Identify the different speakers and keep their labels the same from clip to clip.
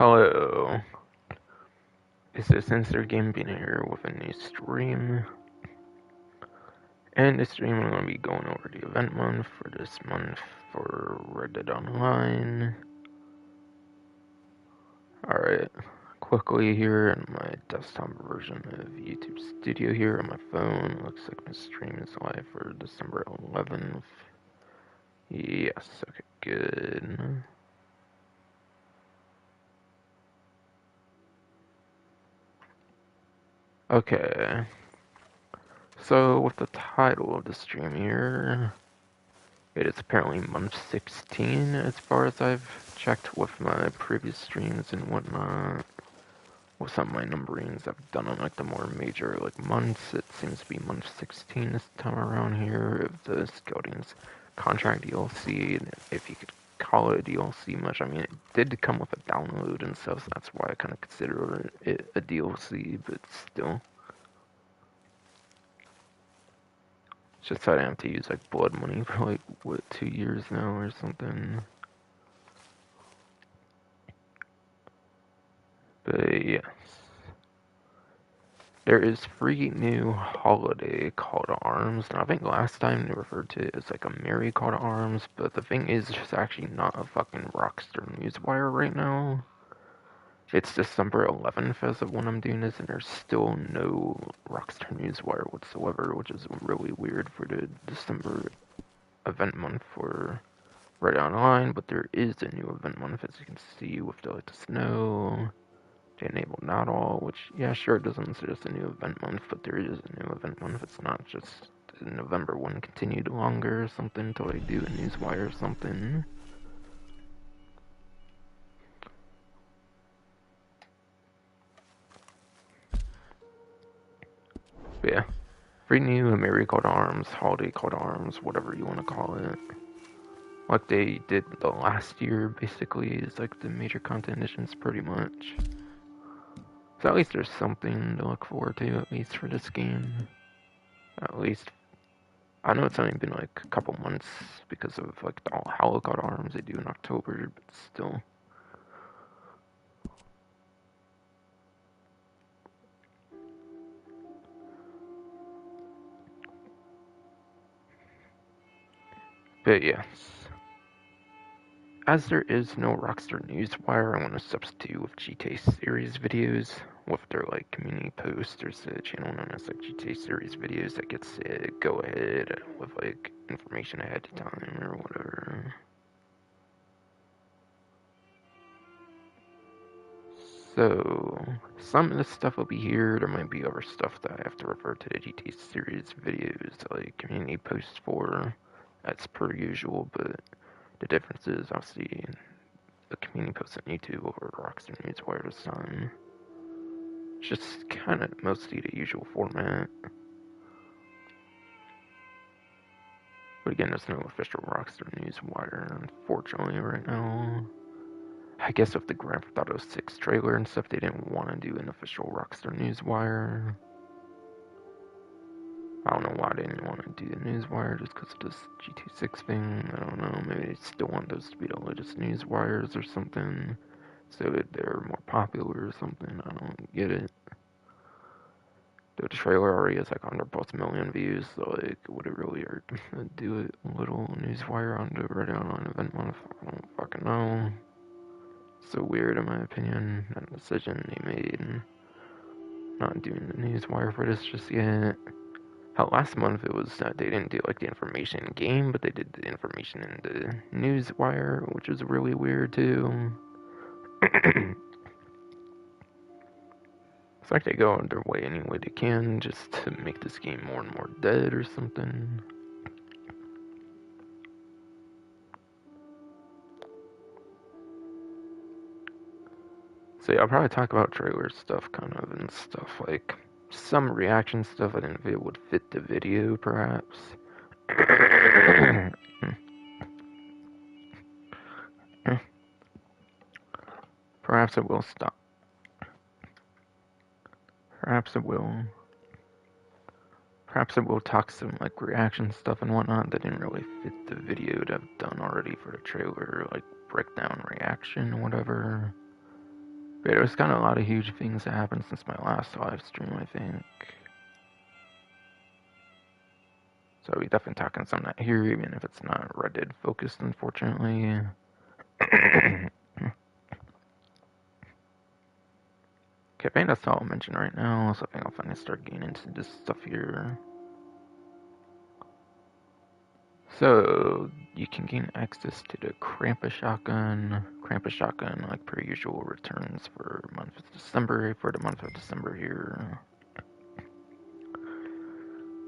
Speaker 1: Hello, this is Sensor Game being here with a new stream. And this stream I'm going to be going over the event month for this month for Red Dead Online. Alright, quickly here in my desktop version of YouTube Studio here on my phone. Looks like my stream is live for December 11th. Yes, okay, good. Okay. So, with the title of the stream here, it is apparently month 16 as far as I've checked with my previous streams and whatnot. With some of my numberings I've done on like the more major like months, it seems to be month 16 this time around here of the Skelding's contract DLC, and if you could call it a DLC much. I mean, it did come with a download and stuff, so that's why I kind of consider it a DLC, but still. It's just that I have to use like blood money for like, what, 2 years now or something. But yes. There is free new holiday call to arms. Now I think last time they referred to it as like a merry call to arms, but the thing is it's actually not a fucking Rockstar Newswire right now. It's December 11th as of when I'm doing this, and there's still no Rockstar Newswire whatsoever, which is really weird for the December event month for Red Dead Online, but there is a new event month, as you can see, with the, like, the snow, to enable not all, which, yeah, sure, it doesn't suggest a new event month, but there is a new event month. It's not just November 1 continued longer or something until I do a newswire or something. But yeah, free new Merry Call to Arms, Holiday Call to Arms, whatever you want to call it. Like they did the last year, basically, is like the major content additions, pretty much. So at least there's something to look forward to, at least for this game. At least, I know it's only been like a couple months because of like the All Hallow Call to Arms they do in October, but still. But yes, as there is no Rockstar Newswire, I want to substitute with GTA Series videos with their like community posts. There's a channel known as like GTA Series videos that gets to go ahead with like information ahead of time or whatever. So some of this stuff will be here. There might be other stuff that I have to refer to the GTA Series videos, like community posts for. That's per usual, but the difference is obviously the community posts on YouTube over Rockstar Newswire this time. It's just kind of mostly the usual format. But again, there's no official Rockstar Newswire, unfortunately, right now. I guess with the Grand Theft Auto 6 trailer and stuff, they didn't want to do an official Rockstar Newswire. I don't know why they didn't want to do the Newswire, just because of this GT6 thing. I don't know, maybe they still want those to be the latest Newswires or something, so that they're more popular or something. I don't get it. The trailer already has like 100 plus million views, so like, would it really hurt to do a little Newswire on the Red Dead Online event month? I don't fucking know. So weird in my opinion, that decision they made. Not doing the Newswire for this just yet. How last month it was they didn't do like the information in game, but they did the information in the Newswire, which was really weird too. It's like they go on their way any way they can just to make this game more and more dead or something. So yeah, I'll probably talk about trailer stuff kind of and stuff like some reaction stuff I didn't feel would fit the video perhaps. Perhaps it will stop. Perhaps it will. Perhaps it will talk some like reaction stuff and whatnot that didn't really fit the video that I've done already for the trailer, like breakdown reaction or whatever. Yeah, there's kind of a lot of huge things that happened since my last live stream, I think. So we definitely talking some of that here, even if it's not Red Dead focused, unfortunately. Okay, I think that's all I'll mention right now, so I think I'll finally start getting into this stuff here. So, you can gain access to the Krampus shotgun. Krampus shotgun, like per usual, returns for the month of December here.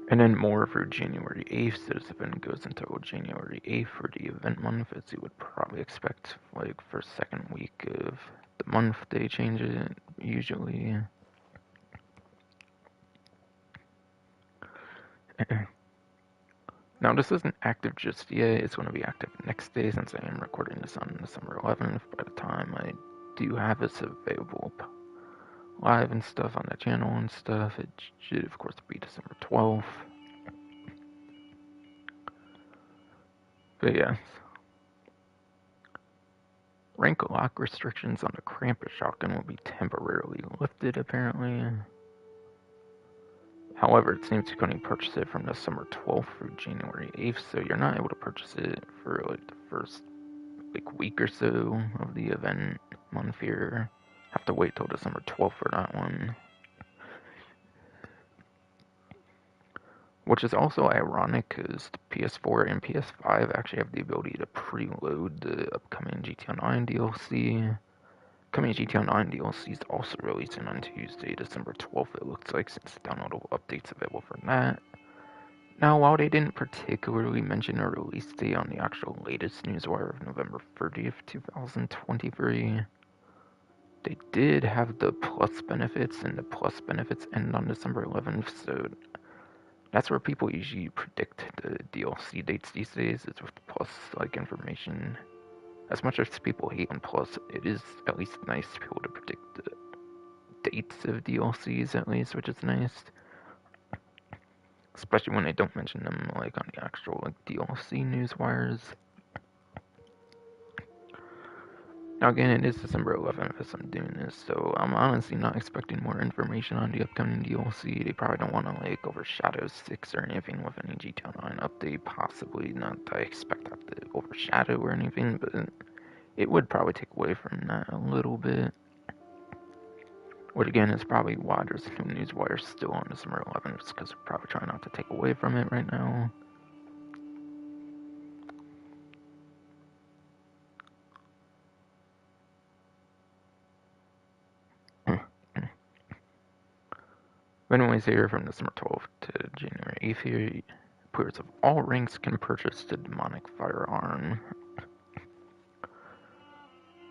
Speaker 1: And then more for January 8th, so this event goes until January 8th for the event month, as you would probably expect, like, for second week of the month they change it, usually. Now, this isn't active just yet. It's going to be active next day since I am recording this on December 11th. By the time I do have this available live and stuff on the channel and stuff, it should, of course, be December 12th. But yeah. Rank lock restrictions on the Krampus shotgun will be temporarily lifted, apparently. However, it seems you can only purchase it from December 12th through January 8th, so you're not able to purchase it for like the first week or so of the event month here. Have to wait till December 12th for that one. Which is also ironic because the PS4 and PS5 actually have the ability to preload the upcoming GTA Online DLC. Upcoming GTA Online DLC is also releasing on Tuesday, December 12th, it looks like, since downloadable updates available for that. Now, while they didn't particularly mention a release date on the actual latest newswire of November 30th, 2023, they did have the plus benefits, and the plus benefits end on December 11th, so that's where people usually predict the DLC dates these days, is with the plus information. As much as people hate on plus, it is at least nice to be able to predict the dates of DLCs at least, which is nice. Especially when they don't mention them on the actual DLC newswires. Now again, it is December 11th as I'm doing this, so I'm honestly not expecting more information on the upcoming DLC. They probably don't want to overshadow 6 or anything with any GTA 9 update, possibly. Not that I expect that to overshadow or anything, but it would probably take away from that a little bit. Which again is probably why there's no newswire still on December 11th, because we're probably trying not to take away from it right now. But anyways, here from December 12th to January 8th here, players of all ranks can purchase the demonic firearm.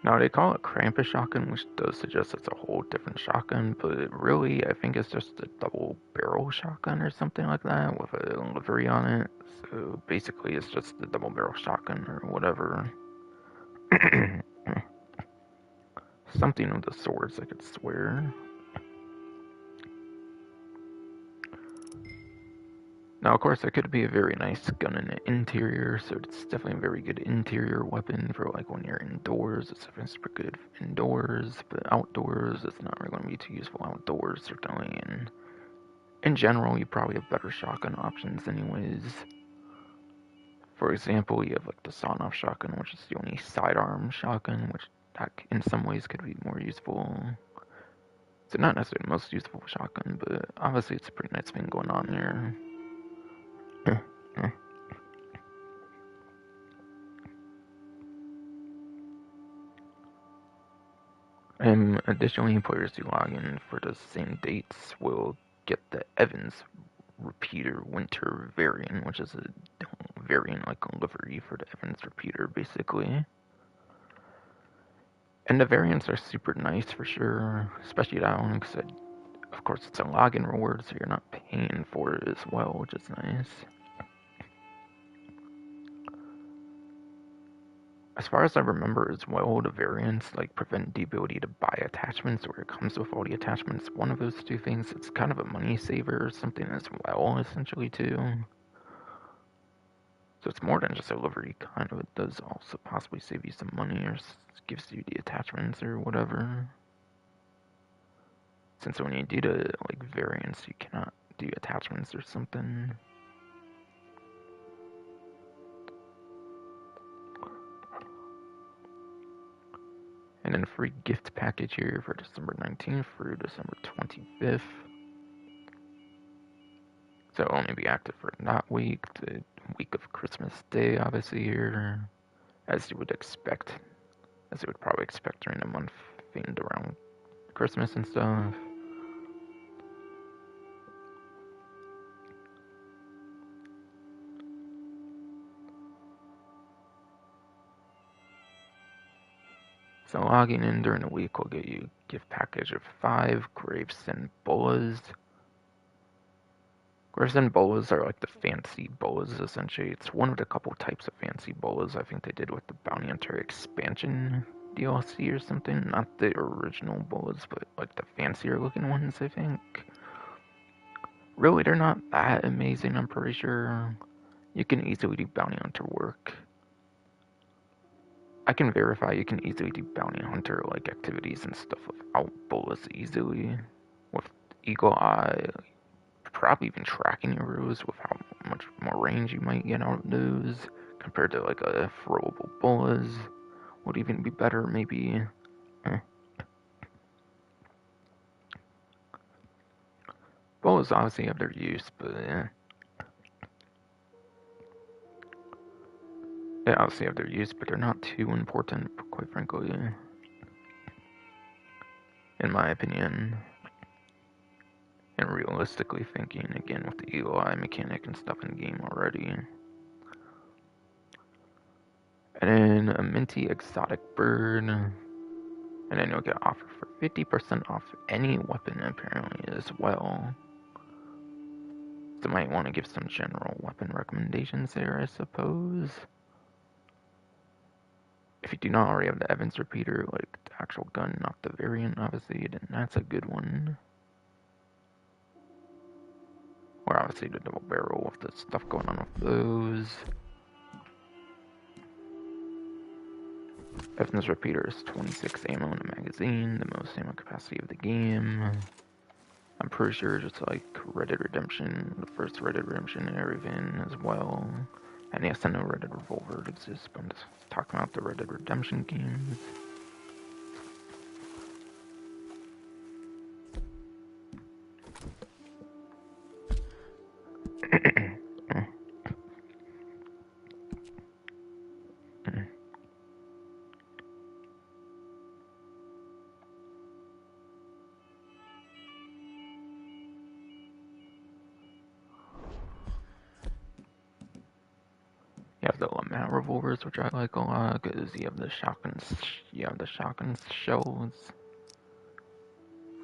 Speaker 1: Now, they call it Krampus shotgun, which does suggest it's a whole different shotgun, but really, I think it's just a double barrel shotgun or something like that with a livery on it. So basically, it's just a double barrel shotgun or whatever. Something with the swords, I could swear. Now, of course, it could be a very nice gun in the interior, so it's definitely a very good interior weapon for when you're indoors. It's definitely super good indoors, but outdoors, it's not really going to be too useful outdoors, certainly. And in general, you probably have better shotgun options, anyways. For example, you have the sawn-off shotgun, which is the only sidearm shotgun, which that in some ways could be more useful. So not necessarily the most useful shotgun, but obviously it's a pretty nice thing going on here. And additionally, players who log in for the same dates will get the Evans repeater winter variant, which is a variant a livery for the Evans repeater, basically. And the variants are super nice for sure, especially that one, because of course it's a login reward, so you're not paying for it as well, which is nice. As far as I remember as well, the variants prevent the ability to buy attachments where it comes with all the attachments. One of those two things, it's kind of a money saver or something as well, essentially, too. So it's more than just a livery, kind of. It does also possibly save you some money or gives you the attachments or whatever. Since when you do the like variants, you cannot do attachments or something. And then a free gift package here for December 19th through December 25th. So it'll only be active for that week, the week of Christmas Day, obviously here, as you would expect, as you would probably expect during the month themed around Christmas and stuff. So logging in during the week will get you a gift package of 5 grapes and bolas. Grapes and bolas are like the fancy bolas, essentially. It's one of the couple types of fancy bolas I think they did with the Bounty Hunter expansion DLC or something. Not the original bolas, but like the fancier looking ones, I think. Really, they're not that amazing, I'm pretty sure. You can easily do Bounty Hunter work. I can verify you can easily do Bounty Hunter like activities and stuff without bolas easily. With Eagle Eye, probably even tracking your rows with how much more range you might get out of those compared to like a throwable bolas would even be better maybe. Bolas obviously have their use, but they obviously have their use, but they're not too important, quite frankly, in my opinion. And realistically thinking, again, with the Eagle Eye mechanic and stuff in the game already. And then a minty exotic bird. And then you'll get offered for 50% off any weapon apparently as well. So might want to give some general weapon recommendations there, I suppose. If you do not already have the Evans repeater, like the actual gun, not the variant, obviously, then that's a good one. Or obviously the double barrel with the stuff going on with those. Evans repeater is 26 ammo in a magazine, the most ammo capacity of the game. I'm pretty sure just like Red Dead Redemption, the first Red Dead Redemption Eraven as well. And yes, I know Red Dead Revolver exists, but I'm just talking about the Red Dead Redemption games. You have the Lamont revolvers, which I like a lot, because you have the shotgun shells.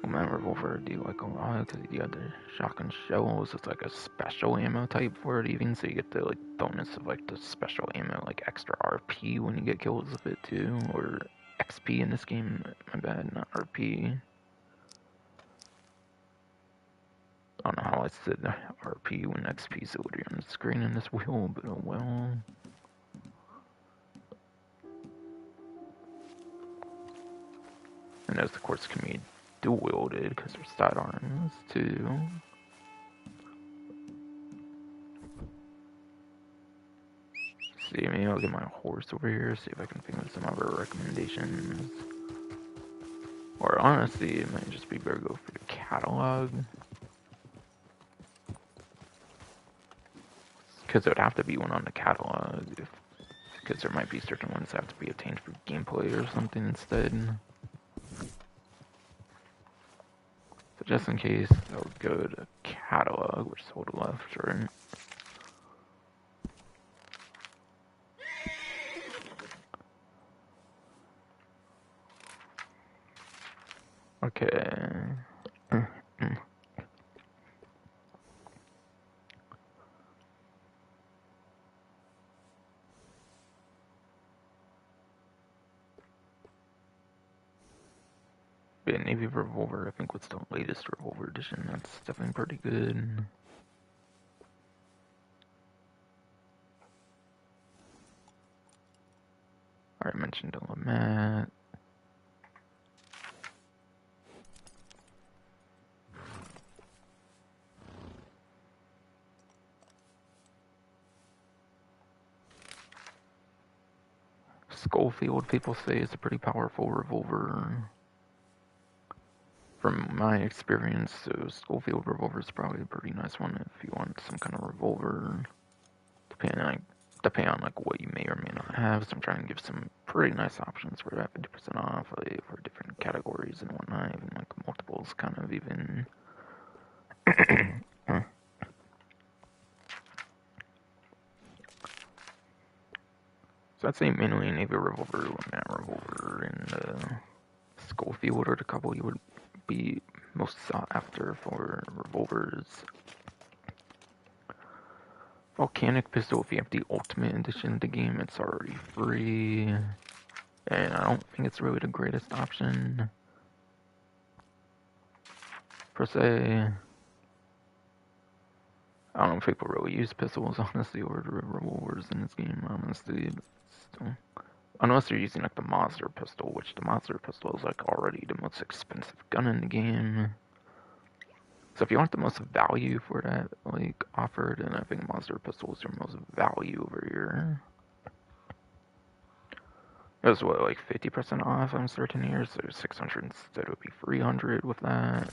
Speaker 1: Lamont revolver I do like a lot, because you have the shotgun shells. It's like a special ammo type for it even, so you get the like bonus of like the special ammo, like extra RP when you get kills with it too, or XP in this game, my bad, not RP. I don't know how I said RP when XP is already on the screen in this wheel, but oh well. And those, of course, can be dual-wielded because they're sidearms, too. See, maybe I'll get my horse over here, see if I can think of some other recommendations. Or honestly, it might just be better to go for the catalog. Because there would have to be one on the catalog, because there might be certain ones that have to be obtained for gameplay or something instead. So just in case, I'll go to catalog, which is hold left, right? Okay. But Navy Revolver, I think, what's the latest Revolver edition? That's definitely pretty good. I mentioned the Lamette. Schofield, people say, is a pretty powerful revolver. From my experience, so Schofield revolver is probably a pretty nice one if you want some kind of revolver. Depending on like what you may or may not have. So I'm trying to give some pretty nice options for that 50% off, like, for different categories and whatnot, even like multiples, kind of even. So I'd say mainly Navy revolver, Mat revolver, and Schofield are the couple you would be most sought after for revolvers. Volcanic pistol, if you have the Ultimate Edition of the game, it's already free. And I don't think it's really the greatest option, per se. I don't know if people really use pistols, honestly, or revolvers in this game, honestly. But still. Unless you're using like the Monster pistol, which the Monster pistol is like already the most expensive gun in the game. So if you want the most value for that, like, offered, and I think Monster pistol is your most value over here. It was what, like 50% off on certain years, so 600 instead would be 300 with that.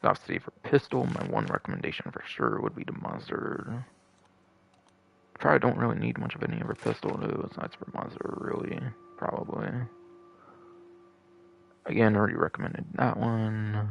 Speaker 1: Obviously, for pistol, my one recommendation for sure would be the Monster. Probably don't really need much of any other pistol though, aside from Monster, really, probably. Again, already recommended that one.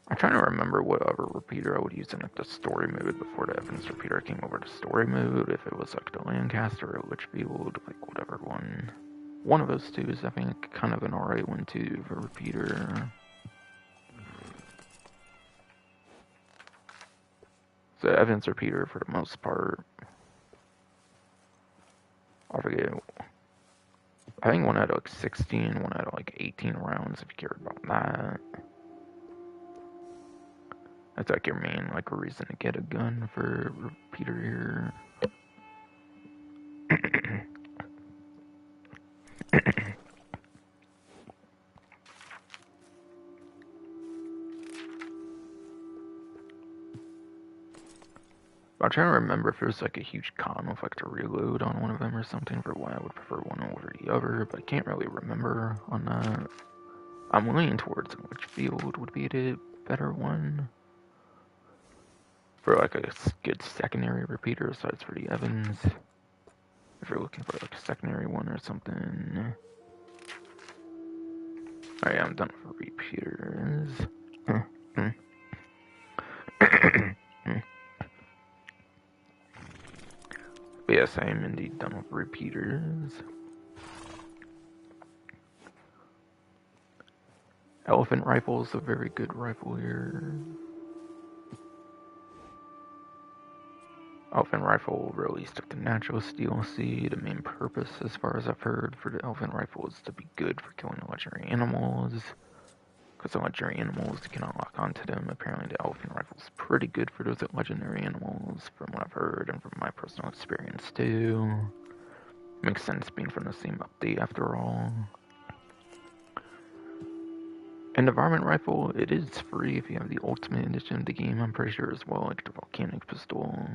Speaker 1: I'm trying to remember what other repeater I would use in like the story mode before the Evans repeater came over to story mode. If it was like the Lancaster or Litchfield, like whatever one. One of those two is, I think, kind of an alright one too for repeater. So Evans repeater for the most part. I forget. I think one had like 16, one had like 18 rounds if you cared about that. That's like your main like reason to get a gun for repeater here. I'm trying to remember if there's like a huge conflict to reload on one of them or something for why I would prefer one over the other, but I can't really remember on that. I'm leaning towards Litchfield would be the better one. For like a good secondary repeater aside for the Evans. If you're looking for like a secondary one or something. Alright, I'm done with repeaters. But yes, I am indeed done with repeaters. Elephant rifle is a very good rifle here. Elephant rifle released with the Naturalist DLC. The main purpose, as far as I've heard, for the elephant rifle is to be good for killing legendary animals. Because the legendary animals, you cannot lock onto them. Apparently the elephant rifle is pretty good for those legendary animals, from what I've heard and from my personal experience too. Makes sense being from the same update after all. And the varmint rifle, it is free if you have the Ultimate Edition of the game, I'm pretty sure as well, like the volcanic pistol.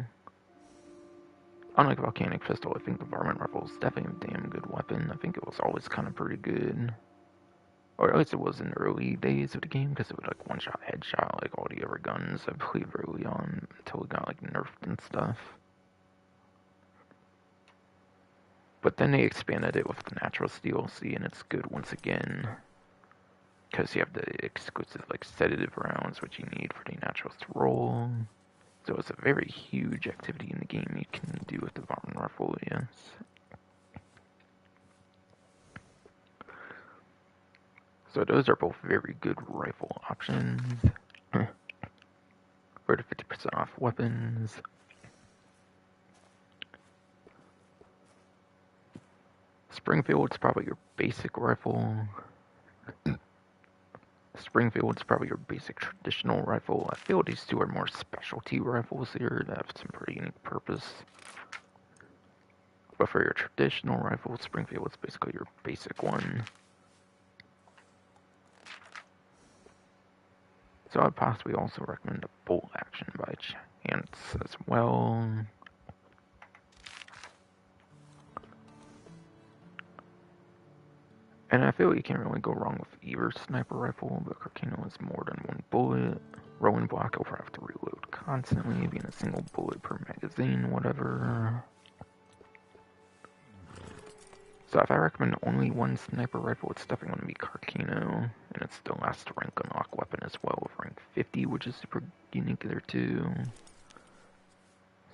Speaker 1: Unlike volcanic pistol, I think the varmint rifle is definitely a damn good weapon. I think it was always kind of pretty good. Or at least it was in the early days of the game, because it would like one-shot, headshot like all the other guns, I believe, early on, until it got like nerfed and stuff. But then they expanded it with the Naturalist DLC, and it's good once again. Because you have the exclusive like sedative rounds, which you need for the Naturalist roll. So it's a very huge activity in the game you can do with the varmint rifle, yes. So those are both very good rifle options. For the 50% off weapons. Springfield's probably your basic rifle. Springfield's probably your basic traditional rifle. I feel these two are more specialty rifles here that have some pretty unique purpose. But for your traditional rifle, Springfield is basically your basic one. So I'd possibly also recommend a bolt action by chance as well. And I feel you can't really go wrong with either sniper rifle, but Carcano is more than one bullet. Rolling block, you'll have to reload constantly, being a single bullet per magazine, whatever. So if I recommend only one sniper rifle, it's definitely going to be Carcano, and it's the last rank unlock weapon as well, with rank 50, which is super unique there too.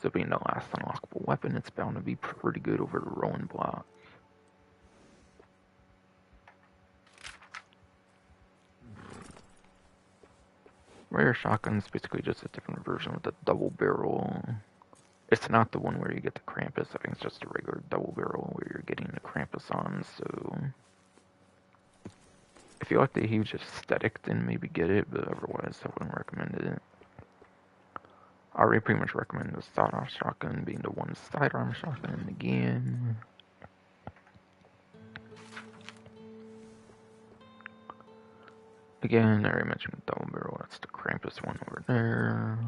Speaker 1: So being the last unlockable weapon, it's bound to be pretty good over the rolling block. Rare shotgun is basically just a different version with the double barrel. It's not the one where you get the Krampus, I think it's just a regular double barrel where you're getting the Krampus on, so... If you like the huge aesthetic, then maybe get it, but otherwise I wouldn't recommend it. I already pretty much recommend the sawed-off shotgun being the one sidearm shotgun again. Again, I already mentioned the double barrel, that's the Krampus one over there.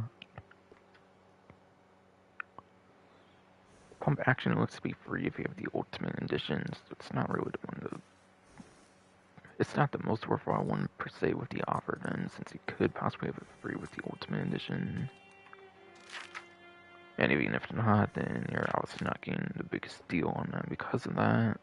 Speaker 1: Pump action looks to be free if you have the Ultimate Edition, so it's not really the one to... It's not the most worthwhile one per se with the offer then, since you could possibly have it free with the Ultimate Edition. And even if not, then you're out snacking the biggest deal on that because of that.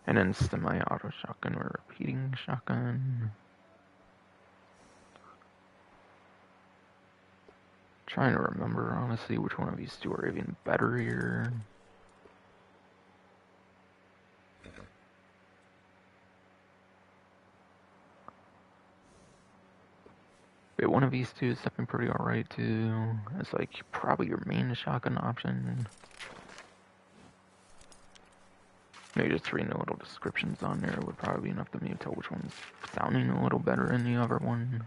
Speaker 1: And then semi-auto shotgun or repeating shotgun. Trying to remember, honestly, which one of these two are even better here. Wait, one of these two is definitely pretty alright too. It's like probably your main shotgun option. Maybe just reading the little descriptions on there would probably be enough to maybe tell which one's sounding a little better than the other one.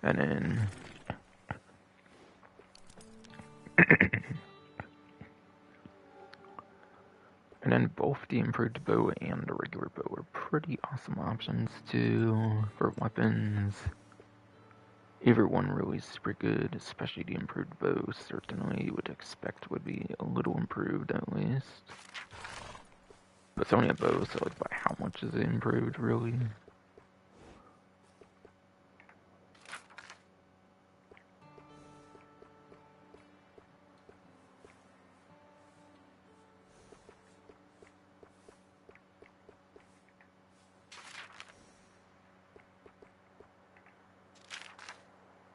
Speaker 1: And then... and then both the improved bow and the regular bow are pretty awesome options too for weapons. Either one really is super good, especially the improved bow, certainly you would expect would be a little improved at least. But it's only a bow, so like by how much is it improved really?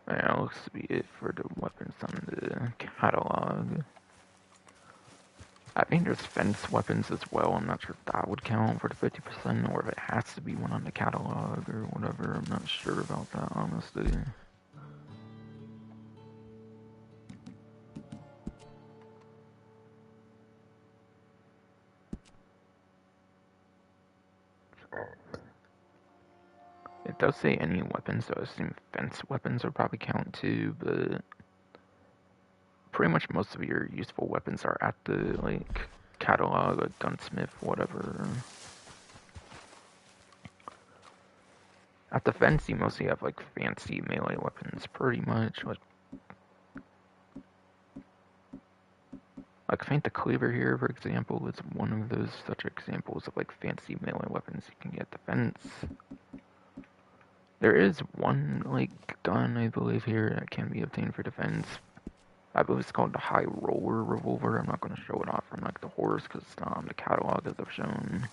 Speaker 1: That looks to be it for the weapons on the catalog. I think there's fence weapons as well. I'm not sure if that would count for the 50% or if it has to be one on the catalog or whatever. I'm not sure about that, honestly. It does say any weapons, so I assume fence weapons would probably count too, but pretty much most of your useful weapons are at the, like, catalog, like gunsmith, whatever. At the fence, you mostly have, like, fancy melee weapons, pretty much. Like, I think the cleaver here, for example, is one of those such examples of, like, fancy melee weapons you can get at the fence. There is one, like, gun, I believe, here that can be obtained for defense. I believe it's called the High Roller Revolver. I'm not going to show it off from, like, the horse, because it's not on the catalog, as I've shown.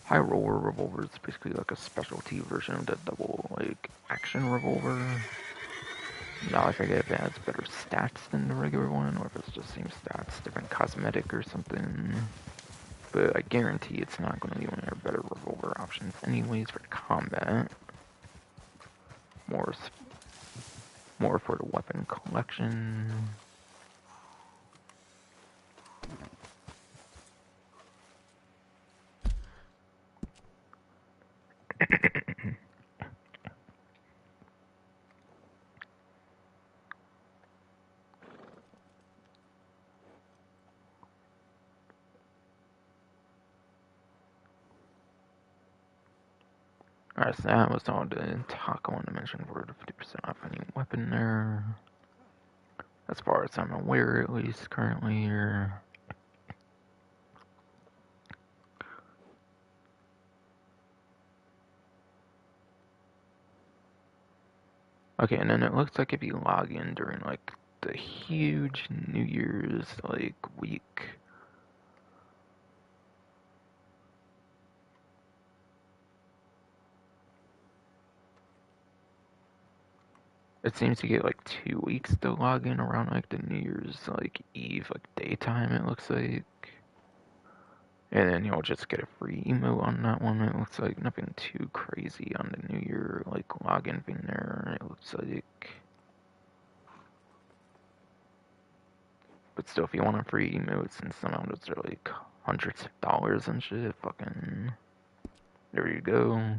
Speaker 1: High Roller Revolver is basically, like, a specialty version of the double, like, action revolver. Now I forget if it has better stats than the regular one, or if it's just same stats, different cosmetic or something. But I guarantee it's not going to be one of their better revolver options anyways for combat. More for the weapon collection. Alright, so that was all the talk I wanted to mention for the 50% off any weapon there. As far as I'm aware, at least currently here. Okay, and then it looks like if you log in during like the huge New Year's like week, it seems to get like 2 weeks to log in around like the New Year's like Eve, like daytime it looks like. And then you'll just get a free emote on that one. It looks like nothing too crazy on the New Year like login thing there. It looks like. But still, if you want a free emote, since some of those are like hundreds of dollars and shit, fucking. There you go.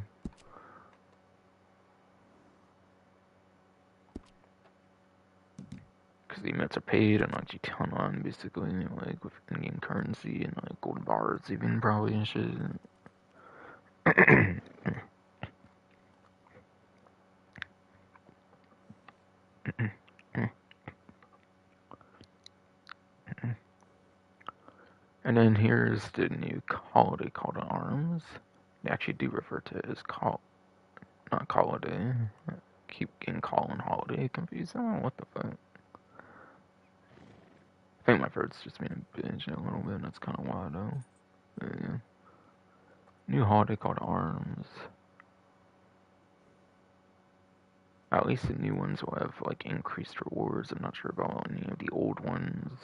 Speaker 1: Because the emotes are paid and like you count on basically, like with in-game currency and like gold bars, even probably and shit. And then here's the new holiday call to arms. They actually do refer to it as call, not holiday. Keep getting call and holiday confused. I don't know what the fuck. I think my bird's just being a bitch a little bit. That's kind of wild though. But, yeah. New holiday call to arms. At least the new ones will have like increased rewards. I'm not sure about any of the old ones.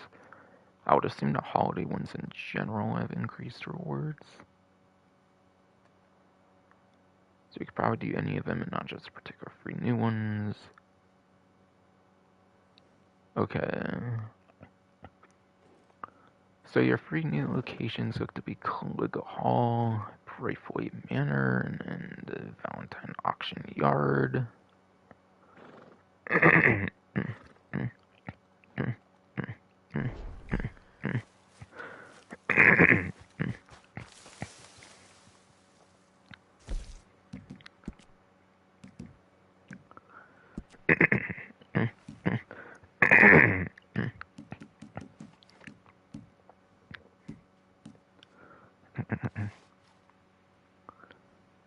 Speaker 1: I would assume the holiday ones in general have increased rewards. So you could probably do any of them and not just particular free new ones. Okay. So your free new locations look to be Caligula Hall, Braithwaite Manor, and the Valentine Auction Yard.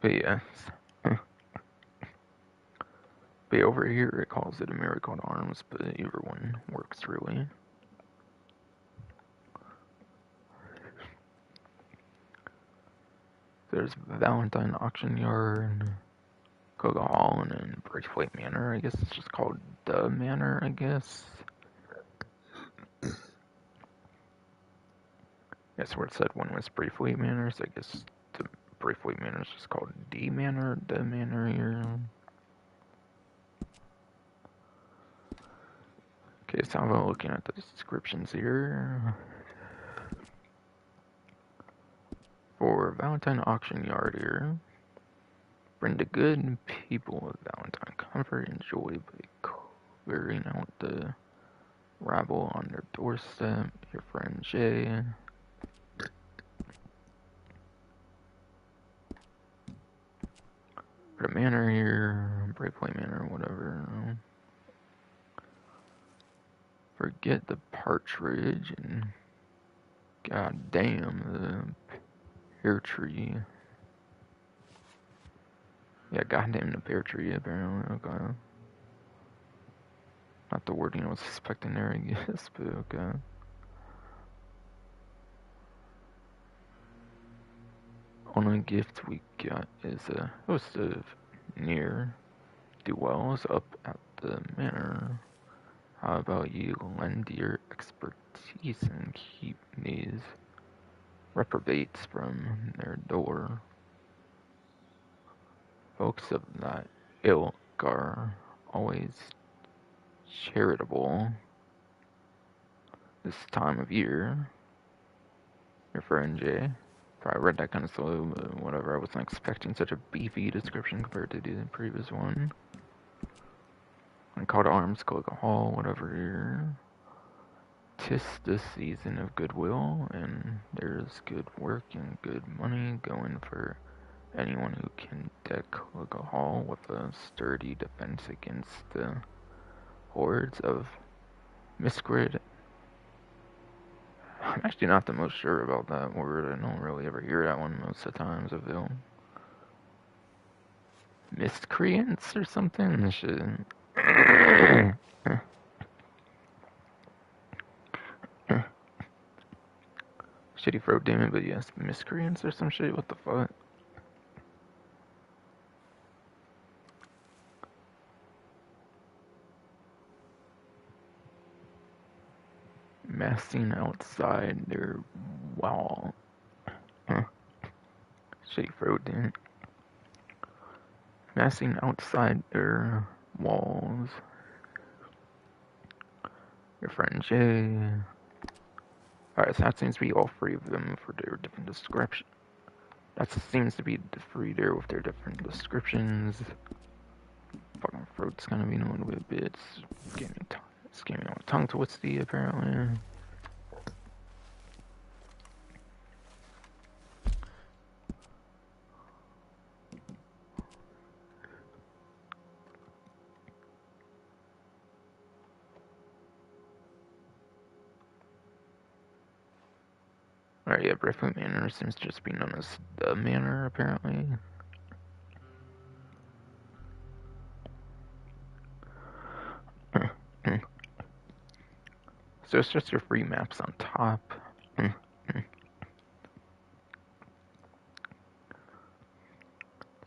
Speaker 1: But yes. But over here it calls it American Arms, but either one works really. There's Valentine Auction Yard, Coca Hall, and then Braithwaite Manor. I guess it's just called the Manor, I guess. That's where it said one was Braithwaite Manor, so I guess the Braithwaite Manor is just called the Manor here. Okay, so I'm looking at the descriptions here. For Valentine Auction Yard here, bring the good people of Valentine comfort and joy by clearing out the rabble on their doorstep. Your friend Jay. For the manor here, Braithwaite Manor, whatever. Forget the partridge and god damn the pear tree. Yeah, goddamn the pear tree apparently. Okay. Not the wording I was expecting there, I guess, but okay. Only gift we got is a host of near duels up at the manor. How about you lend your expertise and keep these reprobates from their door? Folks of that ilk are always charitable this time of year. Your friend Jay. Probably read that kind of slow, but whatever. I wasn't expecting such a beefy description compared to the previous one. And call to arms, go like a hall, whatever here. 'Tis the season of goodwill, and there's good work and good money going for anyone who can deck like a hall with a sturdy defense against the hordes of miscreant. I'm actually not the most sure about that word. I don't really ever hear that one most of the times, I feel. Miscreants or something? Shit. Shitty throat demon, but yes, miscreants or some shit? What the fuck? Massing outside their wall. Huh. Shitty throat demon. Massing outside their walls. Your friend Jay. Alright, so that seems to be all three of them for their different descriptions. That seems to be the three there with their different descriptions. Fucking throat's kind of being a little bit it's giving me a tongue twisty apparently. Alright, yeah, Breathful Manor seems to just be known as the Manor, apparently. So it's just your free maps on top.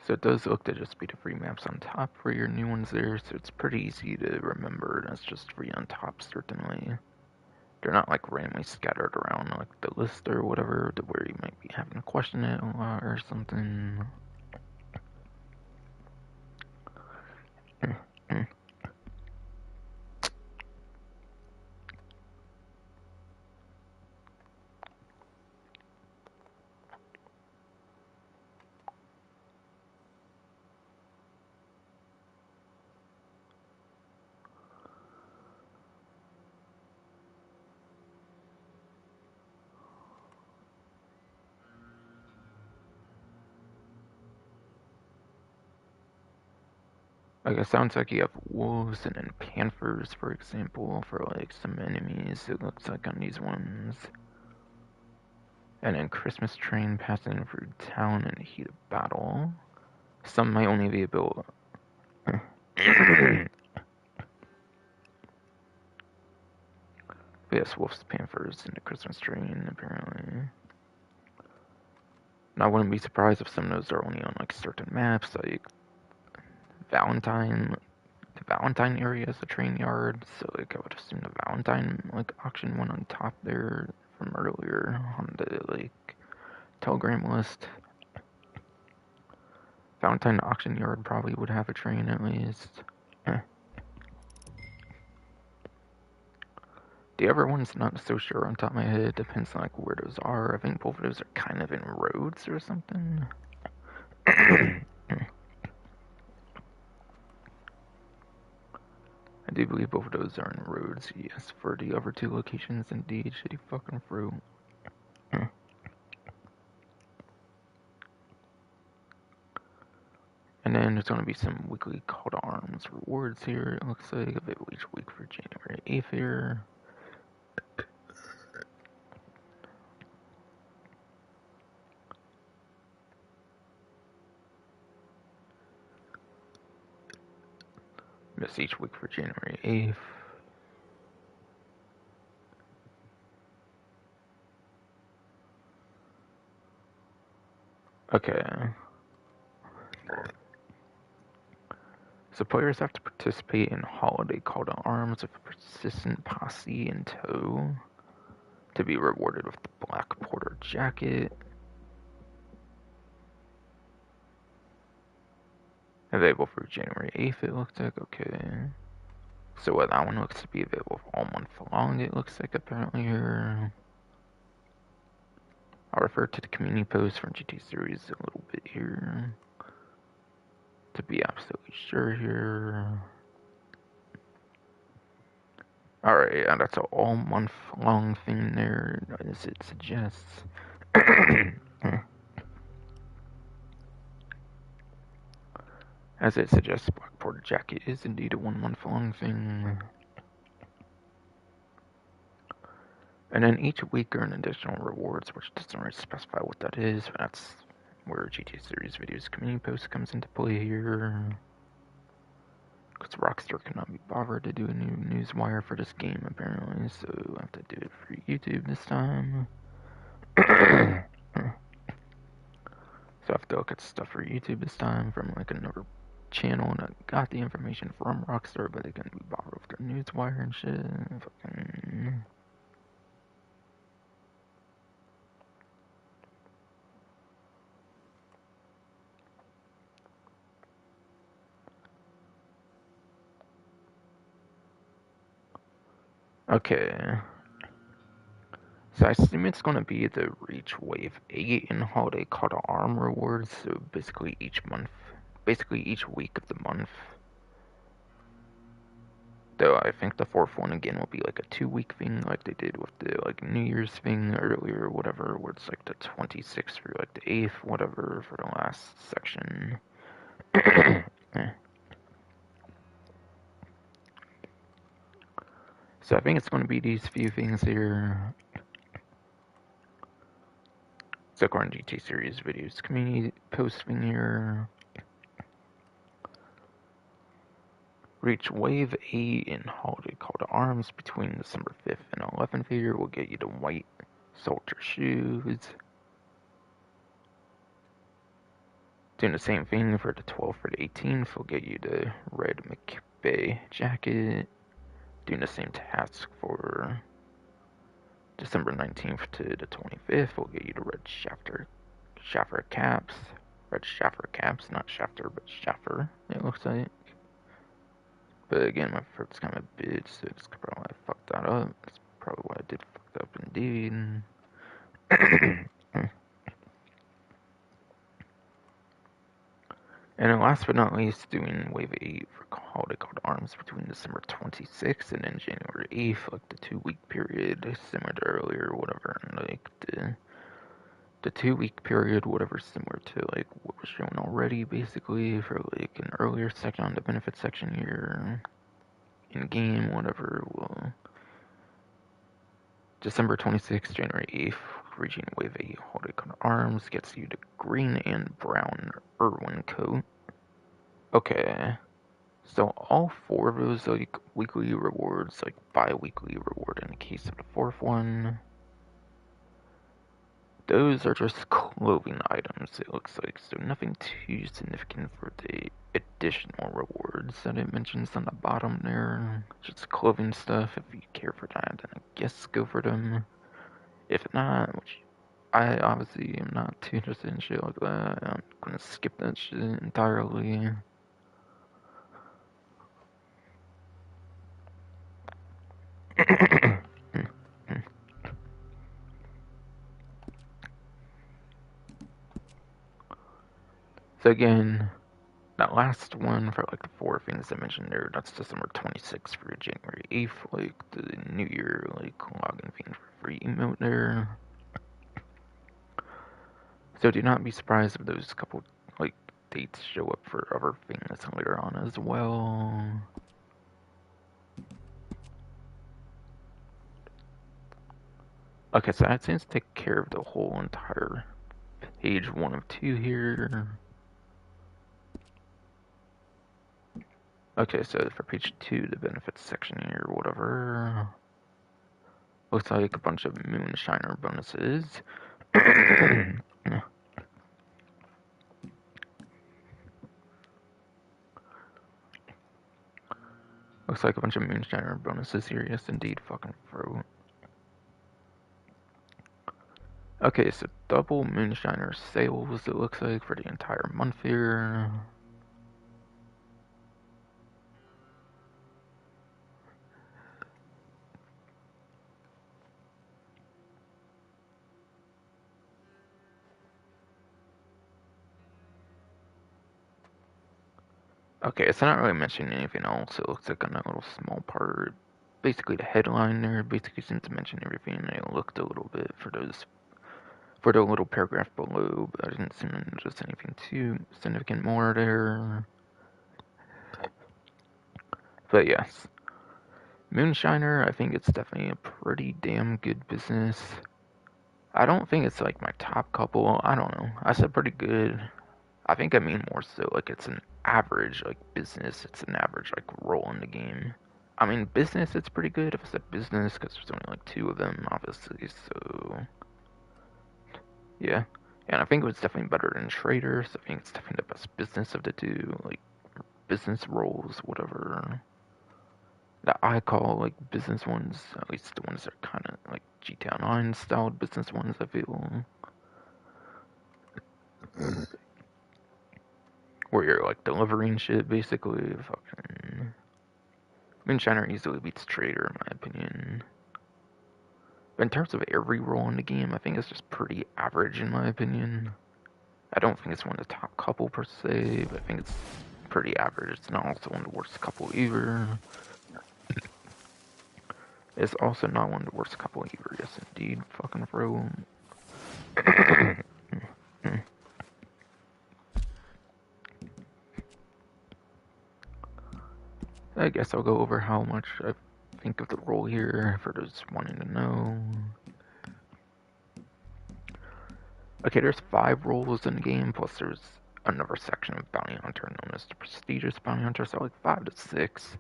Speaker 1: So it does look to just be the free maps on top for your new ones there, so it's pretty easy to remember. That's just free on top, certainly. They're not like randomly scattered around like the list or whatever, to where you might be having to question it a lot or something. Like, it sounds like you have wolves and then panthers, for example, for like some enemies, it looks like on these ones. And then Christmas train passing through town in the heat of battle. Some might only be able. Yes, wolves, panthers, and the Christmas train, apparently. And I wouldn't be surprised if some of those are only on like certain maps, like Valentine. The Valentine area is a train yard, so like I would assume the Valentine like auction one on top there from earlier on the like Telegram list. Valentine auction yard probably would have a train at least. The other one's not so sure on top of my head. Depends on like where those are. I think both of those are kind of in roads or something. I do believe both of those are in roads. Yes, for the other two locations, indeed. Shitty fucking fruit. And then there's going to be some weekly call to arms rewards here. It looks like a bit each week for January 8th here. Miss each week for January 8th. Okay. So players have to participate in holiday call to arms with a persistent posse in tow to be rewarded with the Black Porter jacket. Available for January 8th, it looks like. Okay. So what that one looks to be available for all month long, it looks like apparently here. I'll refer to the community post from GT series a little bit here to be absolutely sure here. Alright, and that's an all month long thing there, as it suggests. As it suggests, Black Porter Jacket is indeed a 1 month long thing. And then each week earn additional rewards, which doesn't really specify what that is, but that's where GT Series Videos community post comes into play here. Because Rockstar cannot be bothered to do a new newswire for this game, apparently, so I have to do it for YouTube this time. So I have to look at stuff for YouTube this time from like another channel that got the information from Rockstar, but they couldn't be bothered with their newswire and shit. Fucking... Okay. So I assume it's going to be the Reach Wave 8 and Holiday Call to Arm rewards, so basically each week of the month. Though I think the 4th one again will be like a 2-week thing, like they did with the like New Year's thing earlier or whatever, where it's like the 26th through like the 8th, whatever, for the last section. So I think it's going to be these few things here. So according to GT Series Videos community posting here. Reach Wave 8 in Holiday Call to Arms between December 5th and 11th here will get you the white soldier shoes. Doing the same thing for the 12th or the 18th will get you the red McBay jacket. Doing the same task for December 19th to the 25th will get you the red Shafter caps. Red Shafter caps, not Shafter, but Shafter, it looks like. But again, my throat's kind of a bitch, so it's probably why I fucked that up. That's probably why I did fuck that up indeed. And then last but not least, doing Wave 8 for Holiday Call to Arms between December 26th and then January 8th, like the 2-week period, similar to earlier, whatever, and like the 2-week period, whatever, similar to like what was shown already, basically, for like an earlier section on the benefit section here. In game, whatever, well, December 26th, January 8th, reaching Wave 8 Holiday Call to Arms gets you the green and brown Irwin coat. Okay, so all 4 of those like weekly rewards, like bi-weekly reward in the case of the 4th one, those are just clothing items, it looks like, so nothing too significant for the additional rewards that it mentions on the bottom there. Just clothing stuff. If you care for that, then I guess go for them. If not, which I obviously am not too interested in shit like that, I'm gonna skip that shit entirely. So again, that last one for like the 4 things I mentioned there, that's December 26th for January 8th, like the New Year, like login thing for free emote there. So do not be surprised if those couple like dates show up for other things later on as well. Okay, so that seems to take care of the whole entire page 1 of 2 here. Okay, so for page 2, the benefits section here, whatever. Looks like a bunch of Moonshiner bonuses. Looks like a bunch of Moonshiner bonuses here, yes indeed, fucking throat. Okay, so double Moonshiner sales, it looks like, for the entire month here. Okay, it's not really mentioning anything else. It looks like on a little small part. Basically, the headline there basically seems to mention everything. And I looked a little bit for the little paragraph below, but I didn't seem to notice anything too significant more there. But yes, Moonshiner, I think it's definitely a pretty damn good business. I don't think it's like my top couple. I don't know. I said pretty good. I think I mean more so like it's an average like business. It's an average like role in the game. I mean business. It's pretty good if it's a business because there's only like two of them, obviously. So yeah, and I think it was definitely better than Trader. So I think it's definitely the best business of the two like business roles, whatever that I call like business ones. At least the ones that are kind of like GTA Online styled business ones. I feel where you're like delivering shit basically. Fucking Moonshiner easily beats Trader in my opinion. But in terms of every role in the game, I think it's just pretty average in my opinion. I don't think it's one of the top couple per se, but I think it's pretty average. It's not also one of the worst couple either. It's also not one of the worst couple either. Yes, indeed. Fucking bro. I guess I'll go over how much I think of the role here for those wanting to know. Okay, there's 5 roles in the game, plus there's another section of Bounty Hunter known as the Prestigious Bounty Hunter, so like 5 to 6.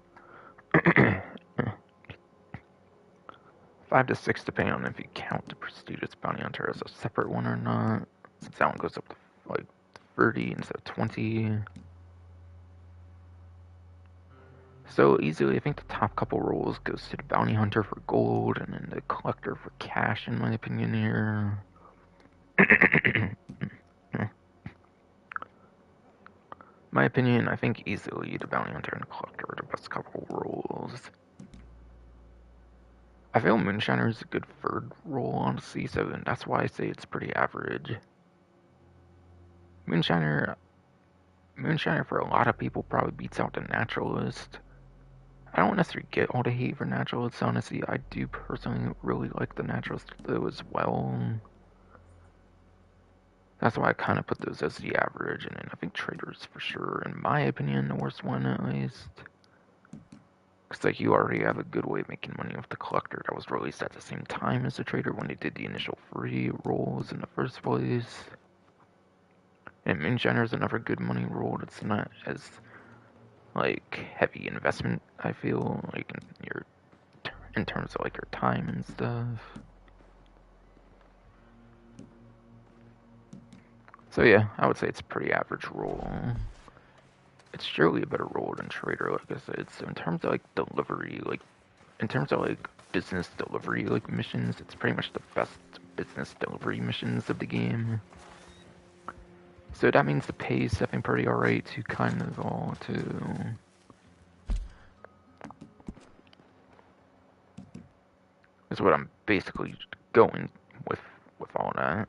Speaker 1: 5 to 6 depending on if you count the Prestigious Bounty Hunter as a separate one or not, since that one goes up to like 30 instead of 20. So easily, I think the top couple roles goes to the Bounty Hunter for gold, and then the Collector for cash, in my opinion here. My opinion, I think easily the Bounty Hunter and the Collector are the best couple roles. I feel Moonshiner is a good third role, honestly, so that's why I say it's pretty average. Moonshiner for a lot of people probably beats out the Naturalist. I don't necessarily get all the hate for Naturalists, honestly. I do personally really like the Naturalist though as well. That's why I kind of put those as the average, and then I think Trader's for sure, in my opinion, the worst one at least. Because like you already have a good way of making money with the Collector that was released at the same time as the Trader when they did the initial free rolls in the first place. And Moonshiner is another good money roll that's not as like heavy investment, I feel, like in terms of like your time and stuff. So yeah, I would say it's a pretty average roll. It's surely a better roll than Trader, like I said. So in terms of like delivery, like in terms of like business delivery like missions, it's pretty much the best business delivery missions of the game. So that means the pay is definitely pretty alright to kind of all to is what I'm basically going with all that.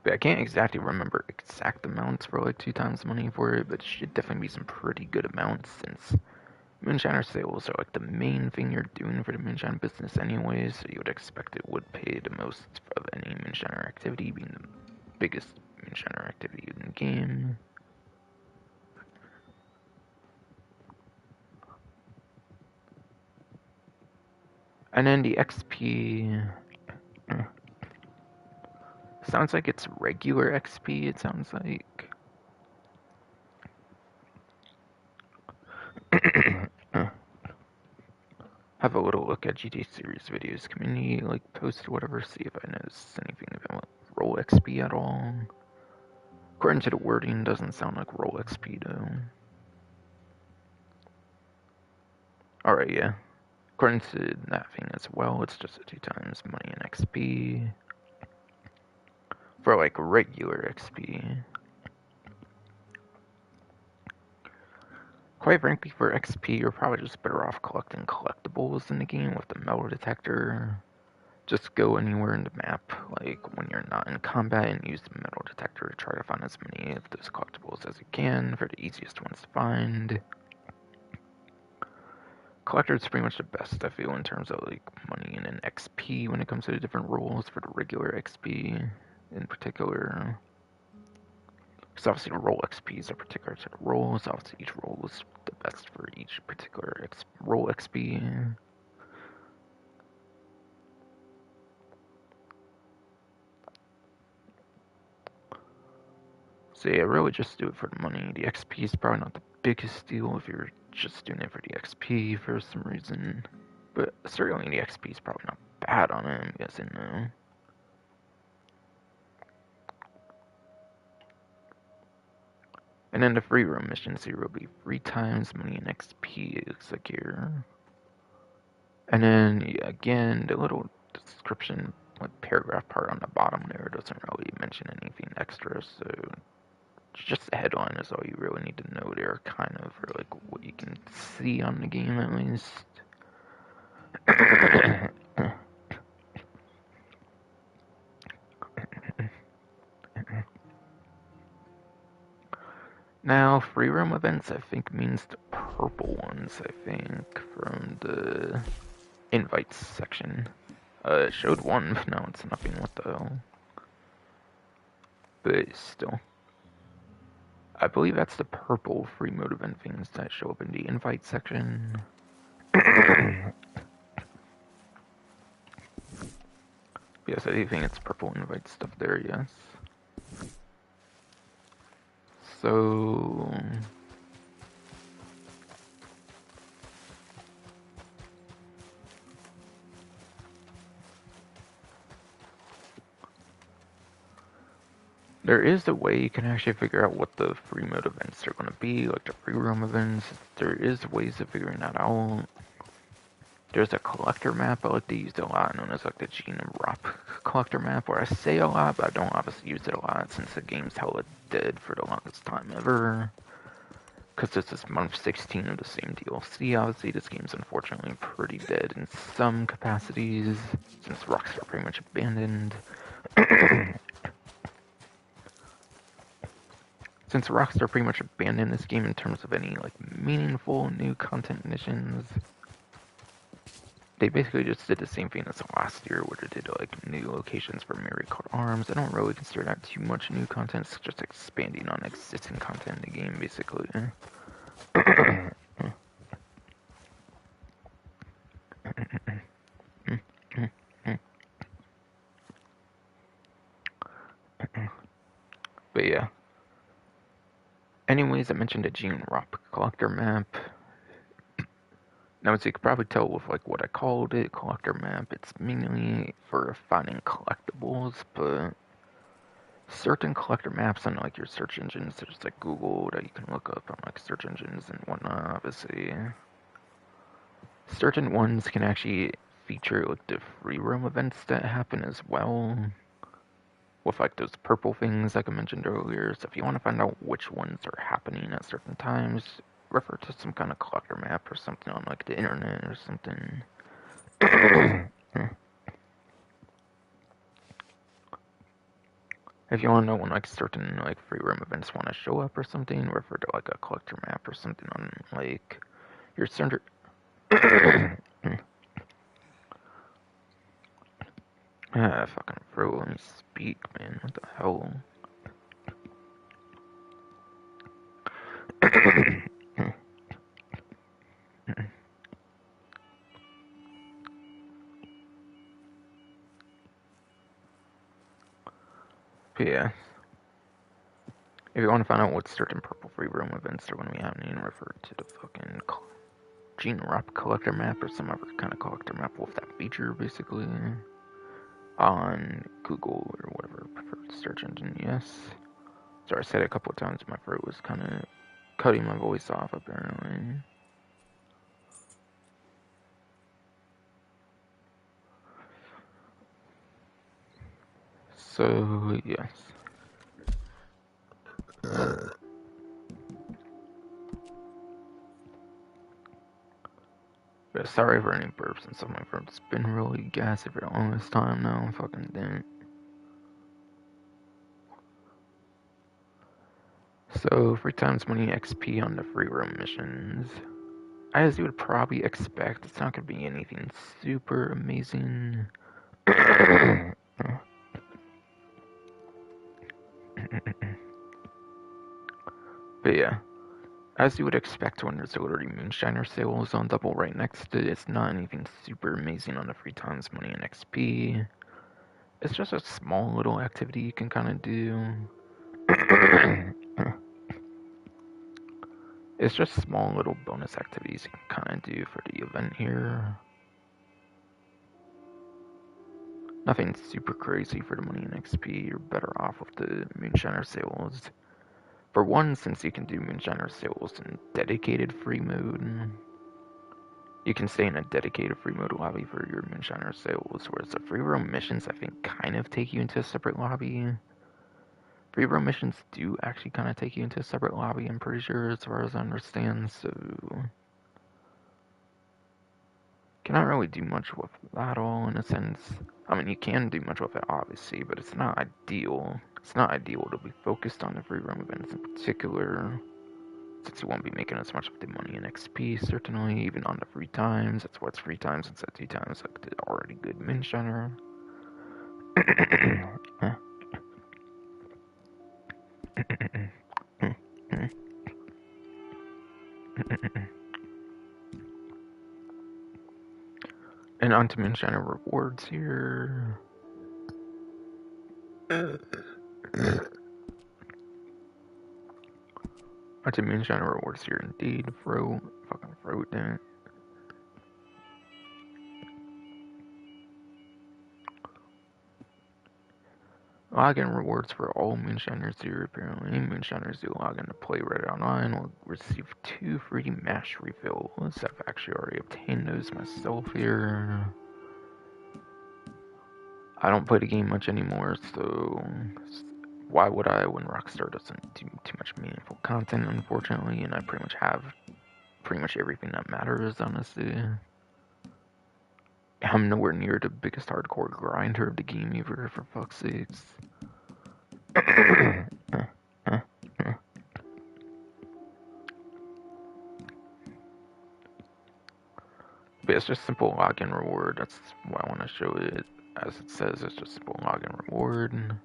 Speaker 1: But I can't exactly remember exact amounts for like 2 times money for it, but it should definitely be some pretty good amounts since Moonshiner sales are like the main thing you're doing for the Moonshine business anyway, so you would expect it would pay the most of any Moonshiner activity, being the biggest Moonshiner activity in the game. And then the XP sounds like it's regular XP, it sounds like. Have a little look at GTA series videos community, like post or whatever, see if I notice anything about roll XP at all. According to the wording, doesn't sound like roll XP though. Alright, yeah. According to that thing as well, it's just a 2 times money in XP. For like regular XP. Quite frankly, for XP, you're probably just better off collecting collectibles in the game with the metal detector. Just go anywhere in the map, like when you're not in combat, and use the metal detector to try to find as many of those collectibles as you can for the easiest ones to find. Collector is pretty much the best, I feel, in terms of like money and an XP when it comes to the different roles for the regular XP in particular. Because obviously the role XPs are particular to the roles. Obviously each role is the best for each particular role XP. So yeah, really just do it for the money. The XP is probably not the biggest deal if you're just doing it for the XP for some reason. But certainly the XP is probably not bad on it, I'm guessing though. And then the free roam missions here will be 3 times money in XP, it looks like here. And then, yeah, again, the little description, like paragraph part on the bottom there doesn't really mention anything extra, so just the headline is all you really need to know there, kind of, or like what you can see on the game at least. Now, free roam events, I think, means the purple ones, I think, from the invites section. It showed one, but now it's nothing, what the hell. But still. I believe that's the purple free mode event things that show up in the invite section. Yes, I do think it's purple invite stuff there, yes. So... there is a way you can actually figure out what the free mode events are going to be, like the free roam events. There is ways of figuring that out. There's a collector map I like to use a lot, known as like the Gene and Rop collector map, where I say a lot, but I don't obviously use it a lot since the game's hella dead for the longest time ever. Because this is month 16 of the same DLC, obviously this game's unfortunately pretty dead in some capacities, since Rockstar pretty much abandoned. Since Rockstar pretty much abandoned this game in terms of any like meaningful new content missions, they basically just did the same thing as last year, where they did like new locations for Mary Called Arms. I don't really consider that too much new content. It's just expanding on existing content in the game, basically. But yeah. Anyways, I mentioned the Gene Rop collector map. Now, as you could probably tell with like what I called it, collector map, it's mainly for finding collectibles, but certain collector maps on like your search engines, there's like Google that you can look up on like search engines and whatnot, obviously. Certain ones can actually feature like the free roam events that happen as well, with like those purple things like I mentioned earlier. So if you want to find out which ones are happening at certain times, refer to some kind of collector map or something on like the internet or something. If you want to know when like certain like free roam events want to show up or something, refer to like a collector map or something on like your center. Fucking bro, let me speak, man. What the hell? But yeah. If you want to find out what certain purple free roam events are going to be happening, refer to the fucking Gene Rop collector map or some other kind of collector map with that feature, basically. On Google or whatever preferred search engine, yes. Sorry, I said it a couple of times, my throat was kind of cutting my voice off, apparently. So, yes. But sorry for any burps and stuff. My throat's been really gassy for the longest time now. Fucking damn it. So, 3 times money XP on the free roam missions. As you would probably expect, it's not going to be anything super amazing. But yeah, as you would expect when there's already Moonshiner sales on double right next to it, it's not anything super amazing on the 3 times money and XP. It's just a small little activity you can kind of do. It's just small little bonus activities you can kind of do for the event here. Nothing super crazy for the money and XP. You're better off with the Moonshiner sales. For one, since you can do Moonshiner sales in dedicated free mode, you can stay in a dedicated free mode lobby for your Moonshiner sales, whereas the free roam missions, I think, kind of take you into a separate lobby. Free roam missions do actually kind of take you into a separate lobby, I'm pretty sure, as far as I understand, so cannot really do much with that all, in a sense. I mean, you can do much with it, obviously, but it's not ideal. It's not ideal to be focused on the free roam events in particular, since you won't be making as much of the money in XP, certainly, even on the 3 times. That's why it's 3 times instead of 2 times, like the already good Moonshiner. And on to Moonshiner rewards here. On to Moonshiner rewards here, indeed. Fucking throat, damn it. Login rewards for all Moonshiners here, apparently. Moonshiners who log in to play Reddit Online will receive 2 free mash refills. I've actually already obtained those myself here. I don't play the game much anymore, so why would I when Rockstar doesn't do too much meaningful content, unfortunately, and I pretty much have pretty much everything that matters, honestly. I'm nowhere near the biggest hardcore grinder of the game either, for fuck's sakes. But it's just simple login reward. That's why I want to show it. As it says, it's just simple login reward.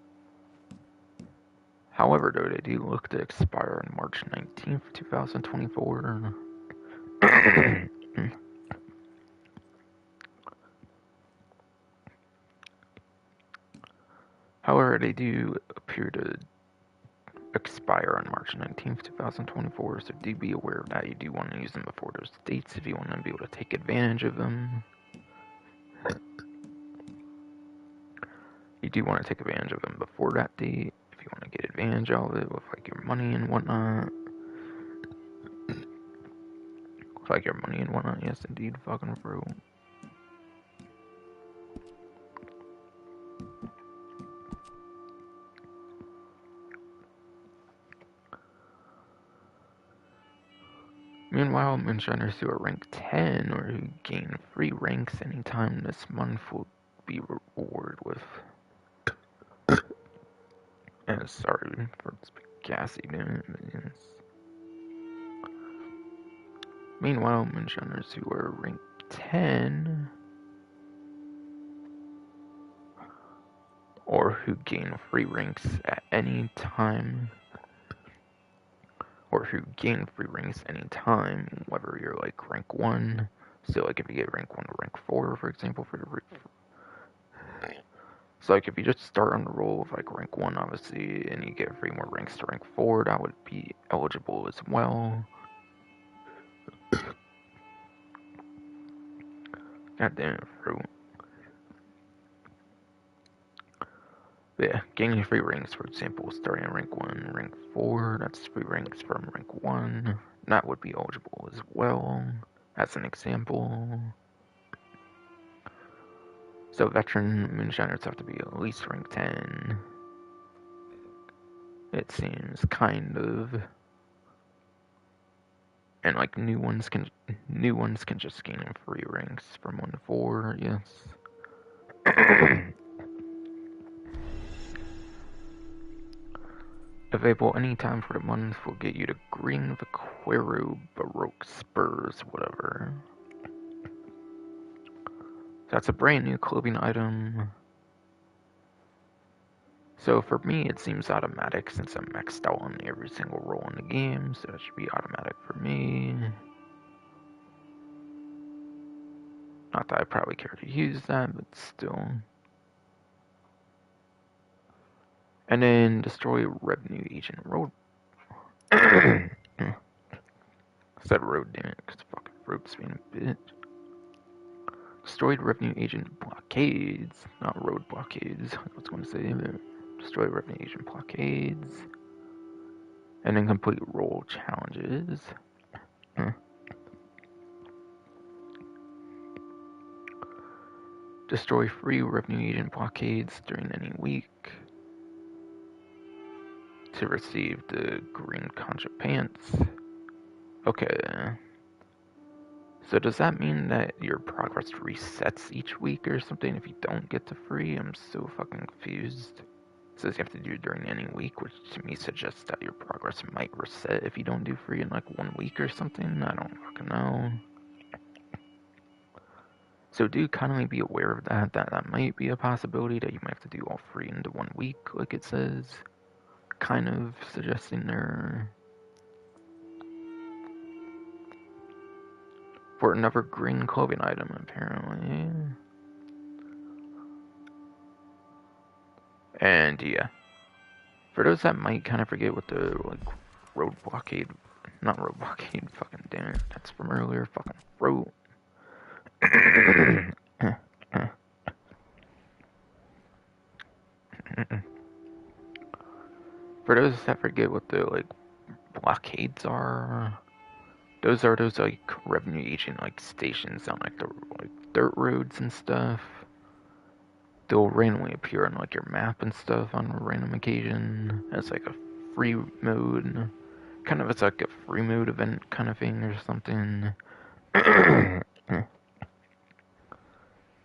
Speaker 1: However, though, they do look to expire on March 19th, 2024. However, they do appear to expire on March 19th, 2024, so do be aware of that. You do want to use them before those dates if you want to be able to take advantage of them. You do want to take advantage of them before that date if you want to get advantage of it with like your money and whatnot. Like your money and whatnot, yes indeed, fucking bro. Meanwhile, Moonshiners who are rank 10 or who gain free ranks anytime this month will be rewarded with. Sorry for this gassy news. Meanwhile, Moonshiners who are rank 10 or who gain free ranks at any time, or who gain free ranks anytime, whether you're like rank 1, so like if you get rank 1 to rank 4, for example, so like if you just start on the roll of like rank 1, obviously, and you get 3 more ranks to rank 4, that would be eligible as well. God damn it, fruit. Yeah, gaining free ranks, for example, starting at rank 1, rank 4, that's free ranks from rank 1. That would be eligible as well, as an example. So veteran Moonshiners have to be at least rank 10. It seems, kind of. And like new ones can just gain free ranks from 1 to 4, yes. Available anytime for the month will get you the Green Vaquero Baroque Spurs, whatever. That's a brand new clothing item. So for me, it seems automatic since I'm maxed out on every single role in the game, so it should be automatic for me. Not that I probably care to use that, but still. And then destroy revenue agent road. Said road, damn it, because fucking road's being a bitch. Destroyed revenue agent blockades, not road blockades. I was going to say, destroy revenue agent blockades. And then complete role challenges. Destroy free revenue agent blockades during any week. To receive the green concha pants. Okay. So does that mean that your progress resets each week or something if you don't get the free? I'm so fucking confused. It says you have to do it during any week, which to me suggests that your progress might reset if you don't do free in like 1 week or something. I don't fucking know. So do kindly be aware of that might be a possibility that you might have to do all free into 1 week, like it says. Kind of suggesting there. For another green clothing item, apparently. And yeah. For those that might kind of forget what the, like, road blockade, not road blockade, fucking damn it, that's from earlier, fucking road. For those that forget what the, like, blockades are, those are those, like, revenue agent, like, stations on, like, the, like, dirt roads and stuff. They'll randomly appear on, like, your map and stuff on a random occasion as, like, a free mode. Kind of, it's like a free mode event kind of thing or something.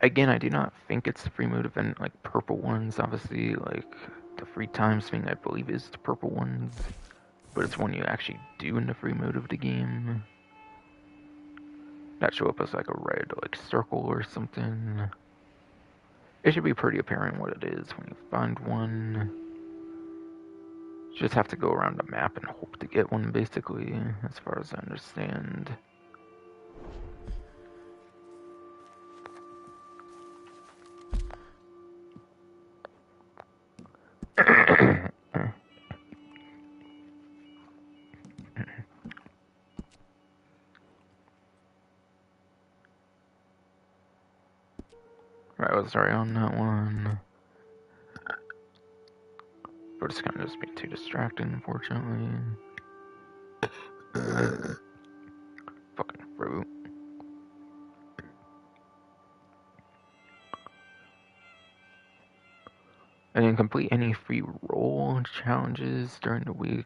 Speaker 1: Again, I do not think it's the free mode event, like purple ones, obviously, like the free times thing I believe is the purple ones, but it's one you actually do in the free mode of the game. That show up as like a red like circle or something. It should be pretty apparent what it is when you find one. You just have to go around the map and hope to get one, basically, as far as I understand. Right, I was sorry on that one. But it's gonna just be too distracting, unfortunately. Fucking fruit. And then complete any free roll challenges during the week.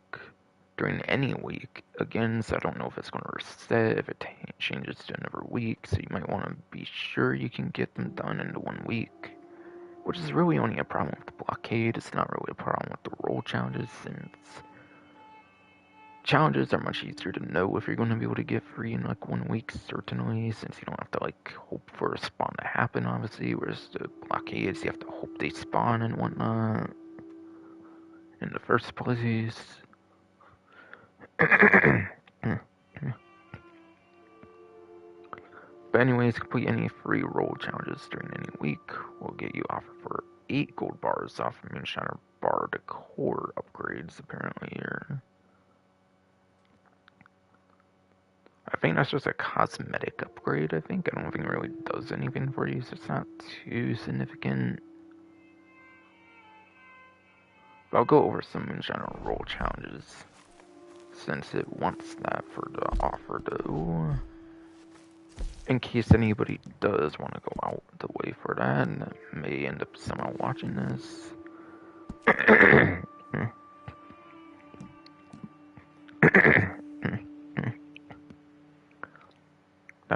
Speaker 1: During any week. Again, so I don't know if it's going to reset, if it changes to another week. So you might want to be sure you can get them done in the 1 week. Which is really only a problem with the blockade. It's not really a problem with the roll challenges, since challenges are much easier to know if you're going to be able to get free in like 1 week, certainly, since you don't have to like hope for a spawn to happen, obviously, whereas the blockades, you have to hope they spawn and whatnot in the first place. But anyways, complete any free roll challenges during any week will get you offered for 8 gold bars off of Moonshiner bar decor upgrades, apparently, or I think that's just a cosmetic upgrade, I think. I don't think it really does anything for you, so it's not too significant. But I'll go over some Moonshiner roll challenges, since it wants that for the offer, though. In case anybody does want to go out the way for that, and may end up somehow watching this.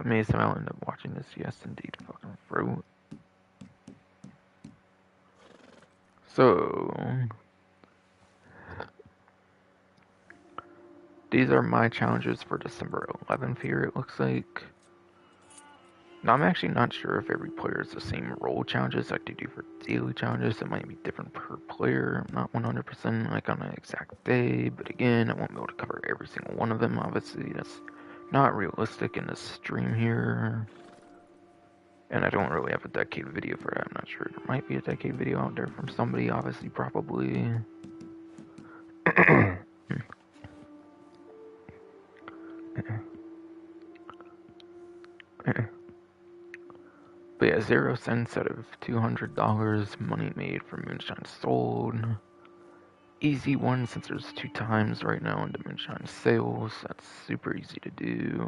Speaker 1: amazing I'll end up watching this. Yes, indeed. Fucking fruit. So, these are my challenges for December 11th here, it looks like. Now, I'm actually not sure if every player is the same role challenges like they do for daily challenges. It might be different per player. I'm not 100% like on an exact day, but again, I won't be able to cover every single one of them. Obviously, that's not realistic in this stream here. And I don't really have a dedicated video for that. I'm not sure. There might be a dedicated video out there from somebody, obviously, probably. But yeah, 0 cents out of $200 money made from moonshine sold. Easy one since there's 2 times right now in the moonshine sales. That's super easy to do.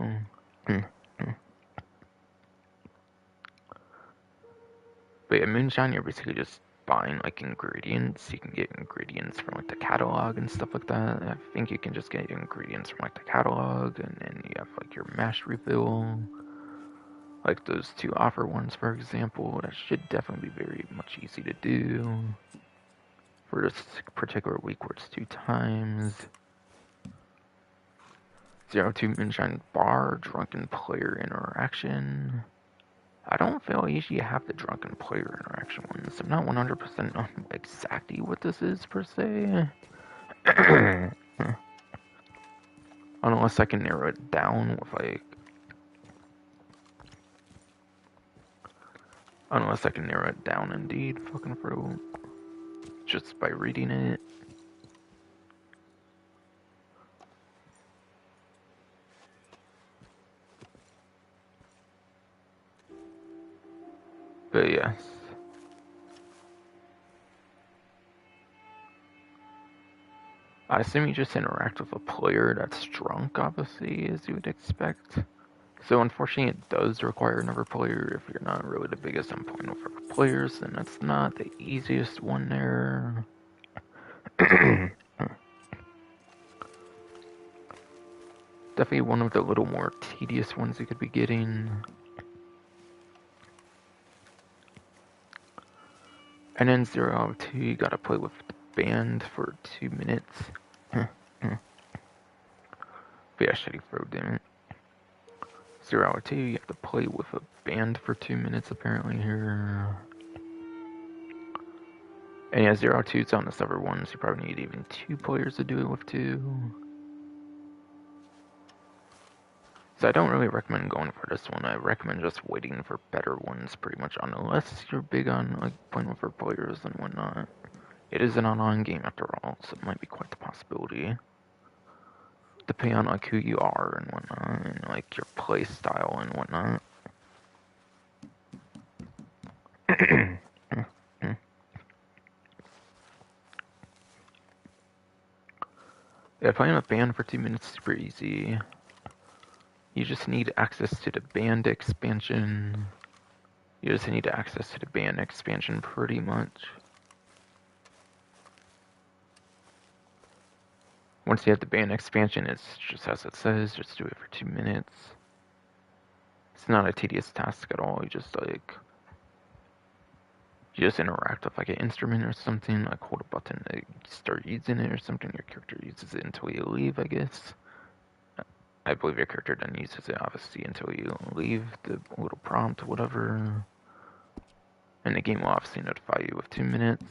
Speaker 1: But yeah, moonshine, you're basically just buying like ingredients. You can get ingredients from like the catalog and stuff like that. I think you can just get ingredients from like the catalog, and then you have like your mash refill. Like those 2 offer ones, for example, that should definitely be very much easy to do. For this particular week where it's 2 times. 02 Moonshine Bar, Drunken Player Interaction. I don't feel I usually have the Drunken Player Interaction ones. I'm not 100% on exactly what this is, per se. Unless I can narrow it down with, like... Unless I can narrow it down, indeed, fucking fruit. Just by reading it. But yes. I assume you just interact with a player that's drunk, obviously, as you would expect. So unfortunately, it does require another player. If you're not really the biggest on point for players, then that's not the easiest one there. Definitely one of the little more tedious ones you could be getting. And then 0 out of 2, you gotta play with the band for 2 minutes. But yeah, shitty throw, damn it. 0 out of 2, you have to play with a band for 2 minutes apparently here. And yeah, 0 out of 2 is on the server one, so you probably need even 2 players to do it with 2. So I don't really recommend going for this one. I recommend just waiting for better ones pretty much, unless you're big on like playing with 4 players and whatnot. It is an online game after all, so it might be quite the possibility. Depending on like who you are and whatnot, and like your play style and whatnot. Yeah, playing a band for 2 minutes is super easy. You just need access to the band expansion. You just need access to the band expansion pretty much. Once you have the band expansion, it's just as it says, just do it for 2 minutes. It's not a tedious task at all, you just interact with like an instrument or something, like hold a button to start using it or something, your character uses it until you leave, I guess. I believe your character then uses it, obviously, until you leave the little prompt or whatever. And the game will obviously notify you with 2 minutes.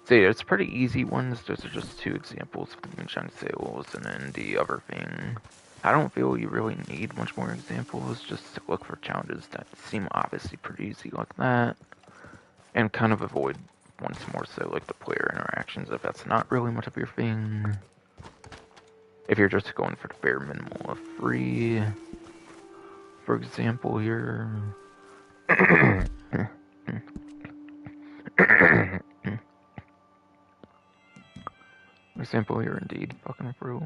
Speaker 1: So yeah, it's pretty easy ones. Those are just 2 examples of the moonshine sales, and then the other thing. I don't feel you really need much more examples, just to look for challenges that seem obviously pretty easy like that. And kind of avoid ones more so like the player interactions if that's not really much of your thing. If you're just going for the bare minimum of free, for example, here. Example here, indeed, fucking fruit.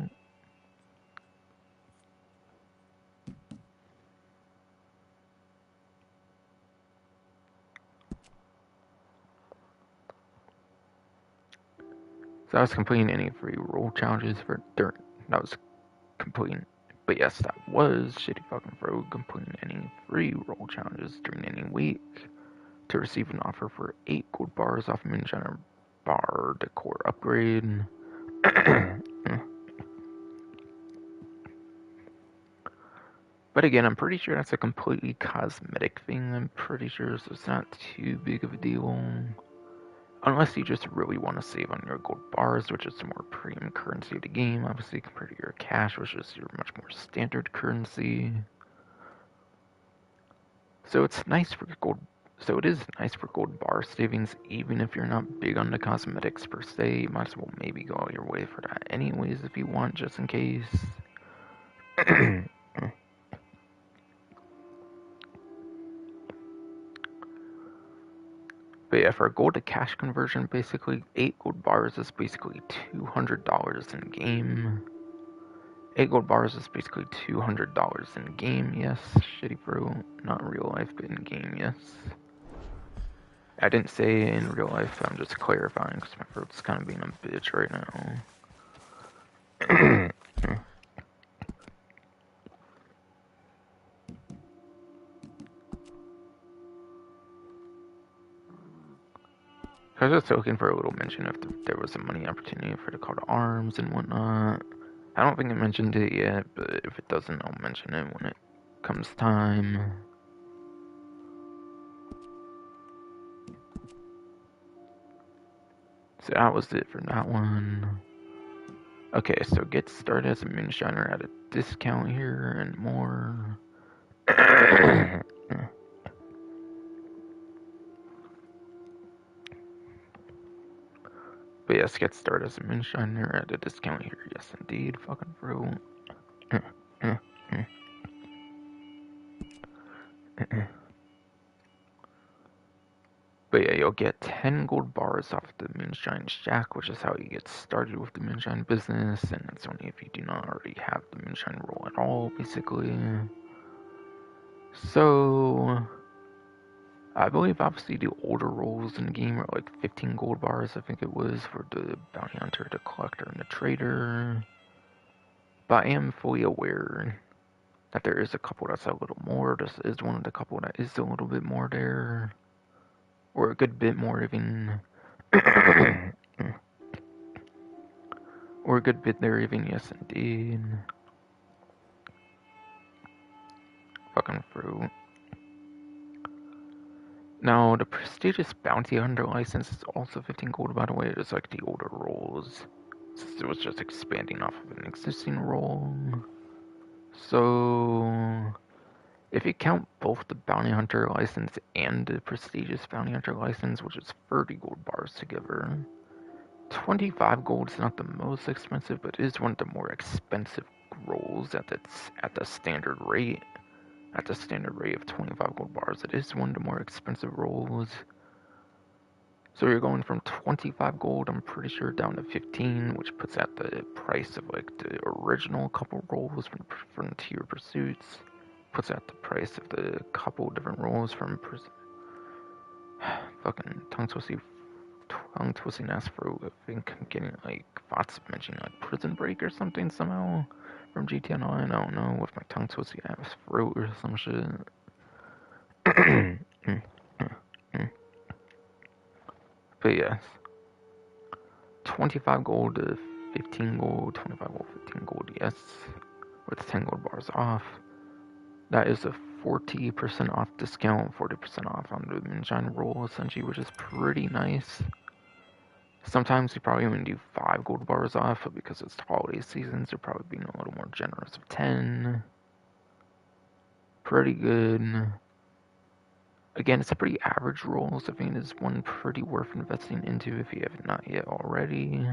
Speaker 1: So I was completing any free role challenges for dirt. That was completing But yes, that was Shitty Fucking Frog completing any free roll challenges during any week to receive an offer for 8 gold bars off Moonshiner Bar Decor Upgrade. But again, I'm pretty sure that's a completely cosmetic thing. I'm pretty sure, so it's not too big of a deal. Unless you just really want to save on your gold bars, which is the more premium currency of the game, obviously, compared to your cash, which is your much more standard currency. So it's nice for gold. So it is nice for gold bar savings, even if you're not big on the cosmetics per se. You might as well maybe go out your way for that anyways if you want, just in case. But yeah, for a gold to cash conversion, basically 8 gold bars is basically $200 in game. 8 gold bars is basically $200 in game, yes. Shitty bro, not real life, but in game, yes. I didn't say in real life, I'm just clarifying because my throat's kind of being a bitch right now. I was just looking for a little mention if there was a money opportunity for the call to arms and whatnot. I don't think I mentioned it yet, but if it doesn't, I'll mention it when it comes time. So that was it for that one. Okay, so get started as a moonshiner at a discount here and more. But yes, get started as a moonshiner at a discount here. Yes, indeed, fucking bro. But yeah, you'll get 10 gold bars off the Moonshine Shack, which is how you get started with the Moonshine business, and that's only if you do not already have the Moonshine roll at all, basically. So, I believe obviously the older rolls in the game are like 15 gold bars, I think it was, for the Bounty Hunter, the Collector, and the Trader. But I am fully aware that there is a couple that's a little more. This is one of the couple that is a little bit more there. Or a good bit more even. Or a good bit there even, yes indeed. Fucking fruit. Now, the prestigious Bounty Hunter license is also 15 gold, by the way. It is like the older rolls. It was just expanding off of an existing roll. So, if you count both the Bounty Hunter license and the prestigious Bounty Hunter license, which is 30 gold bars together, 25 gold is not the most expensive, but it is one of the more expensive rolls at the standard rate. At the standard rate of 25 gold bars, it is one of the more expensive rolls. So you're going from 25 gold, I'm pretty sure, down to 15, which puts at the price of like the original couple rolls from Frontier Pursuits. Puts at the price of the couple different rolls from fucking tongue-twisting ass for, I think I'm getting like thoughts mentioning like Prison Break or something somehow from GTA 9. I don't know, with my tongue-twisting ass throat or some shit. But yes, 25 gold to 15 gold, 25 gold, 15 gold, yes, with 10 gold bars off. That is a 40% off discount, 40% off on the Moonshine roll, essentially, which is pretty nice. Sometimes you probably only do 5 gold bars off, but because it's holiday seasons, you're probably being a little more generous of 10. Pretty good. Again, it's a pretty average roll, so I think it is one pretty worth investing into if you have not yet already.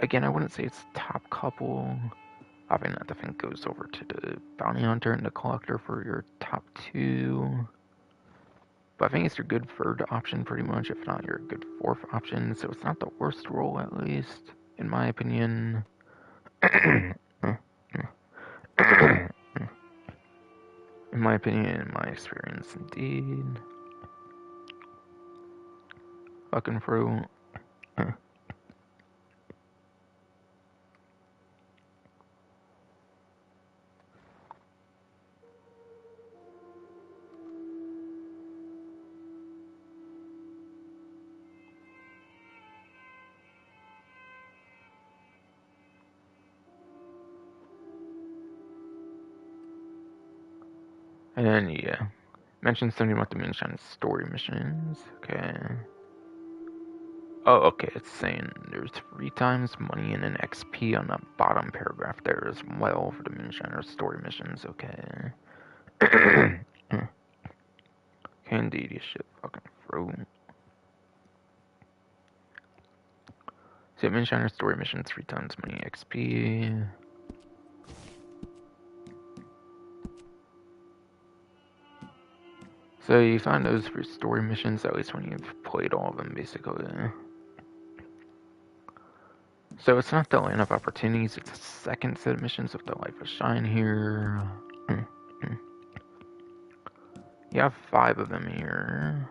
Speaker 1: Again, I wouldn't say it's top couple. I think that thing goes over to the Bounty Hunter and the Collector for your top 2. But I think it's your good third option, pretty much, if not your good fourth option. So it's not the worst roll, at least, in my opinion. In my opinion, in my experience, indeed. Fucking fruit. But And then, yeah. Mention something about the Moonshine story missions. Okay. Oh, okay, it's saying there's 3 times money and an XP on the bottom paragraph there as well for the Moonshiner story missions, okay. Okay, indeed, you should fucking throw. So, Moonshiner story missions, 3 times money XP. So, you find those for story missions, at least when you've played all of them, basically. So it's not the Land of Opportunities, it's a second set of missions with the Life of Shine here. You have 5 of them here.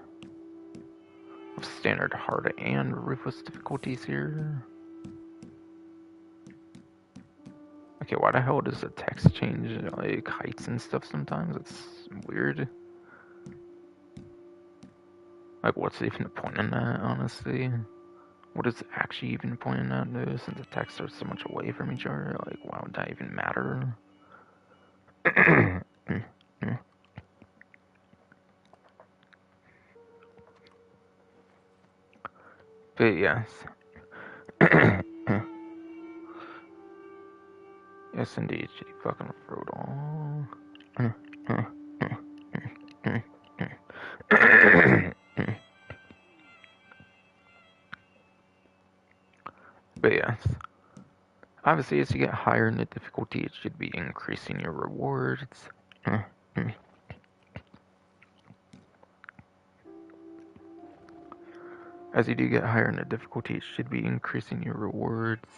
Speaker 1: With standard hard and ruthless difficulties here. Okay, why the hell does the text change like heights and stuff sometimes? It's weird. Like, what's even the point in that, honestly? What is actually even the point in that, though, since the texts are so much away from each other? Like, why would that even matter? But yes. Yes, indeed, she fucking Frodo. But yes. Obviously, as you get higher in the difficulty, it should be increasing your rewards. As you do get higher in the difficulty, it should be increasing your rewards.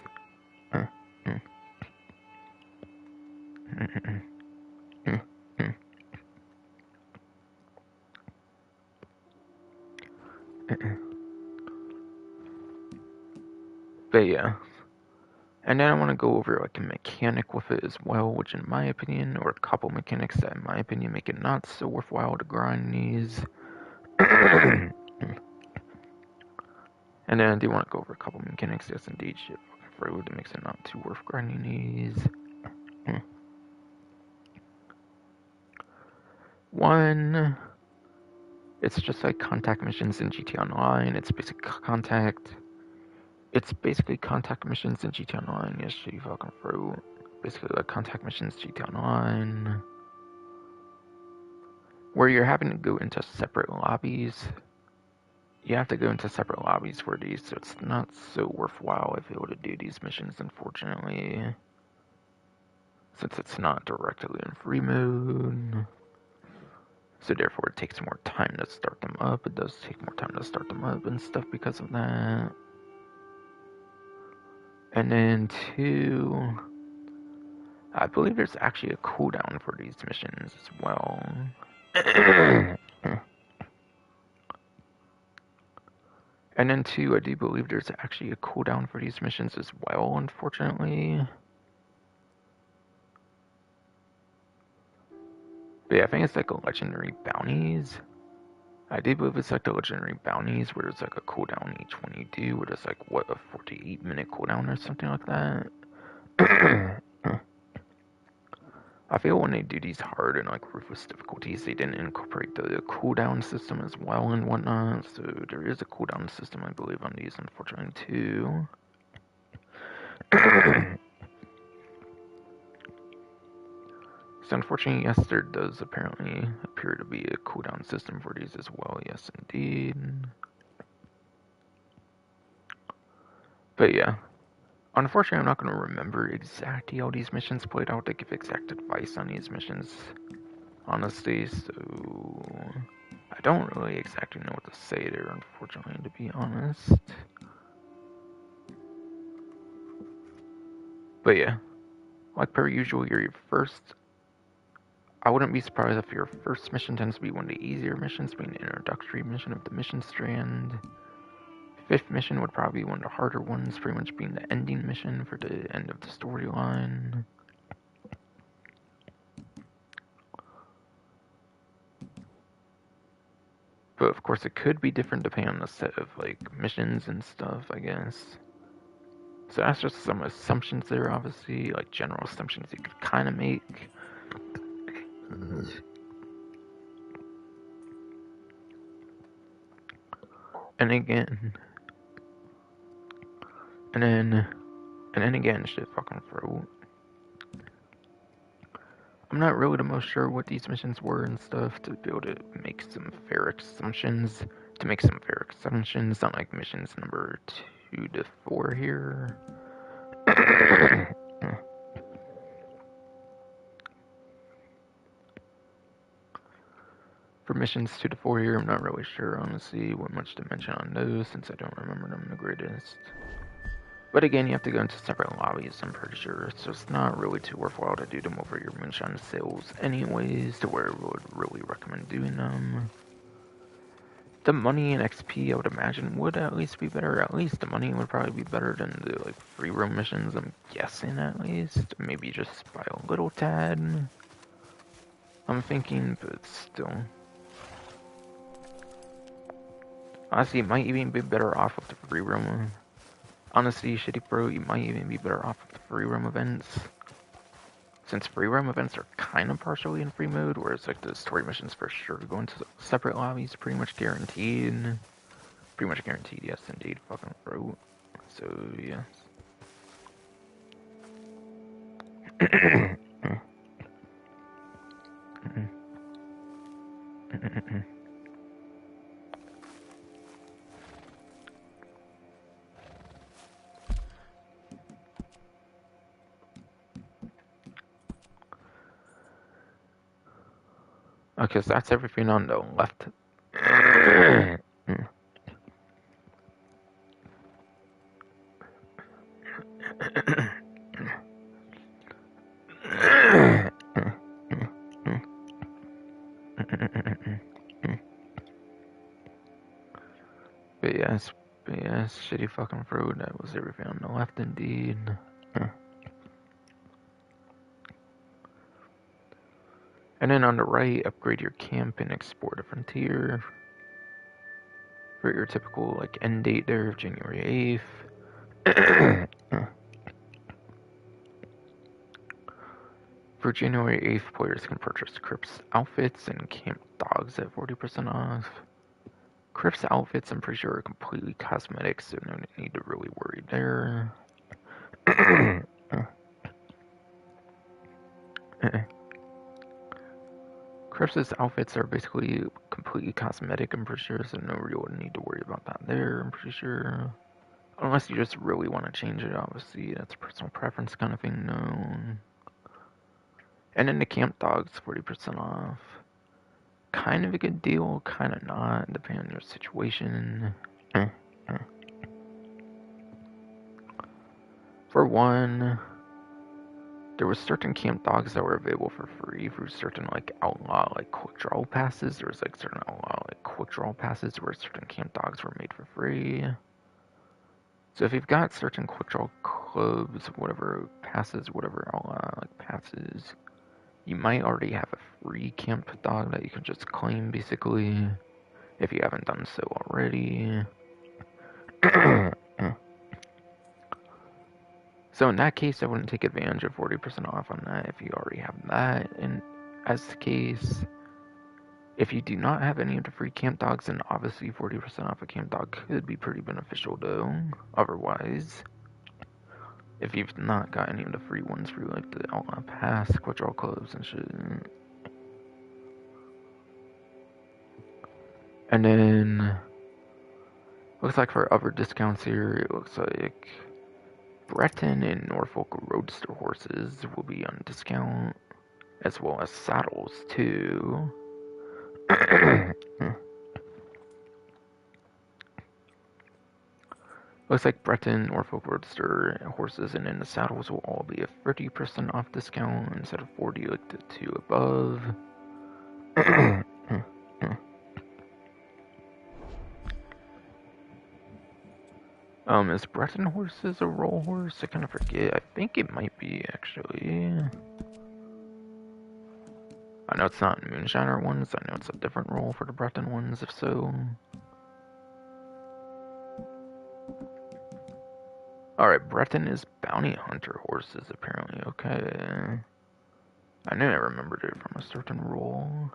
Speaker 1: But yeah. And then I want to go over like a mechanic with it as well, which in my opinion, or a couple mechanics that in my opinion make it not so worthwhile to grind these. And then I do want to go over a couple mechanics, yes indeed, shit for food that makes it not too worth grinding these. One, it's just like contact missions in GTA Online. It's basically contact missions in GTA Online. Yes, you fucking through. Basically like contact missions GTA Online, where you're having to go into separate lobbies. You have to go into separate lobbies for these, so it's not so worthwhile if you're able to do these missions, unfortunately. Since it's not directly in free mode. So therefore it takes more time to start them up. It does take more time to start them up and stuff because of that. And then 2, I believe there's actually a cooldown for these missions as well. And then 2, I do believe there's actually a cooldown for these missions as well, unfortunately. But yeah, I think it's like a legendary bounties. I do believe it's like the legendary bounties where there's like a cooldown each one you do, where there's like, what, a 48-minute cooldown or something like that. I feel when they do these hard and like ruthless difficulties, they didn't incorporate the cooldown system as well and whatnot, so there is a cooldown system, I believe, on these, unfortunately, too. So unfortunately, yes, there does apparently appear to be a cooldown system for these as well, yes indeed. But yeah. Unfortunately, I'm not going to remember exactly how these missions played out to give exact advice on these missions, honestly, so I don't really exactly know what to say there, unfortunately, to be honest. But yeah, like per usual, I wouldn't be surprised if your first mission tends to be one of the easier missions, being the introductory mission of the mission strand. 5th mission would probably be one of the harder ones, pretty much being the ending mission for the end of the storyline. But of course, it could be different depending on the set of like missions and stuff, I guess. So that's just some assumptions there, obviously, like general assumptions you could kind of make. And again. And then again, shit fucking throat. I'm not really the most sure what these missions were and stuff to be able to make some fair assumptions. On like missions number 2 to 4 here. For missions 2 to 4 here, I'm not really sure, honestly, what much to mention on those since I don't remember them the greatest. But again, you have to go into separate lobbies, I'm pretty sure, so it's not really too worthwhile to do them over your moonshine sales anyways, to where I would really recommend doing them. The money and XP, I would imagine, would at least be better. At least the money would probably be better than the like free roam missions, I'm guessing at least. Maybe just by a little tad. I'm thinking, but still. Honestly, you might even be better off with the free roam. Honestly, Shitty Bro, you might even be better off with the free roam events. Since free roam events are kind of partially in free mode, whereas like the story missions for sure go into separate lobbies, pretty much guaranteed. Pretty much guaranteed, yes indeed, fucking bro. So, yes. Okay, so that's everything on the left. But yes, shitty fucking fruit, that was everything on the left indeed. And then on the right, upgrade your camp and explore the frontier. For your typical like end date there of January 8th. For January 8th, players can purchase Crips outfits and camp dogs at 40% off. Crips outfits, I'm pretty sure, are completely cosmetic, so no need to really worry there. Crips' outfits are basically completely cosmetic, I'm pretty sure, so no real need to worry about that there, I'm pretty sure. Unless you just really want to change it, obviously, that's a personal preference kind of thing, no. And then the camp dogs, 40% off. Kind of a good deal, kind of not, depending on your situation. For one, there were certain camp dogs that were available for free through certain like outlaw like quick draw passes. There was like certain outlaw like quick draw passes where certain camp dogs were made for free. So if you've got certain quick draw clubs, whatever passes, whatever outlaw like passes, you might already have a free camp dog that you can just claim basically, if you haven't done so already. So in that case, I wouldn't take advantage of 40% off on that if you already have that. And as the case, if you do not have any of the free camp dogs, then obviously 40% off a camp dog could be pretty beneficial though. Otherwise, if you've not got any of the free ones for like the Outlaw Pass, Quadral Clubs and shit. And then, looks like for other discounts here, it looks like Breton and Norfolk Roadster horses will be on discount, as well as saddles too. Looks like Breton, Norfolk Roadster horses, and then the saddles will all be a 30% off discount instead of 40 like the two above. Is Breton horses a roll horse? I kind of forget. I think it might be, actually. I know it's not Moonshiner ones. I know it's a different roll for the Breton ones, if so. Alright, Breton is bounty hunter horses, apparently. Okay. I knew I remembered it from a certain roll.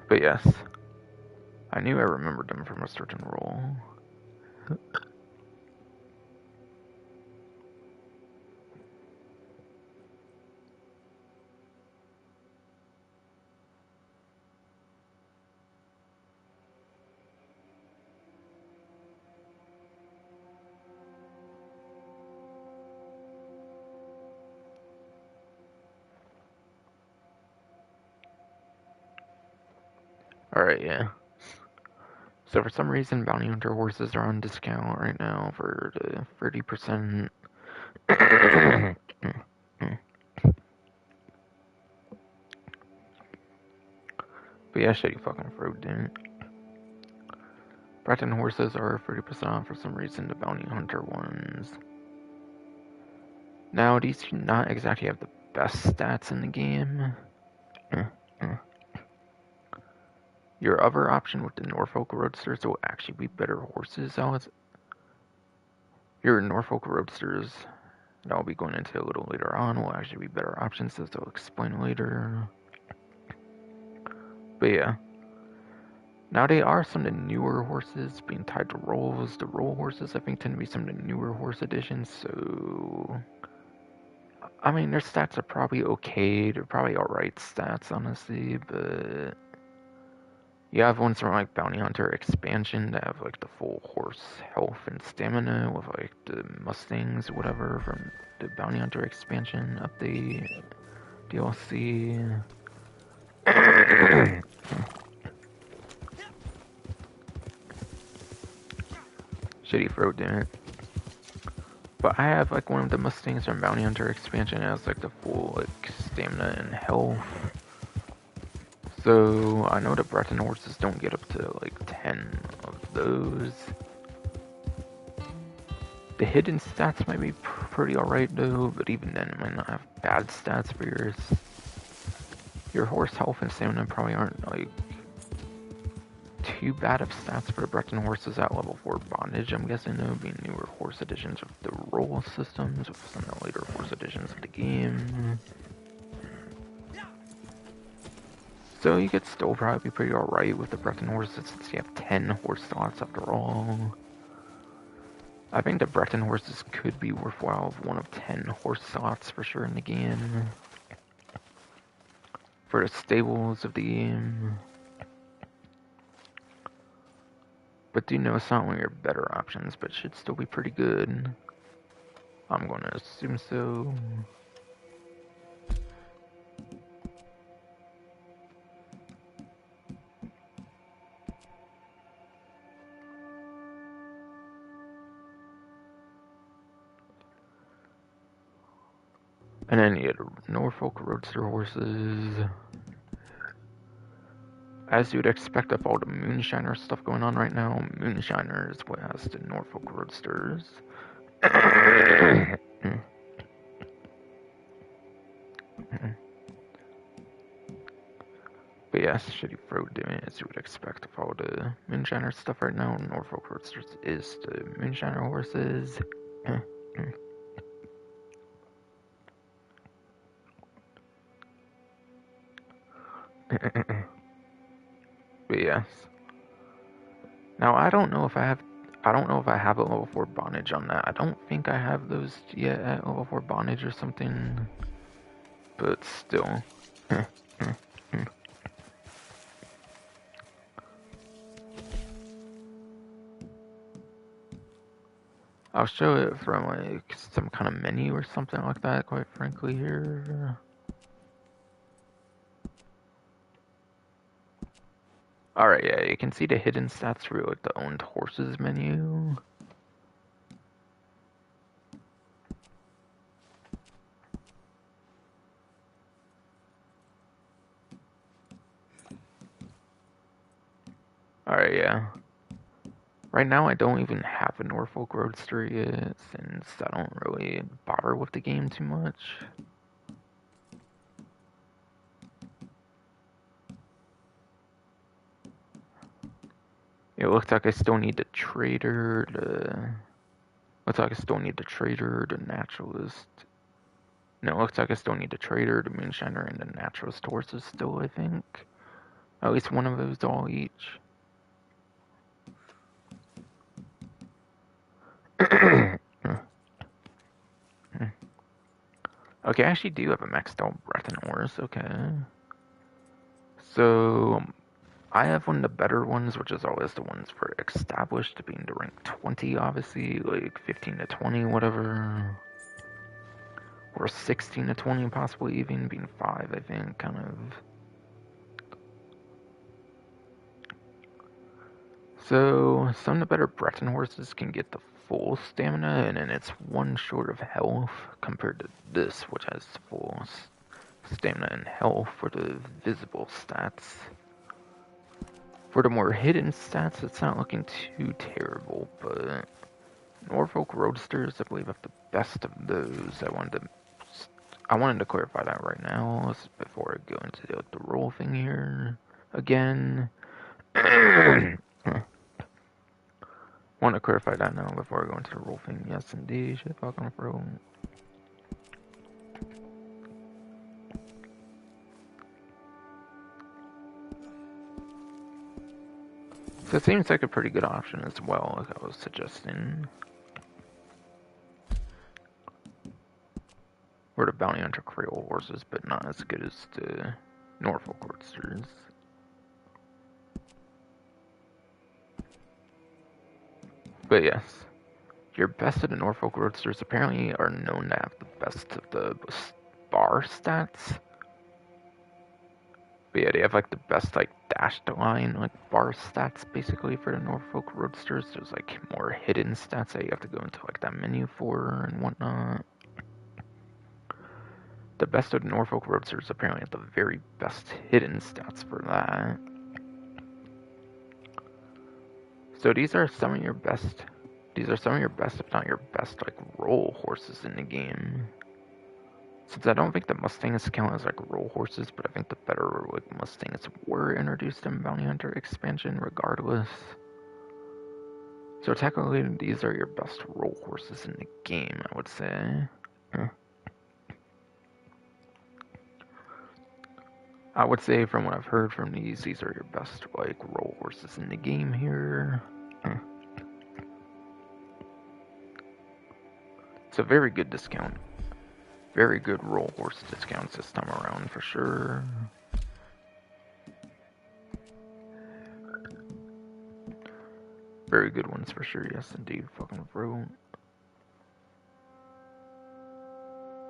Speaker 1: But yes, I knew I remembered them from a certain role. Alright, yeah. So for some reason, bounty hunter horses are on discount right now for the 30%. But yeah, shitty fucking fruit, dude. Breton horses are 30% off for some reason, the bounty hunter ones. Now, these do not exactly have the best stats in the game. Your other option with the Norfolk Roadsters will actually be better horses. Your Norfolk Roadsters that I'll be going into a little later on will actually be better options, as I'll explain later. But yeah. Now they are some of the newer horses being tied to rolls. The roll horses, I think, tend to be some of the newer horse additions, so... I mean, their stats are probably okay. They're probably alright stats, honestly, but... You have ones from, like, Bounty Hunter Expansion that have, like, the full horse health and stamina with, like, the Mustangs, whatever, from the Bounty Hunter Expansion update, DLC. Shitty throat, damn it. But I have, like, one of the Mustangs from Bounty Hunter Expansion. It has, like, the full, like, stamina and health. So, I know the Breton horses don't get up to, like, 10 of those. The hidden stats might be pretty alright, though, but even then, it might not have bad stats for yours. Your horse health and stamina probably aren't, like, too bad of stats for the Breton horses at level 4 bondage, I'm guessing. There will be newer horse editions of the roll systems, with some of the later horse editions of the game. So you could still probably be pretty alright with the Breton horses, since you have 10 horse slots after all. I think the Breton horses could be worthwhile of one of 10 horse slots for sure in the game. For the stables of the game. But do know it's not one of your better options, but should still be pretty good. I'm gonna assume so. And then you had Norfolk Roadster horses. As you'd expect of all the Moonshiner stuff going on right now, Moonshiner is what has the Norfolk Roadsters. But yes, shitty throat doing it as you would expect of all the Moonshiner stuff right now. Norfolk Roadsters is the Moonshiner horses. But yes. Now I don't know if I have a level 4 bondage on that. I don't think I have those yet at level 4 bondage or something. But still. I'll show it from like some kind of menu or something like that, quite frankly, here. Alright, yeah, you can see the hidden stats through like the owned horses menu. Alright, yeah. Right now I don't even have a Norfolk Roadster yet, since I don't really bother with the game too much. It looks like I still need the trader, looks like I still need the trader, the naturalist. No, it looks like I still need the trader, the moonshiner, and the naturalist horses still, I think. At least one of those all each. Okay, I actually do have a maxed out breath and horse, okay. So, I have one of the better ones, which is always the ones for established, being the rank 20, obviously, like 15 to 20, whatever. Or 16 to 20, possibly even, being 5, I think, kind of. So, some of the better Breton horses can get the full stamina, and then it's one short of health, compared to this, which has full stamina and health for the visible stats. For the more hidden stats, it's not looking too terrible, but Norfolk Roadsters, I believe, have the best of those. I wanted to clarify that right now before I go into the roll thing here again. Want to clarify that now before I go into the roll thing. Yes, indeed. Shit, fucking roll. So it seems like a pretty good option as well, like I was suggesting. Or the Bounty Hunter Creole horses, but not as good as the Norfolk Roadsters. But yes, your best of the Norfolk Roadsters apparently are known to have the best of the bar stats. But yeah, they have like the best like dashed line like bar stats basically for the Norfolk Roadsters. There's like more hidden stats that you have to go into like that menu for and whatnot. The best of the Norfolk Roadsters apparently have the very best hidden stats for that. So these are some of your best, if not your best, like roll horses in the game. Since I don't think the Mustangs count as like roll horses, but I think the better like Mustangs were introduced in Bounty Hunter expansion regardless. So technically these are your best roll horses in the game, I would say. I would say from what I've heard from these are your best like roll horses in the game here. It's a very good discount. Very good roll horse discounts this time around for sure. Very good ones for sure, yes indeed, fucking bro.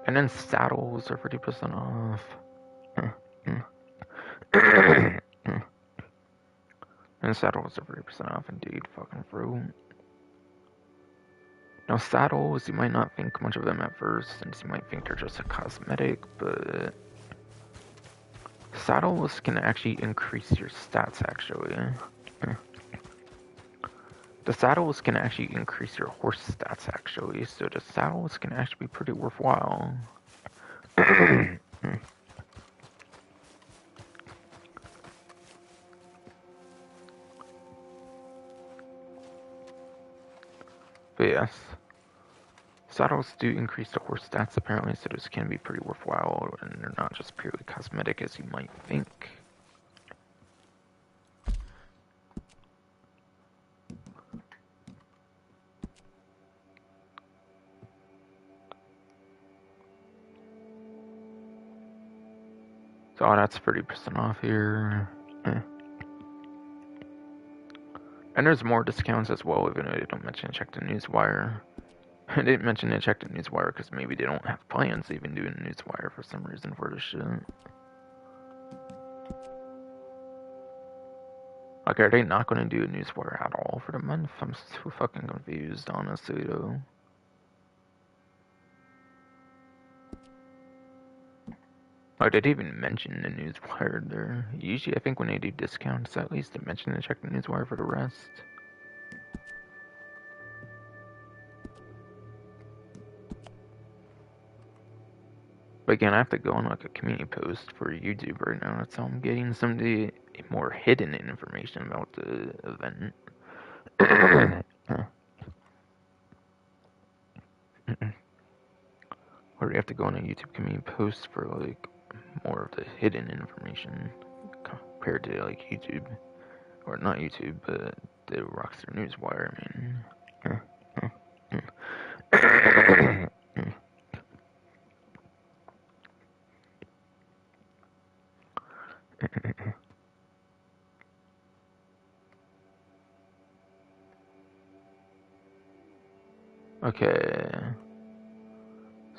Speaker 1: And then saddles are 50% off. And saddles are 50% off indeed, fucking bro. Now saddles, you might not think much of them at first, since you might think they're just a cosmetic, but saddles can actually increase your stats actually. The saddles can actually increase your horse stats actually, so the saddles can actually be pretty worthwhile. But yes, saddles do increase the horse stats apparently, so those can be pretty worthwhile, and they're not just purely cosmetic as you might think. So that's 30% off here. And there's more discounts as well, even though they don't mention check the newswire. I didn't mention to check the newswire because maybe they don't have plans to even do a newswire for some reason for this shit. Like, are they not going to do a newswire at all for the month? I'm so fucking confused, honestly, though. Like, they didn't even mention the newswire there. Usually, I think when they do discounts, at least they mention to check the newswire for the rest. But again, I have to go on like a community post for YouTube right now. That's how I'm getting some of the more hidden information about the event. Or you have to go on a YouTube community post for like more of the hidden information. compared to like YouTube, or not YouTube, but the Rockstar Newswire. I mean, okay.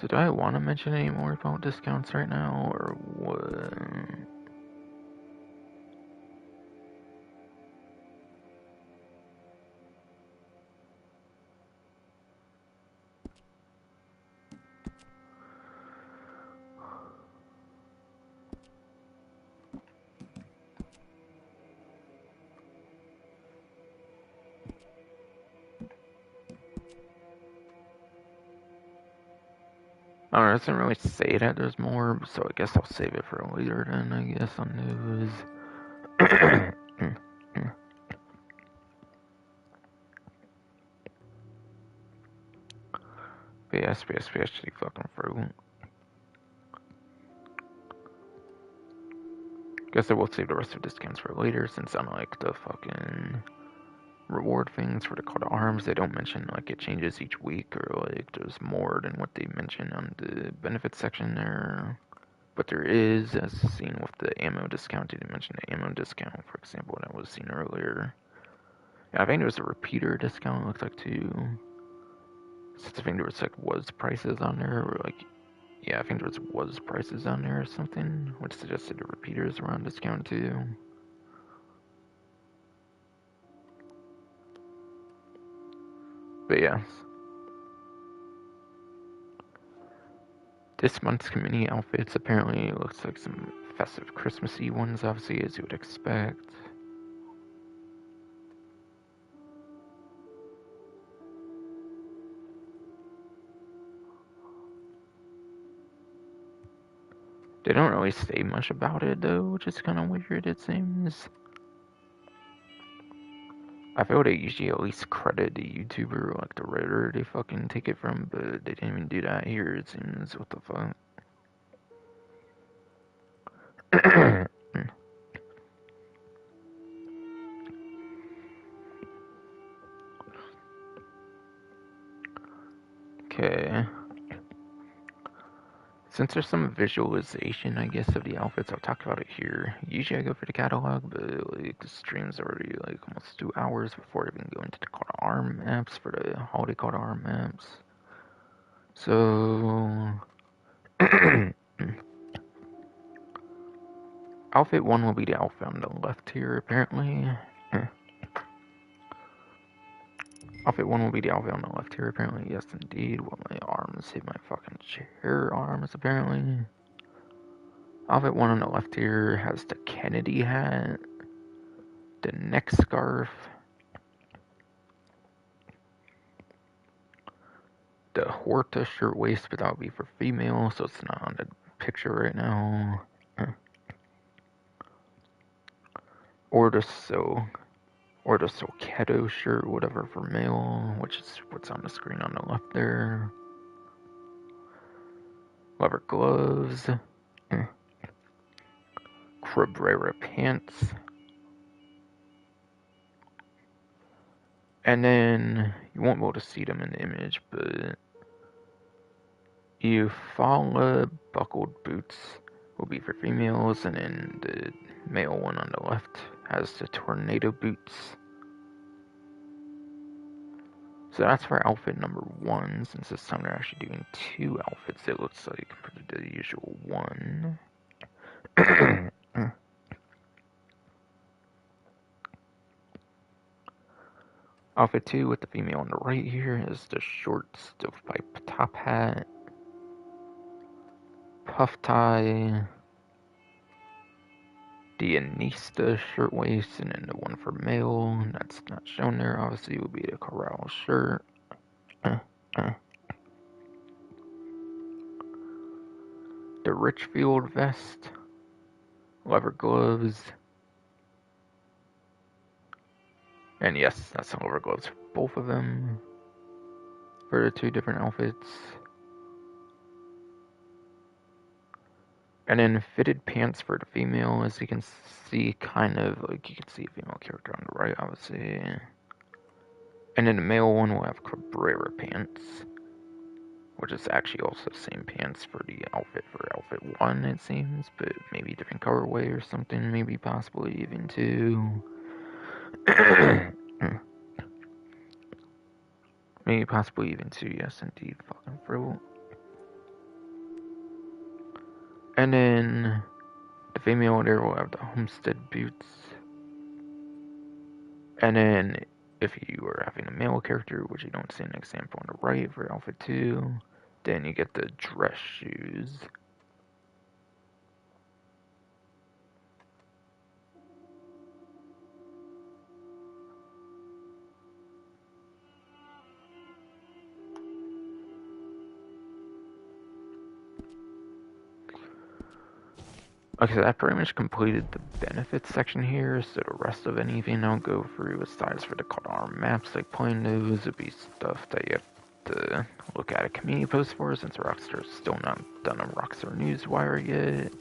Speaker 1: So do I want to mention any more about discounts right now, or what? I don't know, it doesn't really say that there's more, so I guess I'll save it for later then, I guess, on news. Actually fucking fruit. Guess I will save the rest of the discounts for later, since unlike the fucking reward things for the call to arms, they don't mention like it changes each week, or like there's more than what they mention on the benefits section there. But there is, as seen with the ammo discount, they didn't mention the ammo discount, for example, that was seen earlier. Yeah, I think there was a repeater discount, it looks like, too. Since I think there was like was prices on there, or like, yeah, I think there was prices on there or something, which suggested the repeaters were on discount too. But yeah, this month's community outfits apparently looks like some festive Christmassy ones, obviously, as you would expect. They don't really say much about it though, which is kind of weird, it seems. I feel they usually at least credit the YouTuber, like the Redditor they fucking take it from, but they didn't even do that here, it seems. What the fuck? Okay. Since there's some visualization, I guess, of the outfits, I'll talk about it here. Usually I go for the catalog, but like the stream's already like almost 2 hours before I even go into the call to arm maps for the holiday call to arm maps. So outfit 1 will be the outfit on the left here, apparently. Outfit 1 will be the outfit on the left here, apparently. Yes, indeed. Well, my arms hit my fucking chair arms, apparently. Outfit 1 on the left here has the Kennedy hat, the neck scarf, the Horta shirtwaist, but that would be for female, so it's not on the picture right now. Or the Soketo shirt, whatever, for male, which is what's on the screen on the left there. Leather gloves, Cabrera pants, and then you won't be able to see them in the image, but Eufaula buckled boots will be for females, and then the male one on the left has the tornado boots. So that's for outfit number 1, since this time they're actually doing 2 outfits, it looks like, compared to the usual 1. Outfit 2 with the female on the right here is the short stovepipe top hat, puff tie, the Anista shirtwaist, and then the one for male that's not shown there obviously will be the Corral shirt. The Richfield vest, leather gloves, and yes, that's some leather gloves for both of them for the 2 different outfits. And then fitted pants for the female, as you can see, kind of like you can see a female character on the right, obviously. And then the male one will have Cabrera pants, which is actually also the same pants for the outfit for outfit 1, it seems, but maybe different colorway or something, maybe possibly even 2. Maybe possibly even 2, yes indeed, fucking fruit. And then the female there will have the homestead boots. And then if you are having a male character, which you don't see an example on the right for outfit 2, then you get the dress shoes. Okay, so that pretty much completed the benefits section here, so the rest of anything I'll go through aside for the call arm maps, like playing those, would be stuff that you have to look at a community post for, since Rockstar's still not done a Rockstar Newswire yet.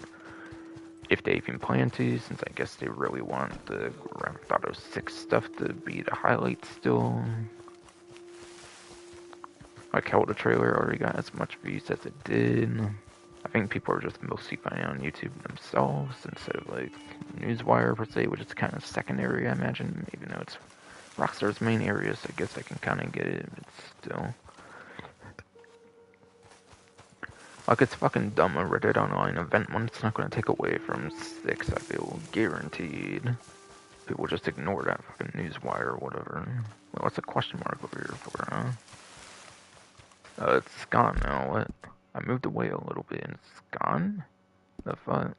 Speaker 1: If they even plan to, since I guess they really want the Grand Theft Auto 6 stuff to be the highlight still. Like how the trailer already got as much views as it did. I think people are just mostly finding it on YouTube themselves instead of like Newswire per se, which is kind of secondary, I imagine, even though it's Rockstar's main area, so I guess I can kind of get it, but still. Like, it's fucking dumb, a Reddit Online event one, it's not going to take away from 6, I feel guaranteed. People just ignore that fucking Newswire or whatever. Wait, what's the question mark over here for, huh? It's gone now, what? I moved away a little bit and it's gone? The fuck?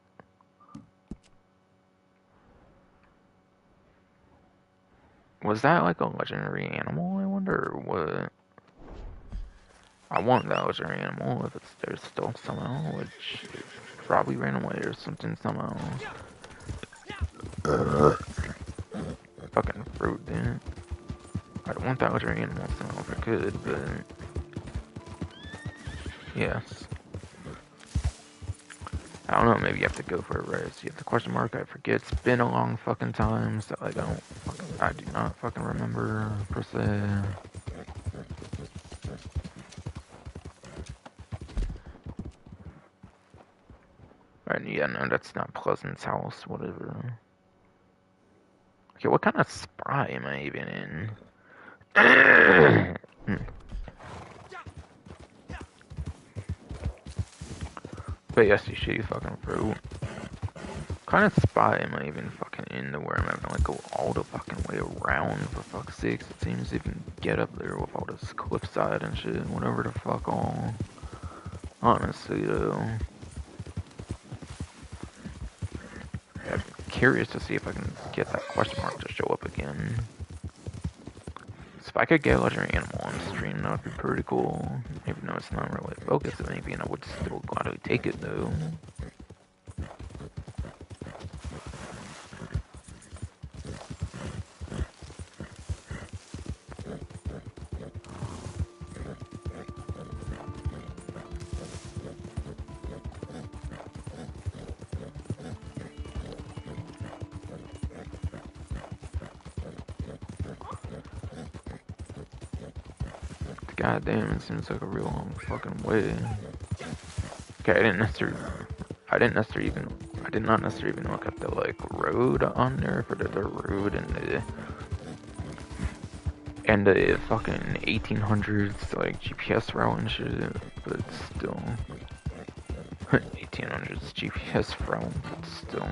Speaker 1: Was that like a legendary animal, I wonder, or what? I want that legendary animal if it's there still somehow, which probably ran away or something somehow. Fucking fruit, dude. I'd want that legendary animal somehow if I could, but... Yes. I don't know, maybe you have to go for it, right? So you have the question mark, I forget, it's been a long fucking time, so I do not fucking remember, per se. Right, yeah, no, that's not Pleasant's house, whatever. Okay, what kind of spy am I even in? But yes, you shitty fucking fruit. What kind of spy am I even fucking in to where I'm having to like go all the fucking way around, for fuck's sakes? It seems to even get up there with all this cliffside and shit, whatever the fuck all. Honestly, though. I'm curious to see if I can get that question mark to show up again. So if I could get a legendary animal on stream, that would be pretty cool. Even though it's not really focused on anything, I would still gladly take it, though. God damn, it seems like a real long fucking way. Okay, I did not necessarily even look at the like road on there for the road and the fucking 1800s like GPS route and shit, but still 1800s GPS route, but still.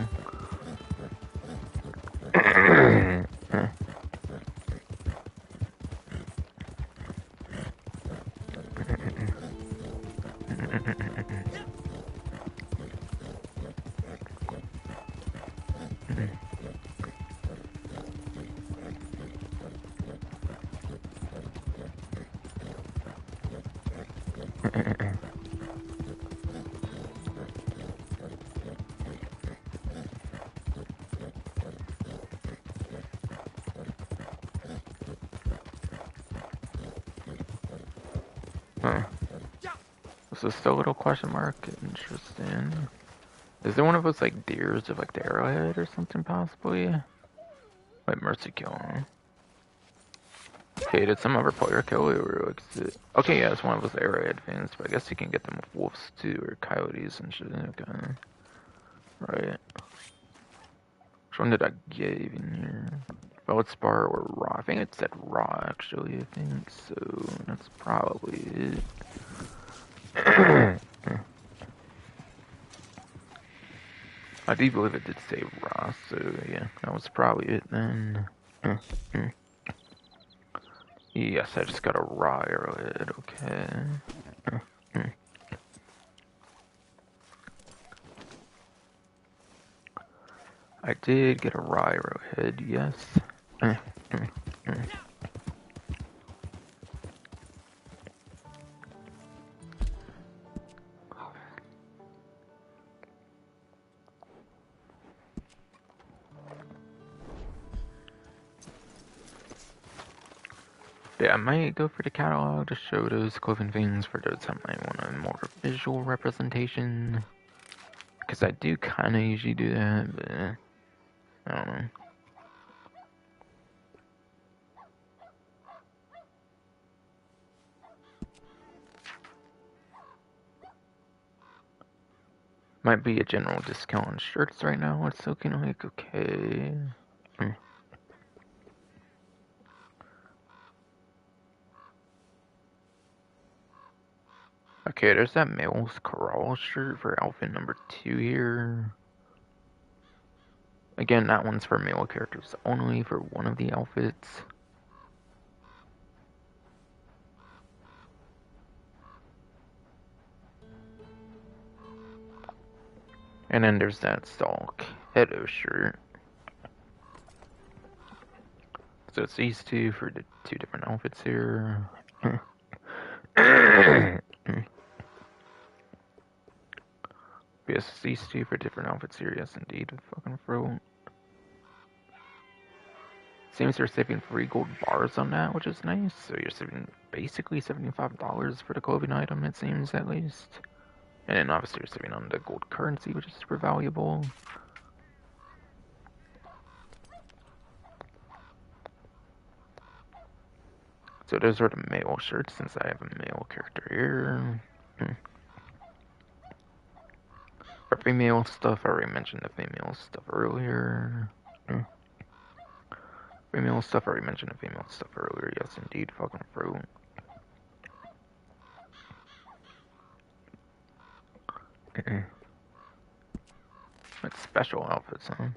Speaker 1: Huh. Is this still a little question mark? Interesting. Is there one of those like deers of like the arrowhead or something possibly? Like mercy killing. Okay, did some other player kill it or like okay, yeah, it's one of those arrowhead things, but I guess you can get them with wolves too or coyotes and shit. Okay. Right. Which one did I get even here? Feldspar or raw? I think it said raw actually, I think, so that's probably it. I do believe it did say raw, so yeah, that was probably it then. Yes, I just got a raw arrowhead, okay. I did get a raw arrowhead, yes. Yeah, I might go for the catalog to show those clothing things for those that might want a more visual representation. Because I do kind of usually do that, but I don't know. Might be a general discount on shirts right now. It's looking like okay. Okay, there's that Male's Corral shirt for outfit number 2 here. Again, that one's for male characters only for one of the outfits. And then there's that Stalk Hedo shirt. So it's these two for the 2 different outfits here. Yes, these 2 for different outfits here. Yes, indeed. Fucking throat. Seems they're saving 3 gold bars on that, which is nice. So you're saving basically $75 for the clothing item, it seems, at least. And then obviously you're saving on the gold currency, which is super valuable. So those are the male shirts, since I have a male character here. For female stuff, I already mentioned the female stuff earlier. Female stuff, I already mentioned the female stuff earlier. Yes, indeed, fucking fruit. That's special outfits, huh?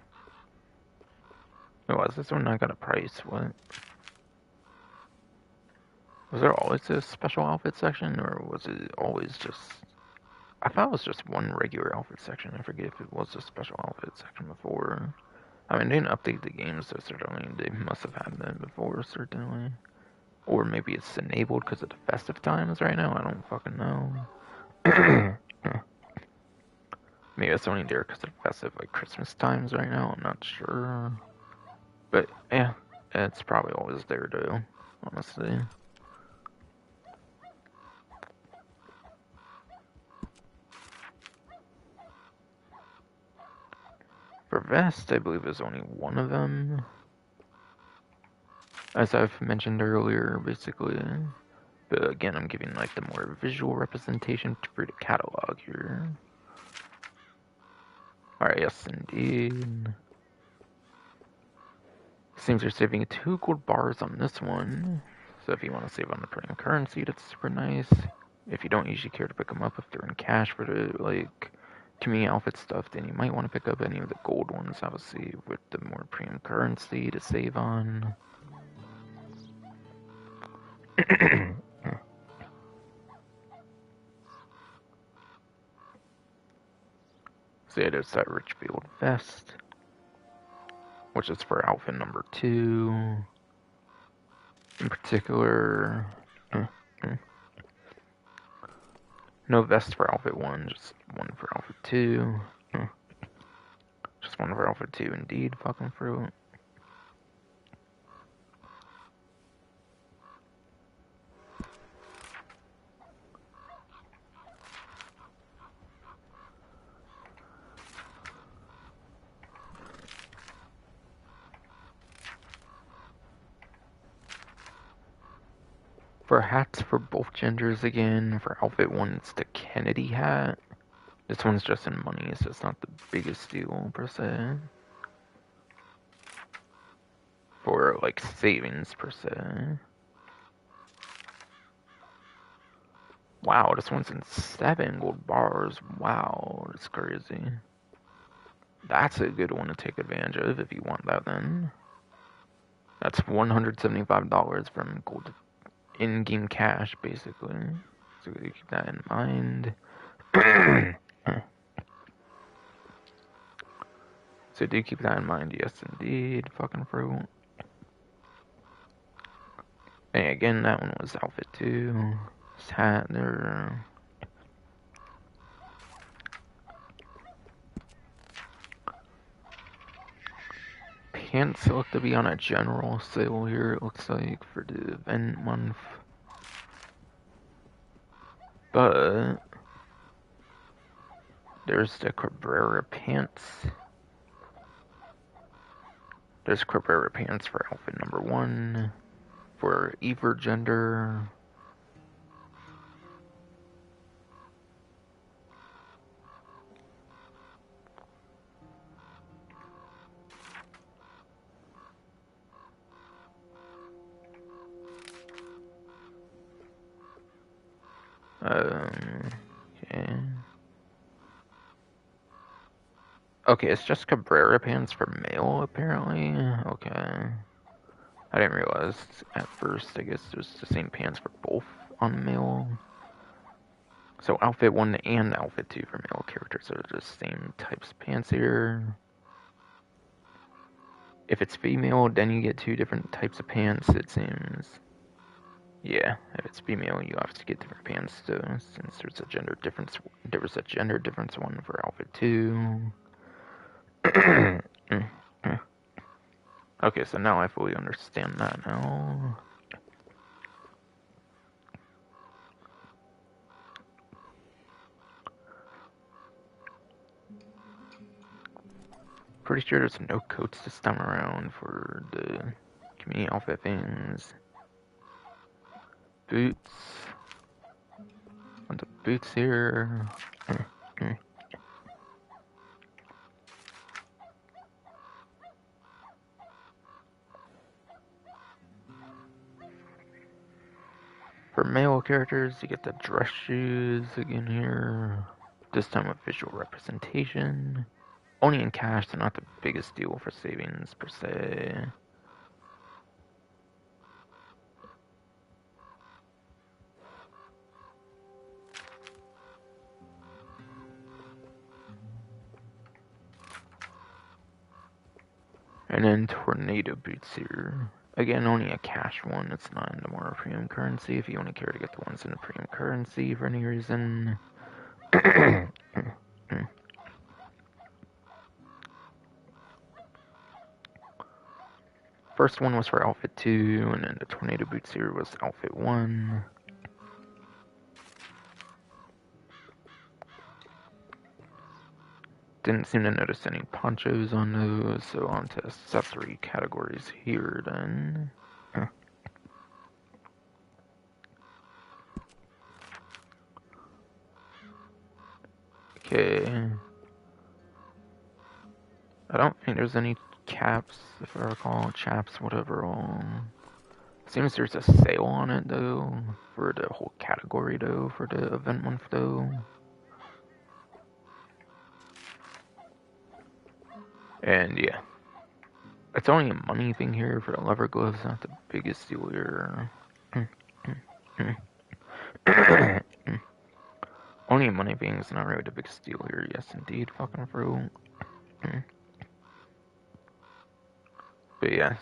Speaker 1: Oh, is this one not got a price? What? Was there always a special outfit section, or was it always just... I thought it was just one regular outfit section. I forget if it was a special outfit section before. I mean, they didn't update the game, so certainly they must have had that before, certainly. Or maybe it's enabled because of the festive times right now. I don't fucking know. Maybe it's only there because of festive, like Christmas times right now. I'm not sure. But yeah, it's probably always there though, honestly. For vest, I believe there's only one of them. As I've mentioned earlier, basically. But again, I'm giving like the more visual representation for the catalog here. Alright, yes indeed. Seems you're saving 2 gold bars on this one. So if you want to save on the premium currency, that's super nice. If you don't usually care to pick them up if they're in cash for the like community outfit stuff, then you might want to pick up any of the gold ones, obviously, with the more premium currency to save on. So yeah, there's that Richfield vest, which is for outfit number 2. In particular, no vest for outfit 1, just one for outfit 2. Just one for outfit 2, indeed, fucking fruit. For hats for both genders again, for outfit 1 it's the Kennedy hat. This one's just in money, so it's not the biggest deal per se. For like savings per se. Wow, this one's in 7 gold bars. Wow, that's crazy. That's a good one to take advantage of if you want that then. That's $175 from gold in-game cash, basically. So you keep that in mind. So do keep that in mind, yes indeed, fucking fruit. And again, that one was outfit 2. This hat there. Pants look to be on a general sale here, it looks like, for the event month. But there's the Cabrera pants. There's Cabrera pants for outfit number 1. For either gender. Okay. Okay, it's just Cabrera pants for male, apparently. Okay. I didn't realize at first. I guess it was the same pants for both on male. So outfit 1 and outfit 2 for male characters are the same types of pants here. If it's female, then you get 2 different types of pants, it seems. Yeah, if it's female, you have to get different pants too, since there's a gender difference. There was a gender difference one for outfit 2. Okay, so now I fully understand that now. Pretty sure there's no coats this time around for the community outfit things. Boots. Want the boots here. For male characters, you get the dress shoes again here. This time with visual representation. Only in cash, so not the biggest deal for savings per se. And then tornado boots here. Again, only a cash one. It's not in the more premium currency. If you only care to get the ones in the premium currency for any reason. First one was for outfit 2, and then the tornado boots here was outfit 1. Didn't seem to notice any ponchos on those, so on to accessory categories here then. Okay. I don't think there's any caps, if I recall, chaps, whatever. Seems there's a sale on it though, for the whole category though, for the event month though. And yeah, it's only a money thing here for the leather gloves, not the biggest deal here. Only a money thing is not really the biggest deal here, yes indeed, fucking fruit. But yes.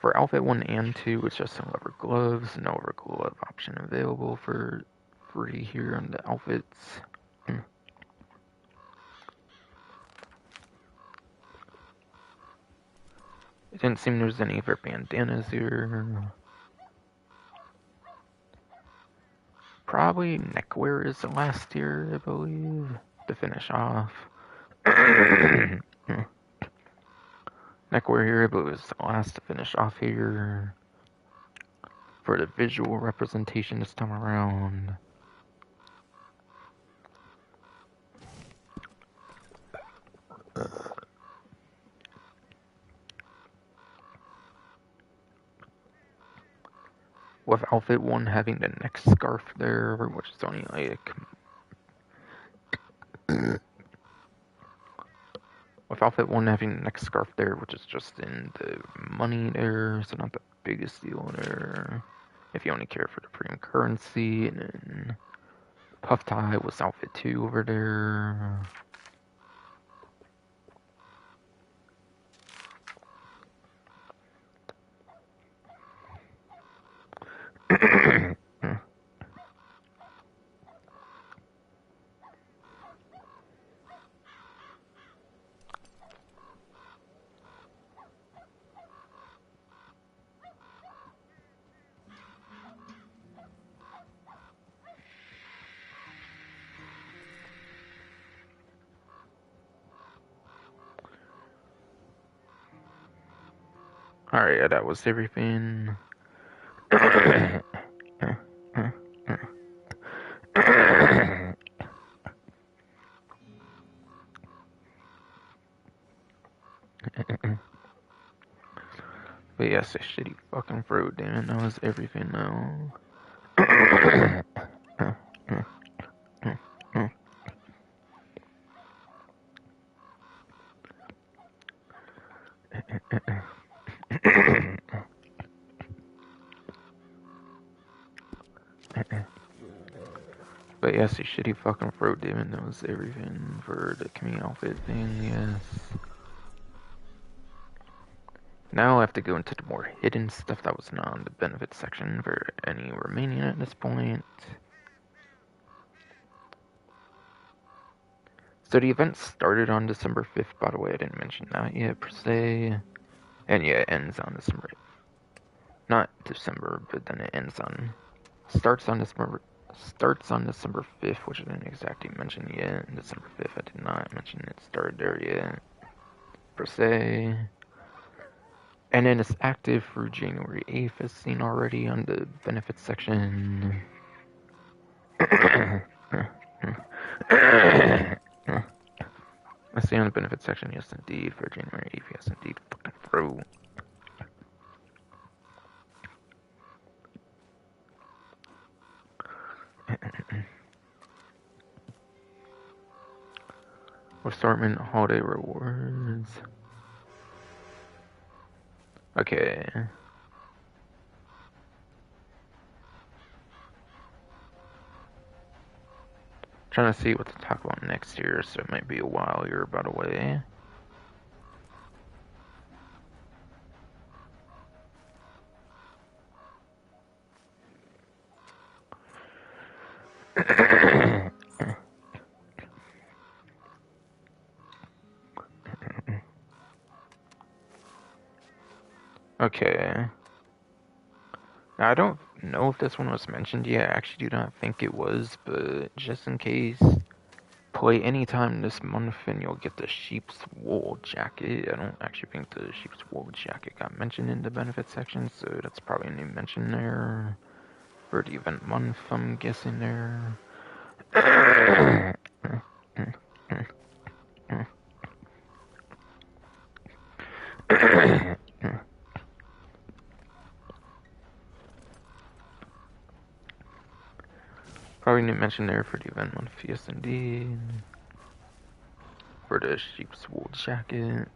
Speaker 1: For outfit 1 and 2, it's just some leather gloves, no leather glove option available for free here on the outfits. It didn't seem there's any for bandanas here. Probably neckwear is the last tier, I believe, to finish off. Neck warrior, I believe, is the last to finish off here for the visual representation this time around. With outfit 1 having the neck scarf there, which is only like... With outfit 1 having the neck scarf there, which is just in the money there, so not the biggest deal there. If you only care for the premium currency, and then puff tie was outfit 2 over there. Alright, yeah, that was everything. But yes, a shitty fucking throat, damn it, that was everything now. But yes, a shitty fucking throat, damn it, that was everything for the community outfit thing, yes. Now I have to go into the more hidden stuff that was not on the benefits section for any remaining at this point. So the event started on December 5th, by the way, I didn't mention that yet per se. And yeah, it ends on December. Not December, but then it ends on... Starts on December 5th, which I didn't exactly mention yet. December 5th, I did not mention it started there yet, per se. And then it's active through January 8th, as seen already on the benefits section. I see on the benefits section, yes indeed, for January 8th, yes indeed, fucking through. Assortment holiday rewards. Okay. Trying to see what to talk about next year, so it might be a while here, by the way. Okay. Now, I don't know if this one was mentioned yet. I actually do not think it was, but just in case, play anytime this month and you'll get the sheep's wool jacket. I don't actually think the sheep's wool jacket got mentioned in the benefits section, so that's probably a new mention there for the event month, I'm guessing there. Probably didn't mention there for the event month, yes indeed. For the sheep's wool jacket.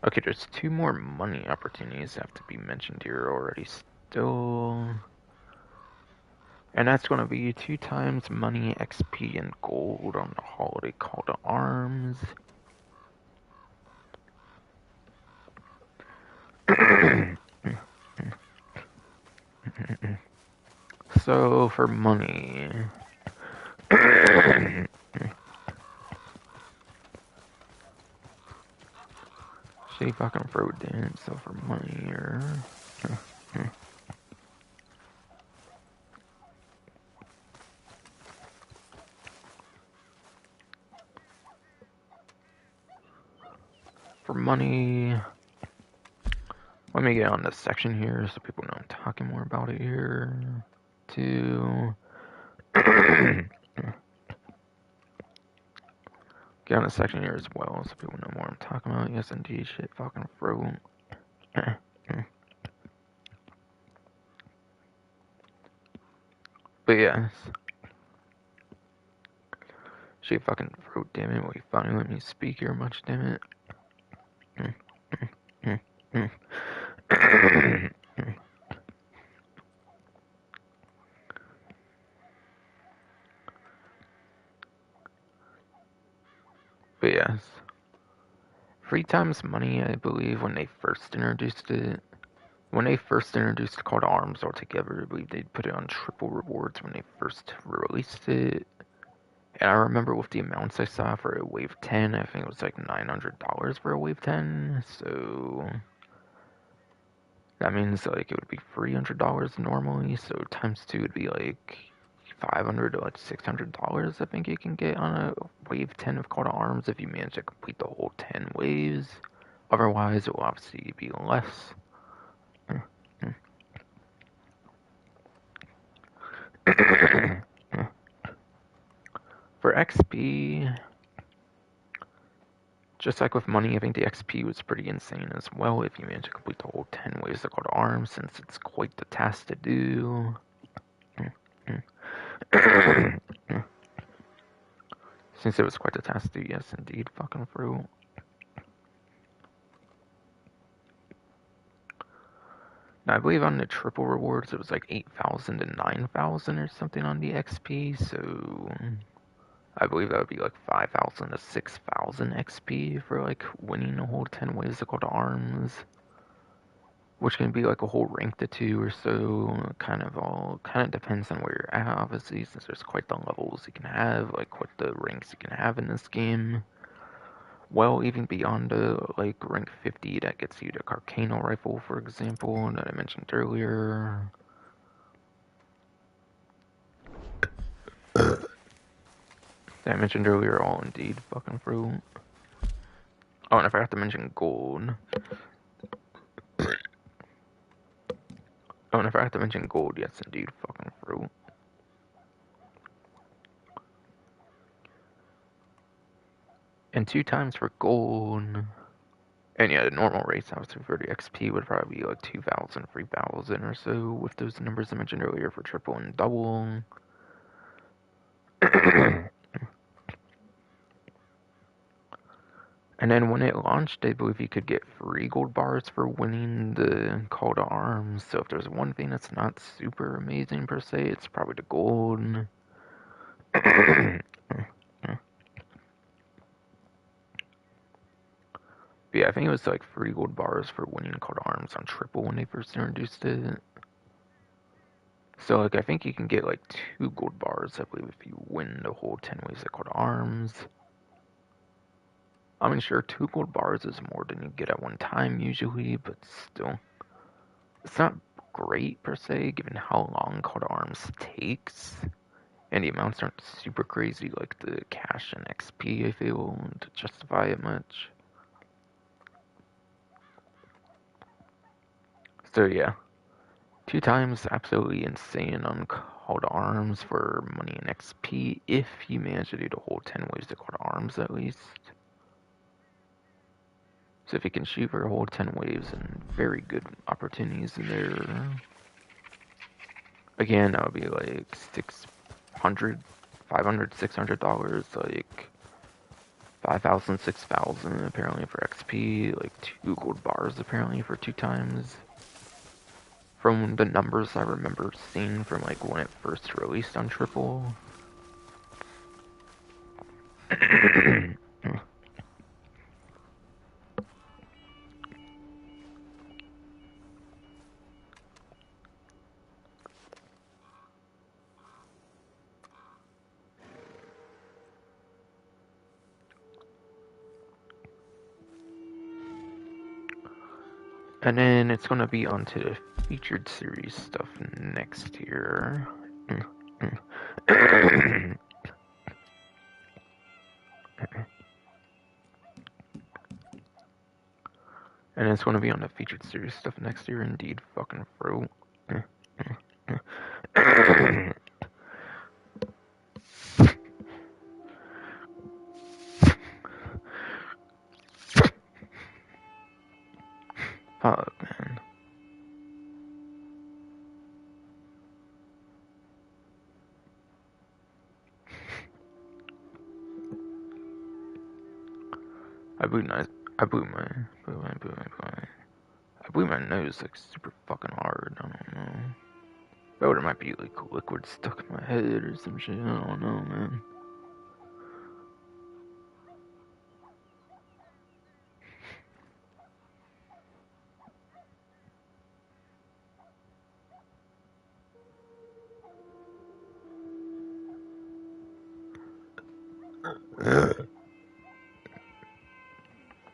Speaker 1: Okay, there's 2 more money opportunities that have to be mentioned here already still. And that's going to be 2 times money, XP, and gold on the holiday call to arms. So, for money... Shitty fucking throat dance, so for money here... for money. Let me get on this section here so people know I'm talking more about it here. To get on this section here as well so people know more I'm talking about. Yes, indeed. Shit, fucking throat. But yes. Shit, fucking throat, damn it. Will you finally let me speak here much, damn it? But yes. Free time's money, I believe, when they first introduced it. When they first introduced Call to Arms altogether, I believe they put it on triple rewards when they first released it. And I remember with the amounts I saw for a Wave 10, I think it was like $900 for a Wave 10. So that means like it would be $300 normally. So times 2 would be like $500 to like $600. I think you can get on a Wave 10 of Call to Arms if you manage to complete the whole 10 waves. Otherwise, it will obviously be less. For XP, just like with money, I think the XP was pretty insane as well if you manage to complete the whole 10 ways to Call to Arms, since it's quite the task to do. Since it was quite the task to do, yes, indeed, fucking fruit. Now, I believe on the triple rewards, it was like 8,000 to 9,000 or something on the XP, so I believe that would be like 5,000 to 6,000 XP for like winning the whole 10 ways to Call to Arms. Which can be like a whole rank to 2 or so, kind of depends on where you're at, obviously, since there's quite the levels you can have, like what the ranks you can have in this game. Well, even beyond the like rank 50 that gets you the Carcano rifle, for example, that I mentioned earlier. All indeed fucking fruit. Oh, and I forgot to mention gold. Yes, indeed, fucking fruit. And 2 times for gold. And yeah, the normal rates, obviously, for the XP would probably be like 2,000, 3,000 or so, with those numbers I mentioned earlier for triple and double. And then when it launched, I believe you could get free gold bars for winning the Call to Arms. So if there's one thing that's not super amazing per se, it's probably the gold. But yeah, I think it was like free gold bars for winning Call to Arms on triple when they first introduced it. So like I think you can get like 2 gold bars, I believe, if you win the whole 10 ways of Call to Arms. I mean, sure, 2 gold bars is more than you get at one time usually, but still, it's not great per se, given how long Call to Arms takes, and the amounts aren't super crazy like the cash and XP, I feel, to justify it much. So yeah, 2 times absolutely insane on Call to Arms for money and XP, if you manage to do the whole 10 ways to Call to Arms at least. So if you can shoot for a whole 10 waves and very good opportunities in there. Again, that would be like $600, $500, $600, like 5,000, 6,000 apparently for XP, like 2 gold bars apparently for 2 times. From the numbers I remember seeing from like when it first released on triple. And then it's gonna be onto the featured series stuff next year. And it's going to be on the featured series stuff next year, indeed. Fucking fruit. Fuck, man. I blew my, I blew my nose like super fucking hard. I don't know. Or it might be like liquid stuck in my head or some shit. I don't know, man.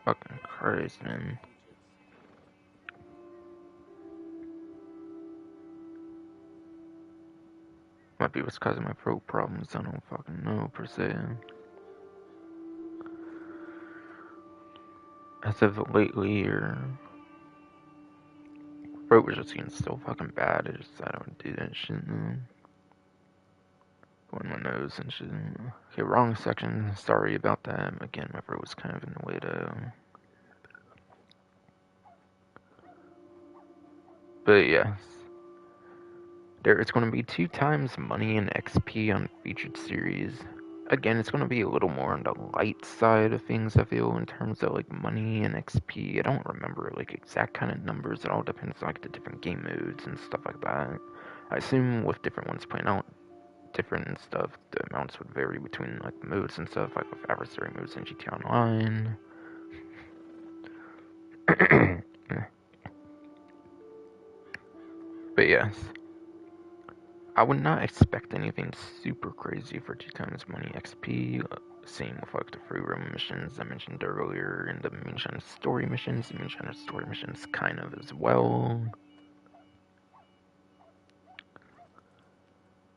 Speaker 1: Fucking Christ, man. Might be what's causing my throat problems. I don't fucking know per se. As of lately, or throat was just getting so fucking bad. I don't do that shit now. Going my nose and shit. Okay, wrong section. Sorry about that. Again, my throat was kind of in the way though. But yes. There is going to be 2 times money and XP on featured series. Again, it's going to be a little more on the light side of things, I feel, in terms of like money and XP. I don't remember like exact kind of numbers. It all depends on like the different game modes and stuff like that. I assume with different ones playing out different and stuff, the amounts would vary between like modes and stuff, like with adversary modes in GTA Online. But yes. I would not expect anything super crazy for 2 times money XP. Same with like the free roam missions I mentioned earlier, and the Moonshine story missions. The Moonshine story missions kind of as well.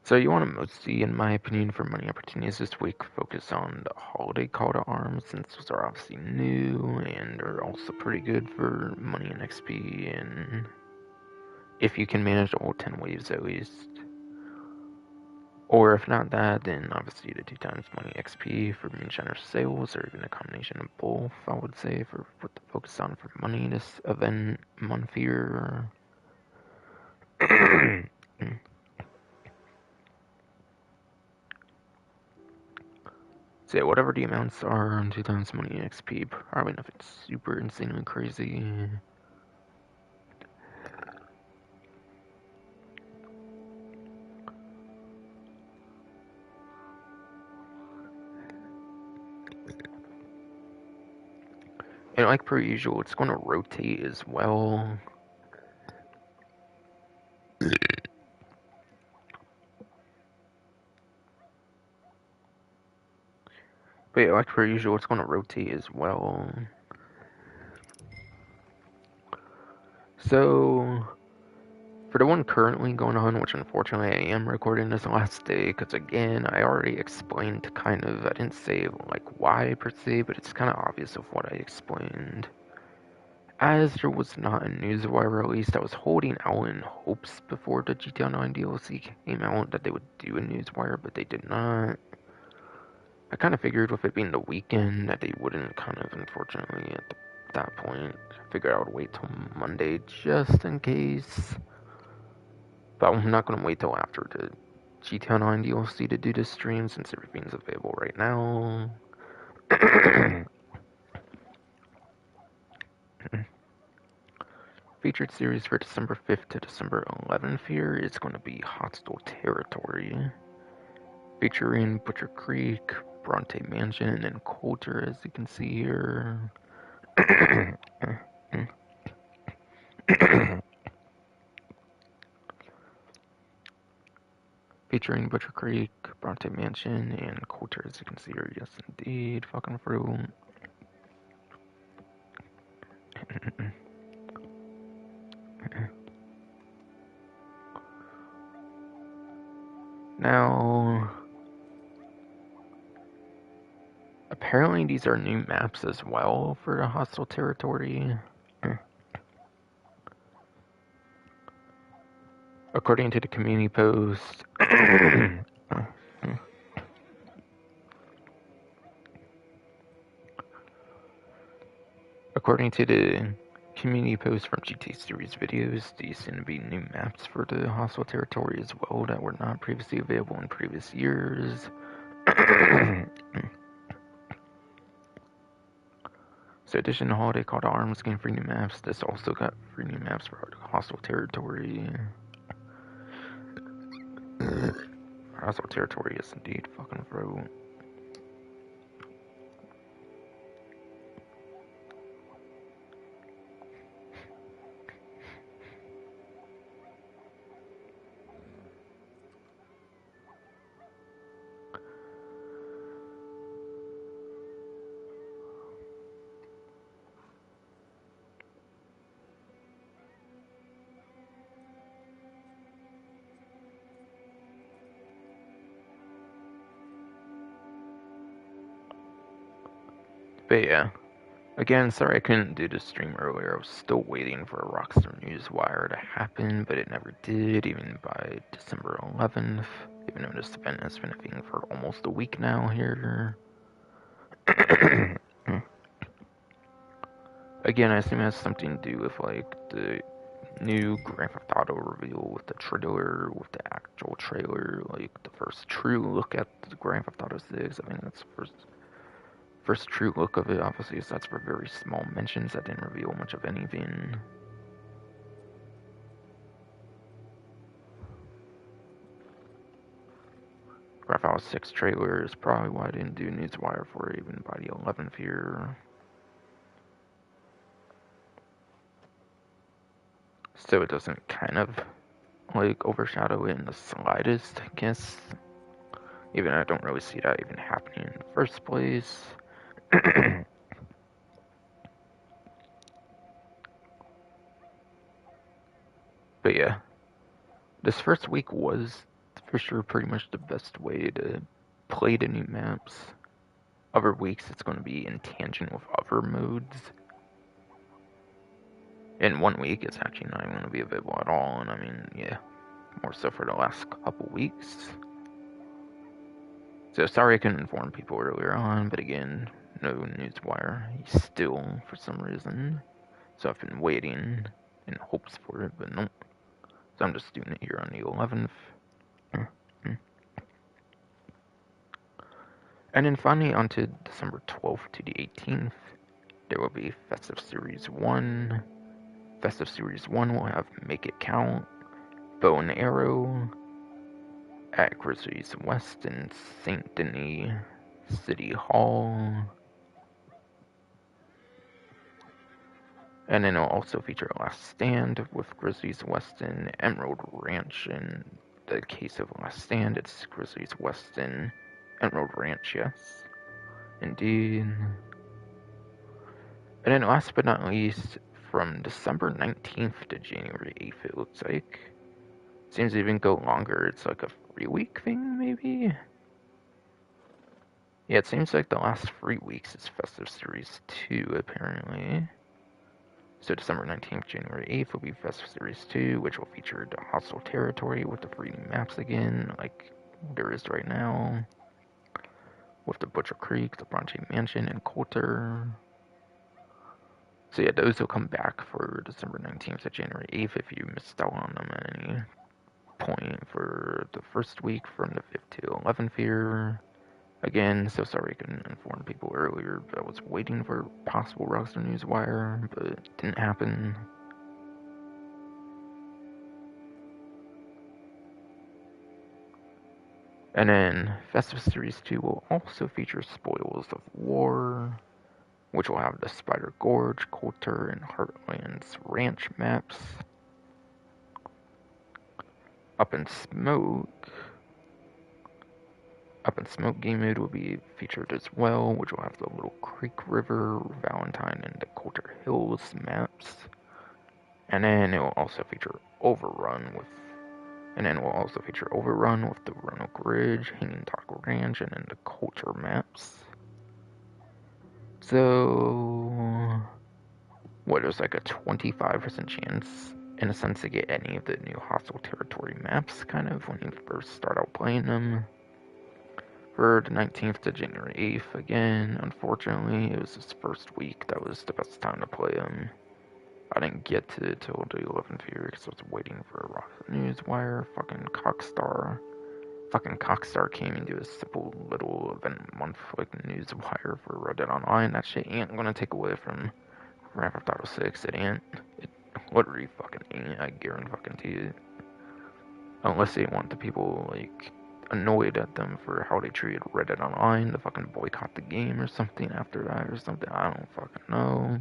Speaker 1: So you want to mostly, in my opinion, for money opportunities this week, focus on the holiday call to arms, since those are obviously new and are also pretty good for money and XP, and if you can manage all 10 waves at least. Or if not that, then obviously the 2 times money XP for Moonshiner sales, or even a combination of both, I would say, for what to focus on for money this event month here. So yeah, whatever the amounts are on 2 times money XP, probably nothing super insanely crazy. And like per usual, it's going to rotate as well. But yeah, like per usual, it's going to rotate as well. So, for the one currently going on, which unfortunately I am recording this last day, because again, I already explained kind of, I didn't say like why per se, but it's kind of obvious of what I explained. As there was not a newswire released, I was holding out in hopes before the GTA 9 DLC came out that they would do a newswire, but they did not. I kind of figured with it being the weekend that they wouldn't, kind of, unfortunately, at that point. I figured I would wait till Monday just in case. But I'm not going to wait till after the GTA 9 DLC to do this stream, since everything's available right now. Featured series for December 5th to December 11th here is going to be Hostile Territory, featuring Butcher Creek, Bronte Mansion, and Coulter, as you can see here. Featuring Butcher Creek, Bronte Mansion, and Coulter, as you can see here. Yes, indeed. Fucking through. Now, apparently these are new maps as well for the Hostile Territory. According to the community post, according to the community post from GT Series videos, these seem to be new maps for the hostile territory as well that were not previously available in previous years. So, in addition to Holiday Call to Arms getting free new maps, this also got free new maps for hostile territory. Hostile territory is indeed fucking throat. But yeah, again, sorry I couldn't do the stream earlier. I was still waiting for a Rockstar Newswire to happen, but it never did, even by December 11th. Even though this event has been a thing for almost a week now here. Again, I assume it has something to do with like the new Grand Theft Auto reveal with the trailer, with the actual trailer, like the first true look at the Grand Theft Auto 6. I think that's the first true look of it, obviously, so that's for very small mentions that didn't reveal much of anything. Grand Theft Auto 6 trailer is probably why I didn't do Newswire for it even by the 11th year. So it doesn't kind of like overshadow it in the slightest, I guess. Even though I don't really see that even happening in the first place. But yeah, this first week was for sure pretty much the best way to play the new maps. Other weeks it's going to be in tangent with other modes. In 1 week it's actually not even going to be available at all, and I mean, yeah, more so for the last couple weeks. So sorry I couldn't inform people earlier on, but again, no Newswire still for some reason. So I've been waiting in hopes for it, but nope. So I'm just doing it here on the 11th. And then finally on to December 12th to the 18th, there will be Festive Series 1. Festive Series 1 will have Make It Count, Bow and Arrow, at Grizzlies West in St. Denis City Hall. And then it'll also feature Last Stand with Grizzlies West in Emerald Ranch. In the case of Last Stand, it's Grizzlies West in Emerald Ranch, yes. Indeed. And then last but not least, from December 19th to January 8th, it looks like. Seems to even go longer. It's like a 3-week thing, maybe? Yeah, it seems like the last 3 weeks is Festive Series 2, apparently. So December 19th, January 8th will be Festive Series 2, which will feature the hostile territory with the free new maps again, like there is right now. With the Butcher Creek, the Bronte Mansion, and Coulter. So yeah, those will come back for December 19th to January 8th if you missed out on them at any point for the first week from the 5th to 11th year. Again, so sorry I couldn't inform people earlier, but I was waiting for possible Rockstar Newswire, but it didn't happen. And then Festive Series 2 will also feature Spoils of War, which will have the Spider Gorge, Coulter, and Heartlands Ranch maps. Up in Smoke game mode will be featured as well, which will have the Little Creek River, Valentine, and the Coulter Hills maps. And then it will also feature Overrun with the Roanoke Ridge, Hanging Taco Ranch, and then the Coulter maps. So, there's like a 25% chance in a sense, to get any of the new hostile territory maps, kind of, when you first start out playing them. For the 19th to January 8th, again, unfortunately, it was this first week that was the best time to play them. I didn't get to it till the 11th year because I was waiting for a Rock Newswire, fucking Cockstar. Fucking Cockstar came into a simple little event month like Newswire for Red Dead Online. That shit ain't gonna take away from Grand Theft Auto 6. It ain't. It literally fucking ain't. I guarantee it. Unless they want the people, like, annoyed at them for how they treated Red Dead Online to fucking boycott the game or something after that or something. I don't fucking know.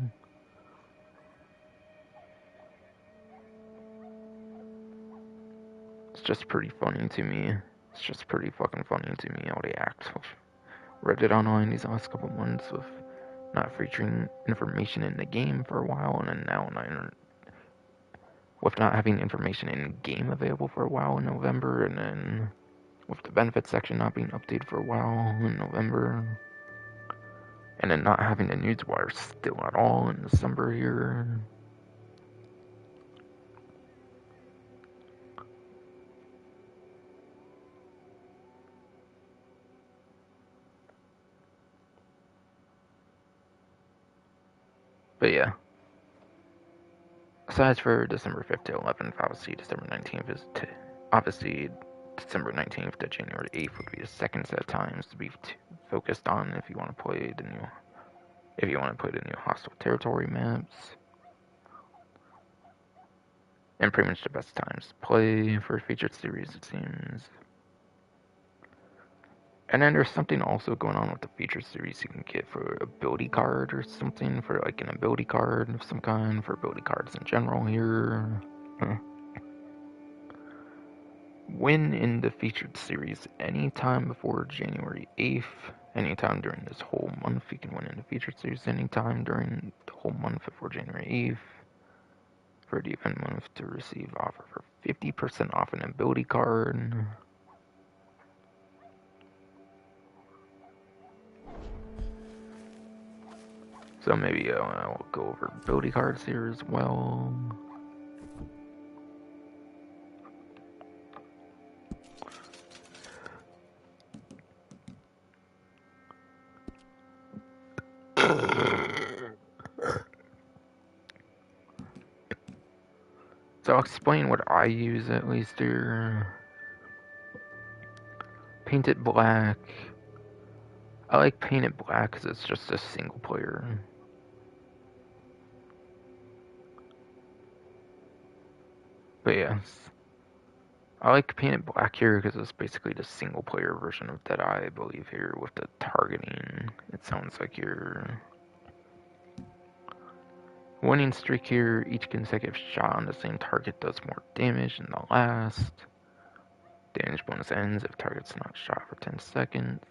Speaker 1: It's just pretty funny to me. It's just pretty fucking funny to me how they act with Red Dead Online these last couple months with not featuring information in the game for a while, and then now with not having information in game available for a while in November, and then with the benefits section not being updated for a while in November, and then not having the newswire still at all in December here. But yeah. Aside for December 5th to 11th, obviously December 19th is obviously December 19th to January 8th would be the second set of times to be focused on if you want to play the new hostile territory maps. And pretty much the best times to play for a featured series, it seems. And then there's something also going on with the feature series you can get for ability card or something, for like an ability card of some kind, for ability cards in general here. Win in the featured series anytime before January 8th. Anytime during this whole month, you can win in the featured series anytime during the whole month before January 8th. For the event month to receive offer for 50% off an ability card. So maybe I'll go over ability cards here as well. So I'll explain what I use at least here. Painted black. I like painted black because it's just a single player. But yes. I like painted black here because it's basically the single player version of Deadeye, I believe, here with the targeting. It sounds like you're winning streak here. Each consecutive shot on the same target does more damage than the last. Damage bonus ends if target's not shot for 10 seconds.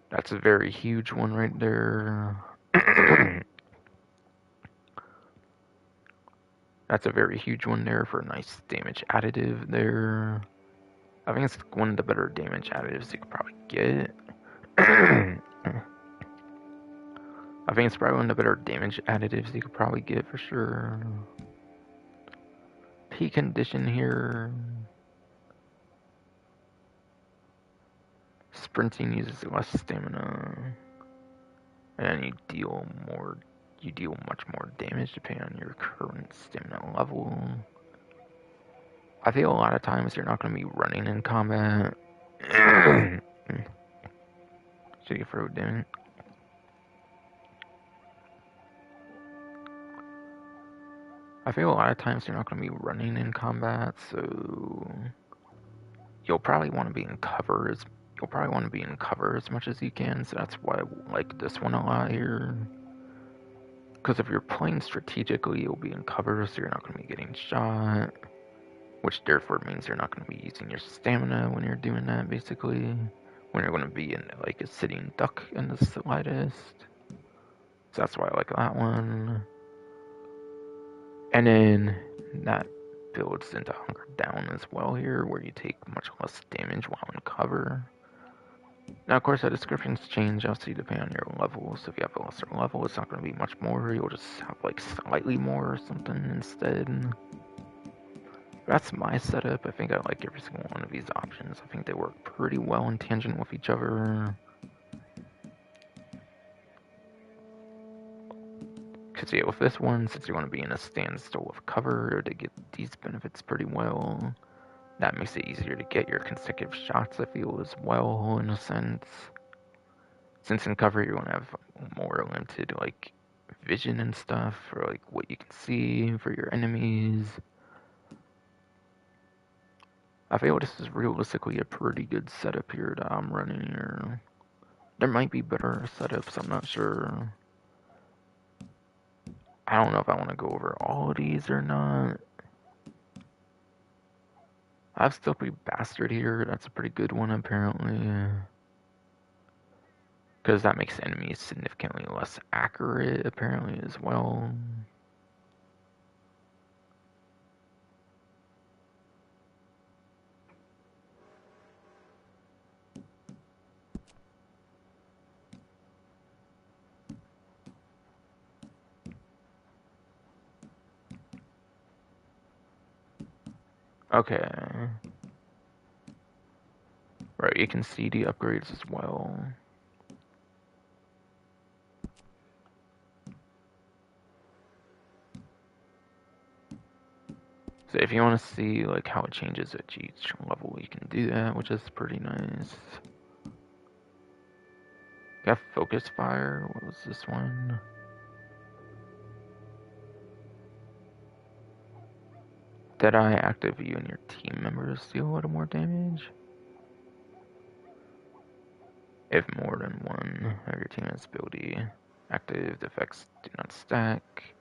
Speaker 1: That's a very huge one right there. That's a very huge one there for a nice damage additive there. I think it's one of the better damage additives you could probably get. I think it's probably one of the better damage additives you could probably get for sure. P condition here. Sprinting uses less stamina. And then you deal much more damage depending on your current stamina level. I feel a lot of times you're not going to be running in combat. Should you throw damage? I feel a lot of times you're not going to be running in combat, so you'll probably want to be in cover as much as you can. So that's why I like this one a lot here. Because if you're playing strategically, you'll be in cover, so you're not going to be getting shot. Which therefore means you're not going to be using your stamina when you're doing that, basically. When you're going to be in like a sitting duck in the slightest. So that's why I like that one. And then that builds into Hunker Down as well here, where you take much less damage while in cover. Now, of course, the descriptions change also depending on your level. So if you have a lesser level, it's not going to be much more. You'll just have like slightly more or something instead. That's my setup. I think I like every single one of these options. I think they work pretty well in tangent with each other. Because yeah, with this one, since you're going to be in a standstill with cover to get these benefits pretty well, that makes it easier to get your consecutive shots, I feel, as well, in a sense. Since in cover you're going to have more limited, like, vision and stuff, for, like, what you can see for your enemies. I feel this is realistically a pretty good setup here that I'm running here. There might be better setups, I'm not sure. I don't know if I want to go over all of these or not. I have Stealthy Bastard here, that's a pretty good one apparently. Because that makes enemies significantly less accurate apparently as well. Okay. Right, you can see the upgrades as well. So if you want to see like how it changes at each level, you can do that, which is pretty nice. Got Focus Fire. What was this one? Deadeye active, you and your team members deal a little more damage. If more than one of your teammates' ability active, the effects do not stack.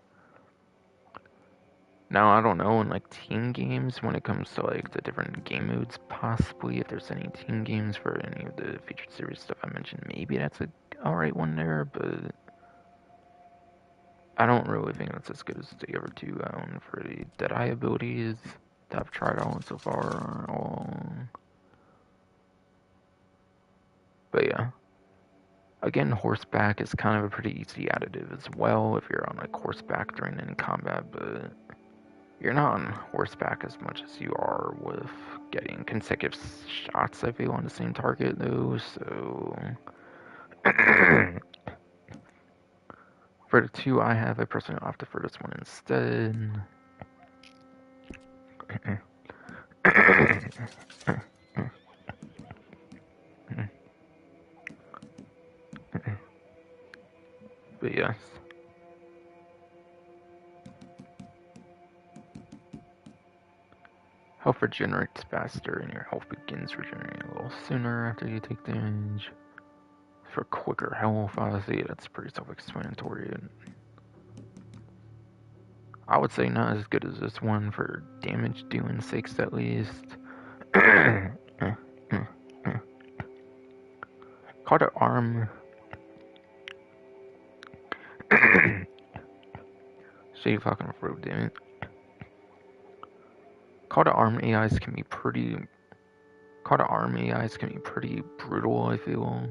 Speaker 1: Now, I don't know in like team games when it comes to like the different game modes, possibly if there's any team games for any of the featured series stuff I mentioned, maybe that's a alright one there, but I don't really think that's as good as the other two for the Deadeye abilities that I've tried out so far. But yeah. Again, horseback is kind of a pretty easy additive as well if you're on like horseback during any combat, but you're not on horseback as much as you are with getting consecutive shots, I feel, on the same target though, so... For the two I have, I personally opted for this one instead. But yes. Health regenerates faster and your health begins regenerating a little sooner after you take damage. For quicker health, honestly, that's pretty self-explanatory. I would say not as good as this one for damage dealing sakes at least. Call to arm. Shady fucking road, damn it. Call to arm AIs can be pretty brutal, I feel.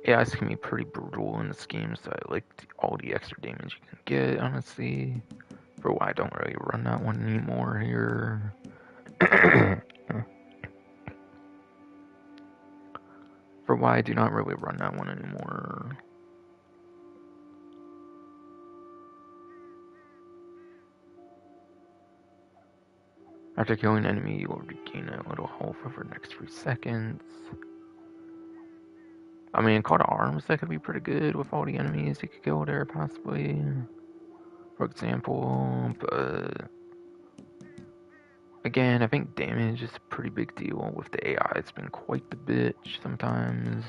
Speaker 1: AIs can be pretty brutal in this game, so I like all the extra damage you can get, honestly. For why I don't really run that one anymore here. For why I do not really run that one anymore. After killing an enemy, you will regain a little health over the next 3 seconds. I mean, Call to Arms, that could be pretty good with all the enemies you could kill there, possibly. For example, but... Again, I think damage is a pretty big deal with the AI. It's been quite the bitch sometimes.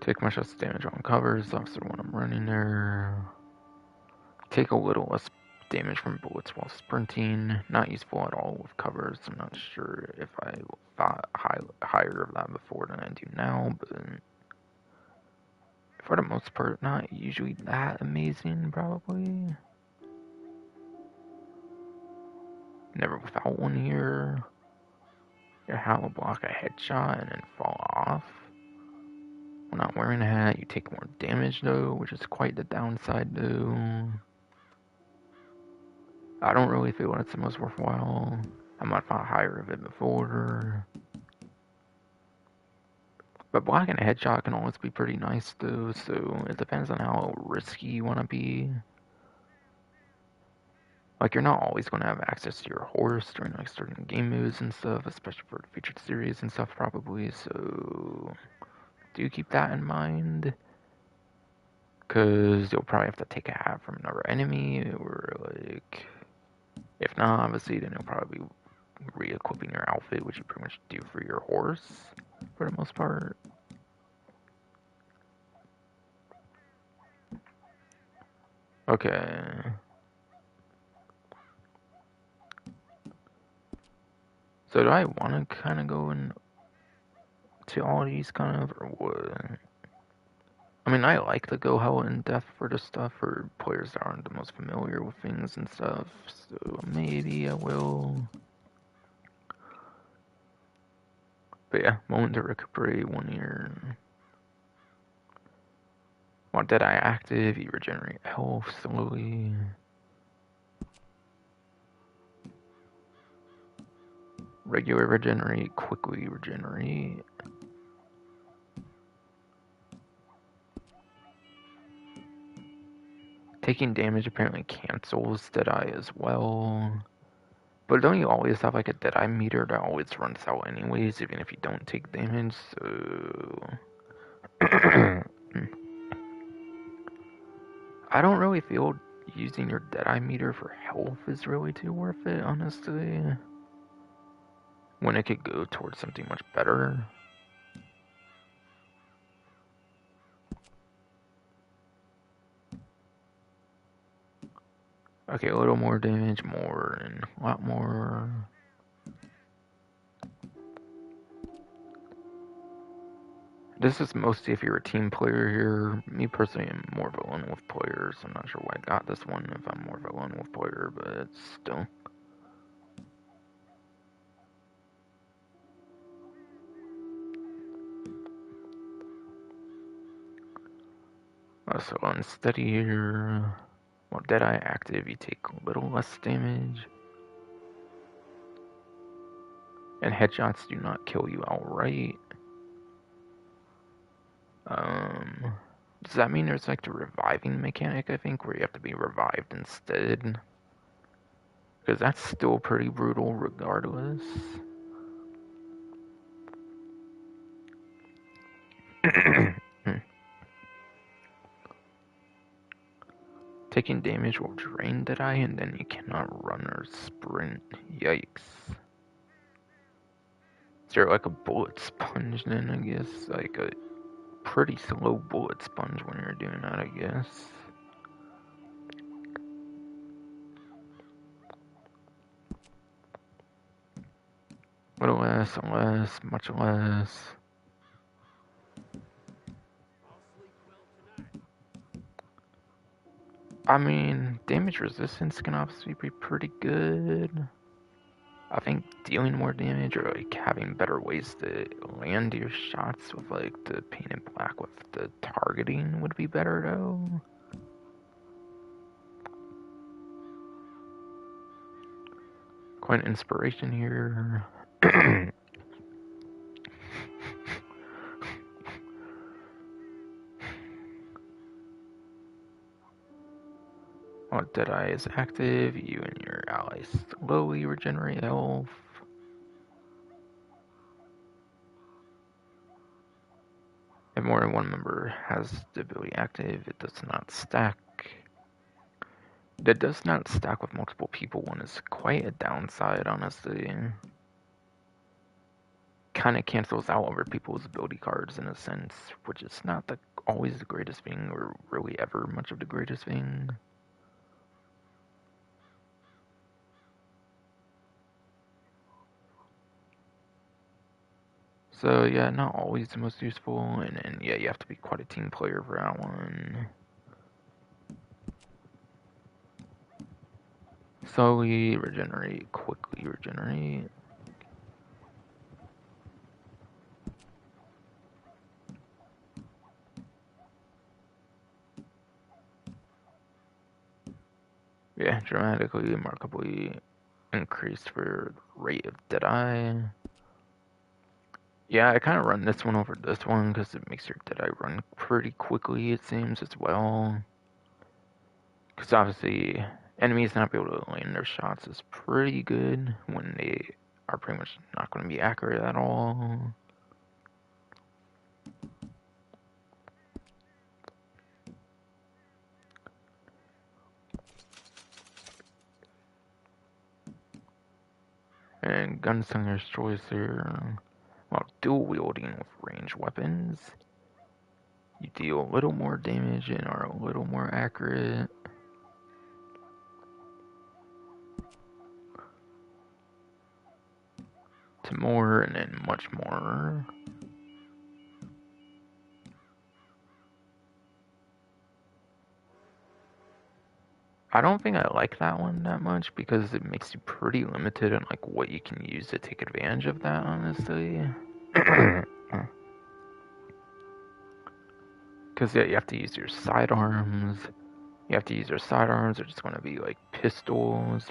Speaker 1: Take much less damage on covers, also when I'm running there. Take a little less damage from bullets while sprinting. Not useful at all with covers. I'm not sure if I thought higher of that before than I do now, but for the most part, not usually that amazing, probably. Never without one here. Your hat will block a headshot and then fall off. When not wearing a hat, you take more damage though, which is quite the downside though. I don't really feel it's the most worthwhile. I might have thought higher of it before. But blocking a headshot can always be pretty nice though, so it depends on how risky you want to be. Like, you're not always going to have access to your horse during like certain game modes and stuff, especially for the featured series and stuff probably, so do keep that in mind. Because you'll probably have to take a hat from another enemy, or like, if not, obviously, then you'll probably be re-equipping your outfit, which you pretty much do for your horse, for the most part. Okay. So do I want to kind of go into all these kind of, or what? I mean, I like to go hell in depth for this stuff for players that aren't the most familiar with things and stuff, so maybe I will. But yeah, moment to recuperate 1 year. While Deadeye active, you regenerate health slowly. Regular regenerate, quickly regenerate. Taking damage apparently cancels Deadeye as well. But don't you always have like a Deadeye meter that always runs out anyways, even if you don't take damage, so... I don't really feel using your Deadeye meter for health is really too worth it, honestly. When it could go towards something much better. Okay, a little more damage, more, and a lot more. This is mostly if you're a team player here. Me personally, I'm more of a lone wolf player, so I'm not sure why I got this one if I'm more of a lone wolf player, but still. So unsteady here. While Deadeye active, you take a little less damage. And headshots do not kill you outright. Does that mean there's like the reviving mechanic, I think, where you have to be revived instead? Because that's still pretty brutal regardless. Taking damage will drain Deadeye, and then you cannot run or sprint. Yikes. Is there like a bullet sponge then, I guess? Like a pretty slow bullet sponge when you're doing that, I guess. Little less, much less. I mean, damage resistance can obviously be pretty good. I think dealing more damage or like having better ways to land your shots with like the painted black with the targeting would be better though. Quite an inspiration here. While Deadeye is active, you and your allies slowly regenerate health. If more than one member has the ability active, it does not stack. That does not stack with multiple people one is quite a downside, honestly. Kind of cancels out other people's ability cards in a sense, which is not always the greatest thing, or really ever much of the greatest thing. So yeah, not always the most useful, and yeah, you have to be quite a team player for that one. Slowly regenerate, quickly regenerate. Yeah, dramatically, remarkably increased for rate of Deadeye. Yeah, I kind of run this one over this one because it makes your Deadeye run pretty quickly, it seems, as well. Because obviously, enemies not be able to land their shots is pretty good when they are pretty much not going to be accurate at all. And Gunslinger's choice here, while dual wielding with ranged weapons, you deal a little more damage and are a little more accurate. To more and then much more. I don't think I like that one that much because it makes you pretty limited on like what you can use to take advantage of that, honestly. Because yeah, you have to use your sidearms. You have to use your sidearms are just going to be like pistols.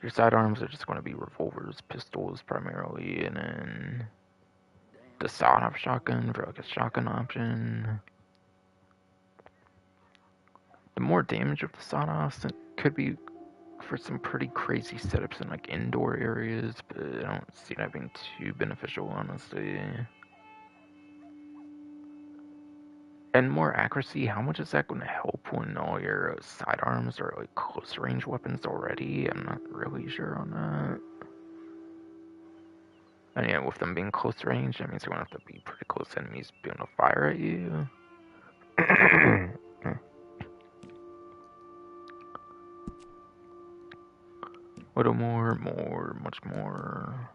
Speaker 1: Your sidearms are just going to be revolvers, pistols primarily, and then the sawed-off shotgun for like a shotgun option. The more damage of the sawed-offs could be for some pretty crazy setups in like indoor areas, but I don't see that being too beneficial, honestly. And more accuracy, how much is that going to help when all your sidearms are like close range weapons already? I'm not really sure on that. And yeah, with them being close range, that means you're going to have to be pretty close enemies being able to fire at you. Little more, much more.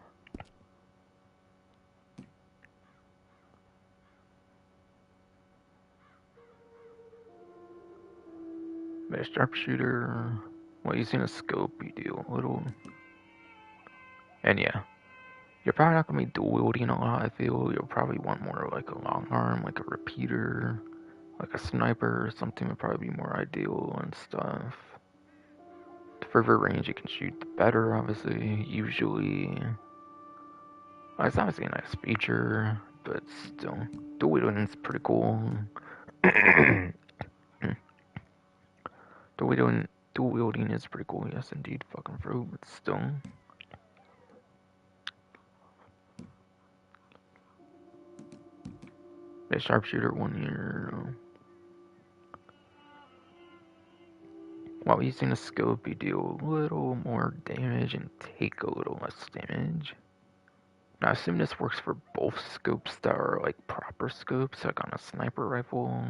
Speaker 1: Best sharpshooter. While using a scope, you do a little. And yeah, you're probably not going to be dual wielding a lot, I feel. You'll probably want more like a long arm, like a repeater, like a sniper or something would probably be more ideal and stuff. The further range you can shoot, the better, obviously, usually. It's obviously a nice feature, but still, dual wielding is pretty cool. dual wielding is pretty cool, yes, indeed, fucking fruit, but still. A sharpshooter 1 year. While using a scope, you deal a little more damage and take a little less damage. Now, I assume this works for both scopes that are like proper scopes, like on a sniper rifle.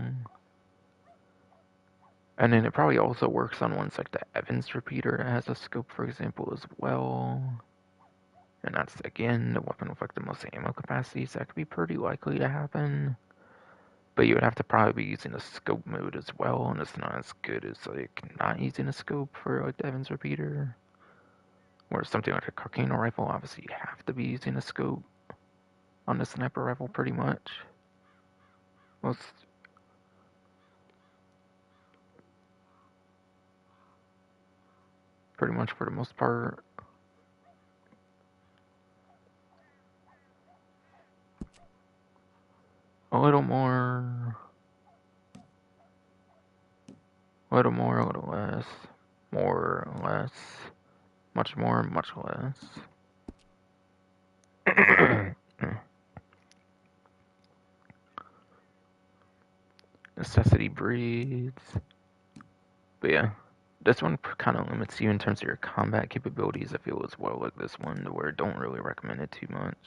Speaker 1: And then it probably also works on ones like the Evans repeater that has a scope, for example, as well. And that's, again, the weapon with like the most ammo capacity, so that could be pretty likely to happen. But you would have to probably be using a scope mode as well, and it's not as good as like not using a scope for like the Evans repeater. Whereas something like a Carcano rifle, obviously you have to be using a scope on the sniper rifle pretty much. Most pretty much for the most part. A little more, a little more, a little less, more, less, much more, much less. Necessity breeds. But yeah, this one kind of limits you in terms of your combat capabilities, I feel, as well, like this one, where I don't really recommend it too much.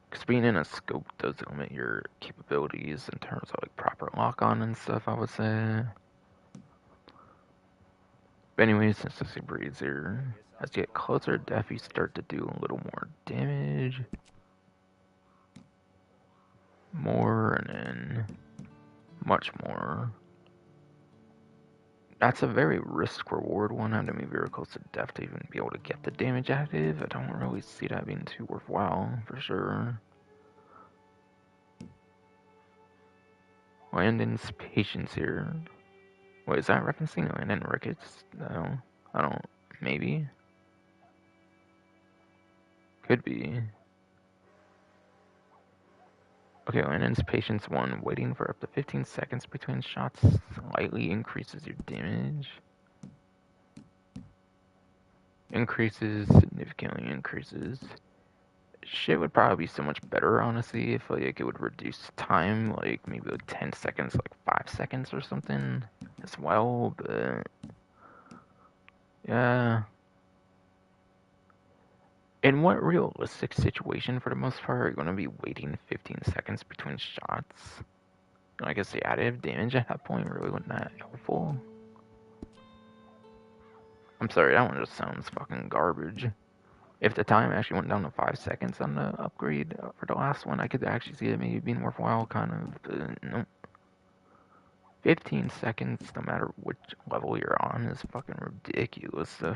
Speaker 1: Because being in a scope does limit your capabilities in terms of like proper lock-on and stuff, I would say. But anyways, necessity breeds here. As you get closer to death, you start to do a little more damage. more, and then much more. That's a very risk-reward one. I have to be very close to death to even be able to get the damage active. I don't really see that being too worthwhile, for sure. Landon's patience here. Wait, is that referencing Landon Ricketts? No, I don't. Maybe. Could be. Okay, Landon's patience 1. Waiting for up to 15 seconds between shots slightly increases your damage. Increases, significantly increases. Shit would probably be so much better, honestly, if like it would reduce time, like maybe like 10 seconds, like 5 seconds or something as well, but yeah. In what realistic situation, for the most part, are you going to be waiting 15 seconds between shots? I guess the additive damage at that point really wasn't that helpful. I'm sorry, that one just sounds fucking garbage. If the time actually went down to 5 seconds on the upgrade for the last one, I could actually see it maybe being worthwhile, kind of, but nope. 15 seconds, no matter which level you're on, is fucking ridiculous, so.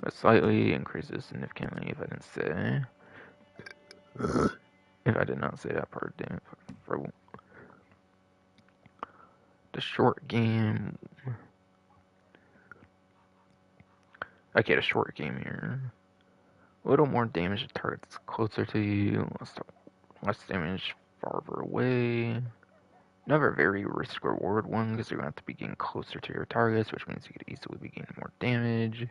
Speaker 1: But slightly increases significantly if I didn't say. If I did not say that part, damn it. For the short game. Okay, the short game here. A little more damage to targets closer to you, less damage farther away. Another very risk reward one because you're going to have to be getting closer to your targets, which means you could easily be getting more damage.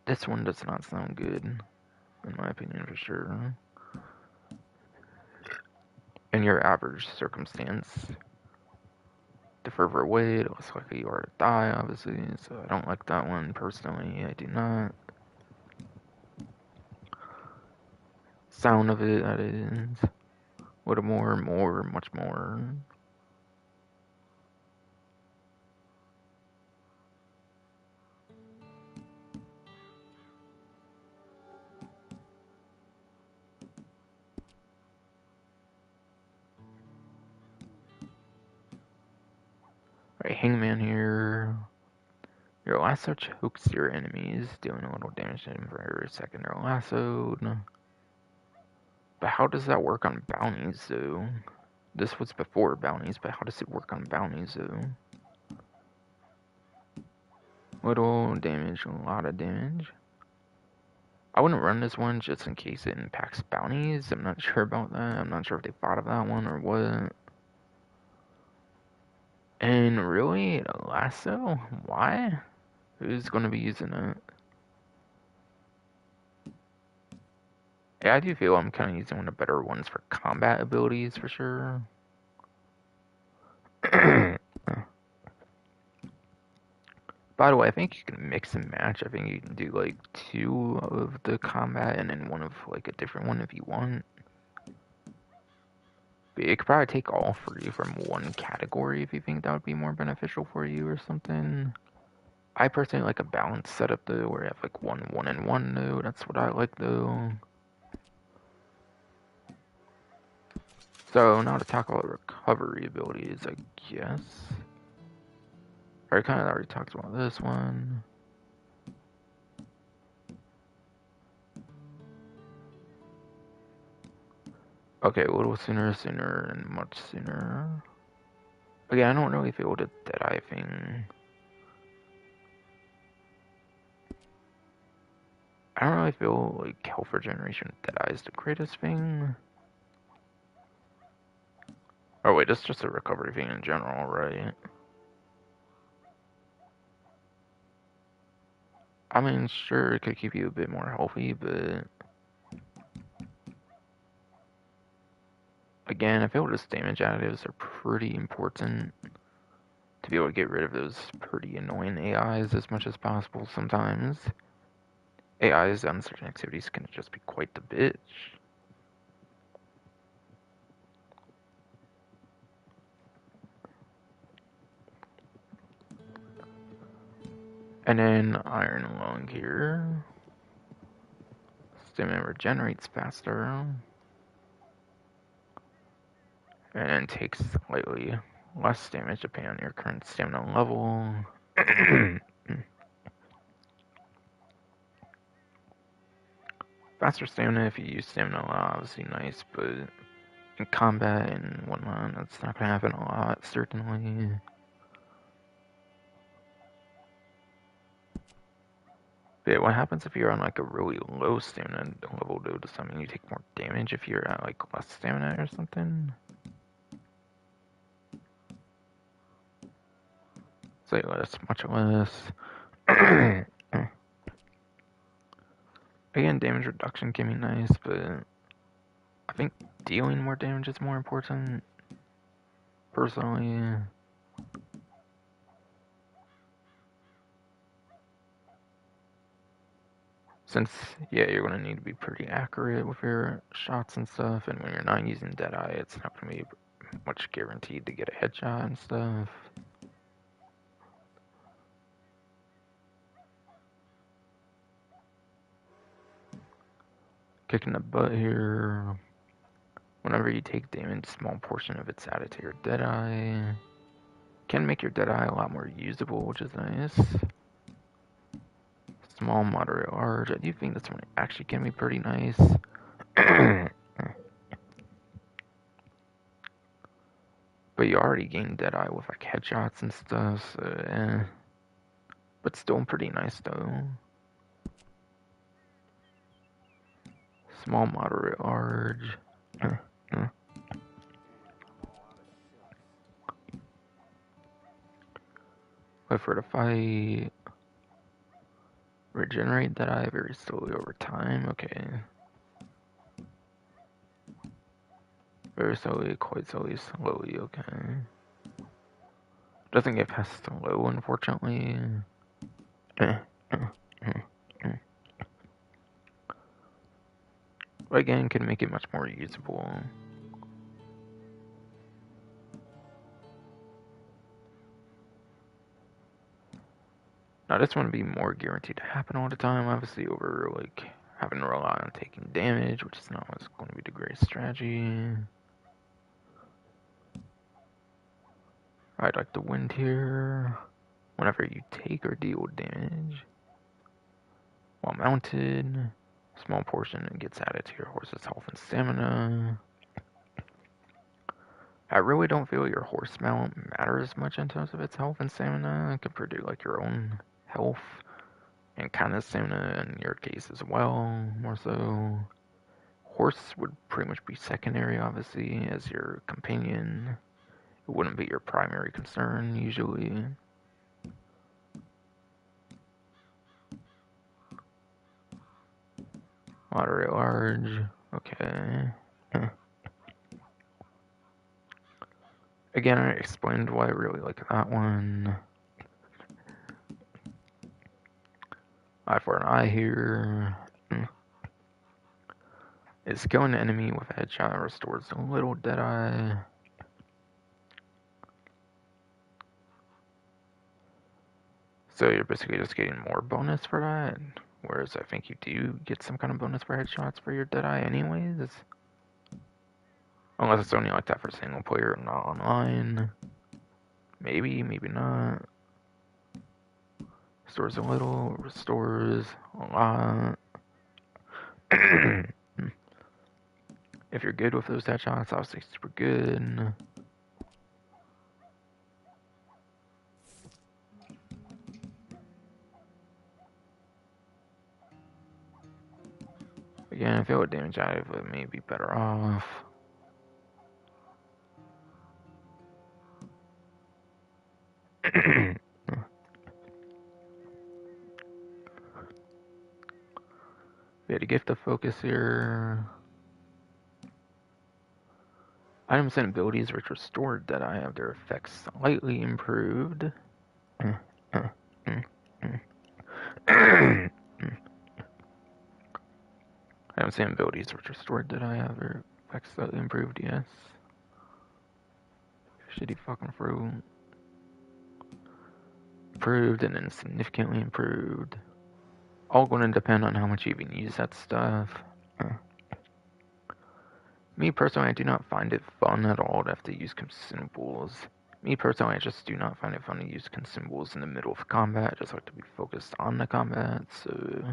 Speaker 1: This one does not sound good, in my opinion, for sure. In your average circumstance, the further away, the less likely you are to die, obviously. So I don't like that one personally. I do not. Sound of it, that is. Little more, much more. Alright, Hangman here. Your lasso chokes your enemies, dealing a little damage to them for every second they're lassoed. But how does that work on bounties, though? This was before bounties, but how does it work on bounties, though? Little damage, a lot of damage. I wouldn't run this one just in case it impacts bounties. I'm not sure about that. I'm not sure if they thought of that one or what. And really, a lasso? Why? Who's going to be using it? Yeah, I do feel I'm kind of using one of the better ones for combat abilities, for sure. By the way, I think you can mix and match. I think you can do like 2 of the combat and then one of like a different one if you want. But you could probably take all 3 from one category if you think that would be more beneficial for you or something. I personally like a balanced setup though, where you have like 1, 1, and 1 though. That's what I like though. So now to talk about recovery abilities, I guess. I kind of already talked about this one. Okay, a little sooner, and much sooner. Again, I don't really feel the Deadeye thing. I don't really feel like health regeneration with Deadeye is the greatest thing. Oh wait, that's just a recovery thing in general, right? I mean, sure, it could keep you a bit more healthy, but again, I feel those damage additives are pretty important to be able to get rid of those pretty annoying AIs as much as possible sometimes. AIs on certain activities can just be quite the bitch. And then Iron Lung here. Stamina regenerates faster. And takes slightly less damage depending on your current stamina level. Faster stamina if you use stamina a lot, obviously nice, but in combat and whatnot, that's not gonna happen a lot, certainly. But yeah, what happens if you're on like a really low stamina level though? Does that mean you take more damage if you're at like less stamina or something? Say less, much less. Again, damage reduction can be nice, but I think dealing more damage is more important, personally. Since, yeah, you're going to need to be pretty accurate with your shots and stuff, and when you're not using Deadeye, it's not going to be much guaranteed to get a headshot and stuff. Kicking the butt here. Whenever you take damage, small portion of it's added to your Deadeye. Can make your Deadeye a lot more usable, which is nice. Small, moderate, large. I do think this one actually can be pretty nice. But you already gained Deadeye with like headshots and stuff, so eh. But still pretty nice though. Small, moderate, large. Wait for it to fight. Regenerate Deadeye very slowly over time. Okay. Very slowly, quite slowly, slowly. Okay. Doesn't get past low, unfortunately. But again, can make it much more usable. Now this one would be more guaranteed to happen all the time, obviously, over like having to rely on taking damage, which is not always going to be the greatest strategy. I'd like the wind here. Whenever you take or deal damage while mounted, a small portion gets added to your horse's health and stamina. I really don't feel your horse mount matters much in terms of its health and stamina compared to like your own health and kind of stamina in your case as well, more so. Horse would pretty much be secondary, obviously, as your companion. It wouldn't be your primary concern, usually. Moderate, large. Okay. Again, I explained why I really like that one. Eye for an eye here. It's killing an enemy with a headshot restores a little Deadeye. So you're basically just getting more bonus for that. Whereas I think you do get some kind of bonus for headshots for your Deadeye anyways. Unless it's only like that for single player and not online. Maybe, maybe not. Restores a little, restores a lot. If you're good with those headshots, obviously super good. Again, if it would damage out of it, may be better off. We had a gift of focus here. Items and abilities which restored that I have their effects slightly improved. Items and abilities which restored that I have their effects slightly improved, yes. Shitty fucking fruit. improved and then significantly improved. All going to depend on how much you even use that stuff. Me personally, I do not find it fun at all to have to use consumables. Me personally, I just do not find it fun to use consumables in the middle of combat. I just like to be focused on the combat, so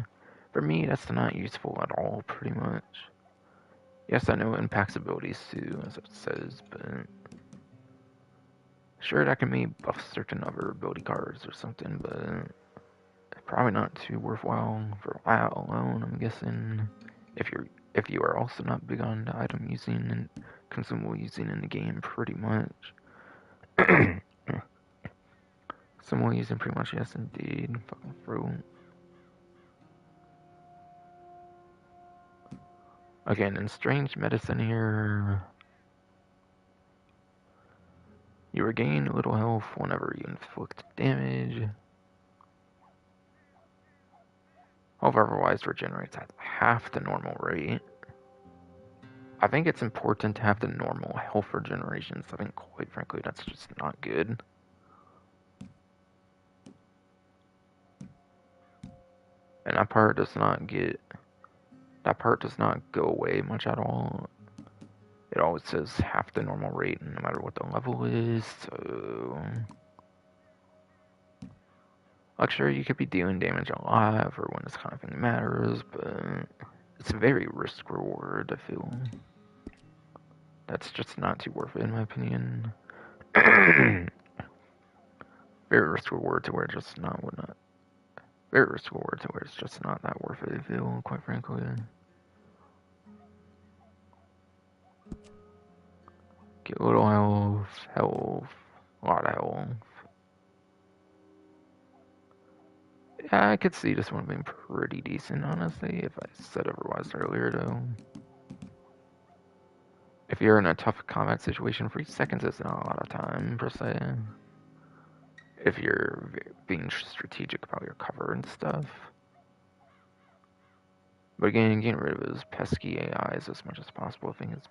Speaker 1: for me, that's not useful at all, pretty much. Yes, I know it impacts abilities too, as it says, but sure, that can maybe buff certain other ability cards or something, but probably not too worthwhile for that alone, I'm guessing. If you are also not big on the item using and consumable using in the game, pretty much. Consumable using pretty much, yes indeed. Fucking fruit. Again, in strange medicine here, you regain a little health whenever you inflict damage. Health otherwise regenerates at half the normal rate. I think it's important to have the normal health regenerations. I think, quite frankly, that's just not good. And that part does not go away much at all. It always says half the normal rate no matter what the level is, so like sure you could be dealing damage alive or when this kind of thing matters, but it's a very risk reward, I feel. That's just not too worth it in my opinion. Very risk reward to where it's just not very risk reward to where it's just not that worth it, I feel, quite frankly. Get a little health, a lot of health. Yeah, I could see this one being pretty decent, honestly, if I said otherwise earlier, though. If you're in a tough combat situation, 3 seconds is not a lot of time, per se. If you're being strategic about your cover and stuff. But again, getting rid of those pesky AIs as much as possible, I think is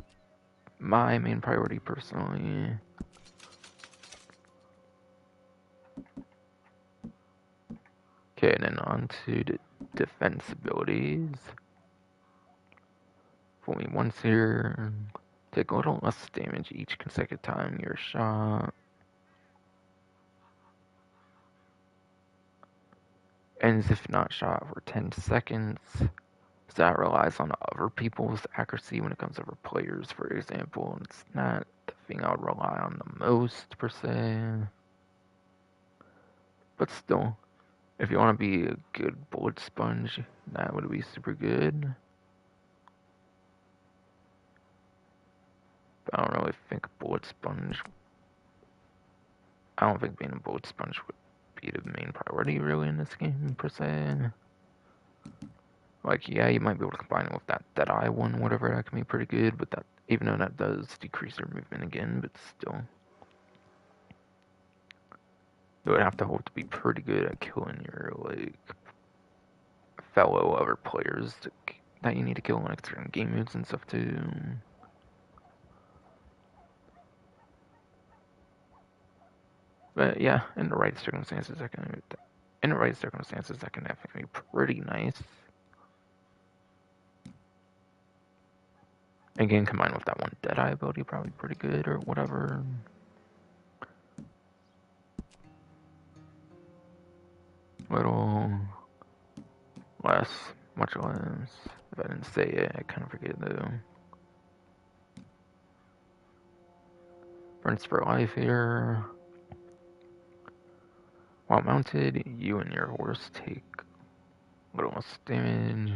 Speaker 1: my main priority, personally. Okay, and then on to the defense abilities. Fool me once here. Take a little less damage each consecutive time you're shot. Ends if not shot for 10 seconds. So that relies on other people's accuracy when it comes to other players, for example. It's not the thing I would rely on the most, per se. But still, if you want to be a good bullet sponge, that would be super good. But I don't really think bullet sponge. I don't think being a bullet sponge would be the main priority, really, in this game, per se. Like, yeah, you might be able to combine it with that Deadeye one, whatever, that can be pretty good, but that, even though that does decrease their movement again, but still. You would have to hope to be pretty good at killing your, like, fellow other players that you need to kill in, like, certain game modes and stuff, too. But, yeah, in the right circumstances, that can definitely be pretty nice. Again, combined with that one Deadeye ability, probably pretty good, or whatever. Little less, much less. If I didn't say it, I kind of forget though. Burns for life here. While mounted, you and your horse take a little less damage.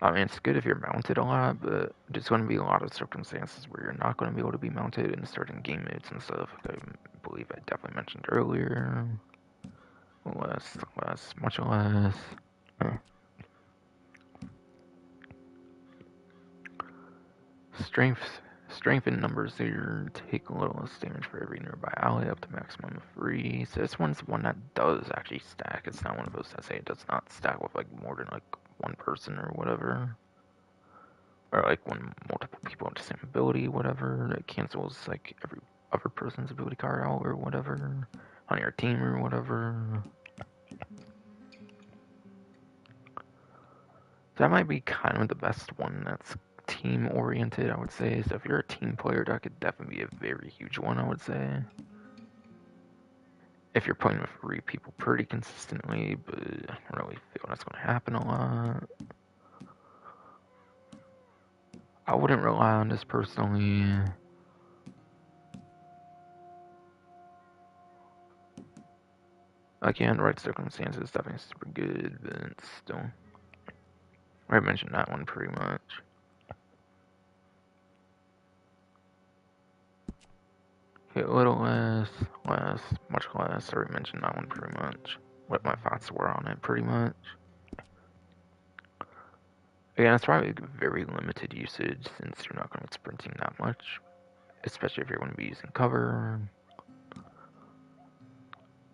Speaker 1: I mean, it's good if you're mounted a lot, but there's going to be a lot of circumstances where you're not going to be able to be mounted in certain game modes and stuff. Like I believe I definitely mentioned earlier. Less, much less. Strength in numbers here. Take a little less damage for every nearby ally up to maximum of 3. So this one's one that does actually stack. It's not one of those that say it does not stack with like more than like one person or whatever. Or like when multiple people have the same ability, whatever. It cancels like every other person's ability card out or whatever on your team or whatever. That might be kind of the best one that's team oriented, I would say. So if you're a team player, that could definitely be a very huge one, I would say. If you're playing with 3 people pretty consistently, but I don't really feel that's going to happen a lot. I wouldn't rely on this personally. Again, right circumstances, definitely super good, but still. I mentioned that one pretty much. Okay, a little less, much less. I already mentioned that one pretty much. What my thoughts were on it pretty much. Again, it's probably very limited usage since you're not going to be sprinting that much. Especially if you're going to be using cover.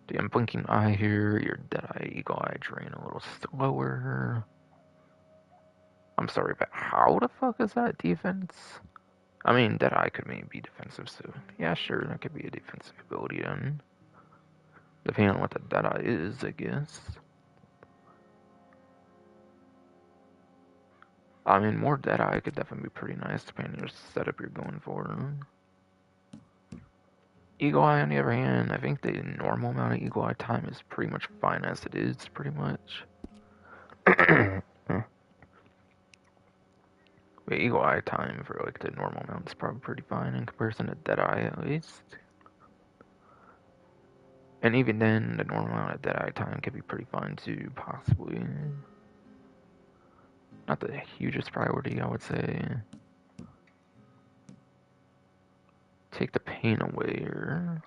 Speaker 1: The unblinking eye here, your Deadeye, Eagle Eye drain a little slower. I'm sorry, but how the fuck is that defense? I mean, Deadeye could maybe be defensive, so yeah, sure, that could be a defensive ability then. Depending on what the Deadeye is, I guess. I mean, more Deadeye could definitely be pretty nice depending on your setup you're going for. Eagle Eye, on the other hand, I think the normal amount of Eagle Eye time is pretty much fine as it is, pretty much. But Eagle Eye time for like the normal amount is probably pretty fine in comparison to Deadeye at least. And even then, the normal amount of Deadeye time could be pretty fine too, possibly. Not the hugest priority, I would say. Take the pain away, or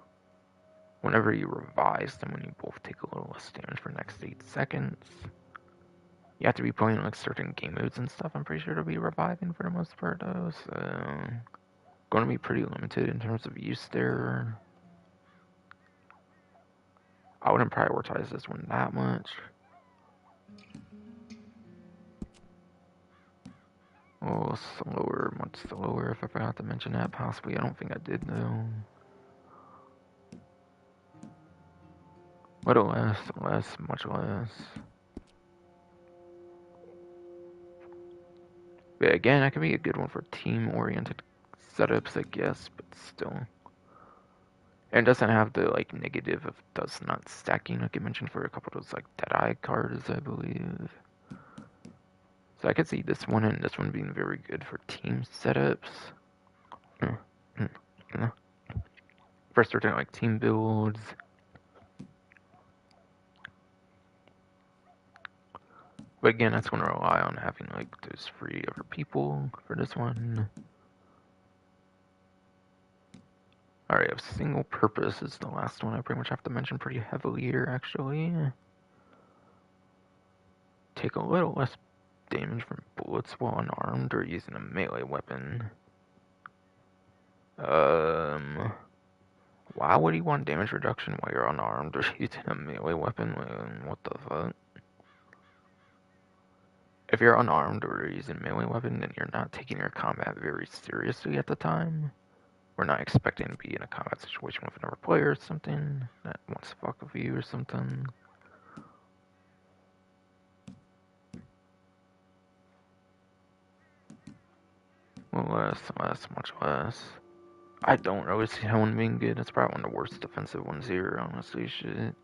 Speaker 1: whenever you revise them, when you both take a little less damage for the next 8 seconds. You have to be playing like certain game modes and stuff, I'm pretty sure to be reviving for the most part though, so going to be pretty limited in terms of use there. I wouldn't prioritize this one that much. Oh, slower, much slower, if I forgot to mention that, possibly. I don't think I did though. Little less, much less. But again, that could be a good one for team-oriented setups, I guess, but still. And it doesn't have the like negative of does not stacking like I mentioned for a couple of those like Deadeye cards, I believe. So I could see this one and this one being very good for team setups. For certain like team builds. But again, that's going to rely on having like those 3 other people for this one. Alright, of single purpose is the last one I pretty much have to mention pretty heavily here, actually. Take a little less damage from bullets while unarmed or using a melee weapon. Why would you want damage reduction while you're unarmed or using a melee weapon? What the fuck? If you're unarmed or using a melee weapon, then you're not taking your combat very seriously at the time. We're not expecting to be in a combat situation with another player or something that wants to fuck with you or something. Well, much less. I don't really see that one being good. It's probably one of the worst defensive ones here, honestly, shit.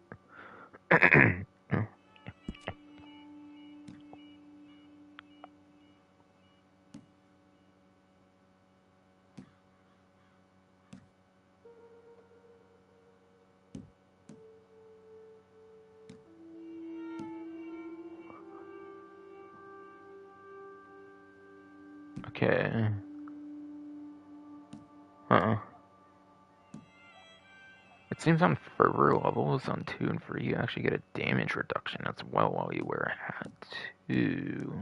Speaker 1: Okay. It seems on further levels, on 2 and 3, you actually get a damage reduction as well while you wear a hat, too.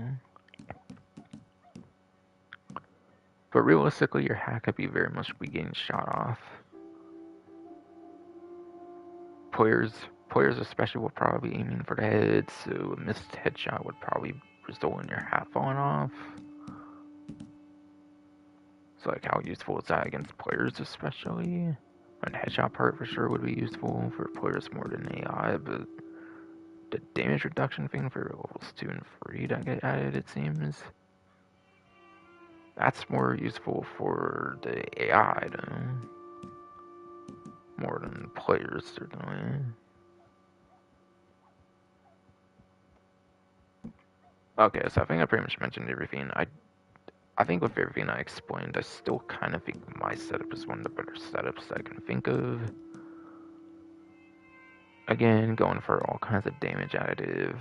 Speaker 1: But realistically, your hat could be very much be getting shot off. Players especially will probably be aiming for the head, so a missed headshot would probably result in your hat falling off. So like, how useful is that against players especially? An headshot part for sure would be useful for players more than AI, but the damage reduction thing for levels 2 and 3 that get added, it seems. That's more useful for the AI, though. More than players, certainly. Okay, so I think I pretty much mentioned everything. I think with everything I explained, I still kind of think my setup is one of the better setups I can think of. Again, going for all kinds of damage additive.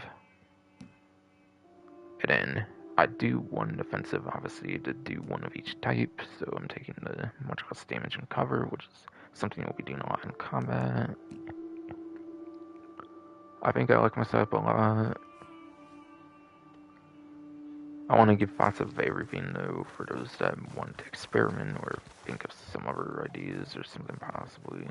Speaker 1: And then I do one defensive, obviously, to do one of each type, so I'm taking the much less damage and cover, which is something we'll be doing a lot in combat. I think I like my setup a lot. I want to give thoughts of everything, though, for those that want to experiment or think of some other ideas or something possibly.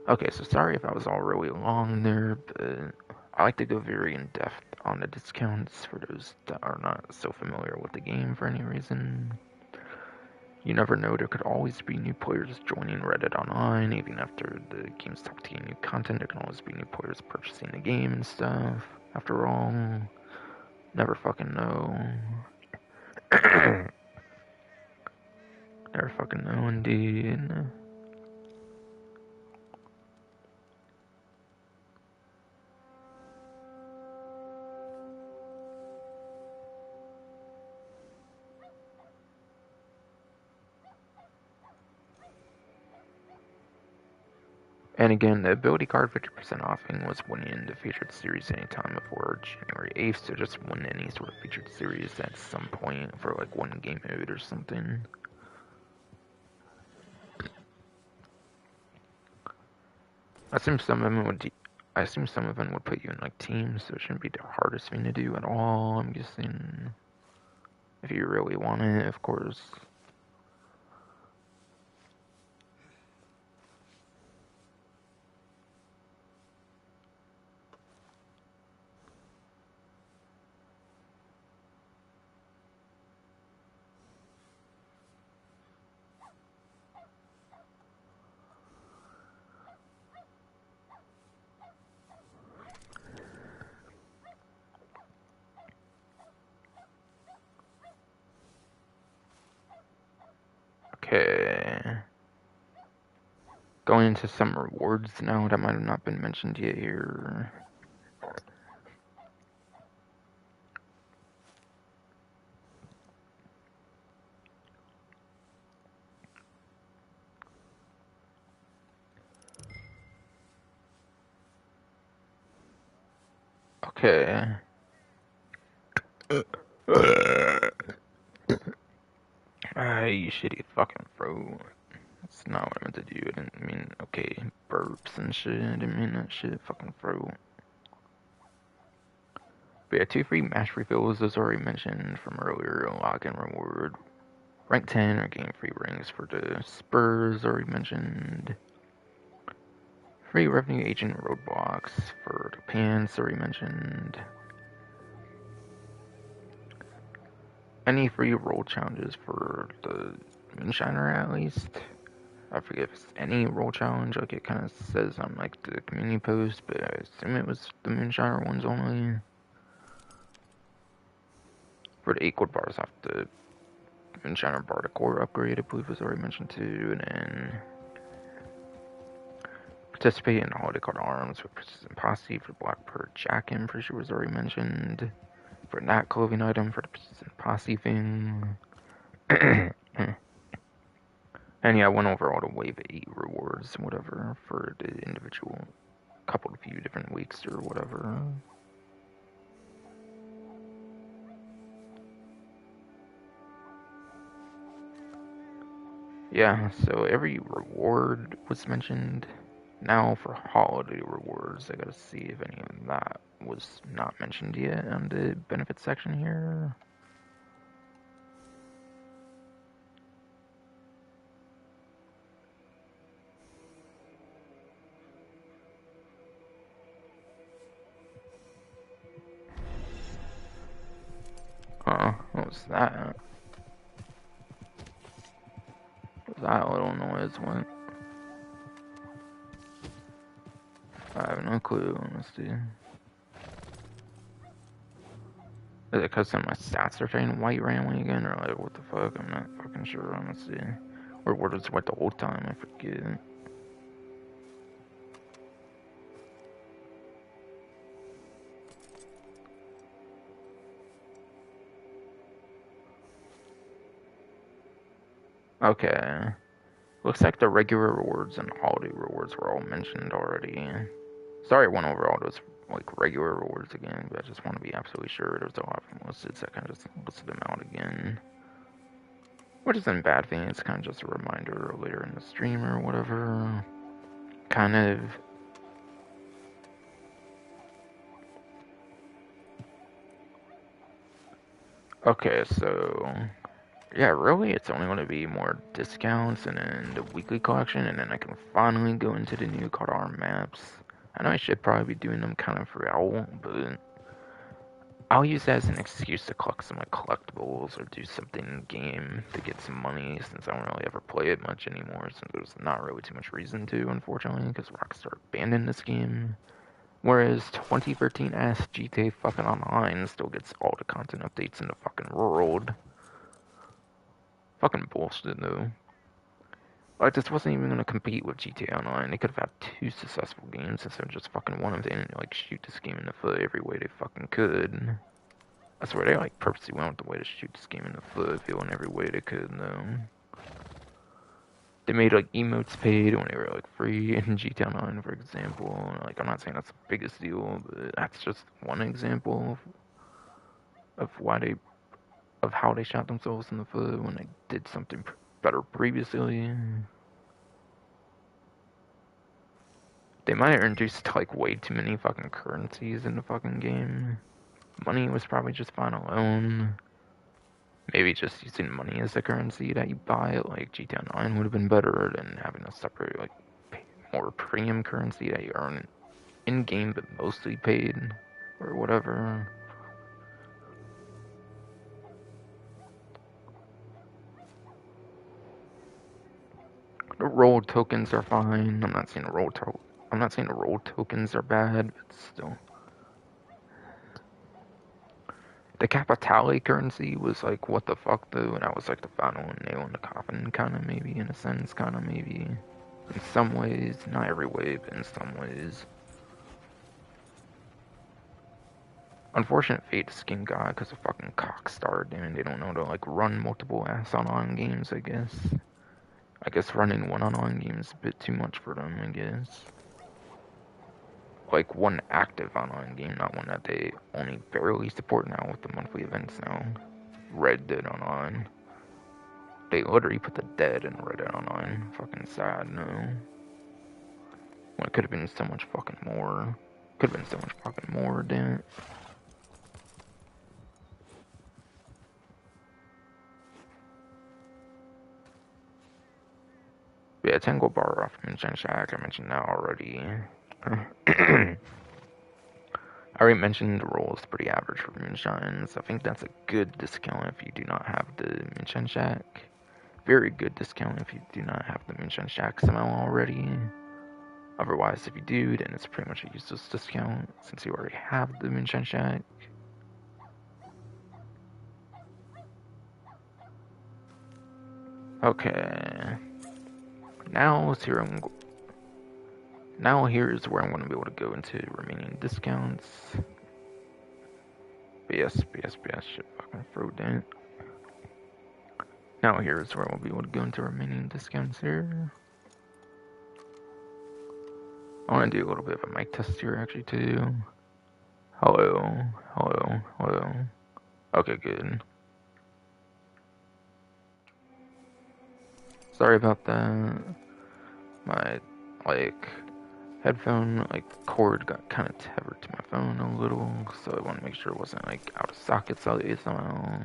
Speaker 1: Okay, so sorry if I was all really long there, but I like to go very in-depth on the discounts for those that are not so familiar with the game for any reason. You never know, there could always be new players joining Reddit Online, even after the game stops getting new content, there can always be new players purchasing the game and stuff. After all, never fucking know. Never fucking know, indeed. And again, the ability card 50% offing was winning the featured series anytime before January 8th, so just win any sort of featured series at some point for like one game mode or something. I assume some of them would put you in like teams, so it shouldn't be the hardest thing to do at all. I'm guessing if you really want it, of course. Okay. Going into some rewards now that might have not been mentioned yet here. Okay. You shitty fucking throat. That's not what I meant to do. I didn't mean, okay, burps and shit. I didn't mean that shit. Fucking throat. But yeah, 2 free match refills, as already mentioned from earlier. Login reward. Rank 10 or game free rings for the Spurs, already mentioned. Free revenue agent roadblocks for the pants, already mentioned. Any free role challenges for the Moonshiner at least. I forget if it's any role challenge, like it kind of says on like the community post, but I assume it was the Moonshiner ones only. For the 8 gold bars off the Moonshiner bar to core upgrade, I believe was already mentioned too, and then participate in the holiday card arms with Persistent Posse for Black Bird Jacket, I'm pretty sure was already mentioned. For that clothing item for the Persistent Posse thing. And yeah, I went over all the Wave 8 rewards, whatever, for the individual couple of few different weeks or whatever. Yeah, so every reward was mentioned. Now for holiday rewards, I gotta see if any of that was not mentioned yet on the benefits section here. What was that? That little noise went. I have no clue, honestly. Is it because my stats are turning white randomly again, or like what the fuck? I'm not fucking sure, honestly. Or what was white the whole time? I forget. Okay. Looks like the regular rewards and holiday rewards were all mentioned already. Sorry, I went over all those like regular rewards again, but I just want to be absolutely sure there's a lot of them listed, so I kind of just listed them out again. Which isn't a bad thing, it's kind of just a reminder later in the stream or whatever. Kind of. Okay, so yeah, really, it's only going to be more discounts and then the weekly collection, and then I can finally go into the new card arm maps. I know I should probably be doing them kind of throughout, but I'll use that as an excuse to collect some like collectibles or do something in game to get some money, since I don't really ever play it much anymore, since there's not really too much reason to, unfortunately, because Rockstar abandoned this game. Whereas 2013-ass GTA fucking Online still gets all the content updates in the fucking world. Fucking bullshit, though. Like, this wasn't even gonna compete with GTA Online. They could have had 2 successful games instead of just fucking one of them and like shoot this game in the foot every way they fucking could. I swear they like purposely went out the way to shoot this game in the foot, feeling every way they could, though. They made like emotes paid when they were like free in GTA Online, for example. Like, I'm not saying that's the biggest deal, but that's just one example of why they, of how they shot themselves in the foot when they did something better previously. They might have introduced like way too many fucking currencies in the fucking game. Money was probably just fine alone. Maybe just using money as the currency that you buy it, like GTA 9 would have been better than having a separate, like, more premium currency that you earn in game but mostly paid, or whatever. The roll tokens are fine. I'm not saying the roll tokens are bad, but still. The Capitale currency was like, what the fuck, though? And that was like the final nail in the coffin, kind of, maybe, in a sense, kind of, maybe. In some ways, not every way, but in some ways. Unfortunate fate this game got because of fucking Cockstar, damn, they don't know to like run multiple ass online games, I guess. I guess running one online game is a bit too much for them, I guess. Like one active online game, not one that they only barely support now with the monthly events now. Red Dead Online. They literally put the dead in Red Dead Online. Fucking sad, no. Well, it could have been so much fucking more. Could have been so much fucking more, damn it. Yeah, Tango Bar off Moonshine Shack, I mentioned that already. I already mentioned the roll is pretty average for Moonshines. I think that's a good discount if you do not have the Moonshine Shack. Very good discount if you do not have the Moonshine Shack somehow already. Otherwise, if you do, then it's pretty much a useless discount since you already have the Moonshine Shack. Okay. Now here is where I'm going to be able to go into remaining discounts. BS, shit fucking throw down. Now here's where we'll be able to go into remaining discounts here. I want to do a little bit of a mic test here actually too. Hello. Okay, good. Sorry about that. My, like, headphone, like, cord got kind of tethered to my phone a little, so I want to make sure it wasn't, like, out of socket somehow.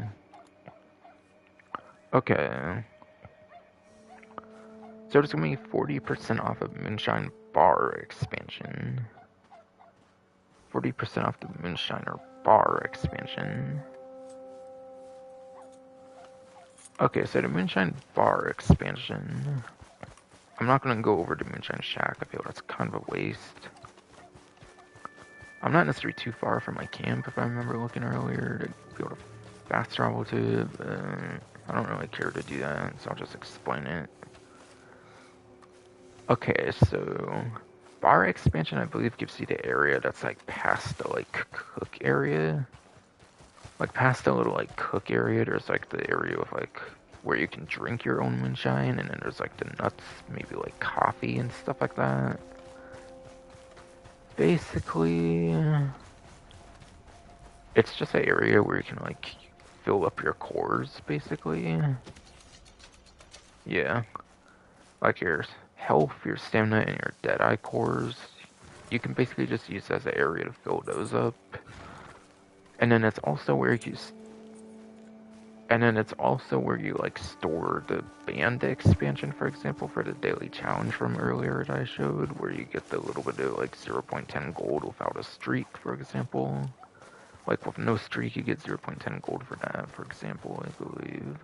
Speaker 1: Okay. So there's gonna be 40% off of Moonshine Bar expansion. 40% off the Moonshiner Bar expansion. Okay, so the Moonshine Bar expansion. I'm not gonna go over to Moonshine Shack. I feel that's kind of a waste. I'm not necessarily too far from my camp, if I remember looking earlier, to be able to fast travel to, but I don't really care to do that, so I'll just explain it. Okay, so bar expansion, I believe, gives you the area that's like past the like cook area. Like past the little like cook area, there's like the area of like where you can drink your own moonshine, and then there's like the nuts, maybe like coffee and stuff like that. Basically, it's just an area where you can like fill up your cores, basically. Yeah, like your health, your stamina, and your deadeye cores. You can basically just use as an area to fill those up. And then it's also where you like store the band expansion, for example, for the daily challenge from earlier that I showed, where you get the little bit of like 0.10 gold without a streak, for example. Like with no streak, you get 0.10 gold for that, for example, I believe.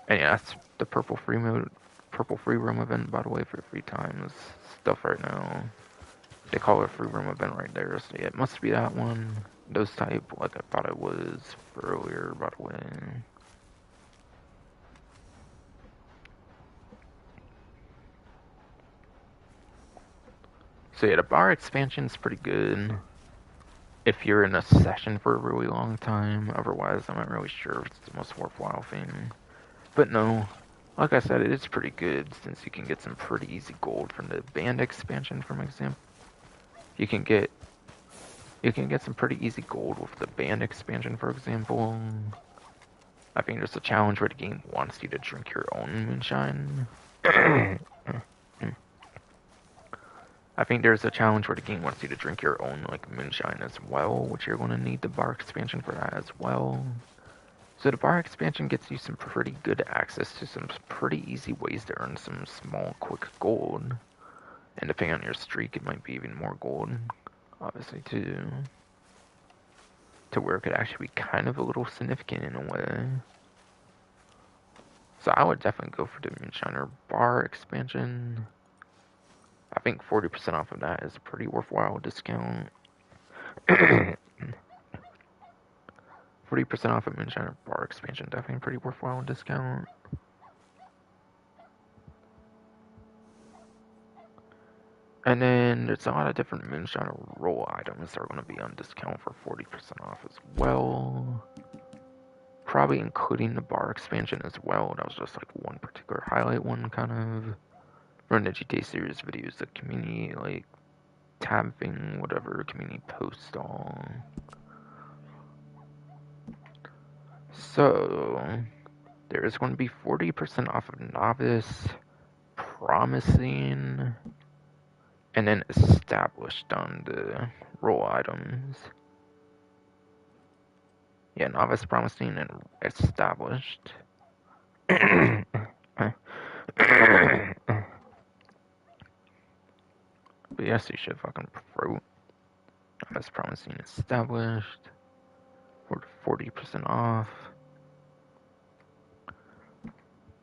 Speaker 1: And yeah, that's the purple free roam event, by the way, for free times stuff right now. They call it a free roam event right there, so yeah, it must be that one. Those type, like I thought it was earlier, by the way. So yeah, the bar expansion is pretty good if you're in a session for a really long time. Otherwise, I'm not really sure if it's the most worthwhile thing. But no, like I said, it is pretty good since you can get some pretty easy gold from the band expansion, for example. You can get some pretty easy gold with the band expansion, for example. I think there's a challenge where the game wants you to drink your own moonshine. I think there's a challenge where the game wants you to drink your own like moonshine as well, which you're going to need the bar expansion for that as well. So the bar expansion gets you some pretty good access to some pretty easy ways to earn some small, quick gold. And depending on your streak, it might be even more gold, obviously, too. To where it could actually be kind of a little significant in a way. So I would definitely go for the Moonshiner bar expansion. I think 40% off of that is a pretty worthwhile discount. 40% off of Moonshiner bar expansion, definitely a pretty worthwhile discount. And then there's a lot of different Moonshiner roll items that are going to be on discount for 40% off as well. Probably including the bar expansion as well. That was just like one particular highlight one, kind of. From the GTA series videos, the community, like, tab thing, whatever, community post all. So, there is going to be 40% off of Novice, Promising, and then Established on the roll items. Yeah, Novice, Promising, and Established. But yes, you should fucking fruit. Novice, Promising, Established. For 40% off.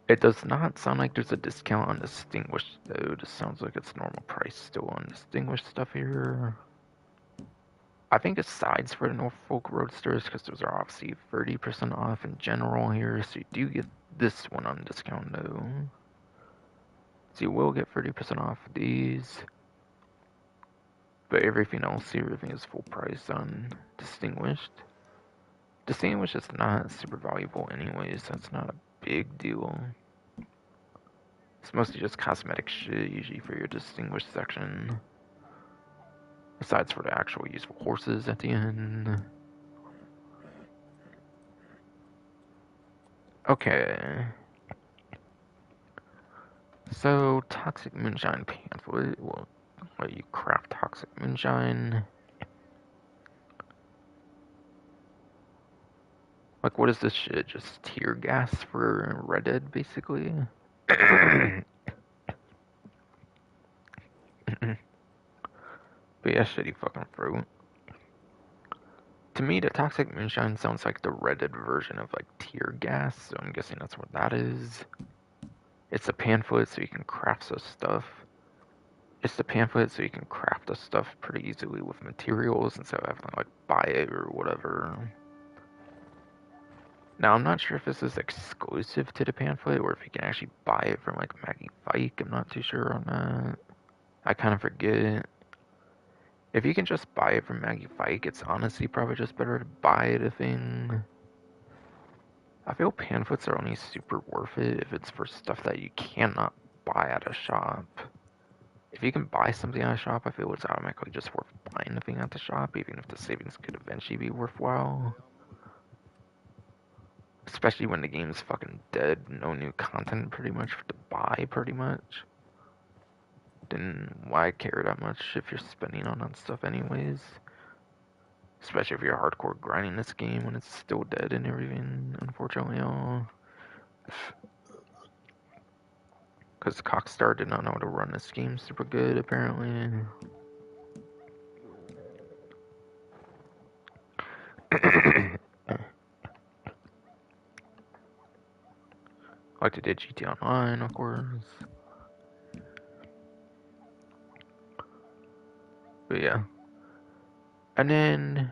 Speaker 1: It does not sound like there's a discount on Distinguished, though. This sounds like it's normal price still on Distinguished stuff here. I think it's sides for the Norfolk Roadsters, because those are obviously 30% off in general here, so you do get this one on discount, though. So you will get 30% off these. But everything else here, everything is full price on Distinguished. Distinguished is not super valuable anyways, so it's not a big deal. It's mostly just cosmetic shit, usually for your distinguished section. Besides for the actual useful horses at the end. Okay. So, Toxic Moonshine Pamphlet will let you craft Toxic Moonshine. Like, what is this shit? Just tear gas for Red Dead, basically? But yeah, shitty fucking fruit. To me, the toxic moonshine sounds like the Reddit version of like tear gas, so I'm guessing that's what that is. It's a pamphlet, so you can craft some stuff. It's the pamphlet, so you can craft the stuff pretty easily with materials instead of having to like buy it or whatever. Now, I'm not sure if this is exclusive to the pamphlet or if you can actually buy it from like Maggie Fike. I'm not too sure on that. I kind of forget. If you can just buy it from Maggie Fike, it's honestly probably just better to buy the thing. I feel pamphlets are only super worth it if it's for stuff that you cannot buy at a shop. If you can buy something at a shop, I feel it's automatically just worth buying the thing at the shop, even if the savings could eventually be worthwhile. Especially when the game's fucking dead, no new content pretty much to buy pretty much. Then why care that much if you're spending on that stuff anyways? Especially if you're hardcore grinding this game when it's still dead and everything, unfortunately. Because Cockstar did not know how to run this game super good, apparently. Like they did GT Online, of course. But yeah. And then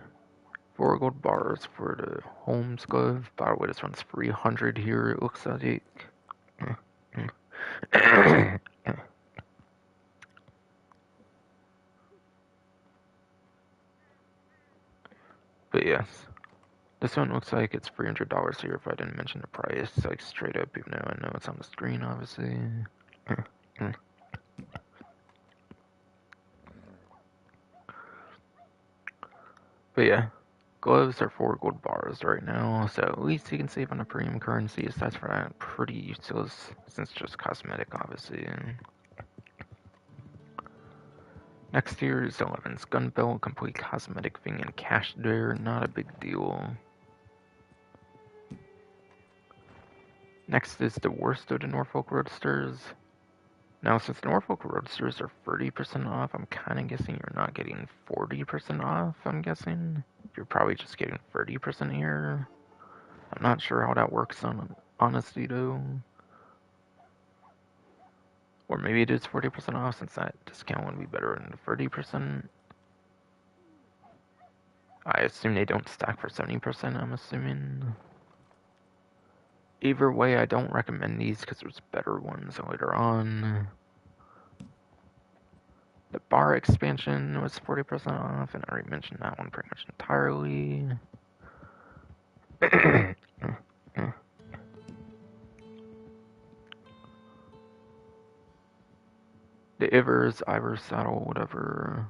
Speaker 1: 4 gold bars for the Holmes glove. By the way, this one's 300 here, it looks like. But yes. This one looks like it's $300 here if I didn't mention the price, like straight up, even though I know it's on the screen, obviously. But yeah, gloves are 4 gold bars right now, so at least you can save on the premium currency. Aside from that, pretty useless, since it's just cosmetic, obviously. Next here is 11's gun belt, complete cosmetic thing and cash there, not a big deal. Next is the worst of the Norfolk Roadsters. Now, since Norfolk Roadsters are 30% off, I'm kind of guessing you're not getting 40% off, I'm guessing. You're probably just getting 30% here. I'm not sure how that works on honesty, though. Or maybe it is 40% off, since that discount would be better than the 30%. I assume they don't stack for 70%, I'm assuming. Either way, I don't recommend these because there's better ones later on. The bar expansion was 40% off, and I already mentioned that one pretty much entirely. The Ivor saddle, whatever,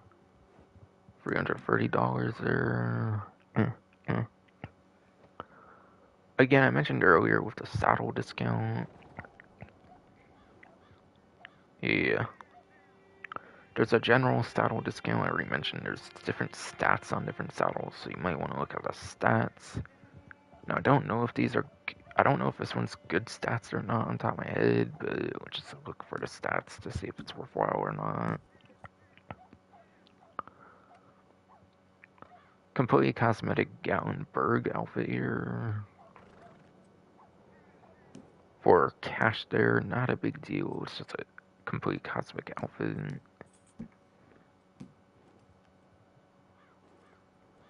Speaker 1: $330 there. Again, I mentioned earlier with the saddle discount. Yeah. There's a general saddle discount. I already mentioned there's different stats on different saddles, so you might want to look at the stats. Now, I don't know if this one's good stats or not on top of my head, but we'll just look for the stats to see if it's worthwhile or not. Completely cosmetic Gallenberg outfit here. For cash there, not a big deal. It's just a complete cosmetic outfit.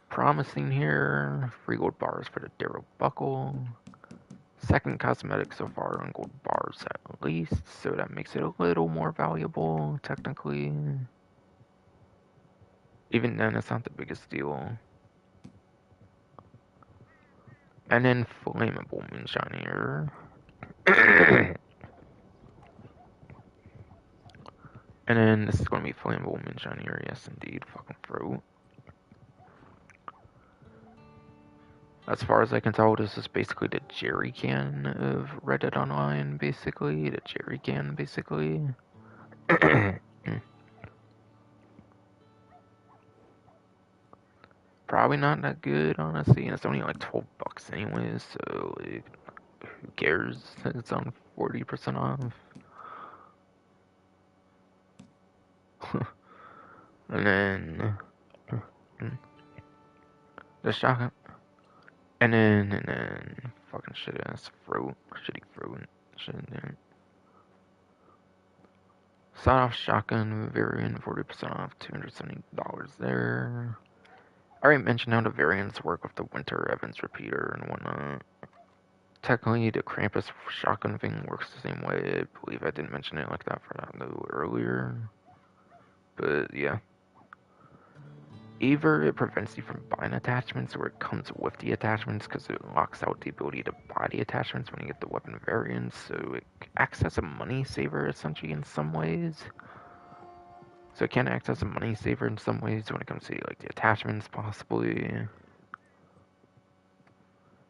Speaker 1: Promising here. 3 gold bars for the Darrow buckle. Second cosmetic so far on gold bars at least, so that makes it a little more valuable, technically. Even then, it's not the biggest deal. And then flammable moonshine here. And then this is going to be flammable moonshine here, yes indeed, fucking fruit. As far as I can tell, this is basically the jerry can of Reddit Online, basically. The jerry can, basically. Probably not that good, honestly, and it's only like 12 bucks anyways, so like, who cares that it's on 40% off? And then The shotgun. And then fucking shit ass throat. Shitty throat. Shit there. Sawed off shotgun variant, 40% off, $270 there. I already mentioned how the variants work with the Winter Evans repeater and whatnot. Technically, the Krampus shotgun thing works the same way. I believe I didn't mention it like that for that though earlier. But yeah. Either it prevents you from buying attachments or it comes with the attachments because it locks out the ability to buy the attachments when you get the weapon variants. So it acts as a money saver essentially in some ways. So it can act as a money saver in some ways when it comes to like the attachments possibly.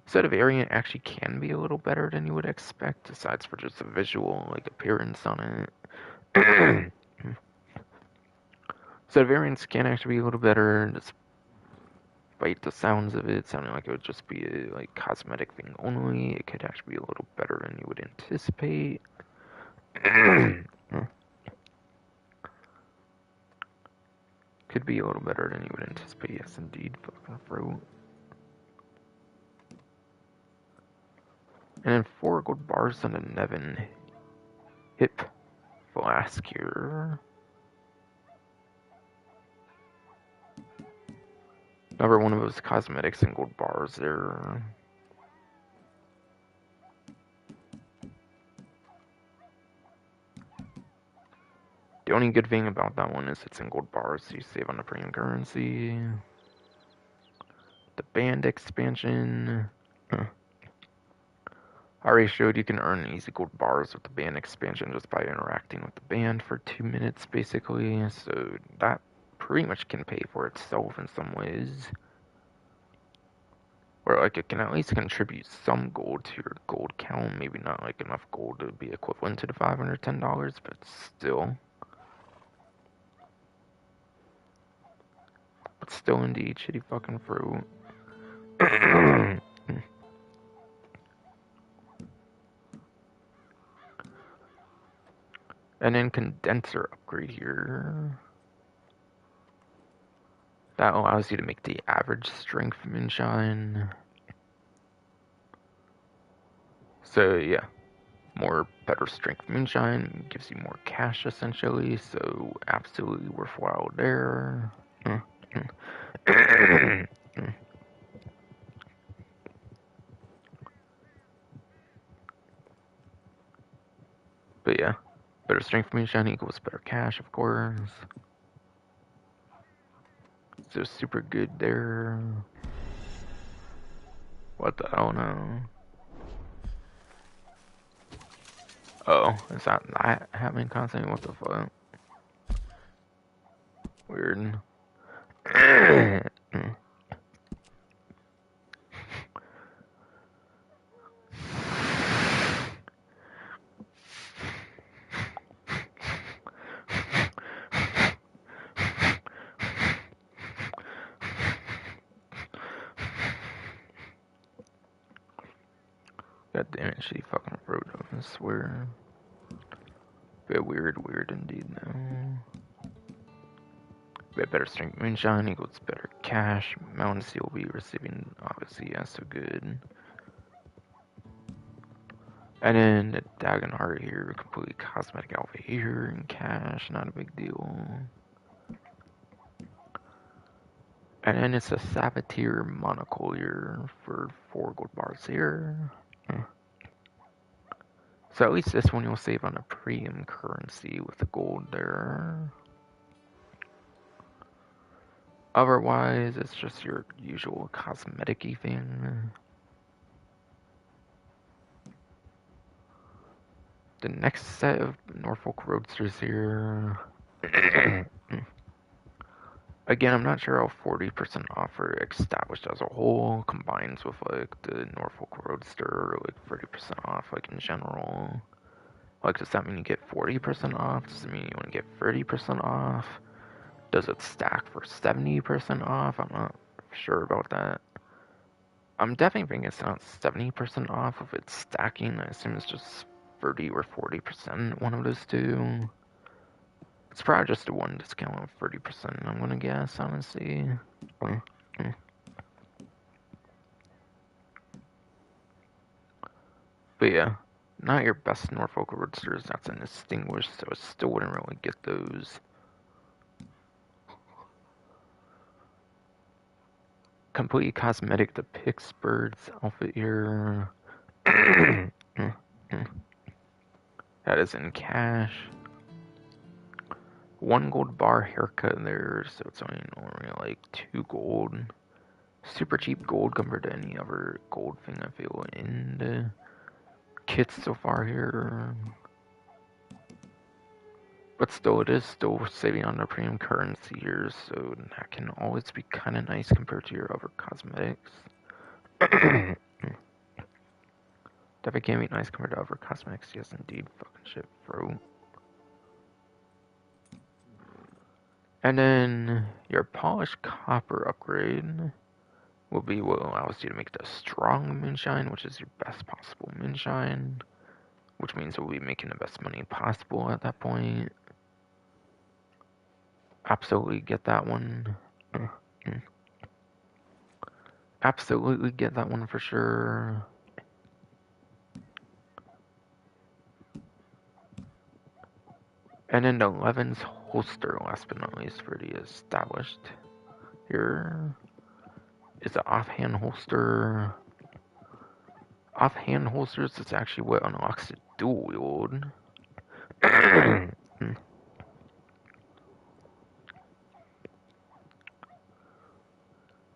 Speaker 1: So the variant actually can be a little better than you would expect, aside for just the visual like appearance on it. So the variants can actually be a little better, despite the sounds of it sounding like it would just be a like cosmetic thing only. It could actually be a little better than you would anticipate. Could be a little better than you would anticipate. Yes, indeed. Fucking throat. And then 4 gold bars on the Nevin hip flask here. Another one of those cosmetics and gold bars there. The only good thing about that one is it's in gold bars, so you save on the premium currency. The band expansion. Huh. I already showed you can earn easy gold bars with the band expansion just by interacting with the band for 2 minutes, basically. So that pretty much can pay for itself in some ways. Or like it can at least contribute some gold to your gold count. Maybe not like enough gold to be equivalent to the $510, but still. But still, indeed, shitty fucking fruit. And then condenser upgrade here. That allows you to make the average strength moonshine. So yeah, more better strength moonshine gives you more cash essentially. So absolutely worthwhile there. But yeah, better strength moonshine equals better cash, of course. So super good there. What the hell now? Oh, is that happening constantly? What the fuck? Weird. God damn it, she fucking wrote up, I swear. Bit weird indeed though. Bit better strength moonshine equals better cash. Mountain Seal will be receiving, obviously, yeah, so good. And then the Dagon Heart here, completely cosmetic alpha here, and cash, not a big deal. And then it's a Saboteur monocle here for 4 gold bars here. So at least this one you'll save on a premium currency with the gold there. Otherwise, it's just your usual cosmetic-y thing. The next set of Norfolk Roadsters here. Again, I'm not sure how 40% off for established as a whole combines with like the Norfolk Roadster or like 30% off like in general. Like, does that mean you get 40% off? Does it mean you want to get 30% off? Does it stack for 70% off? I'm not sure about that. I'm definitely thinking it's not 70% off if it's stacking. I assume it's just 30 or 40%, one of those two. It's probably just a one discount of 30%, I'm gonna guess, honestly. But yeah, not your best Norfolk Roadsters. That's an distinguished, so I still wouldn't really get those. Completely cosmetic, the Pittsburgh's outfit here. That is in cash. 1 gold bar haircut there, so it's only normally like 2 gold. Super cheap gold compared to any other gold thing I feel in the kits so far here. But still, it is still saving on the premium currency here, so that can always be kind of nice compared to your other cosmetics. Definitely can be nice compared to other cosmetics, yes indeed. Fucking shit, bro. And then your polished copper upgrade will be what allows you to make the strong moonshine, which is your best possible moonshine, which means we'll be making the best money possible at that point. Absolutely get that one. Absolutely get that one for sure. And then the Levin's holster, last but not least, for the established. Here is an offhand holster. Offhand holsters is actually what unlocks the dual wield.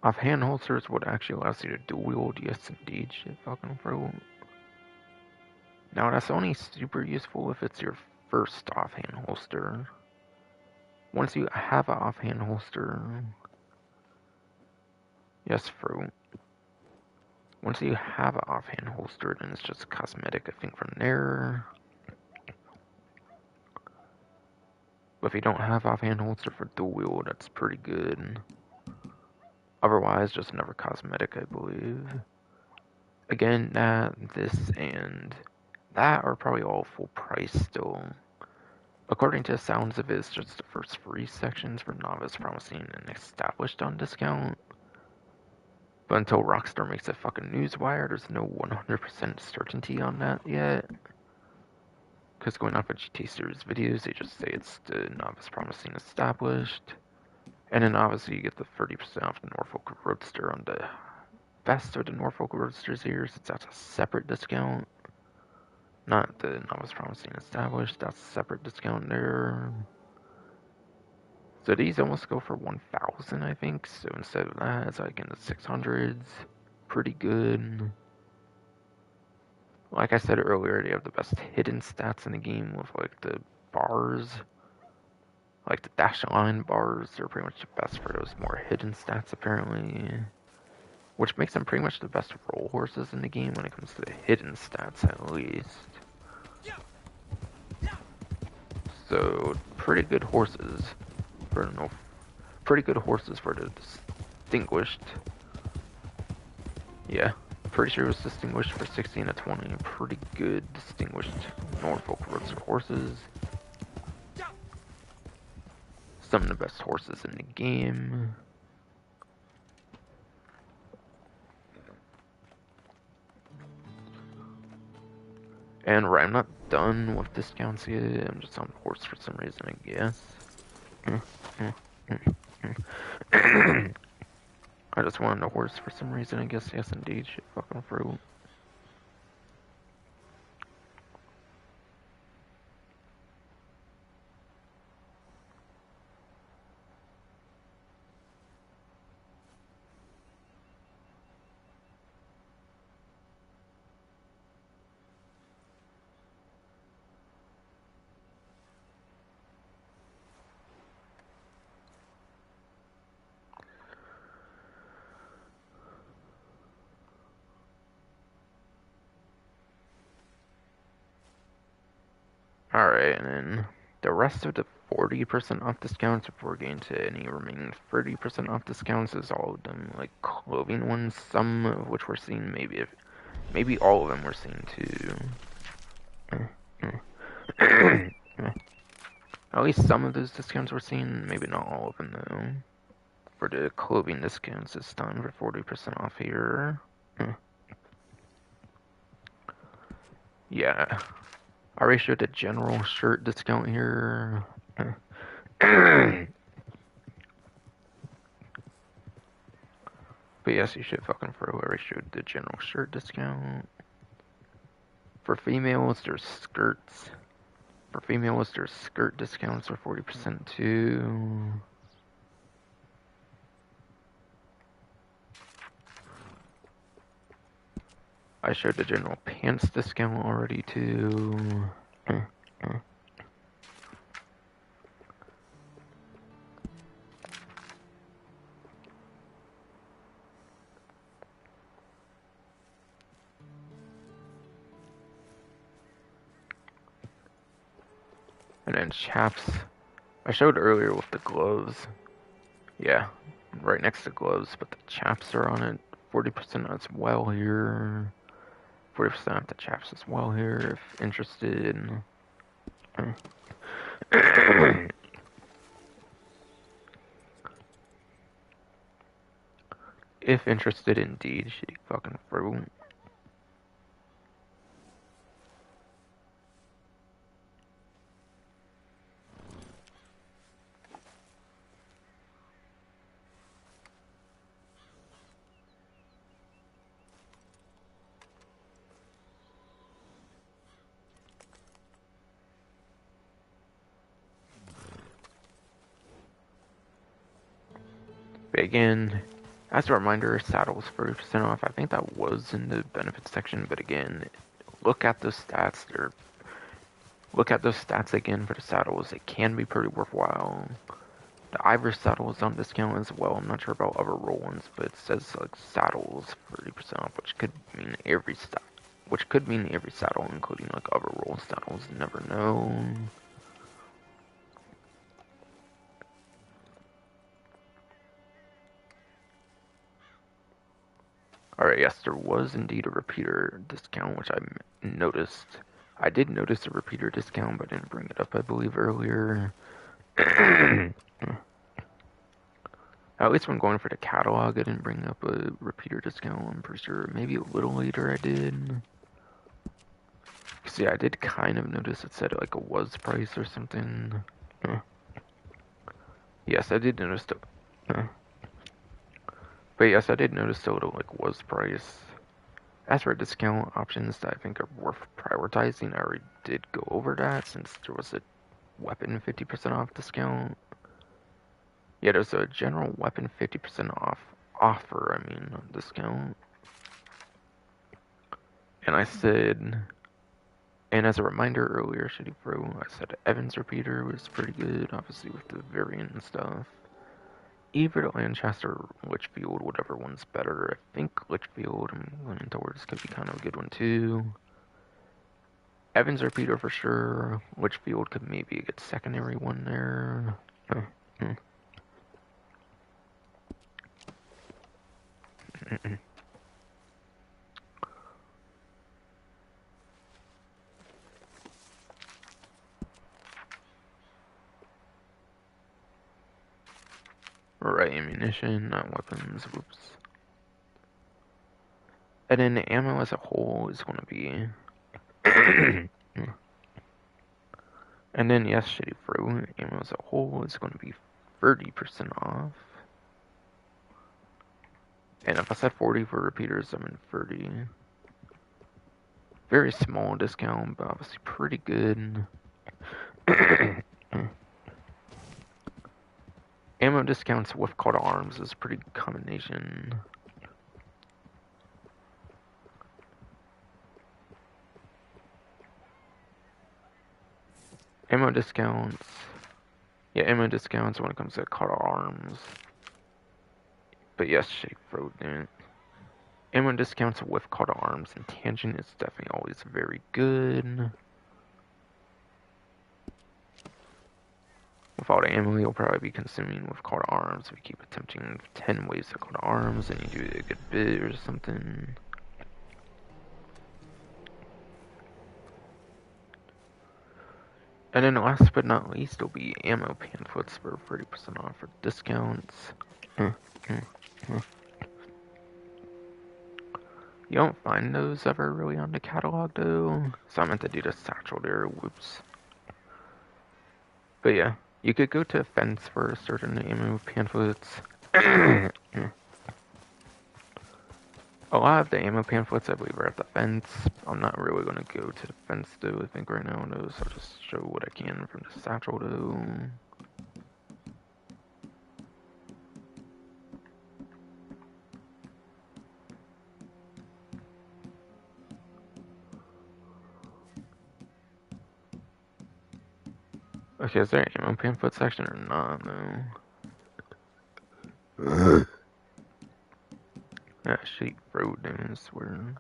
Speaker 1: Offhand holsters what actually allows you to dual wield, yes indeed, shit fucking bro. Now that's only super useful if it's your first offhand holster. Once you have an offhand holster, yes, bro. Once you have an offhand holster, then it's just cosmetic, I think, from there. But if you don't have offhand holster for dual wield, that's pretty good. Otherwise, just another cosmetic, I believe. Again, that, this, and that are probably all full price still. According to the sounds of it, it's just the first 3 sections for Novice, Promising, and Established on discount. But until Rockstar makes a fucking newswire, there's no 100% certainty on that yet. Because going off of GT Series videos, they just say it's the Novice, Promising, Established. And then obviously you get the 30% off the Norfolk Roadster on the best of the Norfolk Roadsters here, since that's a separate discount. Not the Novice, Promising, Established, that's a separate discount there. So these almost go for 1,000, I think. So instead of that, it's like in the 600s. Pretty good. Like I said earlier, they have the best hidden stats in the game with like the bars. Like the dash line bars are pretty much the best for those more hidden stats apparently. Which makes them pretty much the best roll horses in the game when it comes to the hidden stats at least. So pretty good horses for no pretty good horses for the distinguished. Yeah, pretty sure it was distinguished for 16 to 20. Pretty good distinguished Norfolk Roadster horses. Some of the best horses in the game. And right, I'm not done with discounts yet. I'm just on horse for some reason, I guess. I just wanted a horse for some reason, I guess. Yes, indeed. Shit fucking fruit. Alright, and then the rest of the 40% off discounts before getting to any remaining 30% off discounts is all of them like clothing ones, some of which we're seeing, maybe all of them we're seeing too. At least some of those discounts we're seeing, maybe not all of them though. For the clothing discounts this time for 40% off here. Yeah, I already showed the general shirt discount here. But yes, you should fucking throw. I already showed the general shirt discount. For females, there's skirts. For females, there's skirt discounts for 40% too. I showed the general pants discount already too. And then chaps. I showed earlier with the gloves. Yeah, right next to gloves, but the chaps are on it. 40% as well here. 40% of the chaps as well here if interested. If interested indeed, shitty fucking fruit. But again, as a reminder, saddles 40% off. I think that was in the benefits section, but again, look at those stats. Look at those stats again for the saddles. It can be pretty worthwhile. The Ivory saddle is on discount as well. I'm not sure about other roll ones, but it says like saddles 30% off, which could mean every saddle, including like other roll saddles. Never know. Alright, yes, there was indeed a repeater discount, which I noticed. I did notice a repeater discount, but I didn't bring it up, I believe, earlier. At least when going for the catalog, I didn't bring up a repeater discount, I'm pretty sure. Maybe a little later I did. See, I did kind of notice it said like a was price or something. Yes, I did notice the... But yes, I did notice the little like was price. As for discount options that I think are worth prioritizing, I already did go over that since there was a weapon 50% off discount. Yeah, there's a general weapon 50% off offer, discount. And I said, and as a reminder earlier, Shitty Pro, I said Evans Repeater was pretty good, obviously with the variant and stuff. Either Lancaster or Litchfield, whatever one's better. I think Litchfield, I'm leaning towards, could be kind of a good one too. Evans Repeater for sure. Litchfield could maybe get secondary one there. Right, ammunition, not weapons. Whoops. And then the ammo as a whole is going to be... And then, yes, Shitty Fruit, ammo as a whole is going to be 30% off. And if I said 40 for repeaters, I'm in 30. Very small discount, but obviously pretty good. Ammo discounts with call to arms is a pretty good combination. Ammo discounts. Yeah, ammo discounts when it comes to call to arms. But yes, Shake Road, dude. Ammo discounts with call to arms and tangent is definitely always very good. With all the ammo you'll probably be consuming with call to arms, we keep attempting 10 ways to call to arms and you do a good bit or something. And then last but not least, there'll be ammo pamphlets for 30% off for discounts. You don't find those ever really on the catalog though. So I meant to do the satchel there, whoops. But yeah, you could go to Fence for certain ammo pamphlets. A lot of the ammo pamphlets I believe are at the Fence. I'm not really going to go to the Fence though, I think right now though, so I'll just show what I can from the satchel though. Okay, is there an ammo pamphlet section or not though? That shit road down, I swear.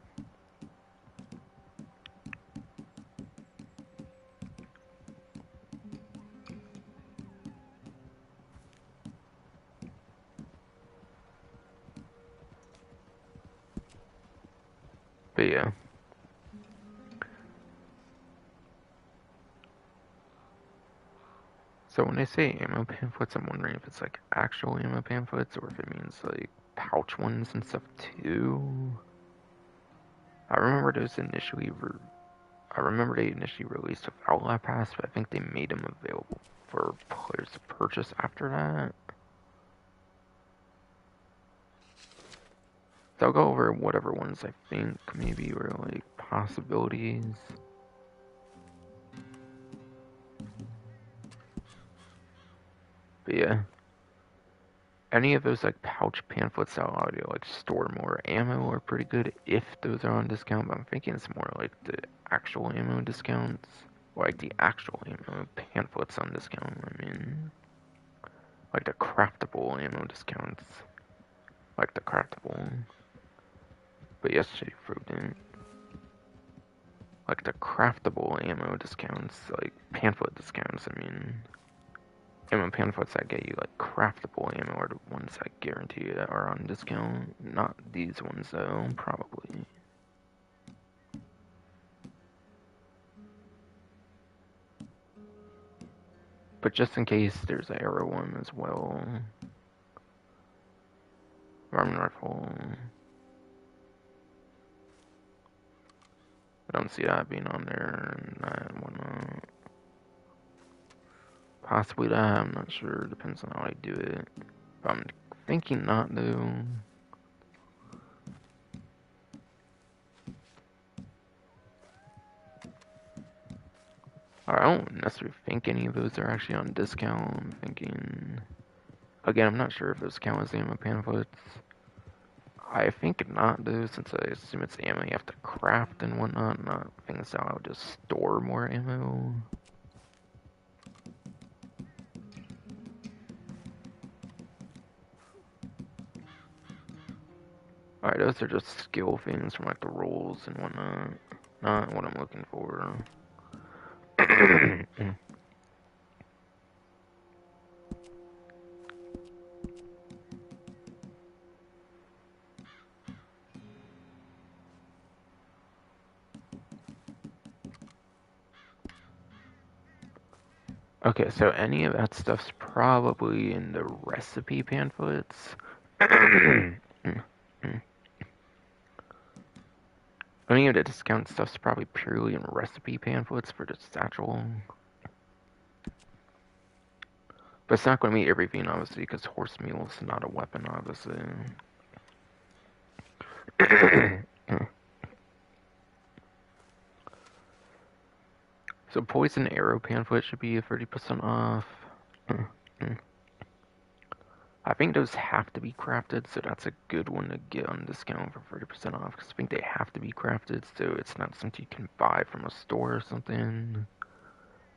Speaker 1: But yeah. So when they say ammo pamphlets, I'm wondering if it's like actual ammo pamphlets or if it means like pouch ones and stuff too. I remember those initially were. I remember they initially released with Outlaw Pass, but I think they made them available for players to purchase after that. So I'll go over whatever ones I think maybe were like possibilities. But yeah. Any of those like pouch pamphlets that allow you to like store more ammo are pretty good if those are on discount, but I'm thinking it's more like the actual ammo discounts. Like the actual ammo pamphlets on discount, I mean. Like the craftable ammo discounts. Like the craftable. But yes, Shady Fruit didn't. Like the craftable ammo discounts, like pamphlet discounts, I mean. Ammo pamphlets that get you like craftable ammo are the ones I guarantee you that are on discount. Not these ones though, probably. But just in case, there's an arrow one as well. Ramen rifle. I don't see that being on there and whatnot. Possibly that, I'm not sure. Depends on how I do it. But I'm thinking not though. I don't necessarily think any of those are actually on discount. I'm thinking. Again, I'm not sure if those count as ammo pamphlets. I think not though, since I assume it's ammo you have to craft and whatnot, not things that I'll just store more ammo. Alright, those are just skill things from like the rolls and whatnot. Not what I'm looking for. Okay, so any of that stuff's probably in the recipe pamphlets. Any of the discount stuff's probably purely in recipe pamphlets for the satchel. But it's not going to be everything, obviously, because horse meal is not a weapon, obviously. So poison arrow pamphlet should be 30% off. I think those have to be crafted, so that's a good one to get on discount for 30% off, because I think they have to be crafted, so it's not something you can buy from a store or something.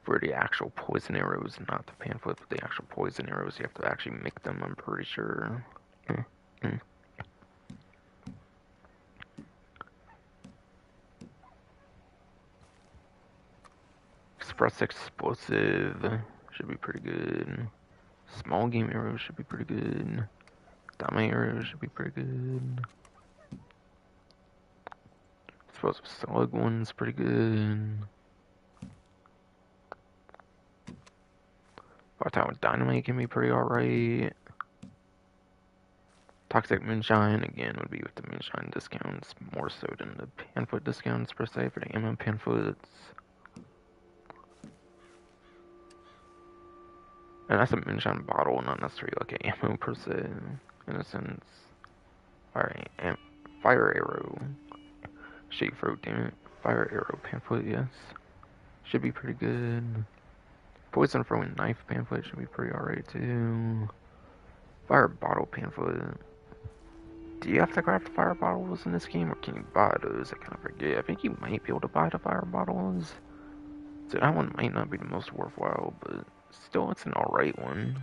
Speaker 1: For the actual poison arrows, not the pamphlet, but the actual poison arrows, you have to actually make them, I'm pretty sure. Express explosive should be pretty good. Small game arrows should be pretty good. Dame arrows should be pretty good. Explosive slug one's pretty good. Volatile dynamite can be pretty alright. Toxic Moonshine, again, would be with the Moonshine discounts, more so than the Panfoot discounts, per se, for the ammo Panfoots. And that's a Moonshine bottle, not necessarily like an ammo, per se, in a sense. Alright, Fire Arrow. Shake Throat, damn it. Fire Arrow Panfoot, yes. Should be pretty good. Poison Throwing Knife Pamphlet should be pretty alright, too. Fire Bottle Pamphlet. Do you have to craft fire bottles in this game, or can you buy those? I kind of forget. I think you might be able to buy the fire bottles. So that one might not be the most worthwhile, but still, it's an alright one.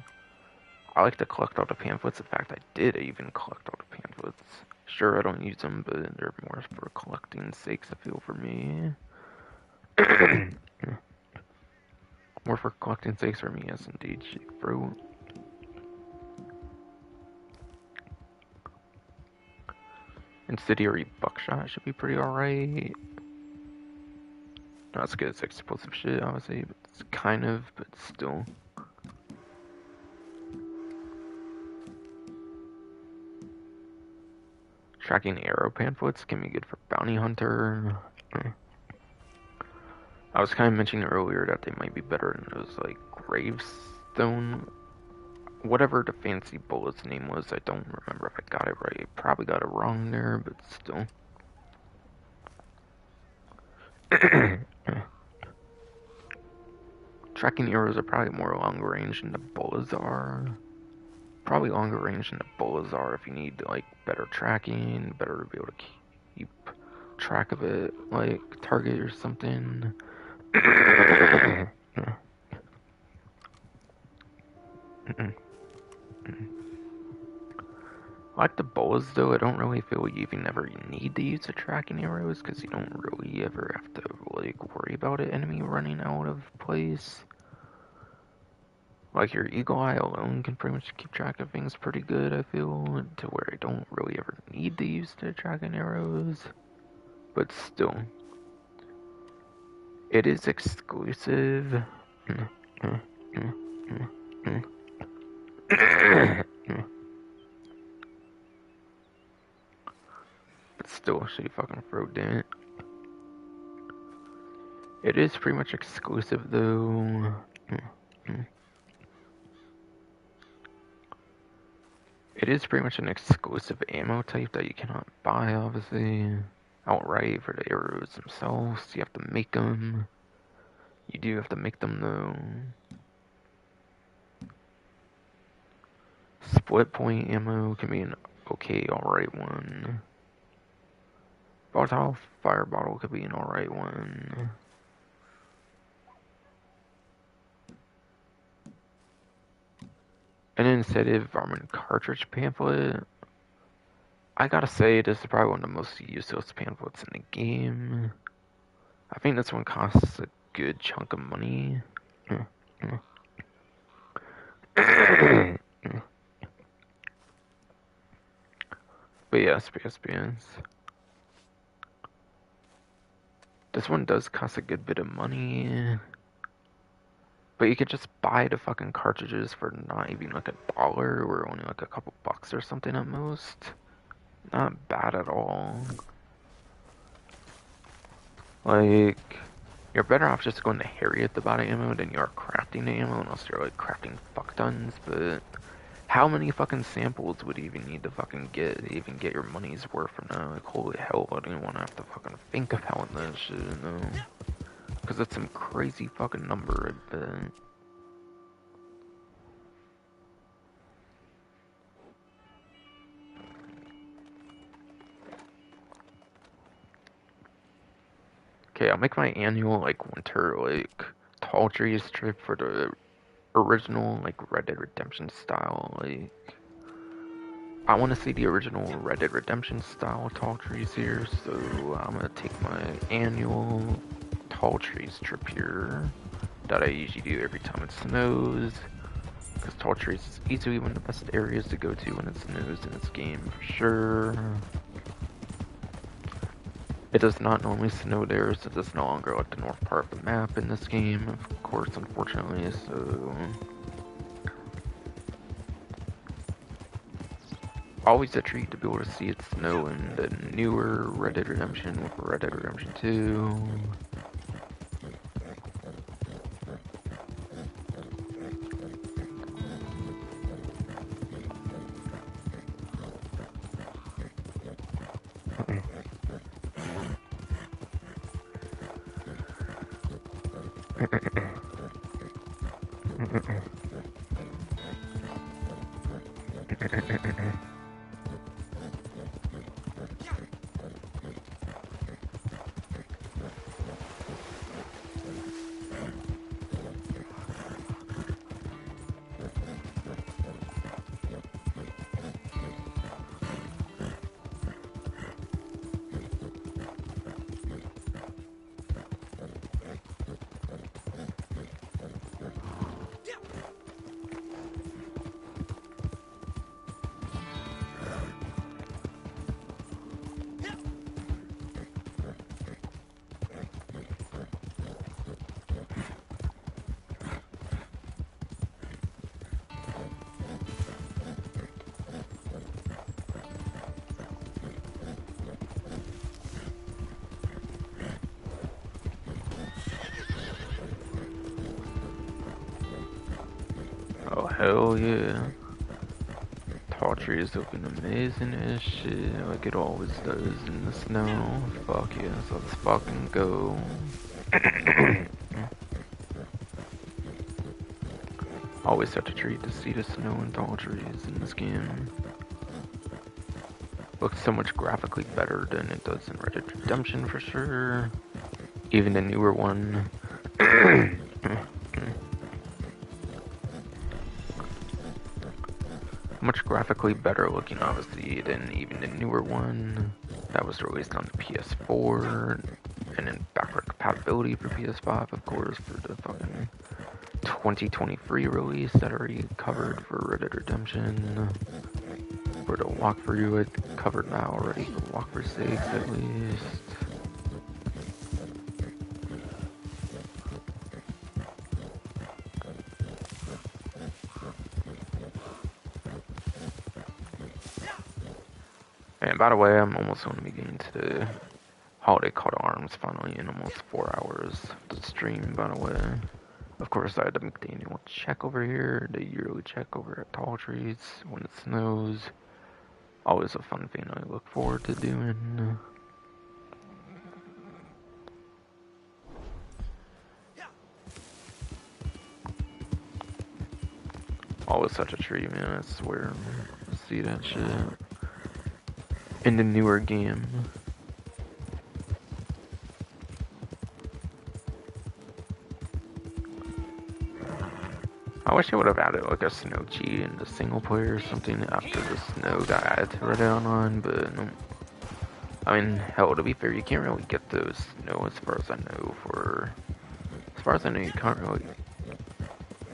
Speaker 1: I like to collect all the pamphlets. In fact, I did even collect all the pamphlets. Sure, I don't use them, but they're more for collecting sakes, I feel, for me. More for collecting sakes for me, yes, indeed, bro. Incendiary Buckshot should be pretty alright. Not as good as explosive shit, obviously, but it's kind of, but still. Tracking arrow pamphlets can be good for bounty hunter. I was kind of mentioning earlier that they might be better than those, like, gravestone. Whatever the fancy bullet's name was, I don't remember if I got it right. Probably got it wrong there, but still. Tracking arrows are probably more longer range than the bullets are. Probably longer range than the bullets are if you need, like, better tracking, better to be able to keep track of it, like, target or something. Like the bullets, though, I don't really feel you even ever need to use the tracking arrows, because you don't really ever have to, like, worry about an enemy running out of place. Like, your eagle eye alone can pretty much keep track of things pretty good, I feel, to where I don't really ever need to use the tracking arrows. But still, it is exclusive. But still, she fucking throat, damn it. It is pretty much exclusive, though. It is pretty much an exclusive ammo type that you cannot buy, obviously, outright for the arrows themselves. You have to make them. You do have to make them, though. Split point ammo can be an okay, alright one. Volatile fire bottle could be an alright one. An incentive Varmint cartridge pamphlet. I gotta say, this is probably one of the most useless pamphlets in the game. I think this one costs a good chunk of money. But yes. This one does cost a good bit of money. But you could just buy the fucking cartridges for not even like $1 or only like a couple bucks or something at most. Not bad at all. Like, you're better off just going to Harriet to buy the ammo than you are crafting the ammo, unless you're like crafting fuck tons, but how many fucking samples would you even need to fucking get to even get your money's worth from that? Like, holy hell, I don't even want to have to fucking think about that shit, you know? Because it's some crazy fucking number, I bet. Okay, I'll make my annual, like, winter, like, tall trees trip for the original, like, Red Dead Redemption style, like... I want to see the original Red Dead Redemption style tall trees here, so I'm gonna take my annual tall trees trip here that I usually do every time it snows, because tall trees is easily one of the best areas to go to when it snows in this game, for sure. It does not normally snow there, so it's no longer like the north part of the map in this game, of course, unfortunately, so... always a treat to be able to see it snow in the newer Red Dead Redemption with Red Dead Redemption 2. Oh, hell yeah. Tall trees looking amazing as shit, like it always does in the snow. Fuck yes, let's fucking go. Always such a treat to see the snow and tall trees in this game. Looks so much graphically better than it does in Red Dead Redemption for sure. Even the newer one. Much graphically better looking, obviously, than even the newer one that was released on the PS4, and then backward compatibility for PS5, of course, for the fucking 2023 release that already covered for Red Dead Redemption. For the walkthrough, it covered that already for walkthrough sakes at least. And by the way, I'm almost going to be getting to the Holiday Call to Arms finally in almost 4 hours to stream, by the way. Of course, I had to make the annual check over here, the yearly check over at Tall Trees when it snows. Always a fun thing I look forward to doing. Always such a treat, man, I swear. See that shit in the newer game. I wish I would have added like a snow cheat in the single player or something after the snow got added to Red Dead Online, but no. I mean, hell, to be fair, you can't really get those snow as far as I know as far as I know, you can't really,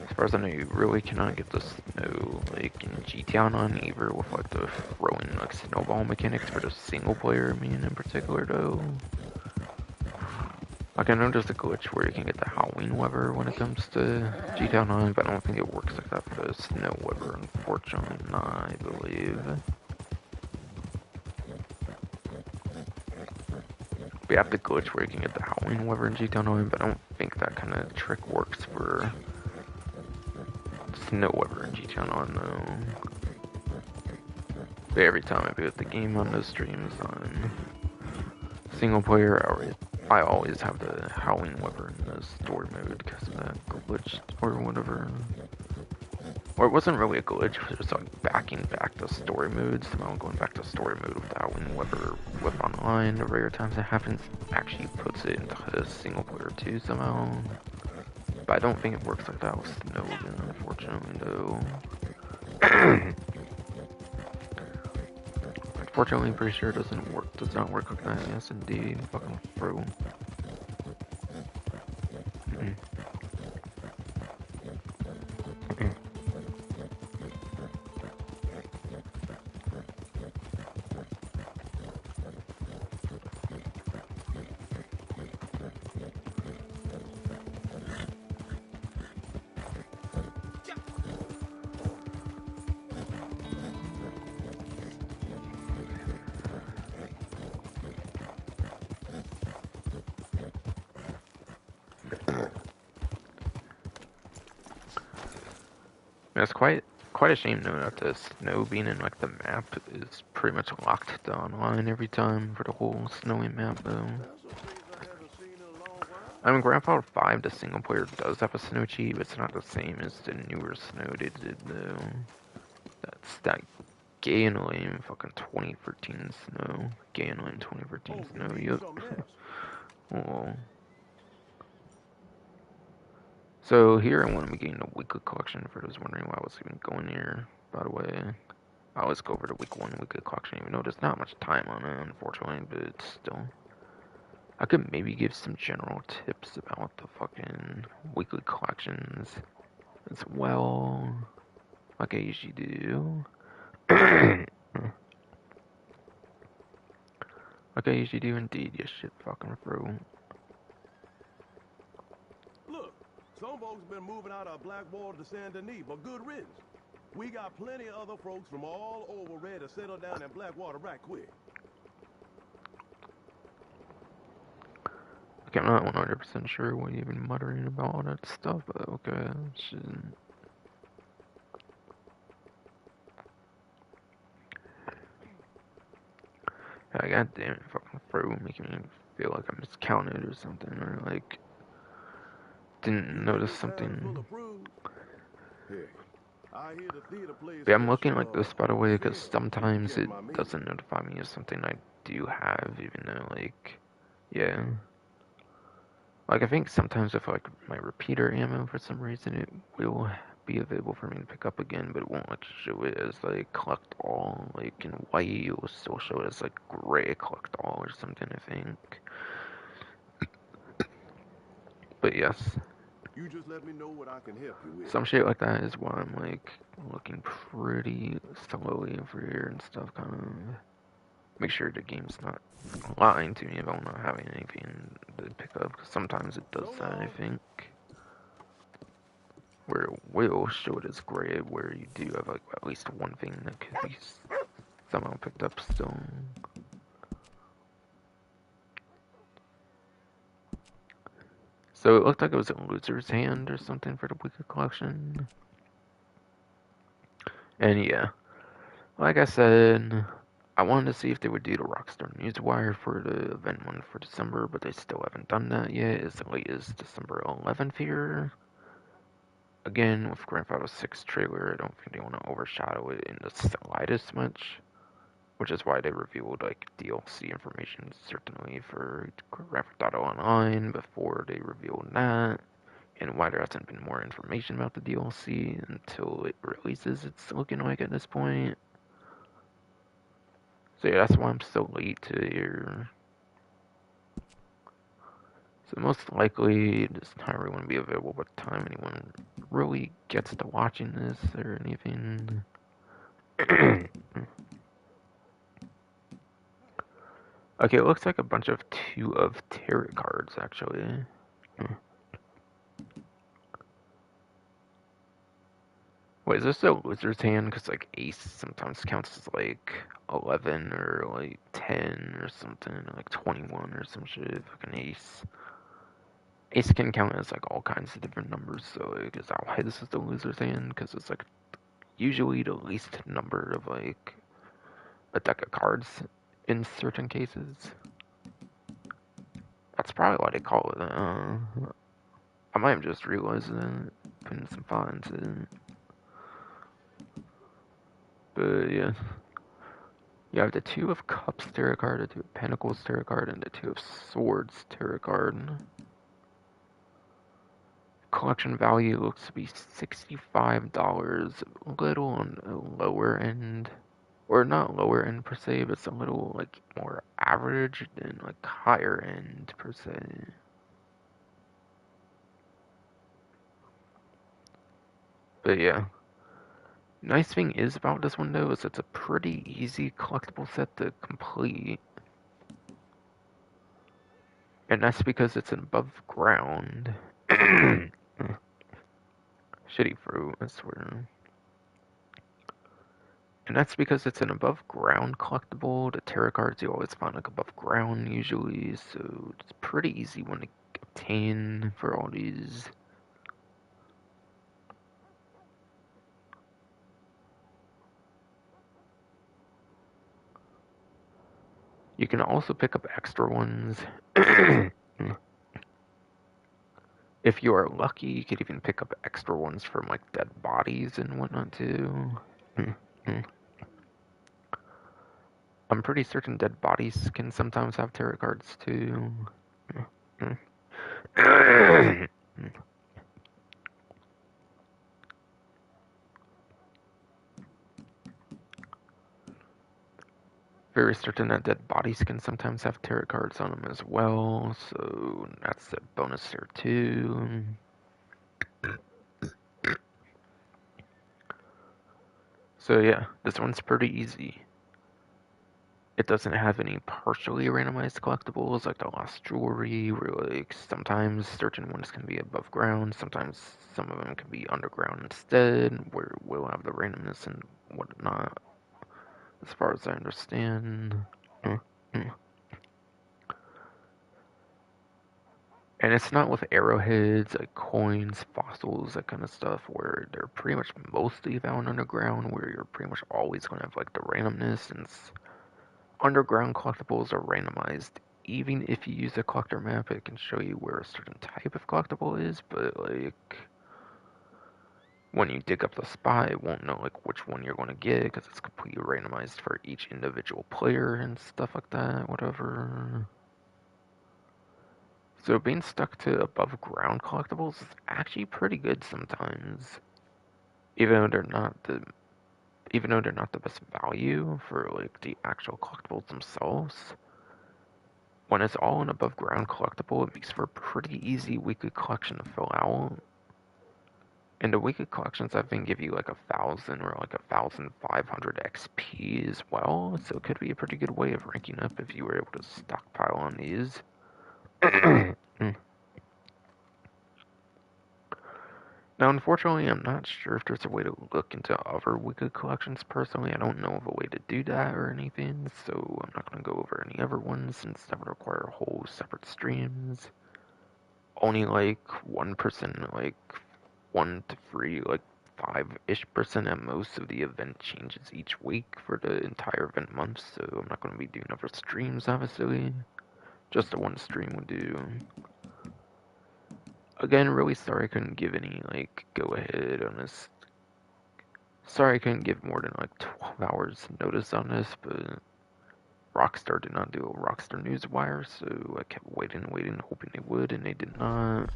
Speaker 1: as far as I know, you really cannot get the snow, like, in GTA Online either with, like, the throwing, like, snowball mechanics for the single player, I mean, in particular, though. Like, I know there's a glitch where you can get the Halloween weather when it comes to GTA Online, but I don't think it works like that for the snow weather, unfortunately, not, I believe. We have the glitch where you can get the Halloween weather in GTA Online, but I don't think that kind of trick works for snow weather in GTA Online, though. But every time I boot the game on those streams on single player, I always have the Halloween weather in the story mode because of that glitch or whatever. Or it wasn't really a glitch, it was just like backing back the story mode, so I'm going back to story mode with the Halloween weather with online. The rare times it happens, actually puts it into the single player too somehow. But I don't think it works like that with Snowden, unfortunately, though. Unfortunately, I'm pretty sure it does not work like that. Yes, indeed. Fucking pro. It's quite a shame though that the snow being in like the map is pretty much locked to online every time for the whole snowy map though. I mean, Grand Theft Auto 5, the single player does have a snow cheat, but it's not the same as the newer snow they did though. That's that gay and lame fucking 2013 snow. Gay and lame 2013 snow, yep. Oh. So here I want to be getting the weekly collection for those wondering why I was even going here, by the way. I always go over the week 1 weekly collection, even though there's not much time on it, unfortunately, but still. I could maybe give some general tips about the fucking weekly collections as well, like I usually do. Like I usually do indeed, you shit fucking through.
Speaker 2: Look, some folks been moving out of Blackwater to Saint Denis, but good riddance. We got plenty of other folks from all over ready to settle down in Blackwater right quick.
Speaker 1: Okay, I'm not 100% sure what you're even muttering about all that stuff, but okay, shit. God damn it, fucking throw, making me feel like I miscounted or something, or like didn't notice something. Yeah, I'm looking like this, by the way, because sometimes it doesn't notify me of something I do have, even though, like, yeah. Like, I think sometimes with, like, my repeater ammo, for some reason, it will be available for me to pick up again, but it won't, like, show it as, like, collect all. Like, in white, it will still show it as, like, gray collect all or something, I think. But yes.
Speaker 2: You just let me know what I can help you with.
Speaker 1: Some shit like that is why I'm, like, looking pretty slowly over here and stuff, kind of. Make sure the game's not lying to me about not having anything to pick up, because sometimes it does that, I think. Where it will show it as gray, where you do have like at least one thing that could be somehow picked up still. So it looked like it was a loser's hand or something for the weekly collection. And yeah, like I said, I wanted to see if they would do the Rockstar Newswire for the event one for December, but they still haven't done that yet. As late as December 11th here. Again, with Grand Theft Auto 6 trailer, I don't think they want to overshadow it in the slightest much. Which is why they revealed like DLC information certainly for Grand Theft Auto Online before they revealed that, and why there hasn't been more information about the DLC until it releases. It's looking like at this point. So yeah, that's why I'm so late to here. So most likely this timer won't be available by the time anyone really gets to watching this or anything. Okay, it looks like a bunch of 2 of tarot cards actually. Wait, is this a wizard's hand? Because, like, ace sometimes counts as, like, 11 or, like, 10 or something, or, like, 21 or some shit. Fucking ace. Ace can count as, like, all kinds of different numbers, so, like, is that why this is the wizard's hand? Because it's, like, usually the least number of, like, a deck of cards in certain cases. That's probably why they call it. I might have just realized that, putting some thought into it. But, yeah. You have the 2 of Cups tarot card, the 2 of Pentacles tarot card, and the 2 of Swords tarot card. Collection value looks to be $65, a little on the lower end. Or not lower end per se, but it's a little like more average than like higher end per se. But yeah. Nice thing is about this window is it's a pretty easy collectible set to complete. And that's because it's above ground. Shitty fruit, I swear. And that's because it's an above ground collectible. The tarot cards you always find like above ground usually, so it's pretty easy one to obtain for all these. You can also pick up extra ones. If you are lucky, you could even pick up extra ones from like dead bodies and whatnot too. I'm pretty certain dead bodies can sometimes have tarot cards too. Very certain that dead bodies can sometimes have tarot cards on them as well, so that's a bonus there too. So yeah, this one's pretty easy. It doesn't have any partially randomized collectibles like the lost jewelry, where like sometimes certain ones can be above ground, sometimes some of them can be underground instead, where we'll have the randomness and whatnot, as far as I understand. And it's not with arrowheads, like coins, fossils, that kind of stuff, where they're pretty much mostly found underground, where you're pretty much always going to have like the randomness, since underground collectibles are randomized. Even if you use a collector map, it can show you where a certain type of collectible is, but like when you dig up the spot, it won't know like which one you're going to get because it's completely randomized for each individual player and stuff like that, whatever. So being stuck to above ground collectibles is actually pretty good sometimes. Even though they're not the even though they're not the best value for like the actual collectibles themselves. When it's all an above ground collectible, it makes for a pretty easy weekly collection to fill out. And the weekly collections I think give you like 1,000 or like 1,500 XP as well, so it could be a pretty good way of ranking up if you were able to stockpile on these. Now, unfortunately, I'm not sure if there's a way to look into other weekly collections personally. I don't know of a way to do that or anything, so I'm not going to go over any other ones since that would require whole separate streams. Only like 1%, like 1 to 3, like 5-ish% at most of the event changes each week for the entire event month, so I'm not going to be doing other streams, obviously. Just the one stream would do. Again, really sorry I couldn't give any, like, go-ahead on this. Sorry I couldn't give more than, like, 12 hours notice on this, but Rockstar did not do a Rockstar Newswire, so I kept waiting, hoping they would, and they did not.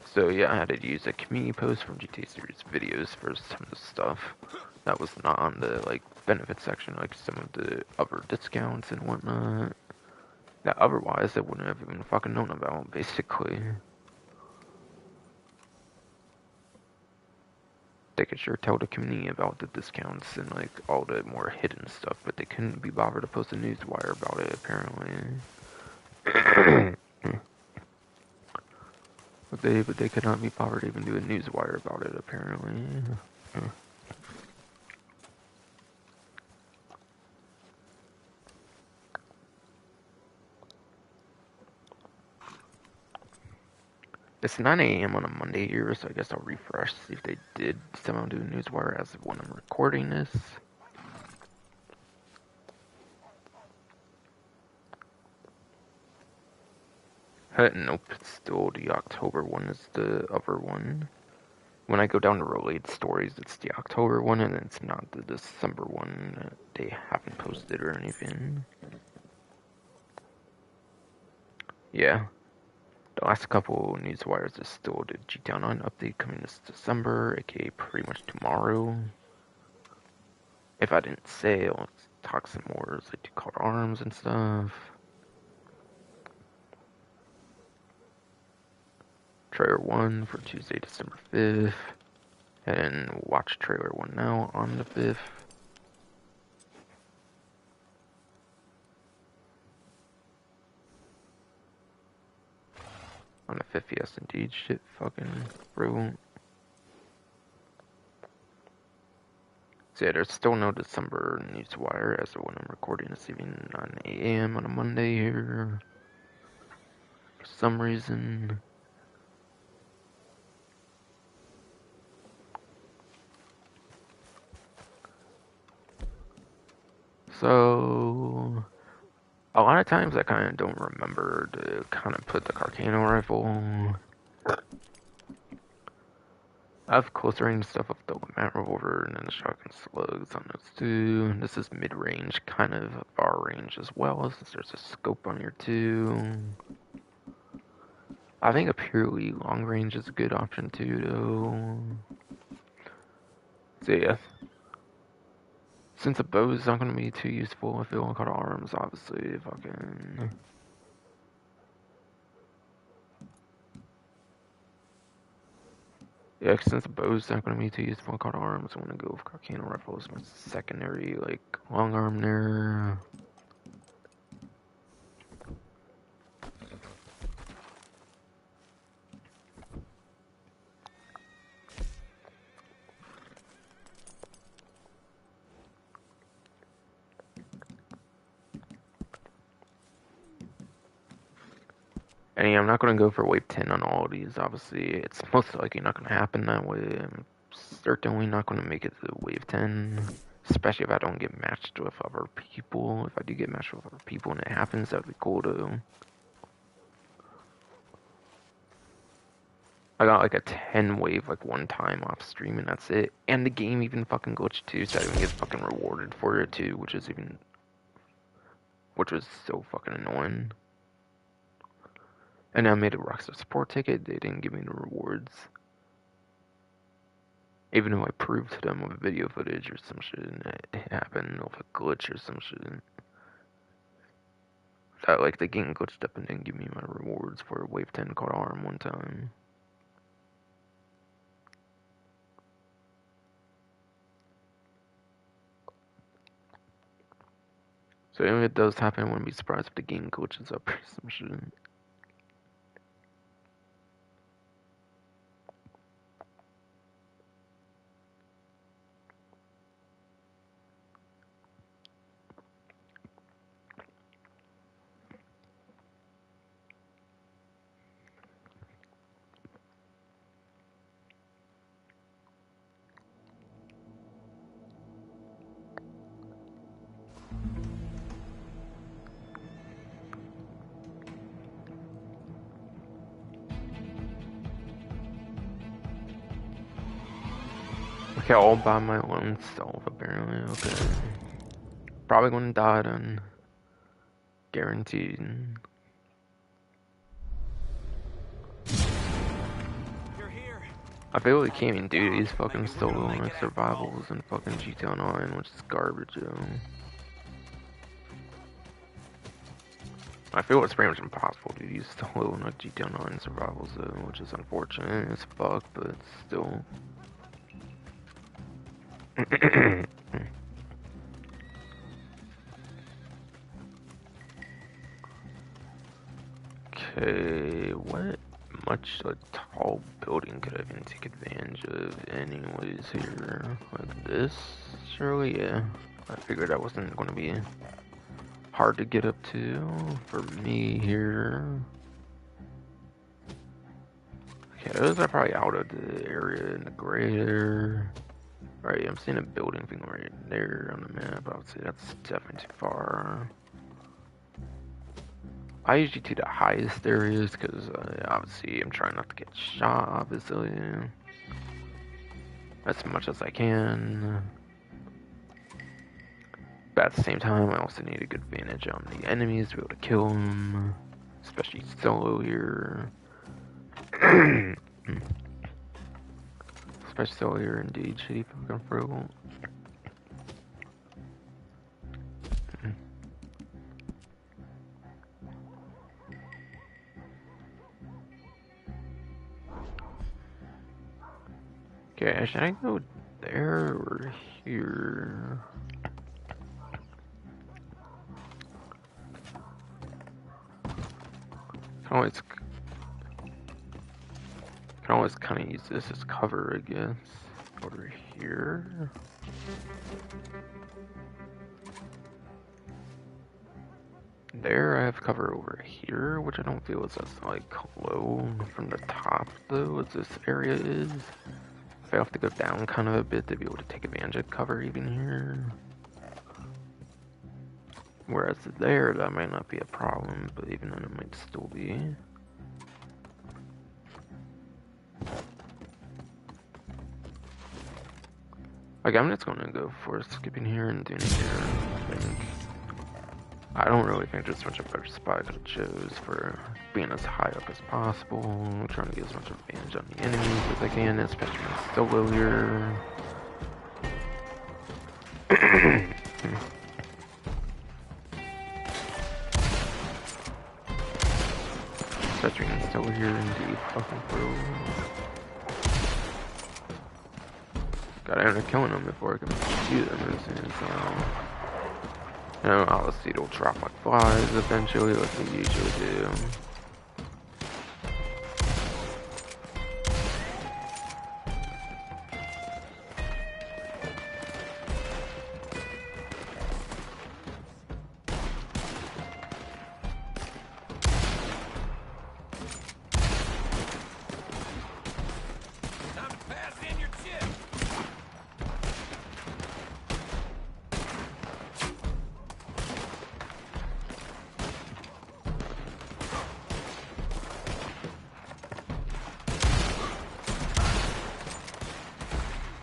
Speaker 1: So yeah, I had to use a community post from GTA Series videos for some of the stuff that was not on the, like, benefit section, like some of the other discounts and whatnot. That otherwise I wouldn't have even fucking known about, basically. They could sure tell the community about the discounts and like all the more hidden stuff, but they couldn't be bothered to post a newswire about it, apparently. but they could not be bothered to even do a newswire about it, apparently. It's 9 a.m. on a Monday here, so I guess I'll refresh, see if they did somehow do a newswire as of when I'm recording this. Nope, it's still the October one is the other one. When I go down to related stories, it's the October one, and it's not the December one. They haven't posted or anything. Yeah. The last couple newswires is still the GTA 9 update coming this December, aka pretty much tomorrow. If I didn't say, I'll talk some more as I do Call to Arms and stuff. Trailer 1 for Tuesday, December 5th. And watch Trailer 1 now on the 5th. On the 5th, yes indeed, shit fucking bro. So yeah, there's still no December newswire as of when I'm recording this evening, 9 a.m. on a Monday here. For some reason. So, a lot of times I kind of don't remember to kind of put the Carcano rifle. I have close range stuff with the Mat Revolver and then the shotgun slugs on those too. This is mid range, kind of far range as well, since there's a scope on here too. I think a purely long range is a good option too, though. So yeah, since a bow is not going to be too useful, I feel like arms, obviously, fucking. Yeah, since the bow's not going to be too useful in caught arms, I'm going to go with Carcano Rifle as my secondary, like, long arm there. And yeah, I'm not going to go for wave 10 on all of these, obviously. It's most likely not going to happen that way. I'm certainly not going to make it to wave 10. Especially if I don't get matched with other people. If I do get matched with other people and it happens, that would be cool though. I got like a 10 wave like one time off stream and that's it. And the game even fucking glitched too, so I didn't get fucking rewarded for it too, which was so fucking annoying. And I made a Rockstar support ticket, they didn't give me the rewards. Even though I proved to them with video footage or some shit, and it happened with a glitch or some shit. That like the game glitched up and didn't give me my rewards for a wave 10 caught arm one time. So if it does happen, I wouldn't be surprised if the game glitches up or some shit. Okay, all by my own self, apparently. Okay. Probably gonna die then. Guaranteed.
Speaker 3: You're here.
Speaker 1: I feel like can't even do these fucking solo like survivals and fucking GTA 9, which is garbage, yo. I feel it's pretty much impossible to use solo like GTA 9 survivals though, which is unfortunate as fuck, but still. Okay, what much a tall building could I even take advantage of anyways here? Like this? Surely, yeah. I figured that wasn't going to be hard to get up to for me here. Okay, those are probably out of the area in the gray there. Alright, I'm seeing a building thing right there on the map. I would say that's definitely too far. I usually do the highest areas because obviously I'm trying not to get shot, obviously. As much as I can. But at the same time, I also need a good advantage on the enemies to be able to kill them. Especially solo here. Especially solo here, indeed. Shitty fucking frugal. Okay, should I go there or here? Can always kind of use this as cover, I guess. Over here. There, I have cover over here, which I don't feel is as like low from the top though as this area is. If I have to go down kind of a bit to be able to take advantage of cover even here. Whereas there, that might not be a problem, but even then it might still be. Like, I'm just gonna go for skipping here and doing it here. I don't really think there's much of a better spot I could have chose for being as high up as possible, trying to get as much advantage on the enemies as I can, especially when it's solo here. Especially when it's solo here and do fucking throw. Gotta end up killing them before I can shoot them as soon as you know, obviously it'll drop like flies eventually, like they usually do.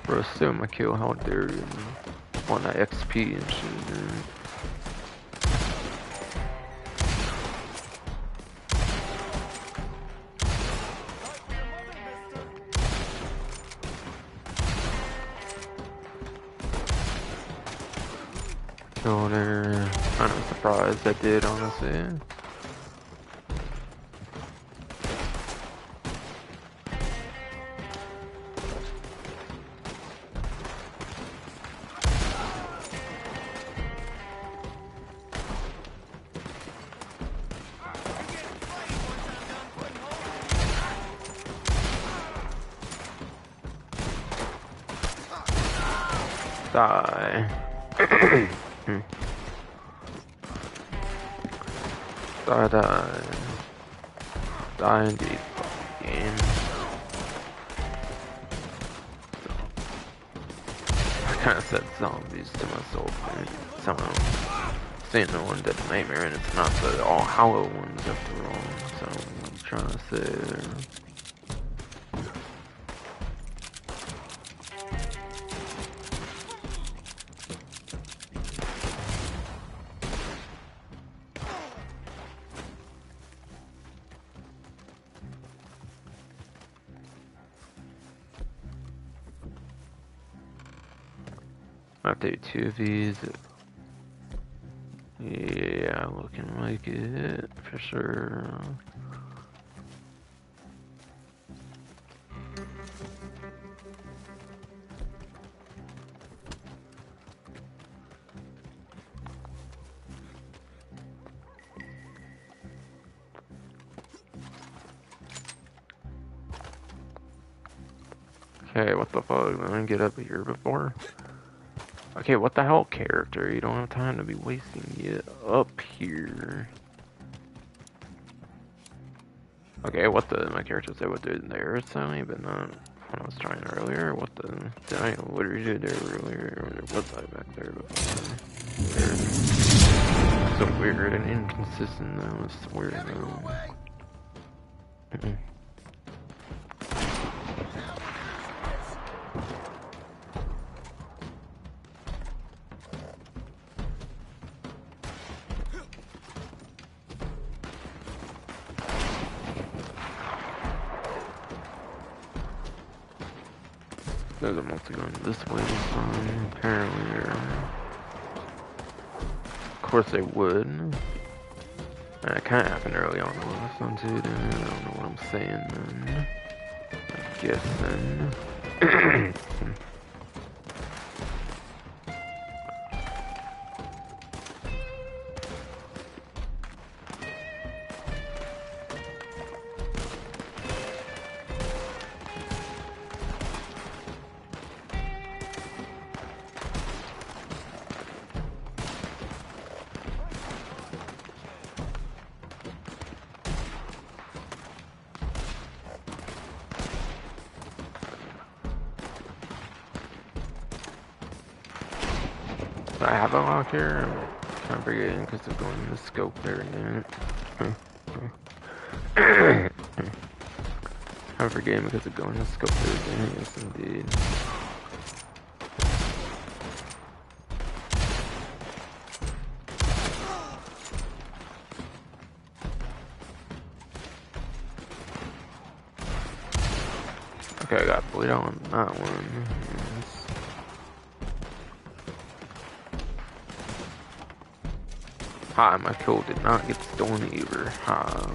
Speaker 1: Bro, still my kill, how dare you want that XP and shit, dude. Kill there. I'm surprised I did, honestly. Die. Die. Die indeed, fucking game. I kinda said zombies to myself, and somehow saying the one dead nightmare, and it's not the all hollow ones after all, so I'm trying to say there. I have to do 2 of these. Yeah, looking like it, for sure. Okay, what the fuck? Let me get up here before. Okay, what the hell, character? You don't have time to be wasting it up here. Okay, what the? My character said what did there suddenly, but not when I was trying earlier. What the? Did I literally do there earlier? Or was I back there before? There. So weird and inconsistent though. It's weird though. There's a multi going this way this time, apparently. Or... Of course they would. And it kind of happened early on in this one too, then. I don't know what I'm saying then. I guess then. I have a lock here. I'm forgetting because of going in the scope there again. I'm forgetting because of going in the scope there again. Yes, indeed. Okay, I got bleed on that one. Yes. Ha, my kill did not get stolen either. Ha.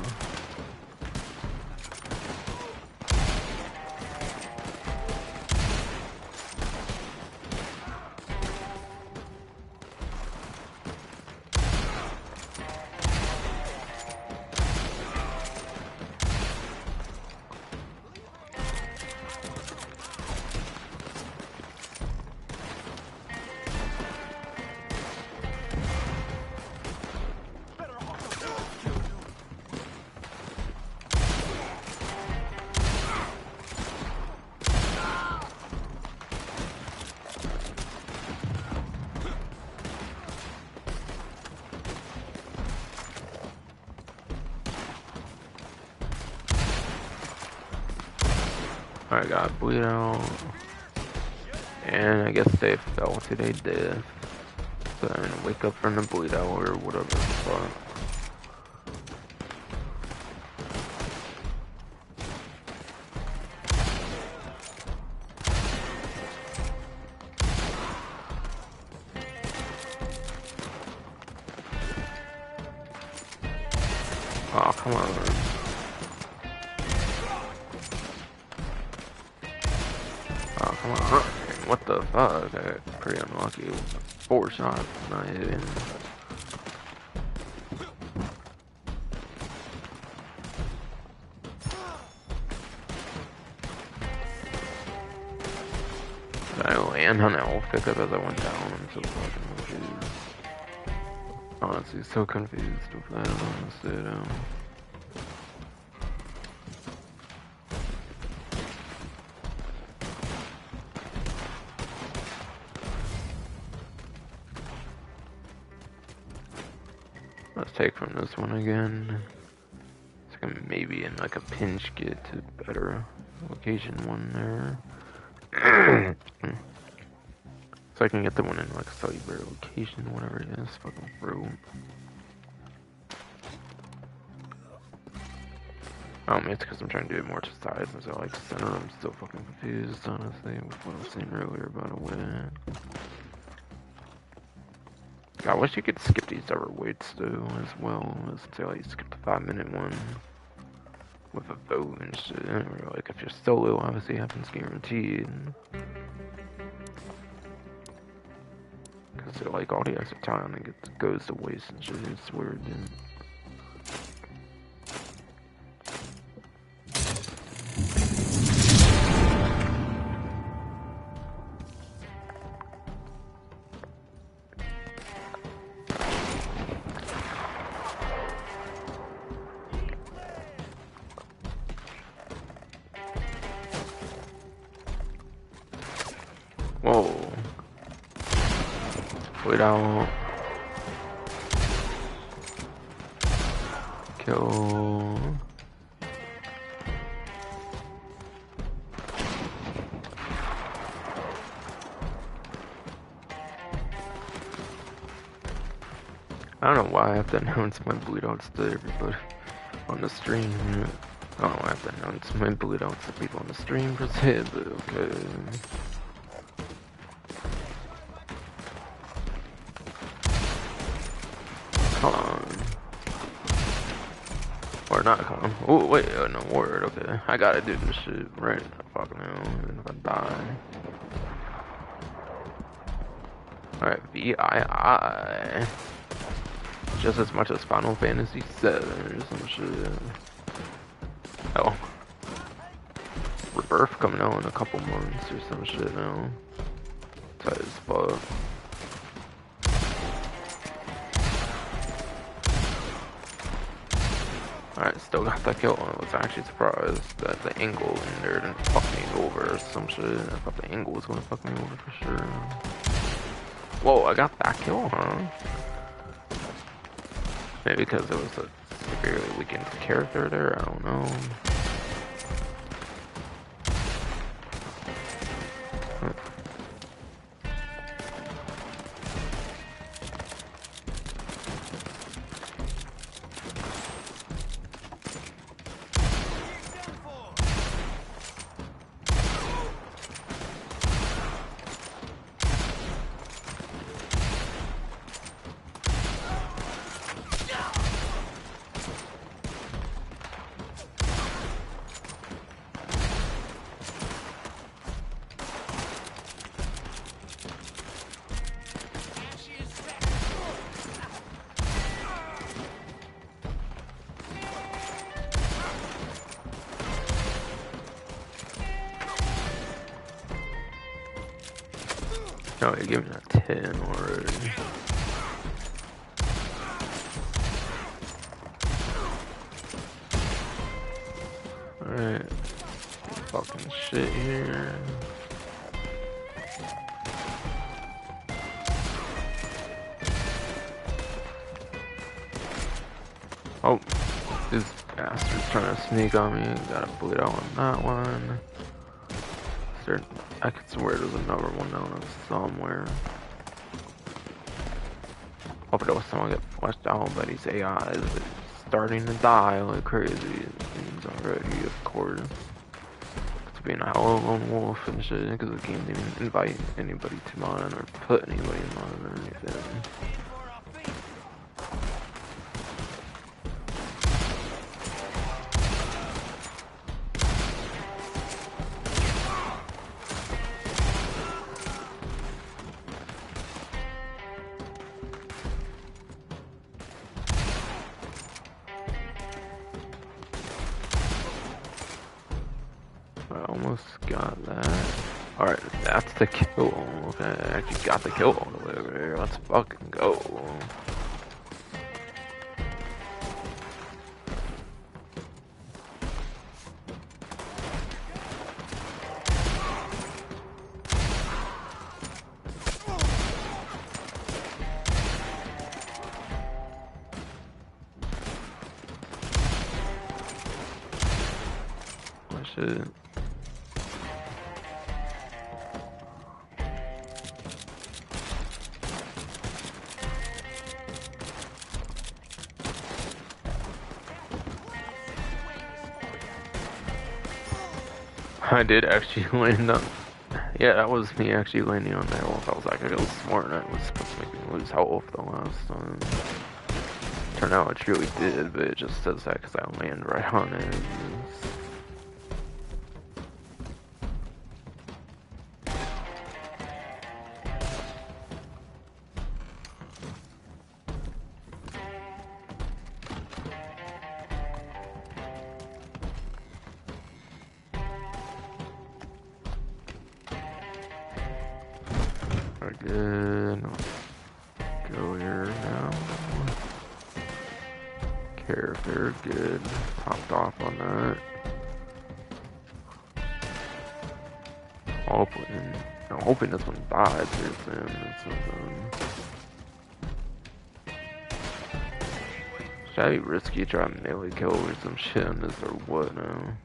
Speaker 1: I got bleed out. And I guess they fell to their death. So I'm gonna wake up from the bleed out or whatever the fuck. Oh, come on. Oh, come on. What the fuck? I got pretty unlucky. 4 shots, not hitting. I land on that wolf pickup as I went down. I'm so fucking confused. Honestly, so confused with that. Honestly, let's take from this one again. So I can maybe in like a pinch get to better location one there. So I can get the one in like a slightly better location, whatever it is. Fucking through. Maybe it's because I'm trying to do it more to sides instead of like center. I'm still fucking confused, honestly, with what I was saying earlier about a win. I wish you could skip these other weights though, as well. Let's say like skip the 5-minute one with a vote and shit. Or like if you're solo, obviously happens guaranteed. Cause they're like all the extra time and goes to waste and shit. It's weird, dude. Whoa. Wait out. Kill. I don't know why I have to announce my bleed outs to everybody on the stream. I don't know why I have to announce my bleed outs to people on the stream per se, but okay. Come on. Or not come. Oh, wait, no word, okay. I gotta do this shit right fucking now, even if I die. Alright, VII. Just as much as Final Fantasy 7 or some shit. Oh. Rebirth coming out in a couple months or some shit now. Tight as fuck. Alright, still got that kill. I was actually surprised that the angle in there didn't fuck me over or some shit. I thought the angle was gonna fuck me over for sure. Whoa, I got that kill, huh? Maybe because it was a severely weakened character there, I don't know. Oh, you gave me a 10 already. Alright. Fucking shit here. Oh, this bastard's trying to sneak on me. Gotta bleed out on that one. I could swear there's another one down there somewhere. Hope it was someone get flushed out, but his AI is starting to die like crazy. It seems already, of course. It's being a lone wolf and shit, because the game didn't invite anybody to mine or put anybody in mine or anything. I almost got that. Alright, that's the kill. Okay, I actually got the kill all the way over here. Let's fucking go. My shit. I did actually land on. Yeah, that was me actually landing on that wolf. I was like, I was smart and I was supposed to make me lose health the last time. Turned out it truly did, but it just says that because I land right on it. We're good. Go here now. Character, good. Popped off on that. I'm hoping this one dies here soon. Should I be risky trying to melee kill or some shit on this or what now?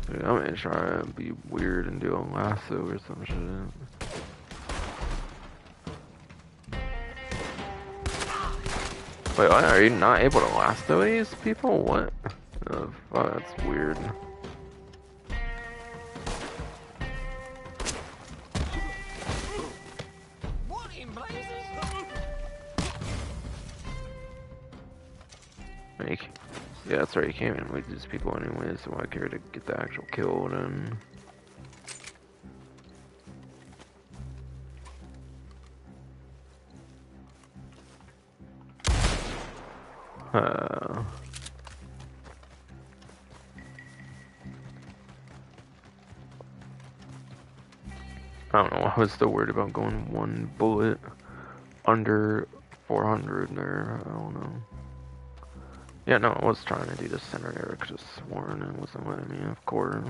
Speaker 1: Dude, I'm gonna try and be weird and do a lasso or some shit. Wait, what? Are you not able to lasso these people? What? Oh, fuck, that's weird. Yeah, that's right, you can't even lead these people anyway, so I care to get the actual kill then. I don't know, I was still worried about going one bullet under 400 there, I don't know. Yeah, no, I was trying to do the center there, I could have sworn it wasn't letting me, of course.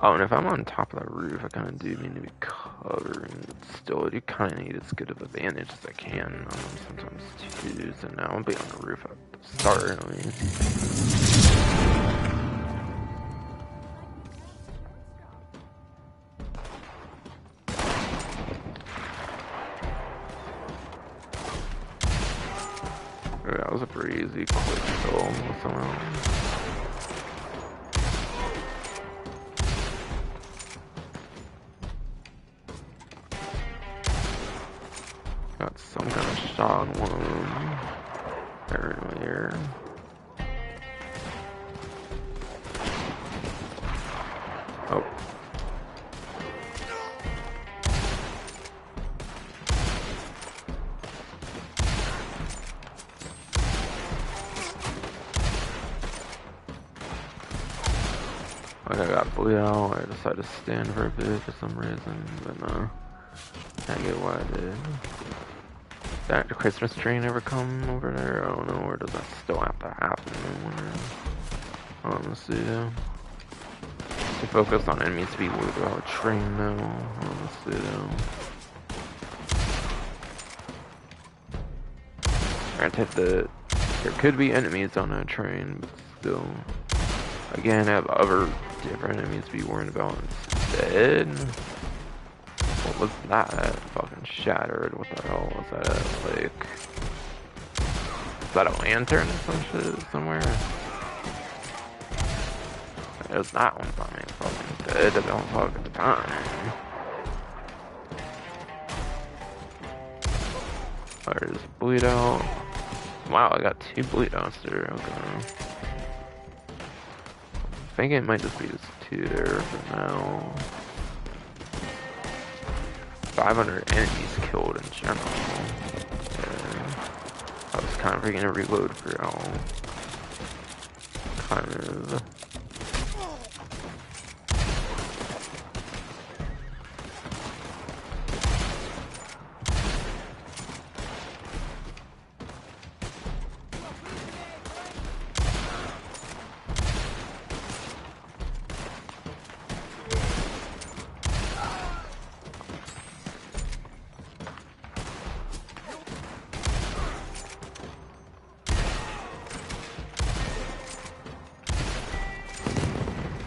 Speaker 1: Oh, and if I'm on top of that roof, I kind of do need to be covering, but still, I do kind of need as good of a vantage as I can sometimes too. So now I'll be on the roof at the start at least. Yeah, that was a pretty easy, quick kill with someone. Got some kind of shot on one of them. Earlier. Oh. Like I got bleed out, I decided to stand for a bit for some reason, but no. I get why I did. Did the Christmas train ever come over there? I don't know, or does that still have to happen? I wonder. Honestly, though. To focus on enemies to be worried about a train, though. Honestly, though. Granted, there could be enemies on that train, but still. Again, have other different enemies to be worried about instead. What was that? Fucking shattered. What the hell was that? Like, is that a lantern or some shit somewhere? There's that one on me. Fucking dead. I don't fucking time. There's bleed out. Wow, I got 2 bleed outs there. Okay. I think it might just be just 2 there for now. 500 enemies killed in general. Yeah. I was kind of freaking to reload for all. Kind of.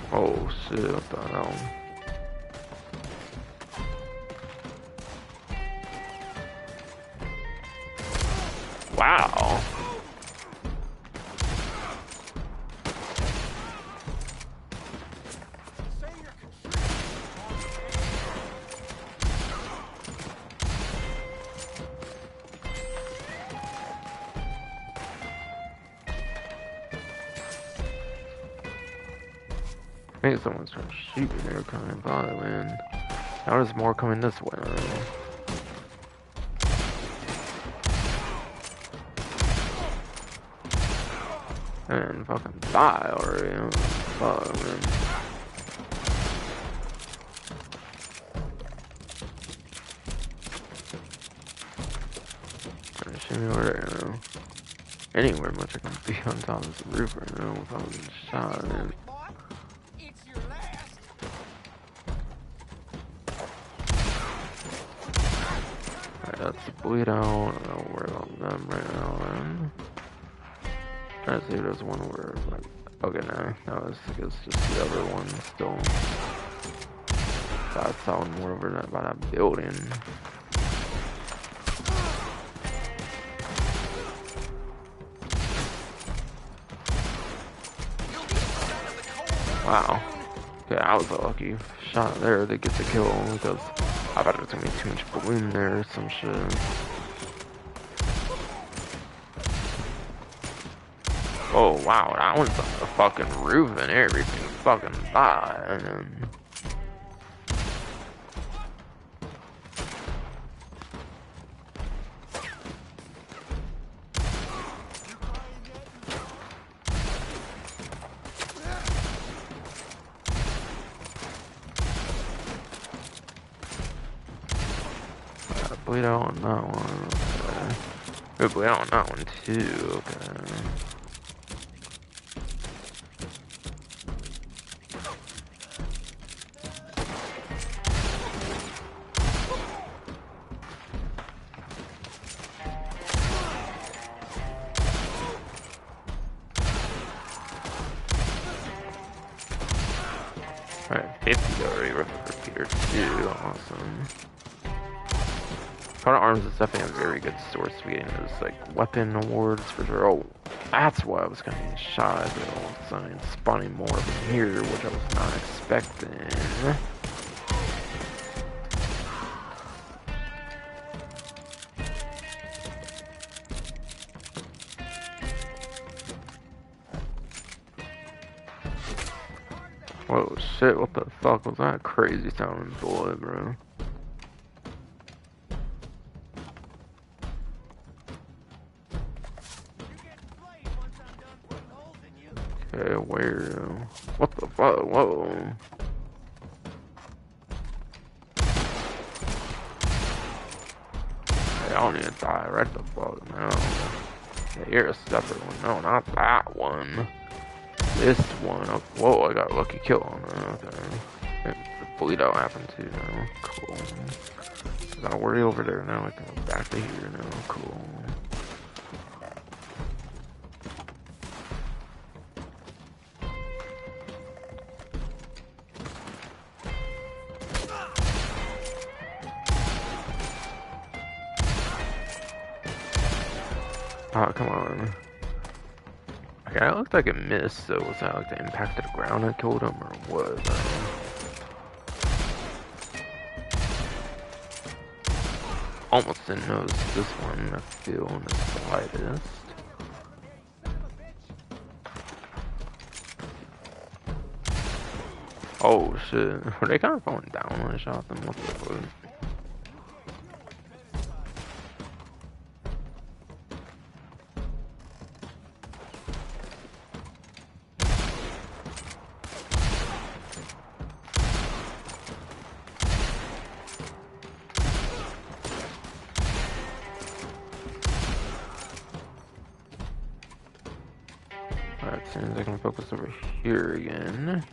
Speaker 1: Oh shit, what the hell? Wow. I think someone's trying to shoot me there, coming probably, man. Now there's more coming this way. Man, fucking die already. Fuck, man. Trying to shoot me over there, you know. Anywhere much I can be on top of this roof right now without getting shot, man. That's the bleed out. I don't worry about them right now, man. Trying to see if there's one where, like, okay, no, that was, I guess, just the other one still. I saw one more over that by that building. Wow. Okay, I was a lucky shot there to get the kill because I thought there was gonna be too much balloon there or some shit. Oh wow, that one's on the fucking roof and everything fucking by. Bleed out on that one. Okay. Good bleed out on that one too. Okay. Alright, 50 already with the repeater too. Awesome. Product arms is definitely a very good source for getting those like weapon awards for sure. Oh, that's why I was gonna get shot at all of a sudden, spawning more of them here, which I was not expecting. Whoa, shit, what the fuck was that crazy sounding bullet, bro? Okay, where? What the fuck? Whoa. Hey, I don't need to die right the fuck now. Yeah, you're a separate one. No, not that one. This one. Oh, whoa, I got a lucky kill on that. Okay. The bleed out happened too now. Cool. Gotta worry over there now. I can go back to here now. Cool. Oh, come on. Okay, that looked like it missed, so was that like the impact of the ground that killed him, or what? Almost didn't notice this one, I feel, in the slightest. Oh shit, were they kind of falling down when I shot them? What the fuck? Alright, as soon as I can focus over here again.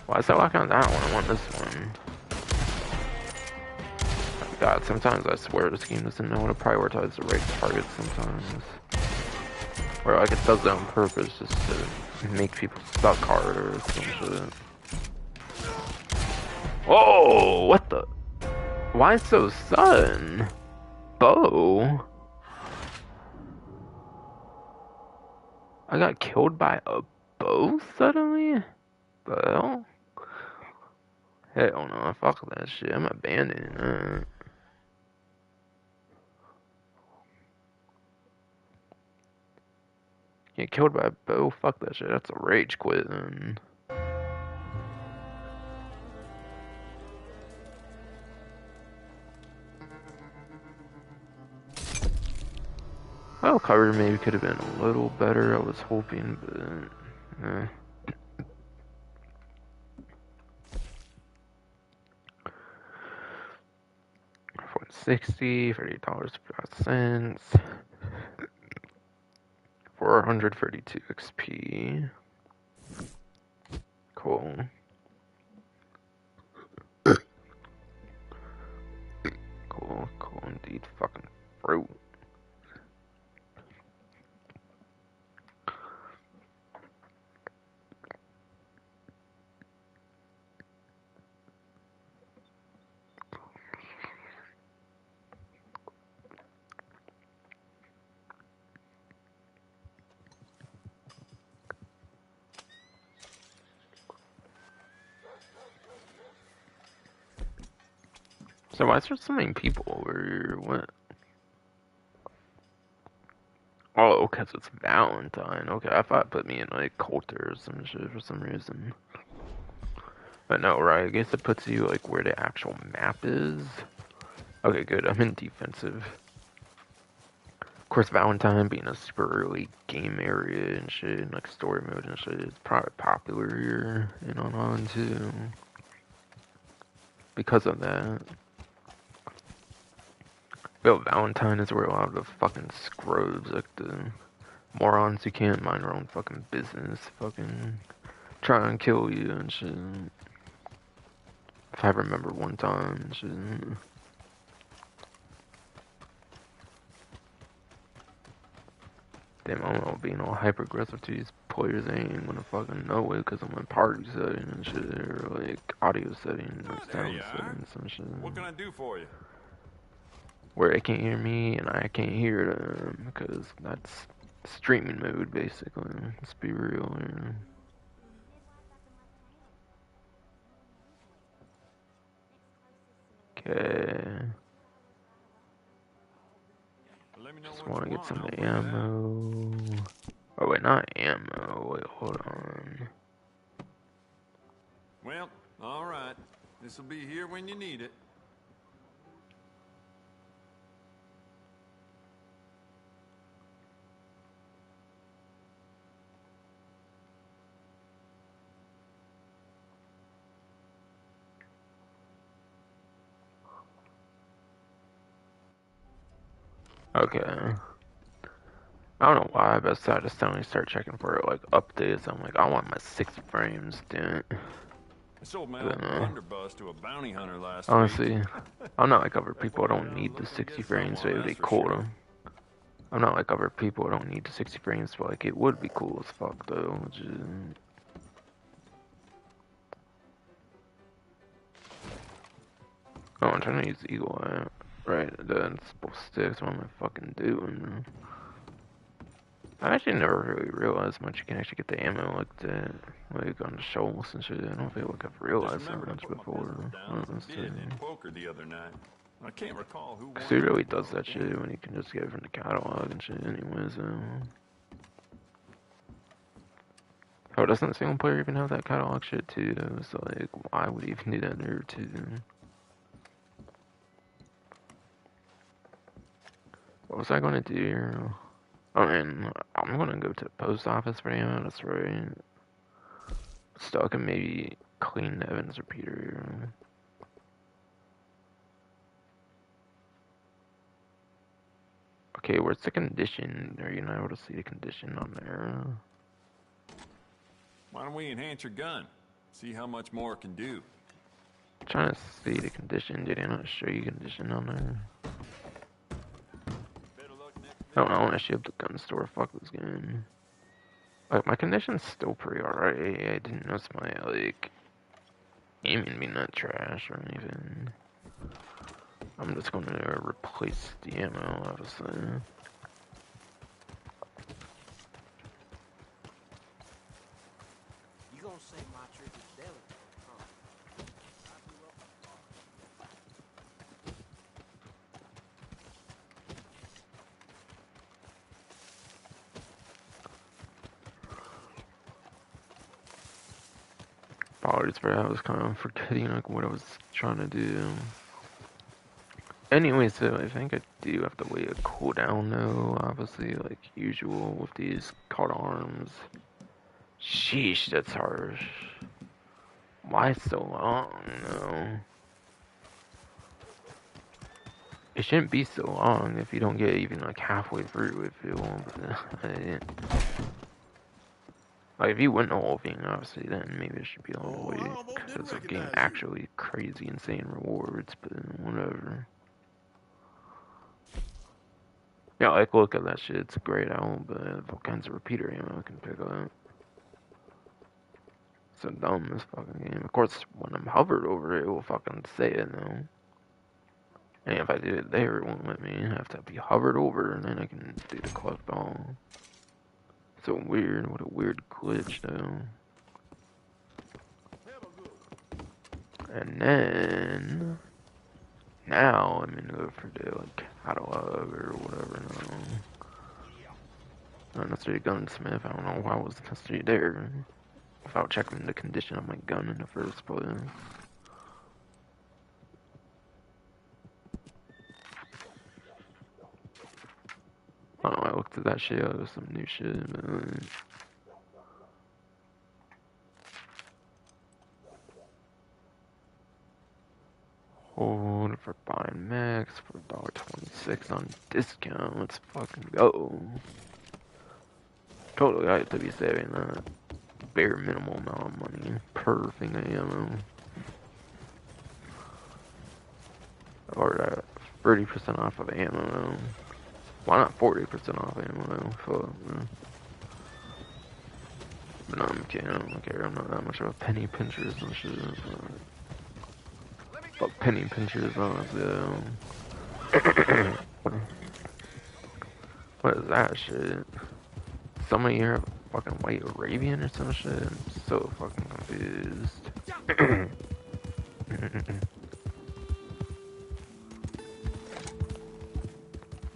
Speaker 1: Why is that locking on that one? I want this one. Oh God, sometimes I swear this game doesn't know how to prioritize the right targets sometimes. Or like it does it on purpose just to make people stuck harder or some shit. Oh, what the? Why so sudden? Bow? I got killed by a bow suddenly? The hell? Hell no, fuck that shit. I'm abandoning that. Get killed by a bow? Fuck that shit. That's a rage quit then. Well, cover maybe could have been a little better, I was hoping, but... 460, $38.05. 432 XP. Cool. Cool indeed. Fucking fruit. So why is there so many people over here? What? Oh, because it's Valentine. Okay, I thought it put me in like Coulter or some shit for some reason. But no, right? I guess it puts you like where the actual map is. Okay, good. I'm in defensive. Of course, Valentine being a super early game area and shit, and like story mode and shit, it's probably popular here and on too. Because of that. Yo, Valentine is where a lot of the fucking scrubs, like the morons who can't mind their own fucking business, fucking try and kill you and shit. If I remember one time and shit. Damn, I'm not being all hyper aggressive to these players. They ain't gonna fucking know it because I'm in party setting and shit, or like audio settings,
Speaker 3: Oh,
Speaker 1: or
Speaker 3: there you
Speaker 1: sound
Speaker 3: are.
Speaker 1: settings, some shit.
Speaker 3: What can I do for you?
Speaker 1: Where they can't hear me and I can't hear them because that's streaming mode basically. Let's be real here. Okay.
Speaker 3: Let me know
Speaker 1: Just
Speaker 3: what
Speaker 1: want
Speaker 3: you
Speaker 1: to get
Speaker 3: want.
Speaker 1: some
Speaker 3: I'll bring it out.
Speaker 1: ammo. Oh wait, not ammo. Wait, hold on.
Speaker 3: Well, all right. This will be here when you need it.
Speaker 1: Okay. I don't know why, but so I just suddenly start checking for like updates. I'm like, I want my 60 frames, dude.
Speaker 3: I sold my
Speaker 1: But
Speaker 3: old blunderbuss to a bounty hunter last week.
Speaker 1: honestly, I'm not like other
Speaker 3: That
Speaker 1: people. I
Speaker 3: boy went
Speaker 1: don't
Speaker 3: out
Speaker 1: need the
Speaker 3: looking
Speaker 1: 60
Speaker 3: good
Speaker 1: frames, but
Speaker 3: someone,
Speaker 1: it would
Speaker 3: that's
Speaker 1: be
Speaker 3: for
Speaker 1: cool.
Speaker 3: sure.
Speaker 1: I'm not like other people. I don't need the 60 frames, but like it would be cool as fuck though. Oh, I'm trying to use the Eagle Eye. Right, that's both sticks. What am I fucking doing? I actually never really realized much you can actually get the ammo like that, like on the shoals and shit. I don't feel like I've
Speaker 3: Just
Speaker 1: realized that
Speaker 3: remember to
Speaker 1: much
Speaker 3: put my
Speaker 1: before.
Speaker 3: pistols down as I bid in poker the other night. I can't recall who won.
Speaker 1: He really does that shit when you can just get it from the catalog and shit anyways. Oh, doesn't the single player even have that catalog shit too? So like, why would he even do that there too? What was I gonna do? I mean, I'm gonna go to the post office for ammo, that's right. So I can maybe clean Evan's repeater here. Okay, where's the condition? Are you not able to see the condition on there?
Speaker 3: Why don't we enhance your gun? See how much more it can do.
Speaker 1: I'm trying to see the condition. Did I not show you condition on there? I want to show up the gun store. Fuck this game. Like, my condition's still pretty alright. I didn't notice my, like, aiming being not trash or anything. I'm just gonna replace the ammo, obviously.
Speaker 4: You gonna say my trip is delicate, huh?
Speaker 1: Apologies for that. I was kind of forgetting, like, what I was trying to do. Anyway, so I think I do have to wait a cooldown, though, obviously, like usual with these caught arms. Sheesh, that's harsh. Why so long, though? It shouldn't be so long if you don't get even like halfway through if you won't. Like if you win the whole thing, obviously, then maybe it should be a little
Speaker 2: Oh, I
Speaker 1: wait
Speaker 2: almost didn't
Speaker 1: because of getting
Speaker 2: recognize you.
Speaker 1: actually crazy, insane rewards. But whatever. Yeah, like look at that shit. It's great out, but all kinds of repeater ammo I can pick up. So dumb this fucking game. Of course, when I'm hovered over it, it will fucking say it though. And if I do it there, it won't let me. I have to be hovered over, and then I can do the collect all. So weird. What a weird glitch, though. And then now I'm gonna go for the like catalog or whatever. No, not necessarily gunsmith. I don't know why I was necessarily there without checking the condition of my gun in the first place. I don't know. I looked at that shit. It was some new shit. But, hold for buying max for $1.26 on discount. Let's fucking go. Totally, I have to be saving that bare minimal amount of money per thing of ammo. Or 30% off of ammo. Why not 40% off anyway? Fuck, man. But no, I'm kidding. I don't care. I'm not that much of a penny pinchers and shit. Fuck penny pinchers, honestly. What is that shit? Somebody here have a fucking white Arabian or some shit? I'm so fucking confused.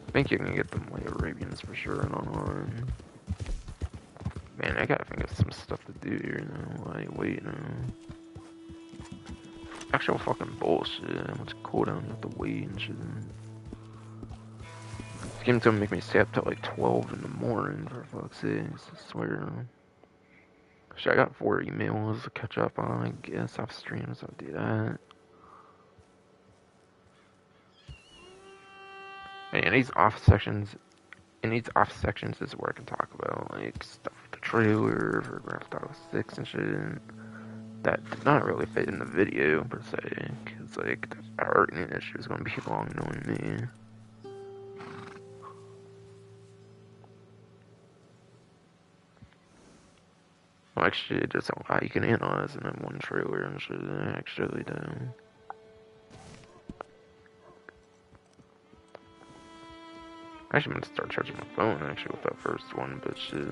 Speaker 1: I think you can get them white Arabians for sure and online. Man, I gotta think of some stuff to do here now. Like, wait, no. Actual fucking bullshit. How much cooldown you have to wait and shit. This game's gonna make me stay up till like 12 in the morning, for fuck's sake. I swear. Shit, I got 4 emails to catch up on, I guess, off stream, so I'll do that. And in these off sections is where I can talk about, like, stuff with the trailer for Grand Theft Auto 6 and shit. That did not really fit in the video, per se, because, like, I already knew that shit was gonna be long, knowing me. Like, shit, just a lot you can analyze in that one trailer and shit, actually, though. Actually, I'm gonna start charging my phone, actually, with that first one, but shit.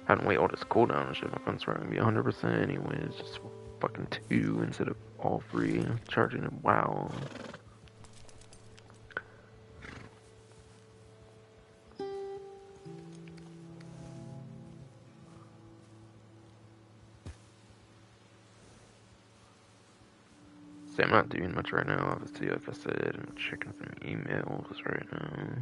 Speaker 1: Having to wait all this cooldown and shit, my phone's probably gonna be 100% anyways, just fucking 2 instead of all 3, charging it, wow. See, I'm not doing much right now, obviously, like I said, I'm checking some emails right now.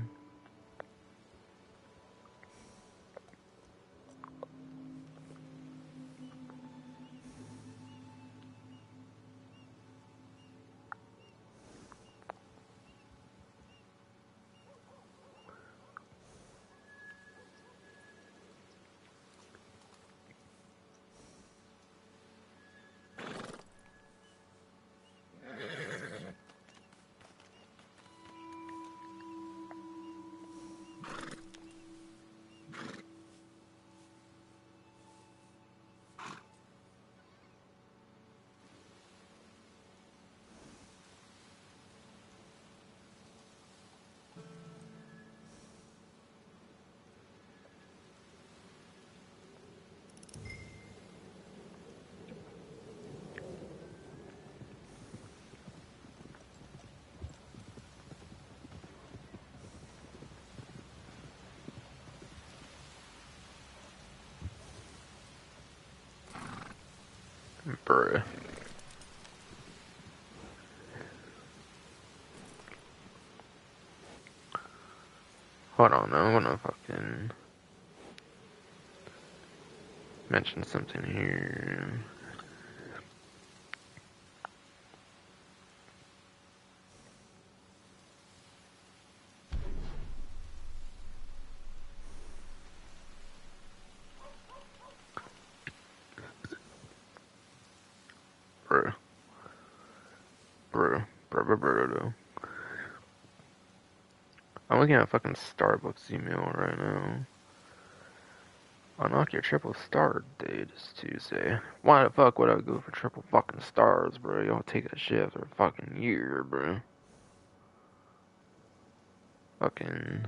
Speaker 1: Bruh. Hold on, I'm gonna fucking mention something here. Bruh. Bruh. I'm looking at a fucking Starbucks email right now. Unlock your triple star day this Tuesday. Why the fuck would I go for triple fucking stars, bro? Y'all take that shit after a fucking year, bro. Fucking.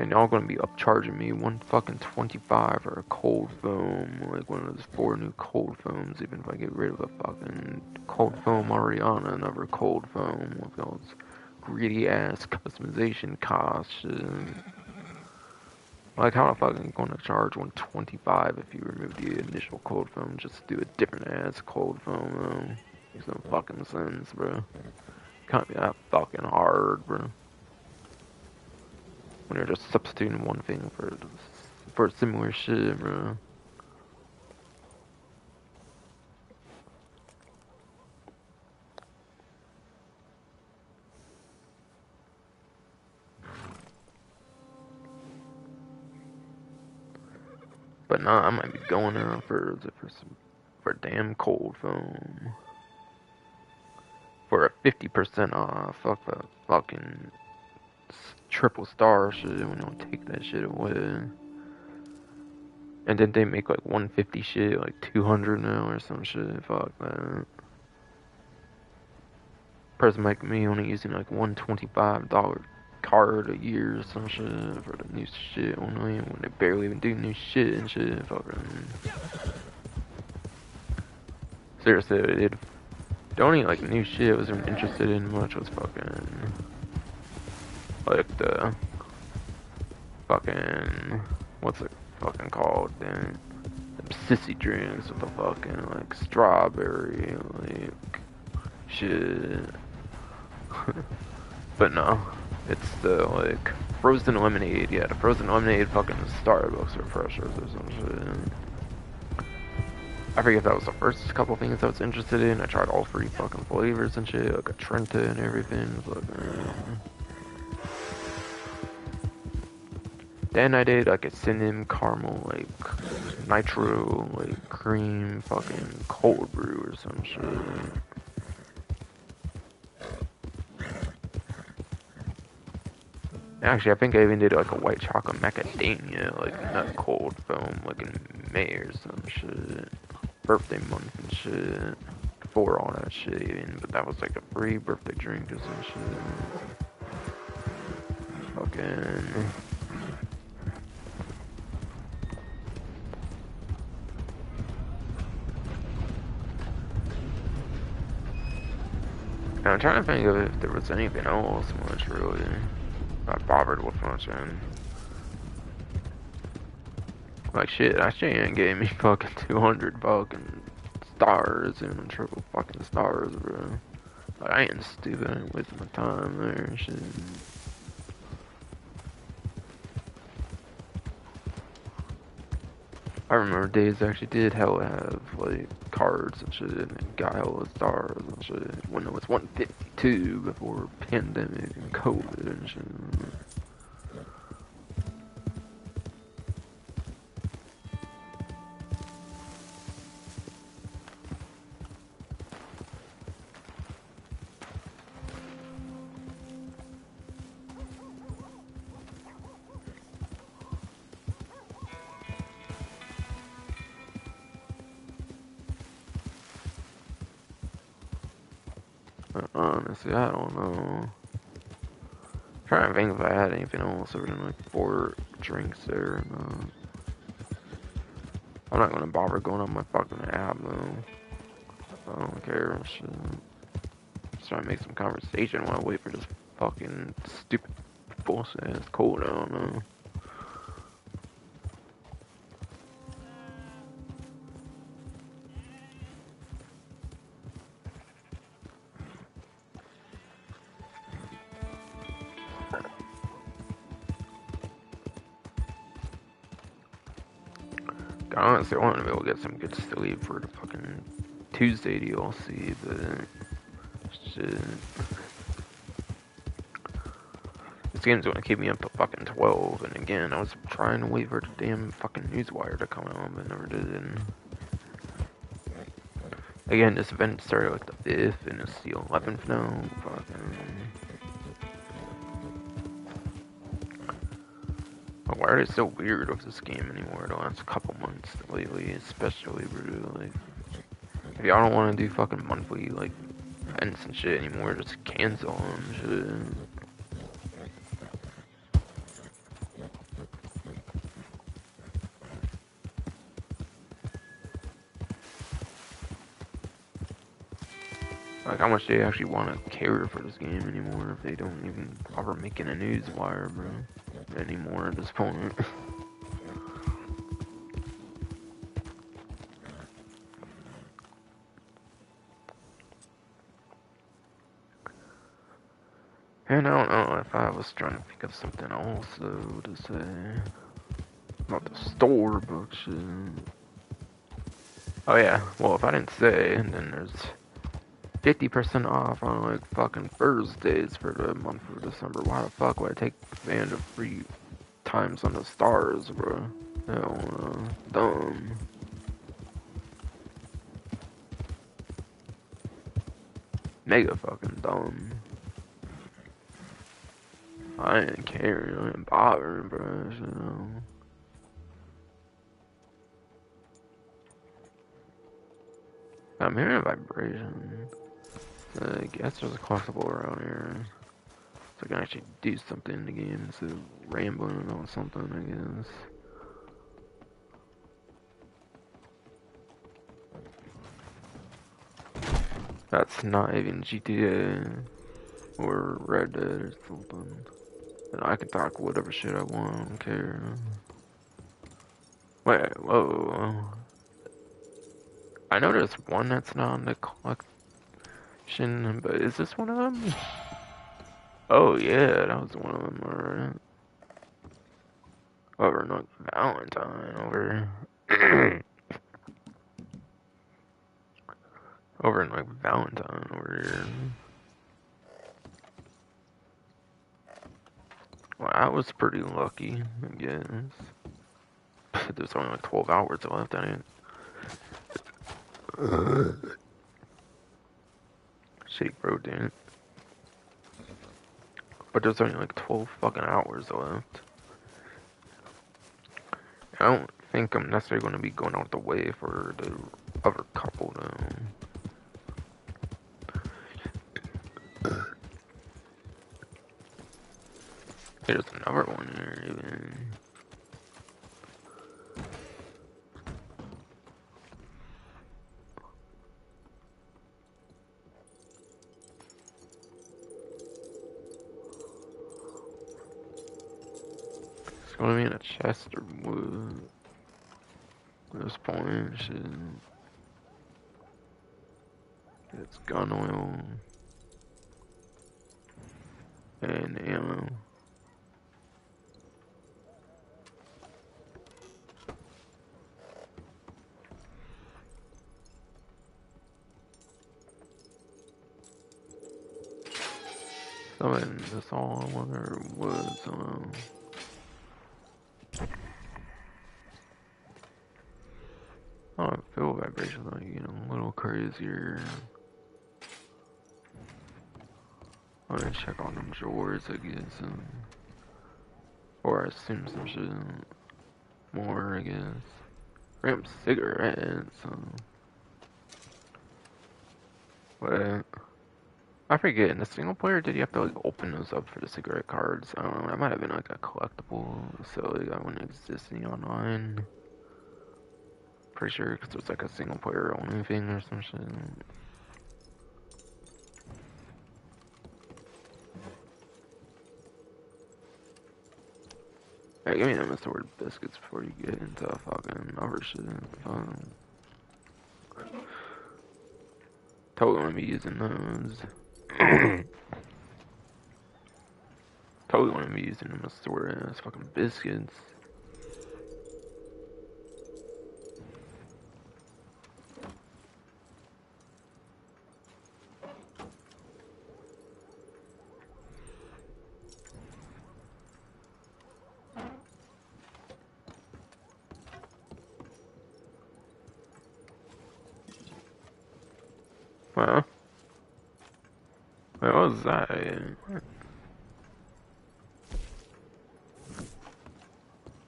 Speaker 1: And y'all gonna be upcharging me 1 fucking 25 for a cold foam, like one of those 4 new cold foams, even if I get rid of a fucking cold foam Ariana, another cold foam with those greedy ass customization costs. Like, how the fuck are you gonna charge 125 if you remove the initial cold foam just to do a different ass cold foam, though? Makes no fucking sense, bro. Can't be that fucking hard, bro. When you're just substituting one thing for similar shit, bro. But nah, I might be going out for damn cold foam. for a 50% off. Fuck that fucking triple star shit. We don't take that shit away. And then they make like 150 shit like 200 now or some shit. Fuck that. Person like me only using like $125 card a year or some shit for the new shit only when they barely even do new shit and shit. Fucking seriously, the only like new shit I was interested in much was fucking like the fucking what's it fucking called? Then sissy drinks with the fucking like strawberry like shit. But no, it's the like frozen lemonade. Yeah, the frozen lemonade fucking Starbucks refreshers or some shit. I forget if that was the first couple things I was interested in. I tried all 3 fucking flavors and shit, like a Trenta and everything. Then I did like a cinnamon caramel, like nitro, like cream, fucking cold brew or some shit. Actually, I think I even did like a white chocolate macadamia, like nut cold foam, like in May or some shit. Birthday month and shit. Before all that shit even, but that was like a free birthday drink or some shit. Fucking. I'm trying to think of if there was anything else much really I bothered with much in. Like shit, that shit ain't gave me fucking 200 fucking stars and triple fucking stars, bro. Like I ain't stupid, I ain't wasting my time there and shit. I remember days I actually did hella have like cards and shit and got hella stars and shit when it was 152 before pandemic and COVID and shit. Honestly, I don't know. I'm trying to think if I had anything else other than like 4 drinks there. No. I'm not gonna bother going on my fucking app though. I don't care. Shit. Just trying to make some conversation while I wait for this fucking stupid bullshit ass cold. I don't know. Honestly, I want to be able to get some good sleep for the fucking Tuesday DLC, but shit. This game's gonna keep me up to fucking 12, and again, I was trying to wait for the damn fucking newswire to come out, but never did. Again, this event started like the 5th, and it's the 11th now. Fucking. Why are they so weird with this game anymore the last couple months lately, especially, bro? Like, if y'all don't want to do fucking monthly, like, events and shit anymore, just cancel them, shit. Like, how much they actually want to care for this game anymore if they don't even bother making a news wire, bro, anymore at this point. And I don't know if I was trying to think of something else, though, to say. Not the store, but shit. Oh, yeah. Well, if I didn't say, then there's 50% off on, like, fucking Thursdays for the month of December. Why the fuck would I take advantage of free times on the stars, bro? Hell no. Dumb. mega fucking dumb. I didn't care, I didn't bother, bro, you know. I'm hearing a vibration. I guess there's a collectible around here. So I can actually do something in the game instead of rambling on something, I guess. That's not even GTA or Red Dead or something. And I can talk whatever shit I want, I don't care. Wait, whoa. I know there's one that's not on the collection, but is this one of them? Oh yeah, that was one of them, alright. Over not Valentine, over over in like Valentine over here. Well, I was pretty lucky, I guess. There's only like 12 hours left, I didn't. Shake bro, dude. But there's only like 12 fucking hours left. I don't think I'm necessarily going to be going out the way for the other couple, though. There's another one here, even. It's gonna be in a chest or wood. At this point, shit. It's gun oil. And ammo. So in this all I wonder was, I feel vibrations like, you know, a little crazier. I'm gonna check on them drawers, I guess, or I assume some shit more, I guess. Random cigarettes, but I forget, in the single player, did you have to like open those up for the cigarette cards? I don't know, that might have been like a collectible, so like that wouldn't exist in the online. Pretty sure, because it was like a single player only thing or some shit. Hey, give me them assorted biscuits before you get into fucking other shit. Totally want to be using those. Totally want to be using them assorted ass fucking biscuits. Well, what was that?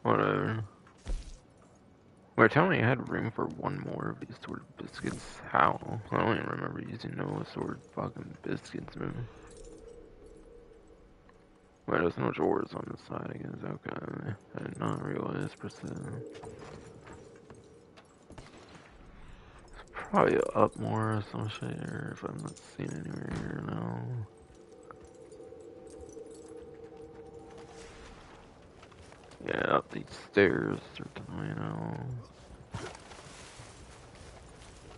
Speaker 1: Whatever. Wait, tell me I had room for one more of these sort of biscuits. How? I don't even remember using no sort of fucking biscuits, man. Wait, there's no drawers on this side, I guess. Okay. I did not realize per se. It's probably up more or some shit here if I'm not seeing anywhere here now. Yeah, up these stairs, certainly, you know.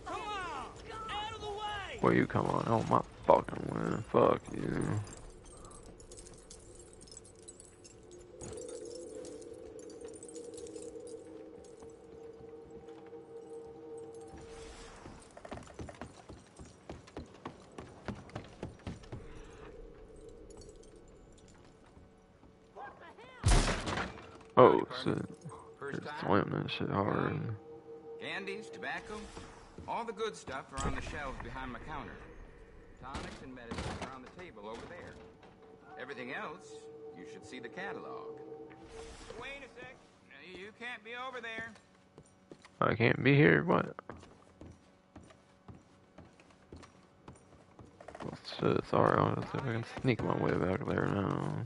Speaker 4: Come on! Out of the way!
Speaker 1: Where you come on? Oh, my fucking way. Fuck you. Oh, shit.
Speaker 5: First
Speaker 1: Just
Speaker 5: time?
Speaker 1: slam that shit hard.
Speaker 5: Candies, tobacco, all the good stuff are on the shelves behind my counter. tonics and medicines are on the table over there. Everything else, you should see the catalog. Wait a sec. You can't be over there.
Speaker 1: I can't be here, what? Well, shit, sorry, I'll see if I can sneak my way back there now.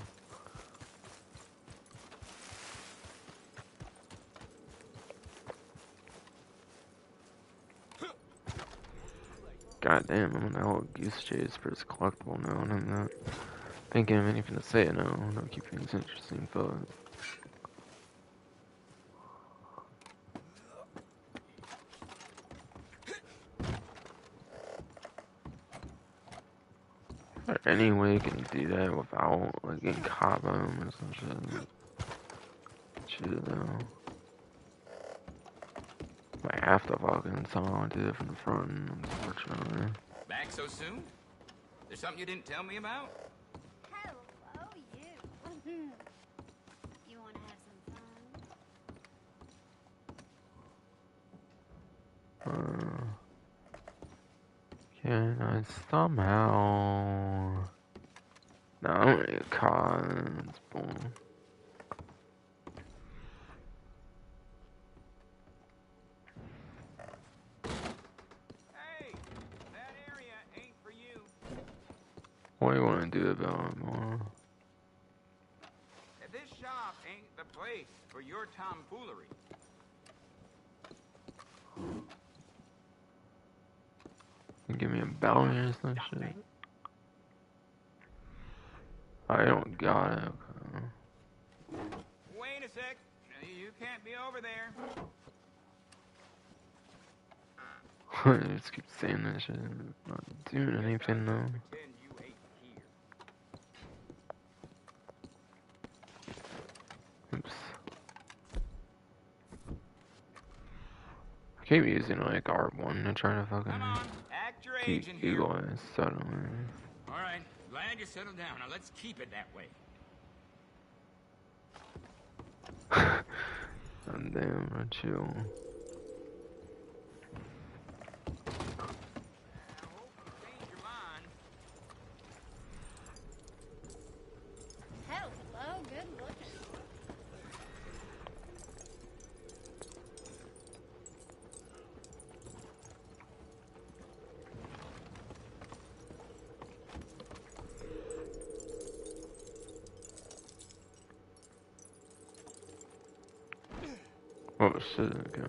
Speaker 1: God damn, I'm on the whole goose chase for this collectible now, and I'm not thinking of anything to say now. I'll keep things interesting, but is there any way you can do that without, like, getting caught by them or some shit? Shit, though. I have to fucking somehow do it from the front, unfortunately.
Speaker 5: Back so soon? There's something you didn't tell me about?
Speaker 6: Hello, you. You want to have some fun?
Speaker 1: Can I somehow... No, I don't need a car. It's bull.
Speaker 5: Hey, that area ain't for you.
Speaker 1: What do you want to do about it more?
Speaker 5: This shop ain't the place for your tomfoolery.
Speaker 1: You give me a bounty or some shit? I don't got it. Okay.
Speaker 5: Wait a sec. You can't be over there.
Speaker 1: I just keep saying that shit. Not doing anything though.
Speaker 5: Pretend you ain't here.
Speaker 1: Oops. I keep using like R1 to try to fucking
Speaker 5: Come on, act your
Speaker 1: keep
Speaker 5: age in here.
Speaker 1: you guys settling.
Speaker 5: All right, glad you settled down. Now let's keep it that way.
Speaker 1: God damn, I chill.
Speaker 5: I hope you change your mind.
Speaker 6: Hello, good looking.
Speaker 1: Oh shit, okay.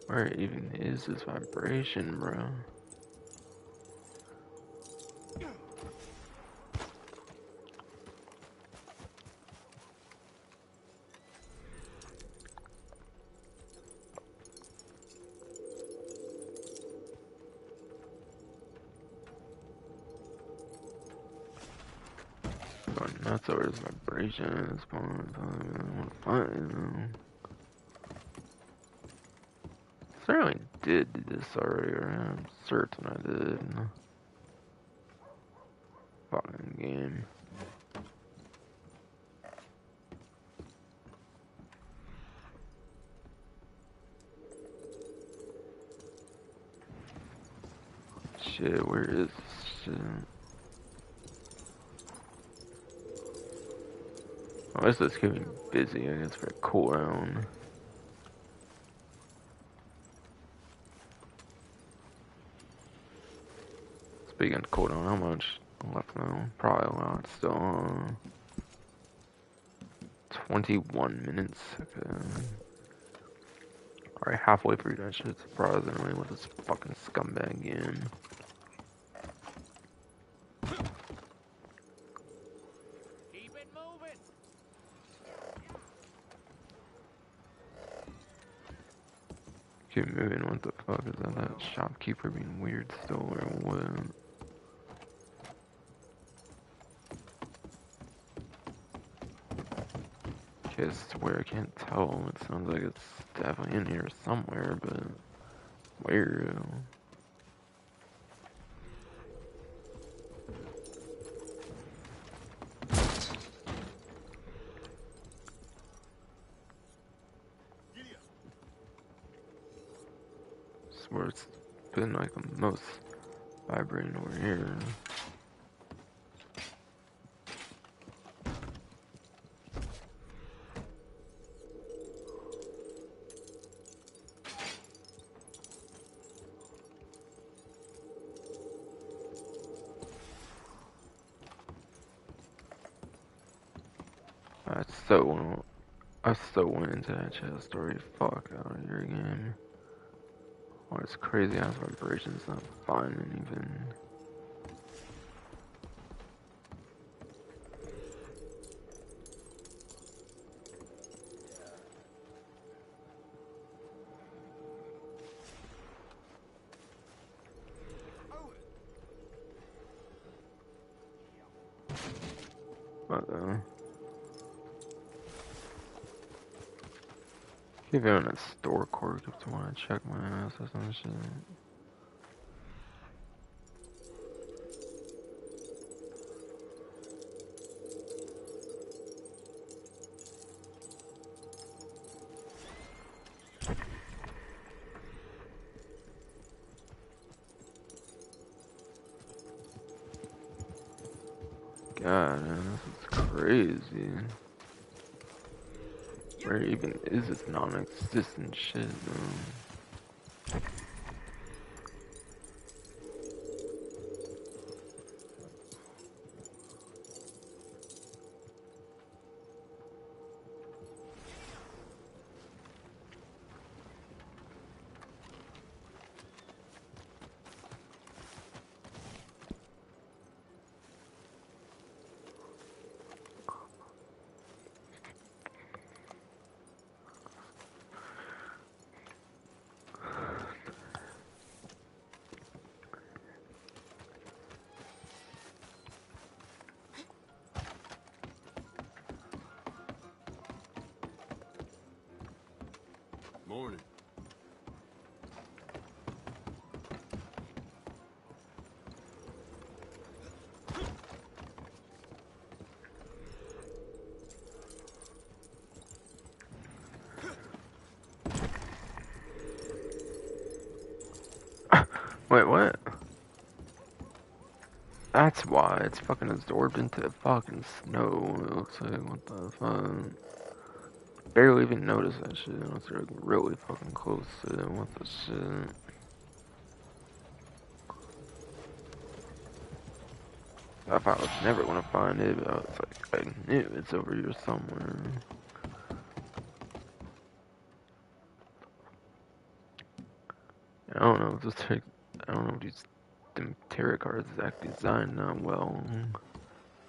Speaker 1: Where even is this vibration, bro? Going nuts over this vibration at this point. I don't want to fight it, though. Certainly did do this already, or I'm certain I did. Fucking game. Shit, where is this shit? Oh, this is keeping busy, I guess, for a cooldown. Speaking of cooldown, how much left now? Probably a lot still. 21 minutes. Okay. Alright, halfway through that shit, surprisingly, with this fucking scumbag game.
Speaker 4: Keep it moving.
Speaker 1: Keep moving, what the fuck is that? That shopkeeper being weird still, or what? I swear I can't tell. It sounds like it's definitely in here somewhere, but where? where it's been like the most vibrating over here. I so went into that chest story. Fuck out of your game. All this crazy ass vibrations not finding even. What the? Keep on a store cork if you want to check my ass or some shit. God, man, this is crazy. Where even is this non-existent shit, man?
Speaker 2: Morning.
Speaker 1: Wait, what? That's why it's fucking absorbed into the fucking snow. It looks like, what the fuck? Barely even noticed that shit unless you're like really fucking close to it. What the shit? I thought I was never gonna find it, but I was like, I knew it's over here somewhere. I don't know if this take, I don't know if these them tarot cards is actually designed not well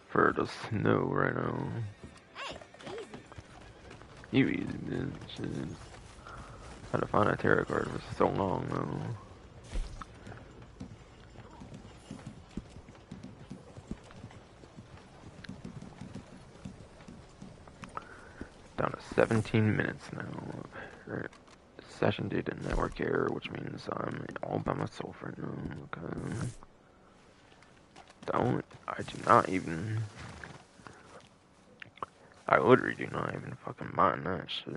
Speaker 1: for the snow right now.
Speaker 6: Hey, easy.
Speaker 1: You easy, bitch. Had to find a tarot card for so long though. Down to 17 minutes now. Right. Session data network error, which means I'm all by myself right now. Okay. I do not even. I literally do not even fucking mind that shit.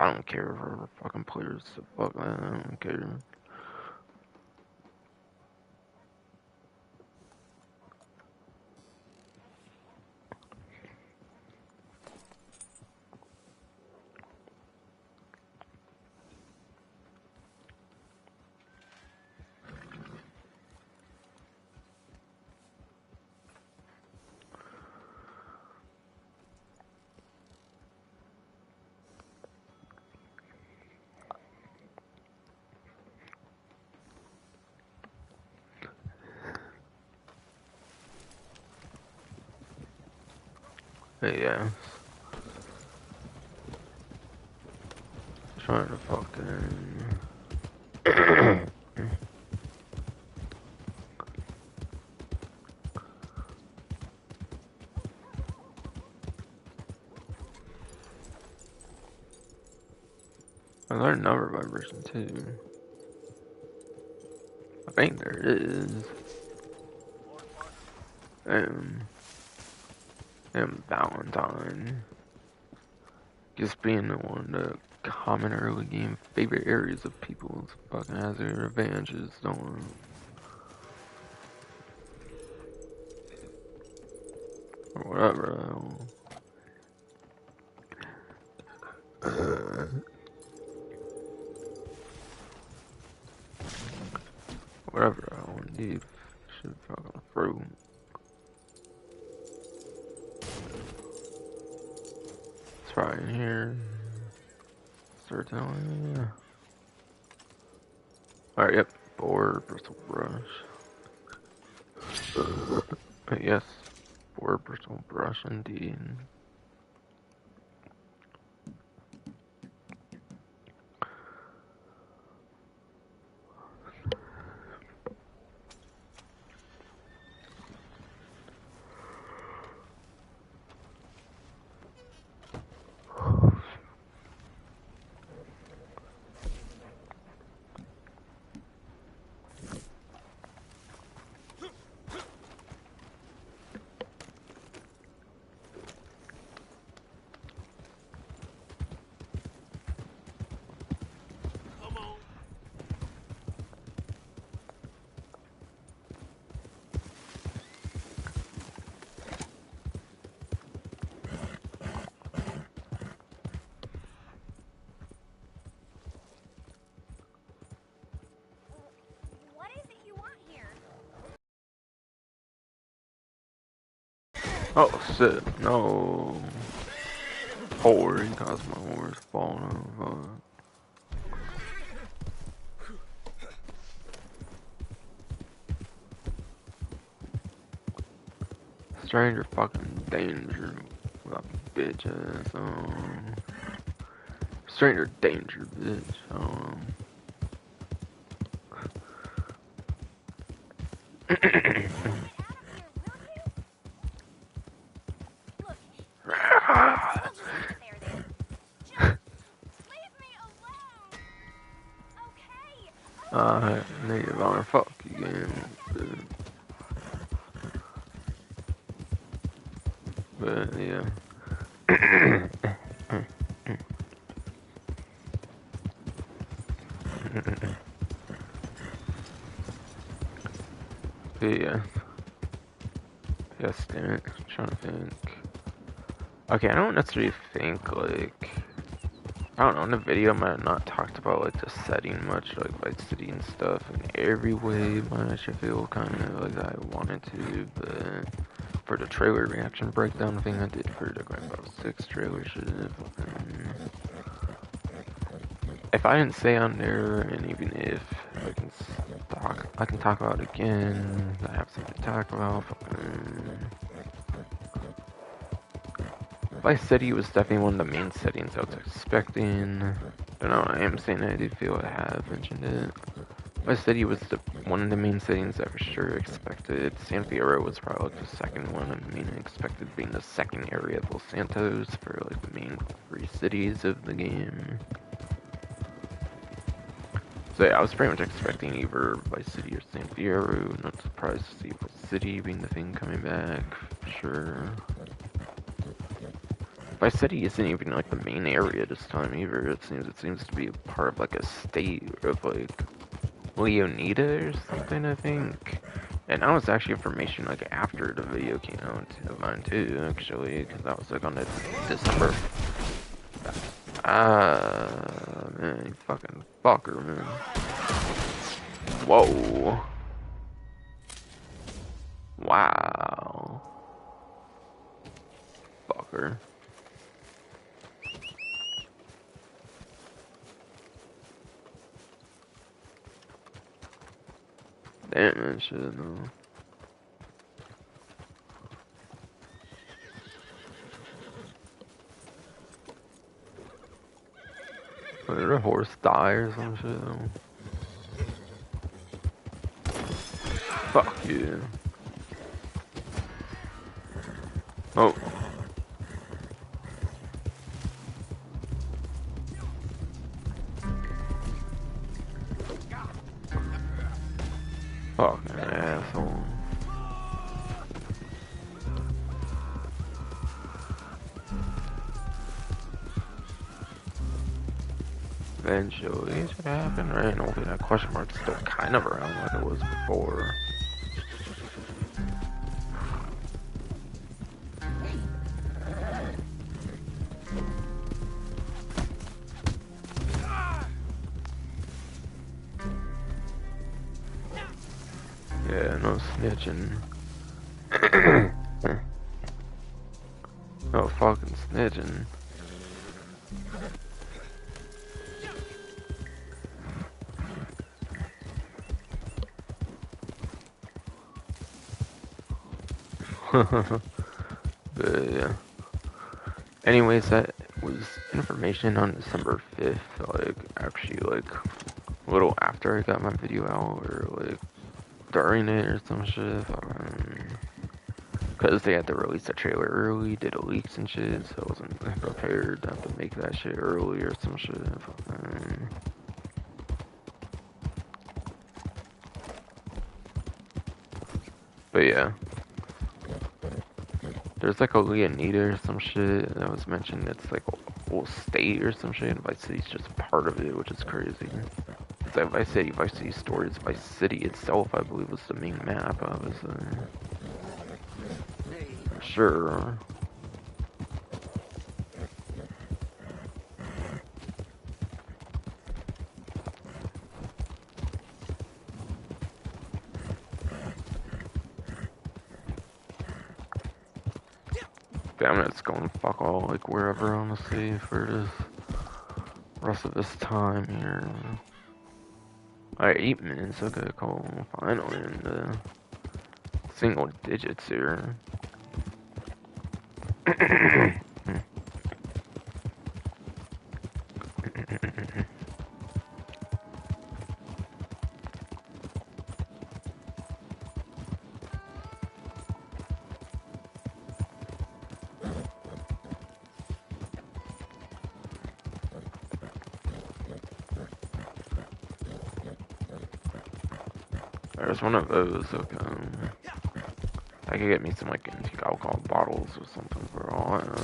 Speaker 1: I don't care for fucking players, so fuck that. I don't care. But yeah. Trying to fucking. I got another vibration too. I think there it is. And Valentine. Just being the one that common early game favorite areas of people's fucking has their advantages, don't or whatever. Whatever I don't need. Shit fucking through. It's right in here. Start telling me. Alright, yep. Board, bristle brush. Yes. Board, bristle brush indeed.
Speaker 4: Come on.
Speaker 6: What is it you want here?
Speaker 1: Oh shit, no. Horror, he caused my horse falling over. Stranger fucking danger. That bitch ass. Stranger danger, bitch. Native honor, fuck you, game. But yeah. Yeah. Yes, damn it. I'm trying to think. Okay, I don't necessarily think, like, I don't know, in the video I might have not talked about, like, the setting much, like, Vice City and stuff, in every way much. I feel kind of like I wanted to, but for the trailer reaction breakdown thing I did for the Grand Theft Auto 6 trailer shit, if I didn't say on there, and even if I can talk about it again, I have something to talk about, Vice City was definitely one of the main settings I was expecting. I know I am saying I do feel I have mentioned it. Vice City was one of the main settings I for sure expected. San Fierro was probably like the second one. I mean, I expected being the second area of Los Santos for like the main 3 cities of the game. So yeah, I was pretty much expecting either Vice City or San Fierro. Not surprised to see Vice City being the thing coming back, for sure. Vice City isn't even like the main area this time either. It seems to be a part of like a state of like Leonida or something, I think. And that was actually information like after the video came out of mine too, actually, because that was like on the December. Man, you fucking fucker, man. Whoa. Wow. Fucker. Damn, that shit, no. Did a horse die or some shit? Fuck you. Oh. Fucking asshole. eventually it should happen, right? And hopefully that question mark's still kind of around like it was before. Yeah, no snitching. No fucking snitching. But yeah. Anyways, that was information on December 5th, like, actually, like, a little after I got my video out, or, like, during it, or some shit, because they had to release the trailer early, did a leaks and shit, so I wasn't prepared to have to make that shit early, or some shit, But yeah. There's like a Leonida or some shit that was mentioned. It's like a whole state or some shit. And Vice City's just part of it, which is crazy. It's like Vice City Stories. Vice City itself, I believe, was the main map, obviously. For sure. I'm just going fuck all, like, wherever, honestly, for this rest of this time here. Alright, 8 minutes, okay, cool. Finally in the single digits here. There's one of those, okay. I could get me some, like, antique alcohol bottles or something for all I know.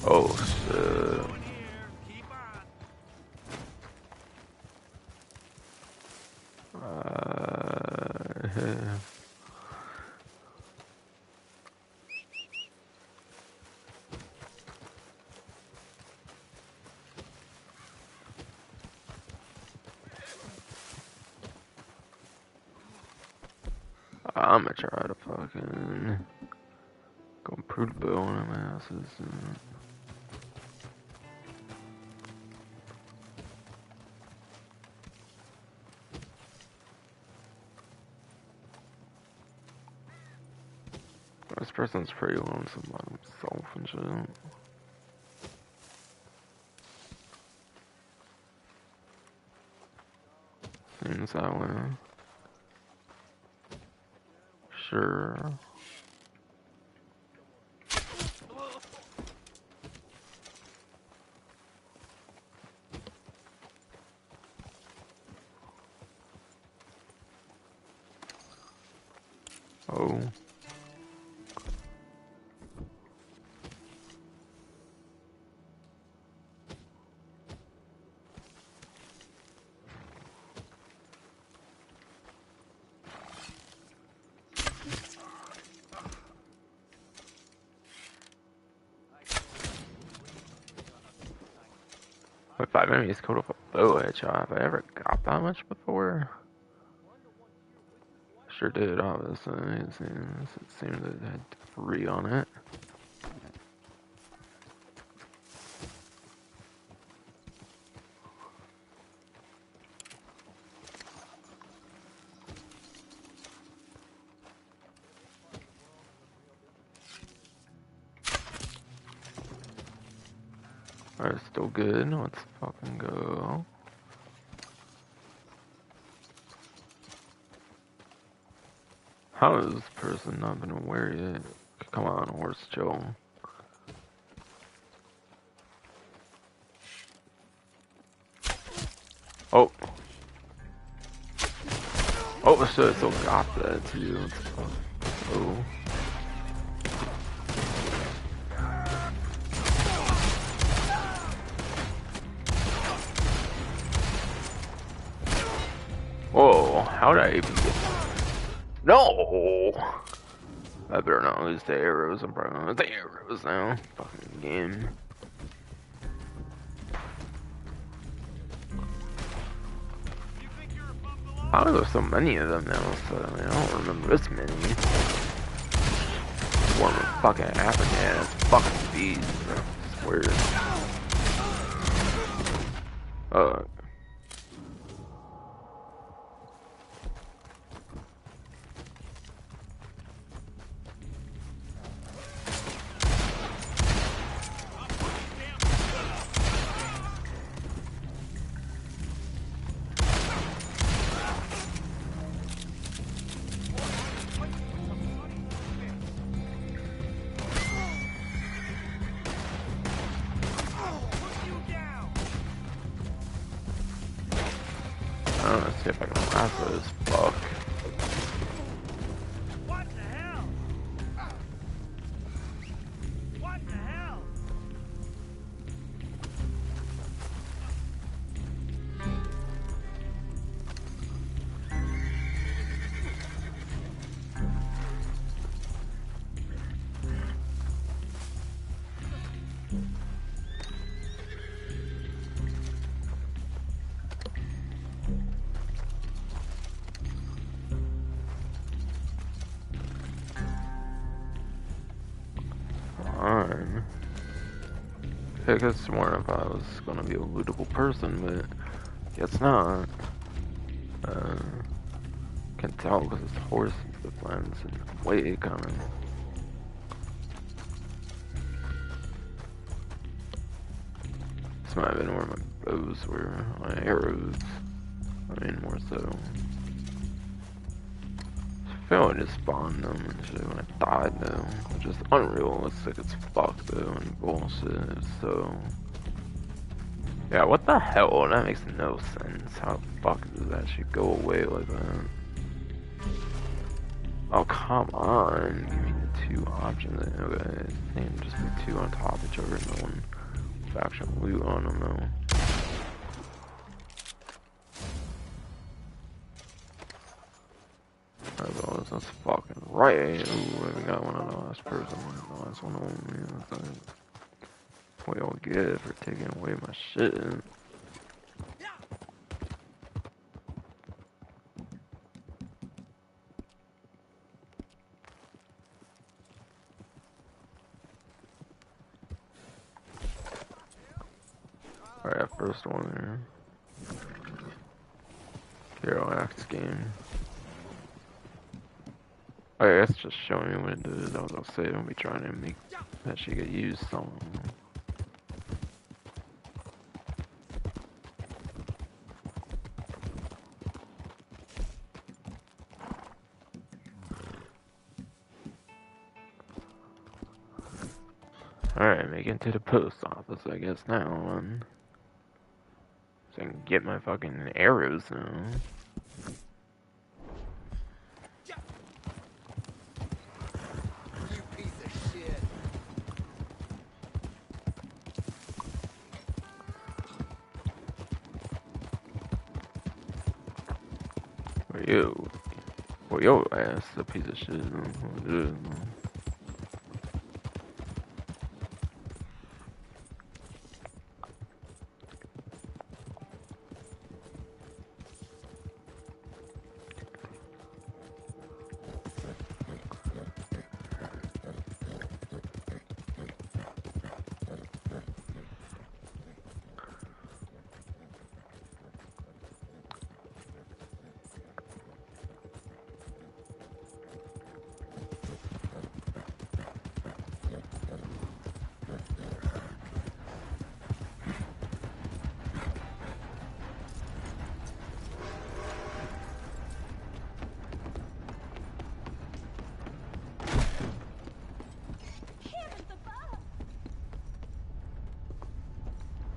Speaker 1: Oh, shit. I'm gonna try to fucking go improve the bill on my asses. This person's pretty lonesome by himself and shit. Seems that way. Sure. Oh. With 5 enemies code of a bow headshot. Have I ever got that much before? Sure did, obviously. It seems that it had 3 on it. Alright, still good. Let's fucking go. How has this person not been aware yet? Come on, horse, chill. Oh. Oh, shit, I still got that too. Oh. Whoa, how did I even get... No! I better not lose the arrows. I'm probably gonna lose the arrows now. Fucking game. How are there so many of them now? So, I mean, I don't remember this many. Form of fucking African ass fucking beast. I swear. I don't know, see if I can last this. Fuck.
Speaker 4: What the hell? What the hell?
Speaker 1: Fine. I could have sworn if I was gonna be a lootable person, but guess not. Can tell because his horse blends and way coming. This might have been where my bows were, my arrows. I mean, more so. I feel like I just spawned them and shit when I died though. Which is unrealistic as fuck though and bullshit, so. Yeah, what the hell? That makes no sense. How the fuck does that shit go away like that? Oh, come on. Give me the two options. Okay, they can just be two on top of each other and no one with actual loot on them though. That's fucking right. Ooh, we got one on the last person. The last one on me. That's what y'all get for taking away my shit. Alright, first one there. Hero Axe game. Oh yeah, it's just showing me what it does. I was gonna say, don't be trying to make that shit get used something. Alright, make it to the post office, I guess now, so I can get my fucking arrows now.
Speaker 5: You piece of shit.
Speaker 1: Well, yo ass a piece of shit.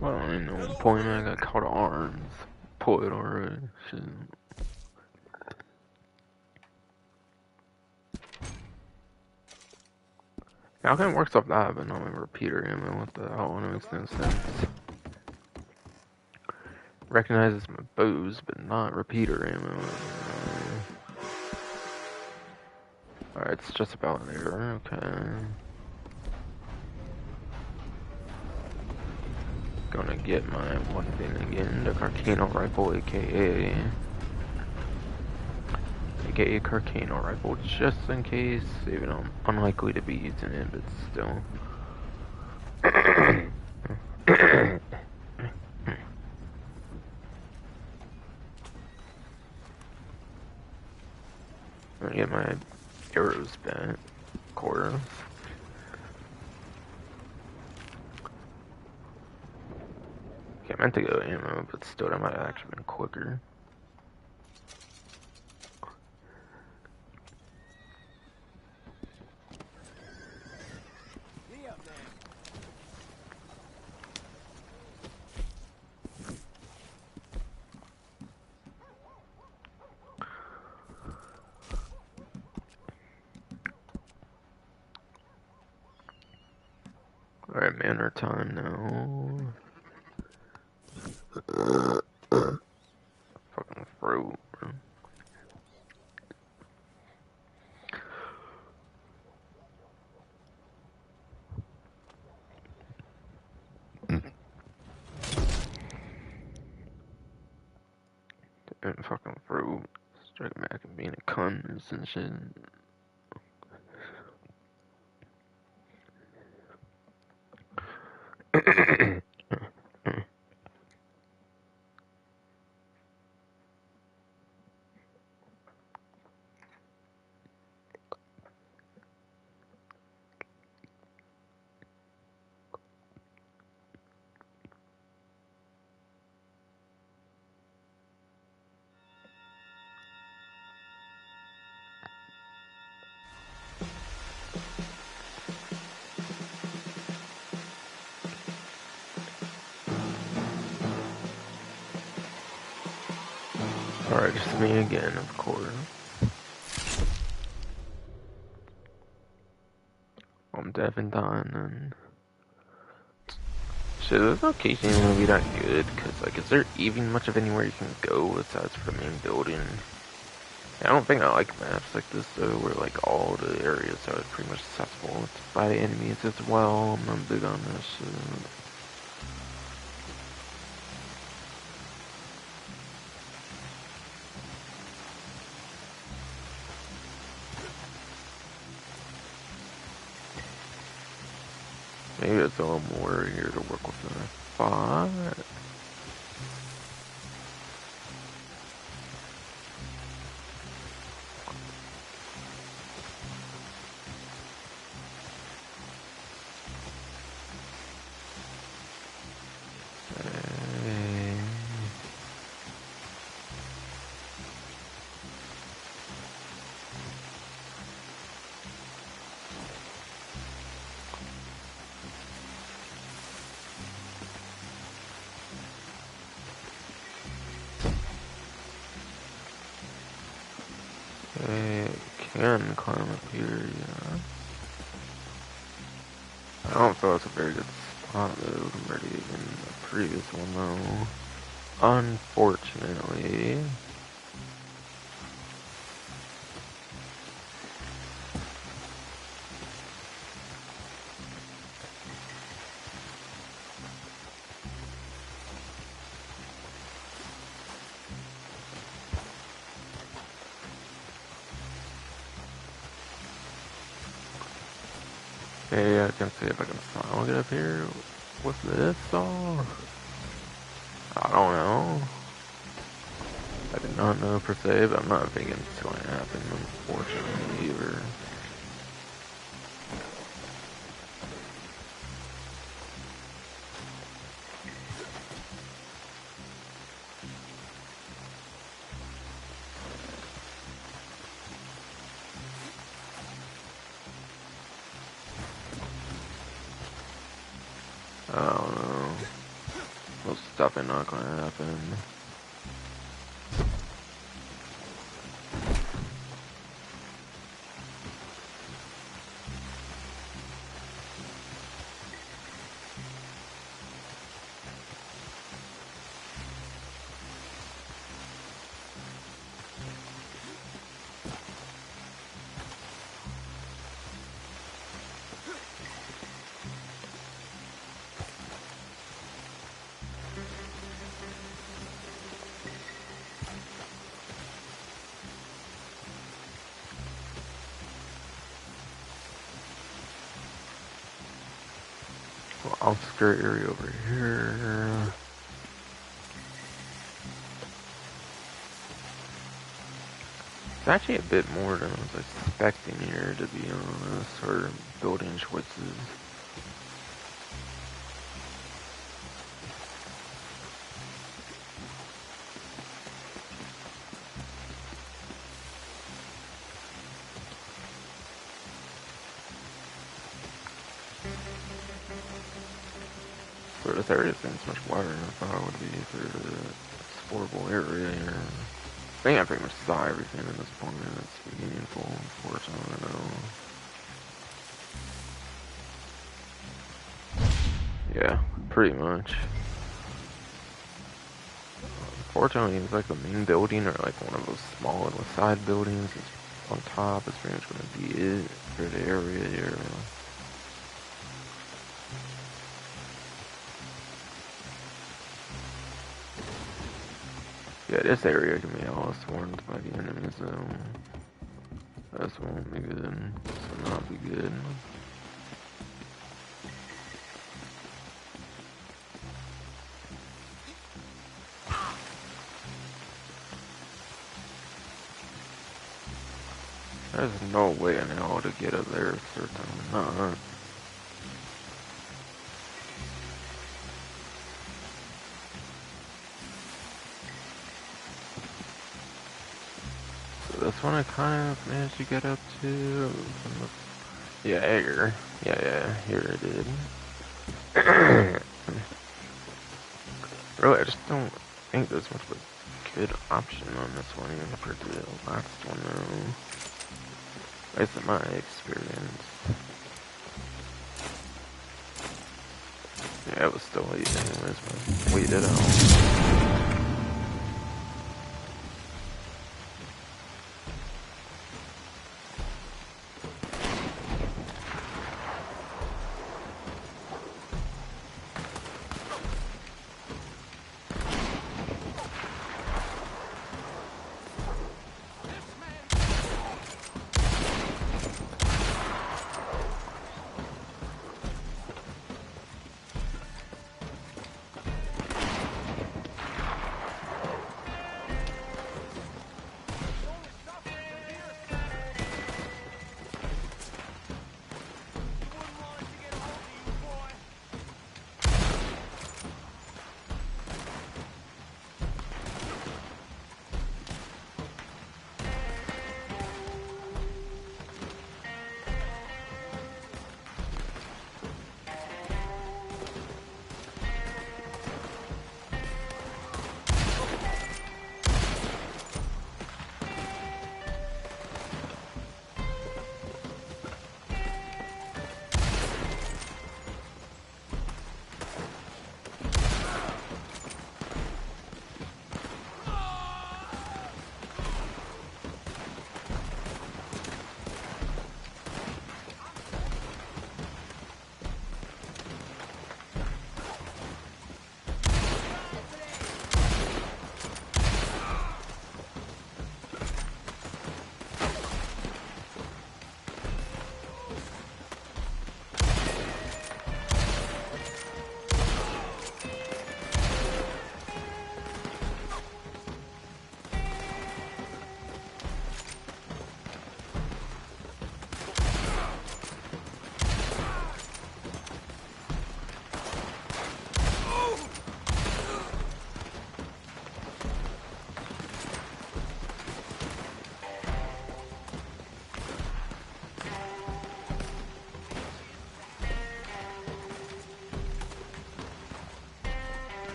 Speaker 1: Well, I ain't no point, I got caught arms. Pull it already. Shit. Yeah, I can work stuff that, but not my repeater ammo. What the hell? It makes no sense. recognizes my bows, but not repeater ammo. Alright, it's just about there, okay. Gonna get my weapon again, the Carcano rifle, aka Carcano rifle, just in case, even though I'm unlikely to be using it, but still. Gonna get my arrows back, of course. Okay, I meant to go ammo, but still, that might have actually been quicker. Alright, manor time now. Fucking throat. And fucking throat. Striking back and being a cunt and shit. Alright, just me again, of course. I'm deaf and dying, and shit, this location ain't gonna be that good, cause like, is there even much of anywhere you can go aside from the main building? I don't think I like maps like this though, where like all the areas are pretty much accessible by the enemies as well. I'm not big on this shit. Maybe it's a little more here to work with the spot. Can climb up here, yeah. I don't feel it's a very good spot though compared to even the previous one though. Unfortunately. Hey, I can see if I can somehow get up here with this all. I don't know. I did not know per se, but I'm not thinking it's going to happen, unfortunately, either. I don't know. Most stuff is not going to happen. little outskirt area over here. It's actually a bit more than I was expecting here, to be honest, for building choices. So this area seems much wider than I thought it would be for the explorable area here. I think I pretty much saw everything at this point that's meaningful, unfortunately, though. Yeah, pretty much. Unfortunately, it's like the main building or like one of those small little side buildings is on top. It's pretty much going to be it for the area here. Yeah, this area can be all swarmed by the enemies, so this won't be good. This will not be good. There's no way in hell to get up there, certainly not. So this one I kind of managed to get up to. Yeah, here. Yeah, here it is. Really, I just don't think there's much of a good option on this one, even compared to the last one, though. At least in my experience. Yeah, it was still late anyways, but wait it out.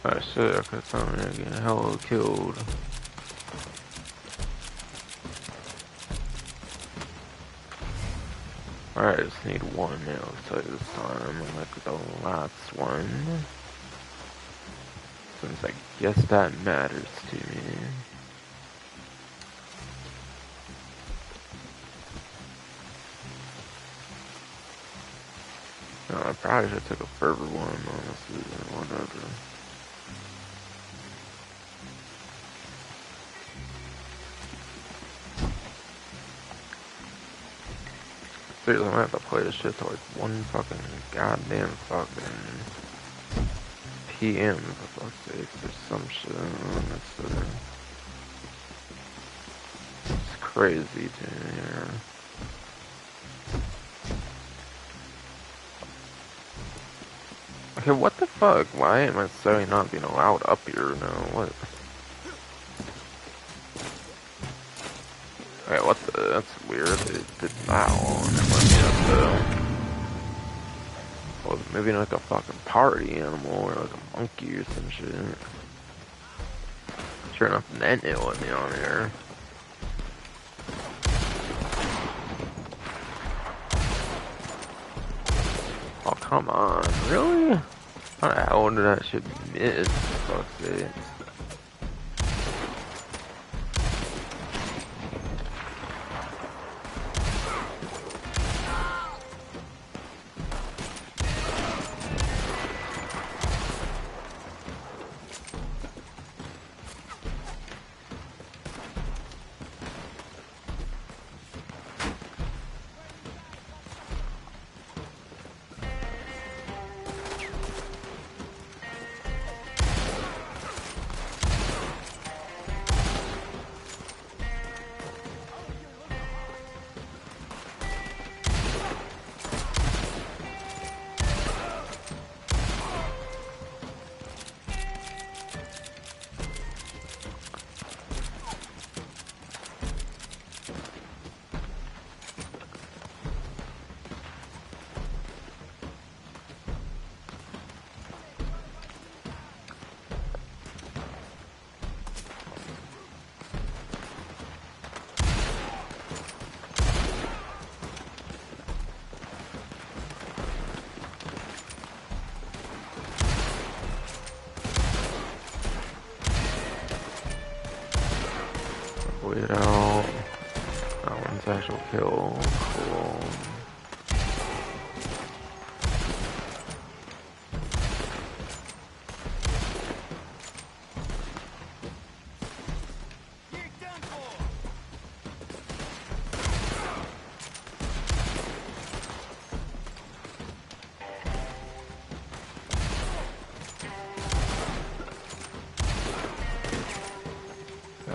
Speaker 1: Oh shit, I could tell me getting hella killed. Alright, I just need one now, so this time, like the last one. Since I guess that matters to me. No, I probably should have took a further one, honestly, or whatever. seriously, I'm gonna have to play this shit till like 1 fucking goddamn fucking PM, for fuck's sake. There's some shit it's crazy, dude. Here. Okay, what the fuck? Why am I suddenly not being allowed up here now? What? Okay, what the? That's weird. It did that one. It let me up though. Well, maybe like a fucking party animal or like a monkey or some shit. Sure enough, then it let me on here. Oh, come on. Really? How the hell did that shit miss? For fuck's sake.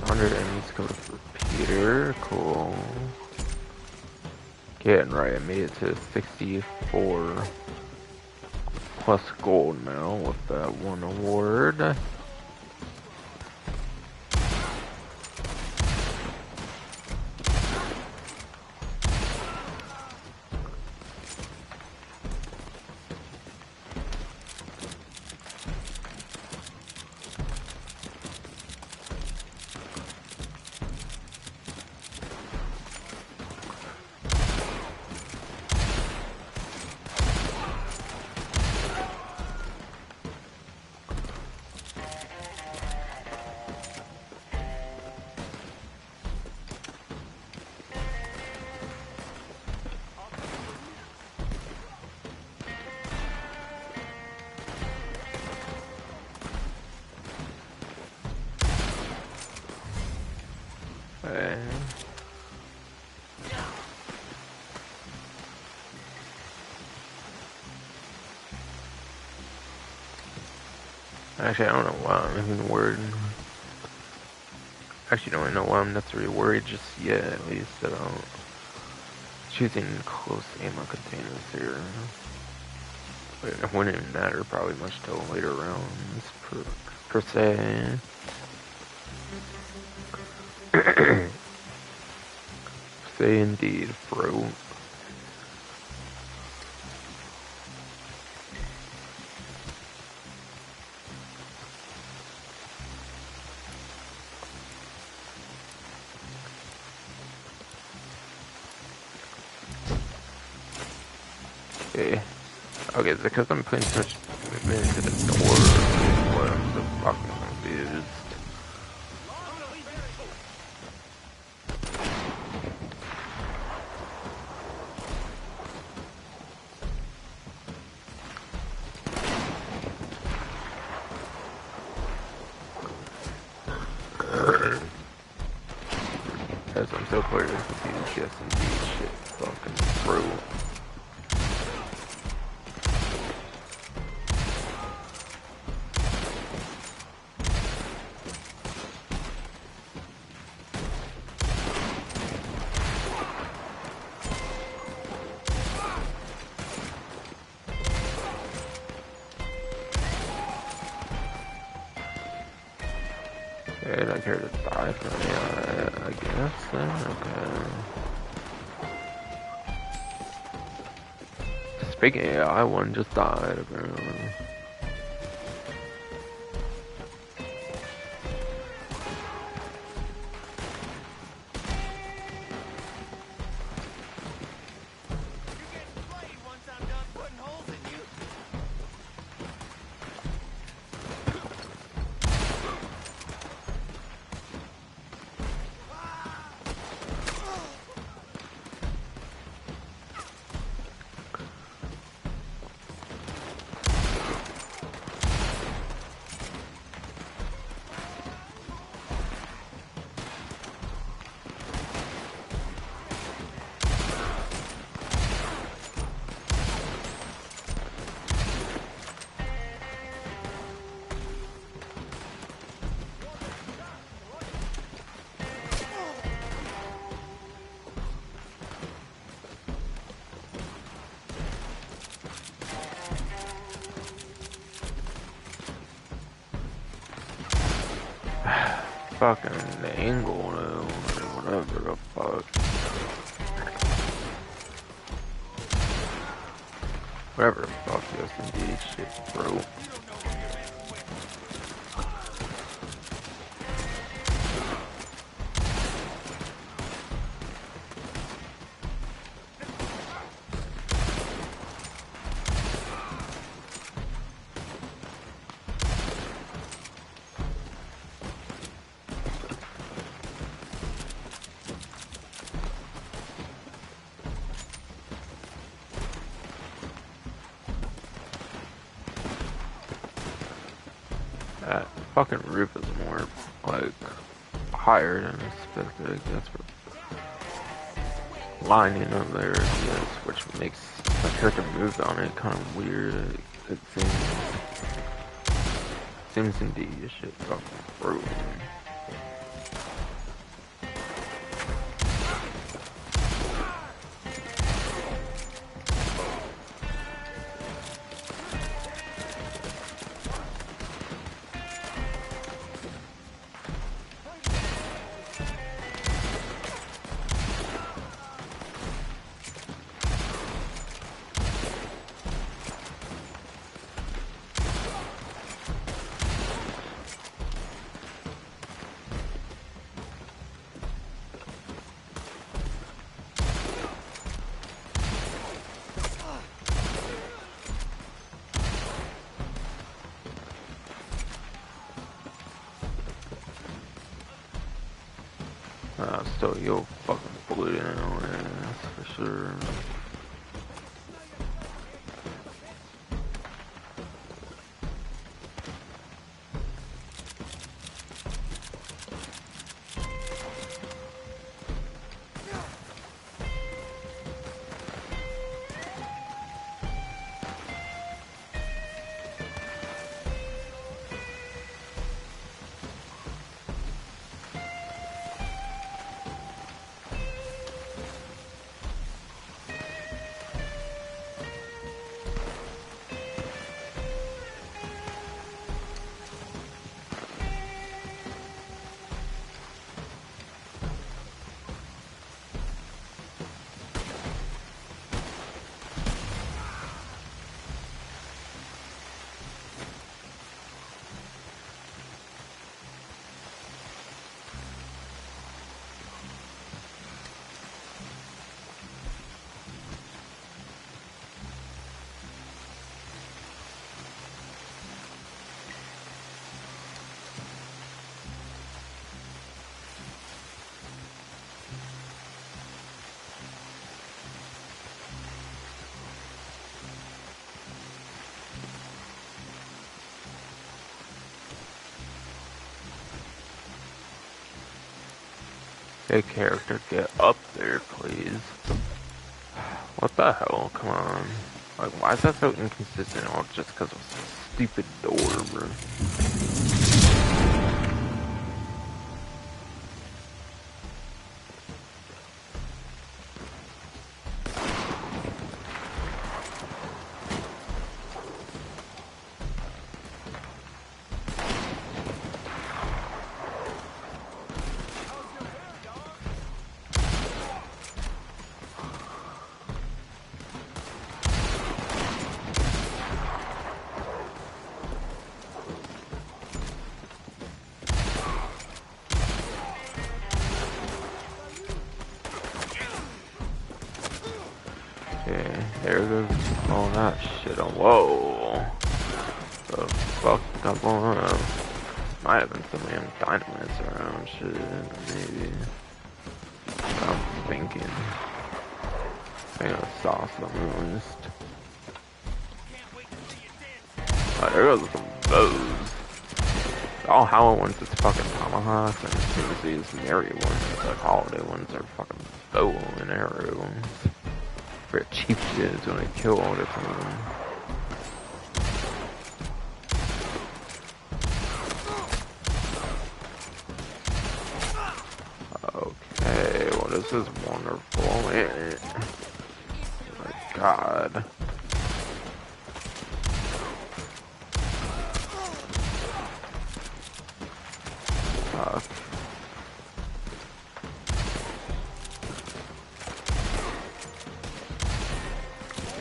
Speaker 1: 100 enemies go for Peter, cool. Getting right, I made it to 64 plus gold now with that one award. Actually, I don't know why I'm even worried. Actually, don't know why I'm not really worried just yet, at least, about choosing close ammo containers here. But it wouldn't even matter probably much till later rounds, per se. Say indeed, bro. Okay. Okay, is it because I'm putting so much movement into the door? What? I'm so fucking confused. Guys, I'm so curious with these S&D shit fucking through. Okay, I care to die for me, I guess then, okay. Speaking of AI, one just died apparently. Fucking the angle, though, or whatever the fuck. Whatever the fuck this indeed shit, bro. That fucking roof is more, like, higher than expected, I guess, for lining up there, I guess, which makes my character move on it kind of weird, it seems indeed this shit fucking brutal. So you'll fucking pull it in on ass for sure. Hey, character, get up there, please. What the hell? Come on. Like, why is that so inconsistent? Or just because of some stupid door, bro? Okay, there goes all that shit. Whoa. The fuck got blown up? Might have been some damn dynamites around, shit, maybe. I'm thinking. I saw some at least. Oh, there goes some bows. All Halloween ones is fucking tomahawks, and as soon as these merry ones, like holiday ones, are fucking bow and arrow ones. For cheap shit is when I kill all the time. Okay, well this is wonderful, man. Oh my god. Fuck.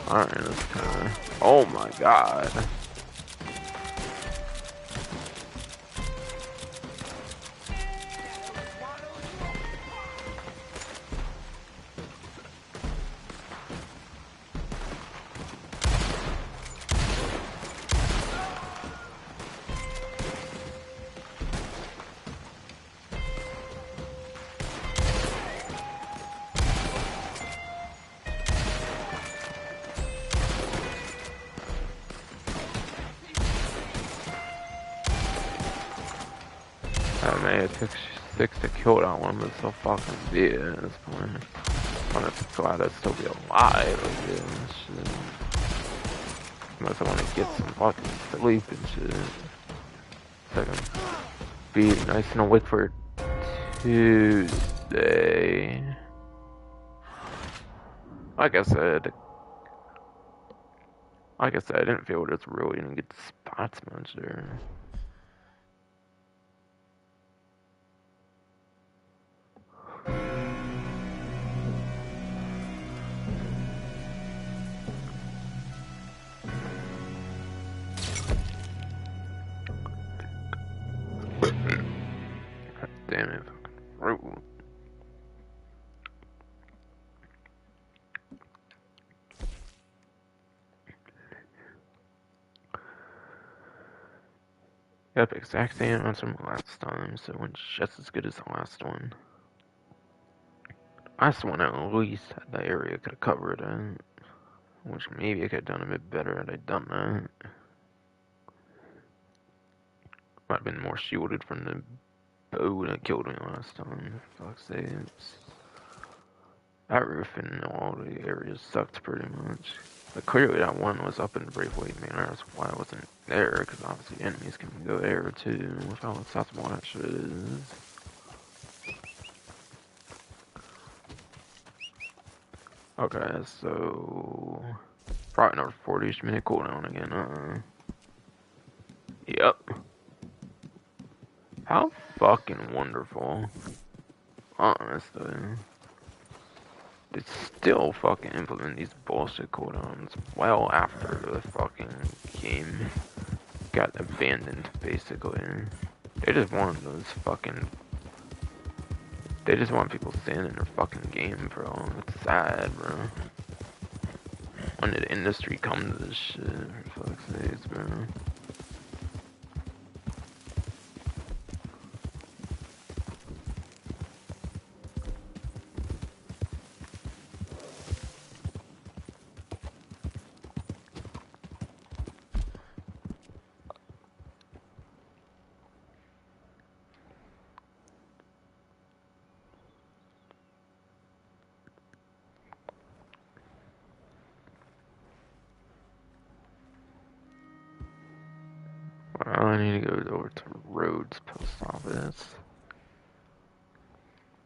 Speaker 1: Alright, that's kinda... Oh my god. I may have took 6 to kill that one, but so fucking be it at this point. I'm glad I'd still be alive, I guess. Shit. Unless I want to get some fucking sleep and shit. So I can be nice and awake for Tuesday. Like I said, I didn't feel it's really gonna get spots much there. God damn it, fucking rude. Yep, exact same answer from last time, so it went just as good as the last one. Last one at least had the area could have covered it, which maybe I could have done a bit better had I done that. Might have been more shielded from the bow that killed me last time, for fuck's sakes. That roof and all the areas sucked pretty much. But clearly that one was up in the Braithwaite Manor, that's why I wasn't there, because obviously enemies can go there too, with how accessible that shit is. Okay, so... probably another 40-ish minute cooldown again, Yep. How fucking wonderful. Honestly. They still fucking implement these bullshit cooldowns well after the fucking game got abandoned, basically. They just want those fucking... They just want people staying in their fucking game, bro. It's sad, bro. When did the industry come to this shit, for fuck's sakes, bro? I need to go over to Rhodes Post Office.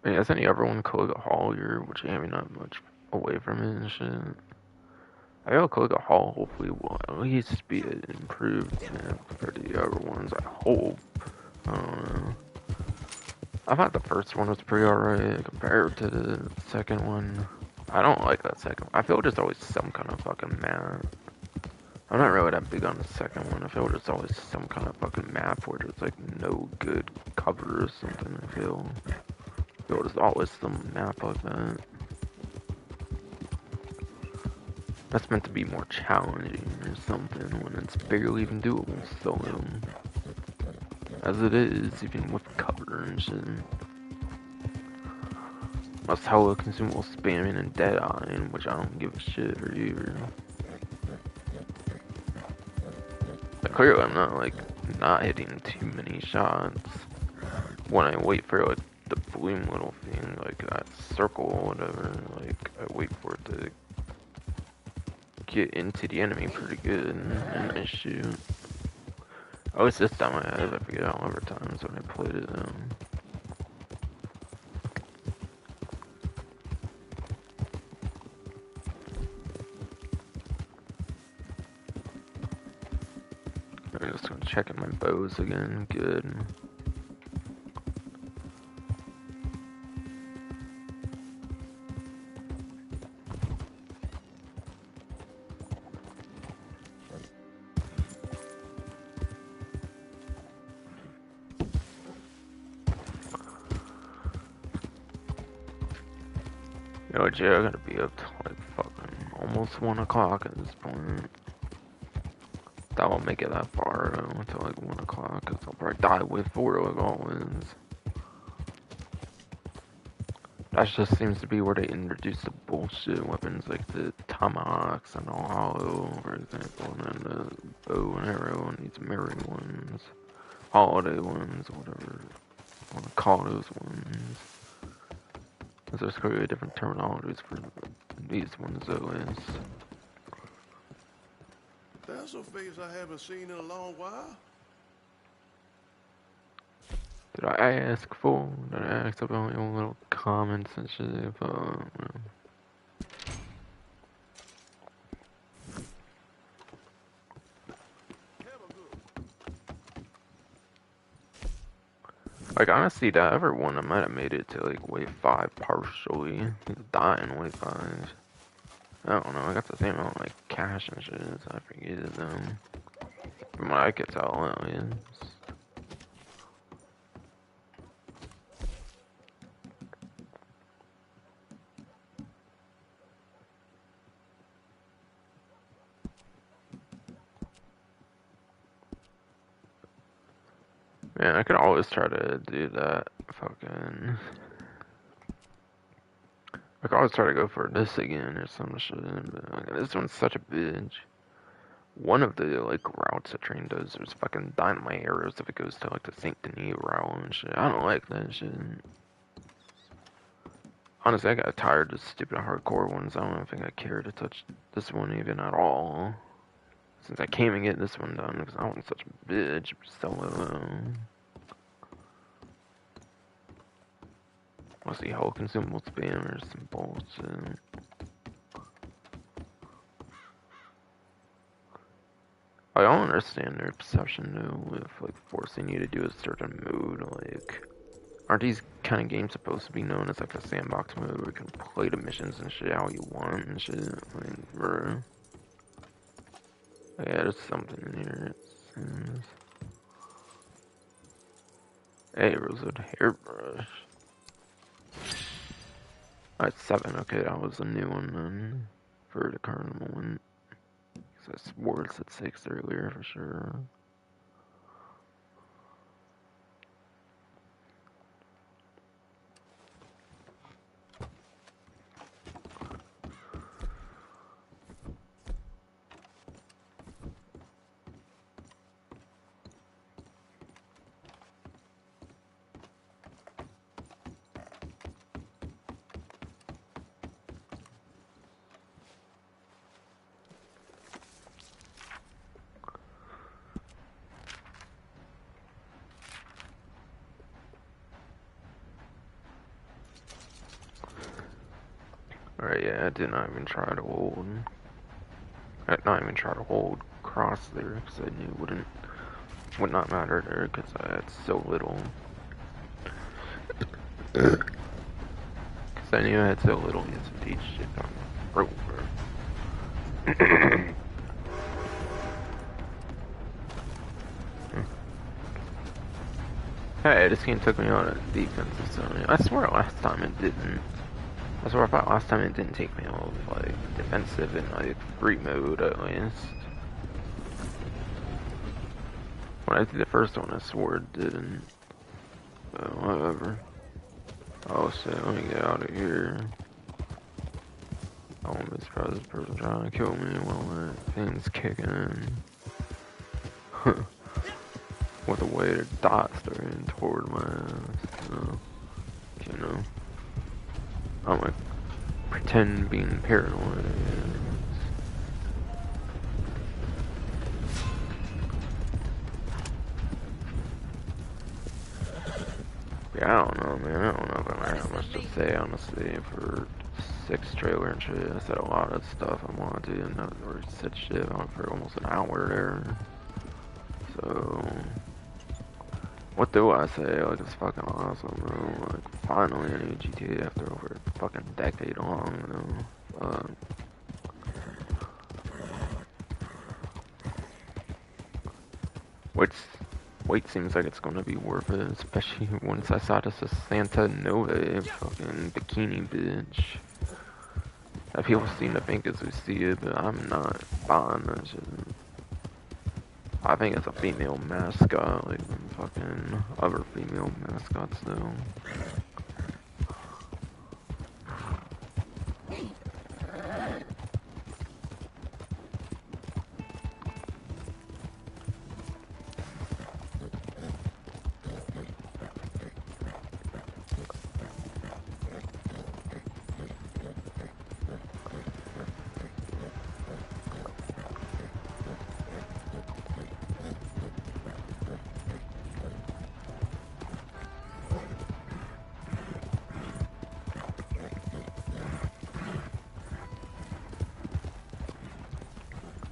Speaker 1: I mean, isn't the other one Colega Hall here, which ain't not much away from it and shit? I feel Colega Hall hopefully will at least be an improvement for the other ones, I hope. I don't know. I thought the first one was pretty alright compared to the second one. I don't like that second one. I feel there's always some kind of fucking map. I'm not really that big on the second one. I feel there's always some kind of fucking map where there's like no good cover or something. I feel there's always some map like that. That's meant to be more challenging or something when it's barely even doable solo. As it is, even with cover and shit. That's hella consumable spamming and dead-eyeing, which I don't give a shit or either. But clearly I'm not, like, not hitting too many shots. When I wait for, like, the bloom little thing, like that circle or whatever, like, I wait for it to get into the enemy pretty good, and I shoot. At least this time I have, I forget how many times when I played it. I'm just gonna check my bows again, good. You know what, yeah, I gotta be up to like fucking almost 1 o'clock at this point. That won't make it that far until like 1 o'clock, cause I'll probably die with 4 like always. That just seems to be where they introduce the bullshit weapons like the tomahawks and all hollow, for example, and then the bow and arrow and these mirror ones, holiday ones, whatever you wanna call those ones. Cause there's clearly different terminologies for these ones though is.
Speaker 2: That's a face I haven't seen in a long while.
Speaker 1: Did I ask for? Did I ask about your little comments and shit? Like, honestly, that other one, I might have made it to, like, wave 5 partially. He's dying wave 5. I don't know, I got the same amount of, like, cash and shit, so I forget it, From what I could tell, at least. Man, I could always try to do that fucking... I could always try to go for this again or some shit, but like, this one's such a bitch. One of the, like, routes the train does, there's fucking dynamite arrows if it goes to, like, the St. Denis route and shit. I don't like that shit. Honestly, I got tired of stupid hardcore ones. I don't think I care to touch this one even at all. Since I can't even get this one done, because I was such a bitch. Solo. What's the whole consumable spam or some bullshit? I don't understand their perception though, with like forcing you to do a certain mode. Like, aren't these kind of games supposed to be known as like a sandbox mode where you can play the missions and shit how you want and shit? Like, bro. Yeah, there's something in here. It seems. Hey, Rosewood hairbrush. Alright, 7. Okay, that was a new one then. For the current one. I swore it said 6 earlier for sure. But yeah, I did not even try to hold. I did not even try to hold cross there because I knew it would not matter there because I had so little. Because I knew I had so little SMT shit on rope. Hey, this game took me on a defensive zone. I swear last time it didn't. I swear I thought last time it didn't take me off like defensive in like free mode at least. When I did the first one, I swore it didn't. But whatever. Oh shit, let me get out of here. I won't be surprised this person trying to kill me while that thing's kicking in. With a way to dot starting toward my ass. You know. I'm like, pretend being paranoid. Yeah, I don't know, man. I don't know if I have much to say, honestly, for 6 trailer and shit. I said a lot of stuff I wanted to, and I said shit on for almost an hour there. So, what do I say? Like, it's fucking awesome, bro. Like, finally a new GTA after over a fucking decade long, you know. Wait seems like it's gonna be worth it, especially once I saw this Santa Nova fucking bikini bitch. That people seem to think as we see it, but I'm not buying that shit. I think it's a female mascot, like fucking other female mascots though.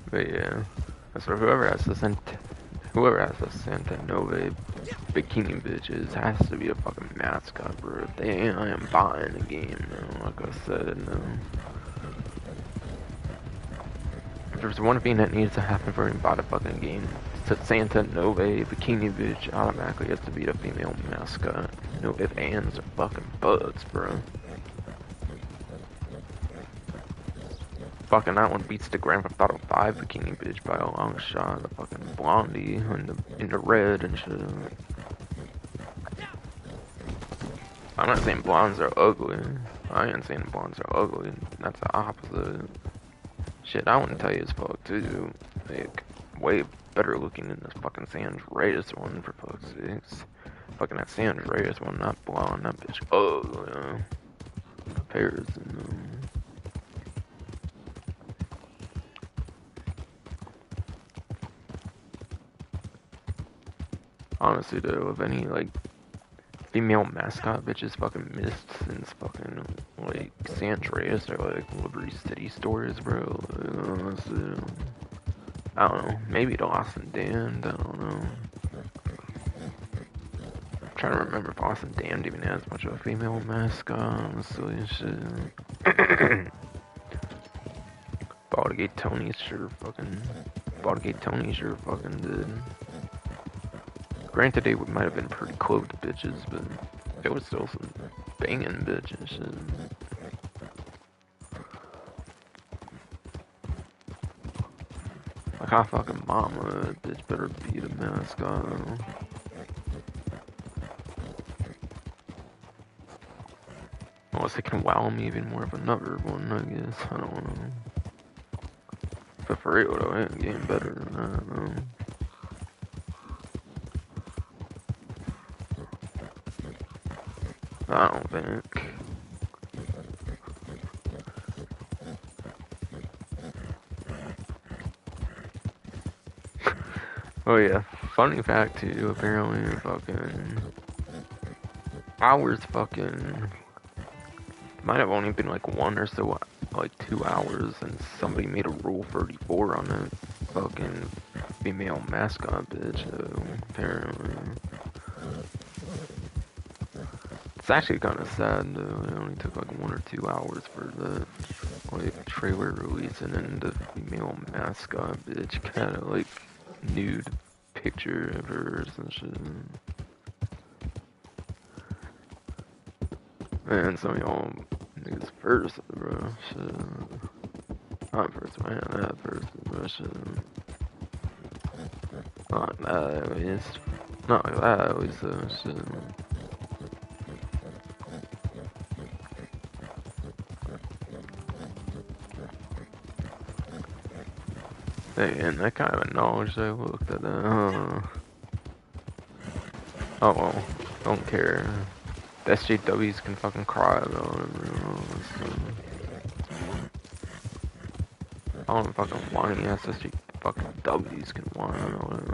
Speaker 1: But yeah, so whoever has the Santa Nova bikini bitches has to be a fucking mascot, bro. If they ain't, I am buying the game, man. Like I said, no. If there's one thing that needs to happen for me to buy the fucking game, it's Santa Nova bikini bitch automatically has to be a female mascot. No ifs, ands, or fucking buts, bro. Fucking that one beats the Grand Theft Auto 5 bikini bitch by a long shot. The fucking blondie in the red and shit. I'm not saying blondes are ugly. I ain't saying blondes are ugly. That's the opposite. Shit, I wouldn't tell you as fuck too. Like, way better looking than this fucking San Andreas one for fuck's sakes. Fucking that San Andreas one, not blonde. That bitch ugly. Comparison. Honestly though, if any like female mascot bitches fucking missed since fucking like San Andreas or like Liberty City stores, bro. Honestly, I don't know. Maybe the Lost and Damned. I don't know. I'm trying to remember if Lost and Damned even has much of a female mascot. Honestly, shit. Baldgate Tony sure fucking did. Granted, they might have been pretty clothed bitches, but there was still some banging bitches. Shit. Like, how fucking mama, bitch better be the mascot. Unless they can wow me even more of another one, I guess. I don't know. But for real, though, I ain't getting better than that, though. I don't think. Oh yeah, funny fact too, apparently fucking hours fucking might have only been like one or so like 2 hours, and somebody made a Rule 34 on that fucking female mascot bitch, apparently. It's actually kind of sad, though. It only took like 1 or 2 hours for the like trailer release, and then the female mascot bitch kind of like nude picture of hers and shit. Man, some of y'all niggas first, bro. Shit. Not first, man. That first, bro. Shit. Not that, at least. Not like that, at least, though. Shit. Hey, and that kind of acknowledged I looked at that. Oh well, don't care. The SJWs can fucking cry about it, bro. All the fucking whiny ass SJWs can whine about it.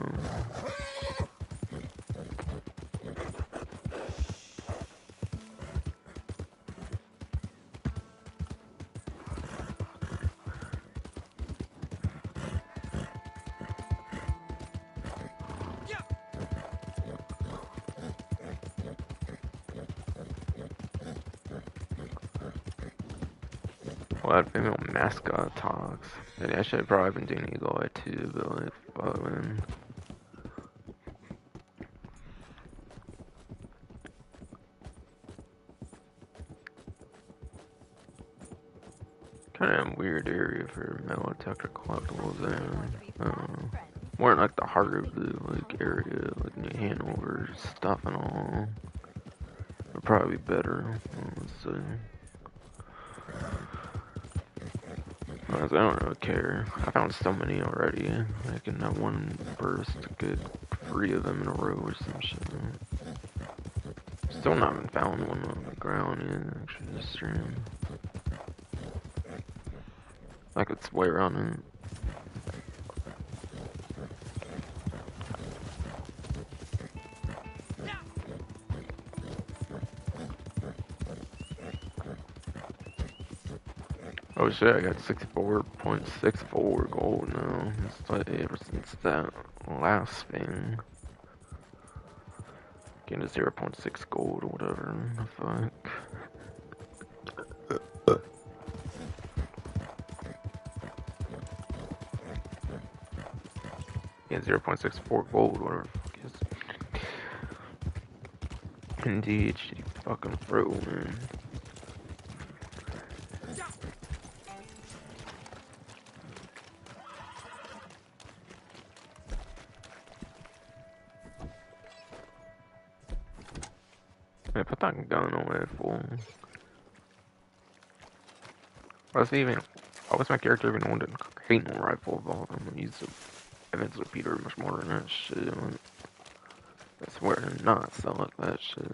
Speaker 1: Well, that female mascot talks. Maybe I should have probably been doing Eagle Eye too, but like, fuck, man. Kind of a weird area for metal detector collectibles, more in like the heart of the like area, like New Hanover stuff and all. Would probably be better, honestly. Honestly, I don't really care. I found so many already. I can have one burst, get 3 of them in a row or some shit. Still not even found one on the ground yet, actually, this stream. I could swear on it. Oh shit, I got 64.64 gold now. It's like ever since that last thing. Getting to 0.6 gold or whatever the fuck. Yeah, 0.64 gold, whatever the fuck is. Indeed, shitty fucking throw, man. I put that gun away full. Why was my character even wanting to hate no rifle of all of them and use the Evans repeater much more than that shit? I swear to not sell it, that shit.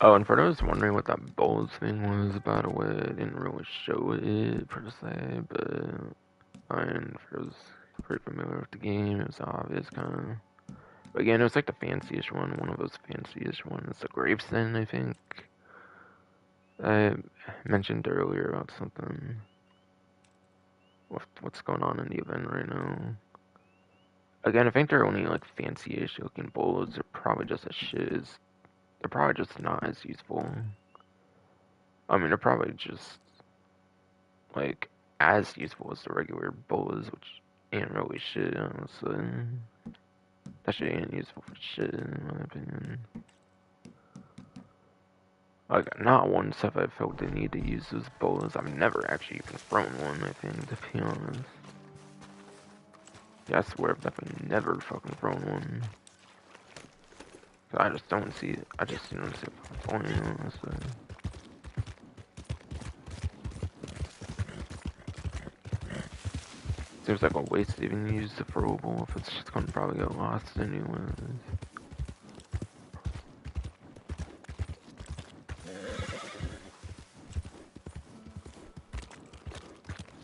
Speaker 1: Oh, and for those wondering what that Bulls thing was, by the way, I didn't really show it per se, but I mean, for those pretty familiar with the game, it was obvious, kind of. But again, it was like the fanciest one of those fanciest ones, the Gravestone, I think. I mentioned earlier about something. What's going on in the event right now? Again, I think they're only like fancy-ish looking Bulls. They're probably just as shit. They're probably just not as useful. I mean, they're probably just like as useful as the regular Bulls, which ain't really shit, honestly. That shit ain't useful for shit, in my opinion. Like, not once have I felt the need to use those Bulls. I've never actually even thrown one, I think, to be honest. Yeah, I swear I've definitely never fucking thrown one. I just don't see it. I just don't see the point, honestly. Seems like a waste to even use the throwable if it's just gonna probably get lost anyways.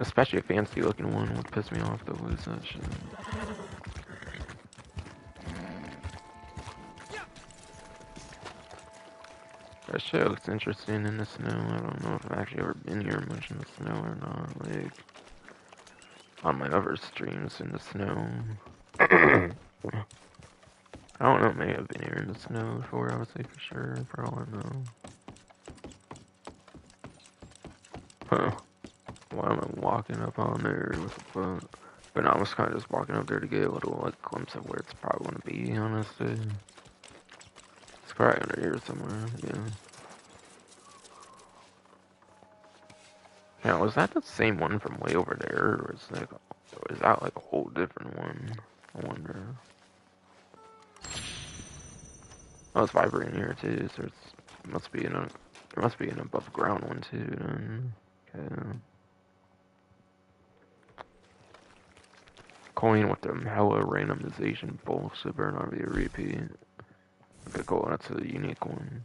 Speaker 1: Especially a fancy looking one would piss me off to lose that shit. That shit looks interesting in the snow. I don't know if I've actually ever been here much in the snow or not. Like, on my other streams in the snow. I don't know, maybe I've been here in the snow before, I would say for sure, for all I know. Huh. Why am I walking up on there? What the fuck? But no, I was kind of just walking up there to get a little, like, glimpse of where it's probably gonna be, honestly. It's probably under here somewhere, yeah. Yeah, was that the same one from way over there, or is that like a whole different one? I wonder. Oh, it's vibrating here too, so it must be an above ground one too. Then, okay. Coin with the hella randomization bullshit better not be a repeat. Okay, cool. That's a unique one.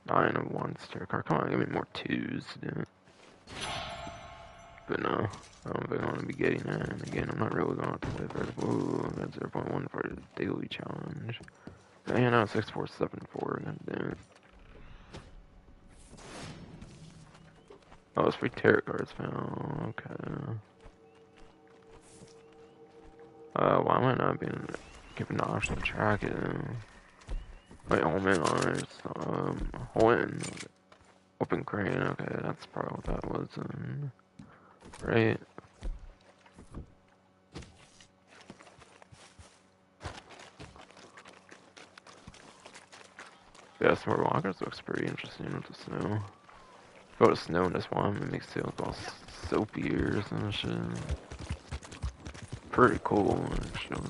Speaker 1: Nine of one stair car. Come on, give me more twos, dude. But no, I don't think I'm gonna be getting that. And again, I'm not really going to play for. Ooh, that's 0.1 for the daily challenge. Man, now 6474. God damn it. Oh, it's free tarot cards found. Okay. Why am I not being given the option to track it? Wait, hold in on it. Hold in. Open crane. Okay, that's probably what that was. Right. Yeah, Smart Walkers looks pretty interesting with the snow. Go to snow in this one, it makes it look all soapy or some shit. Pretty cool, actually.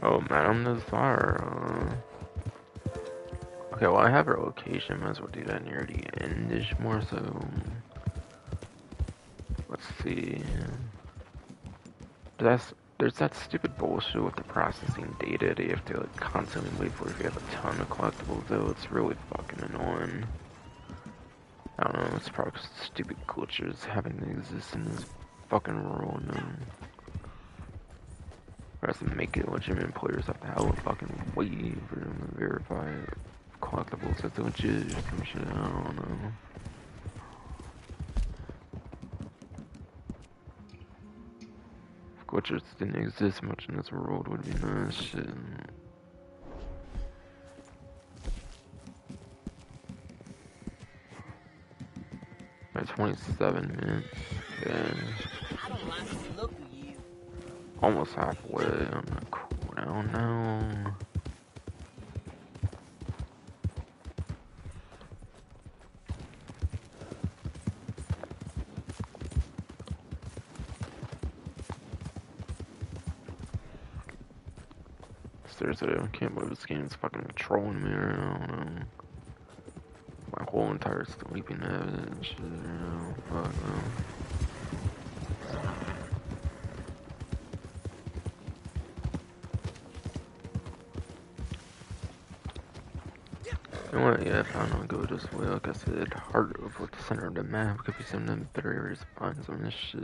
Speaker 1: Oh, Madam there's fire. Okay, well I have her location, might as well do that near the end-ish more so. Let's see. There's that stupid bullshit with the processing data. They have to like constantly wait for if you have a ton of collectibles though. It's really fucking annoying. I don't know, it's probably stupid glitches having to exist in this fucking world now. Or has to make it legitimate, players have to hella fucking wait for them to verify collectibles as legit or some shit, I don't know. If glitches didn't exist much in this world, would be nice shit. At 27 minutes, okay.
Speaker 4: I don't like the look of you.
Speaker 1: Almost halfway on the cooldown now. Seriously, I can't believe this game's fucking trolling me right now. My whole entire sleeping habit and shit, fuck no. You know what, yeah, if I don't go this way, like I said, heart over the center of the map could be some of the better areas to find some of this shit.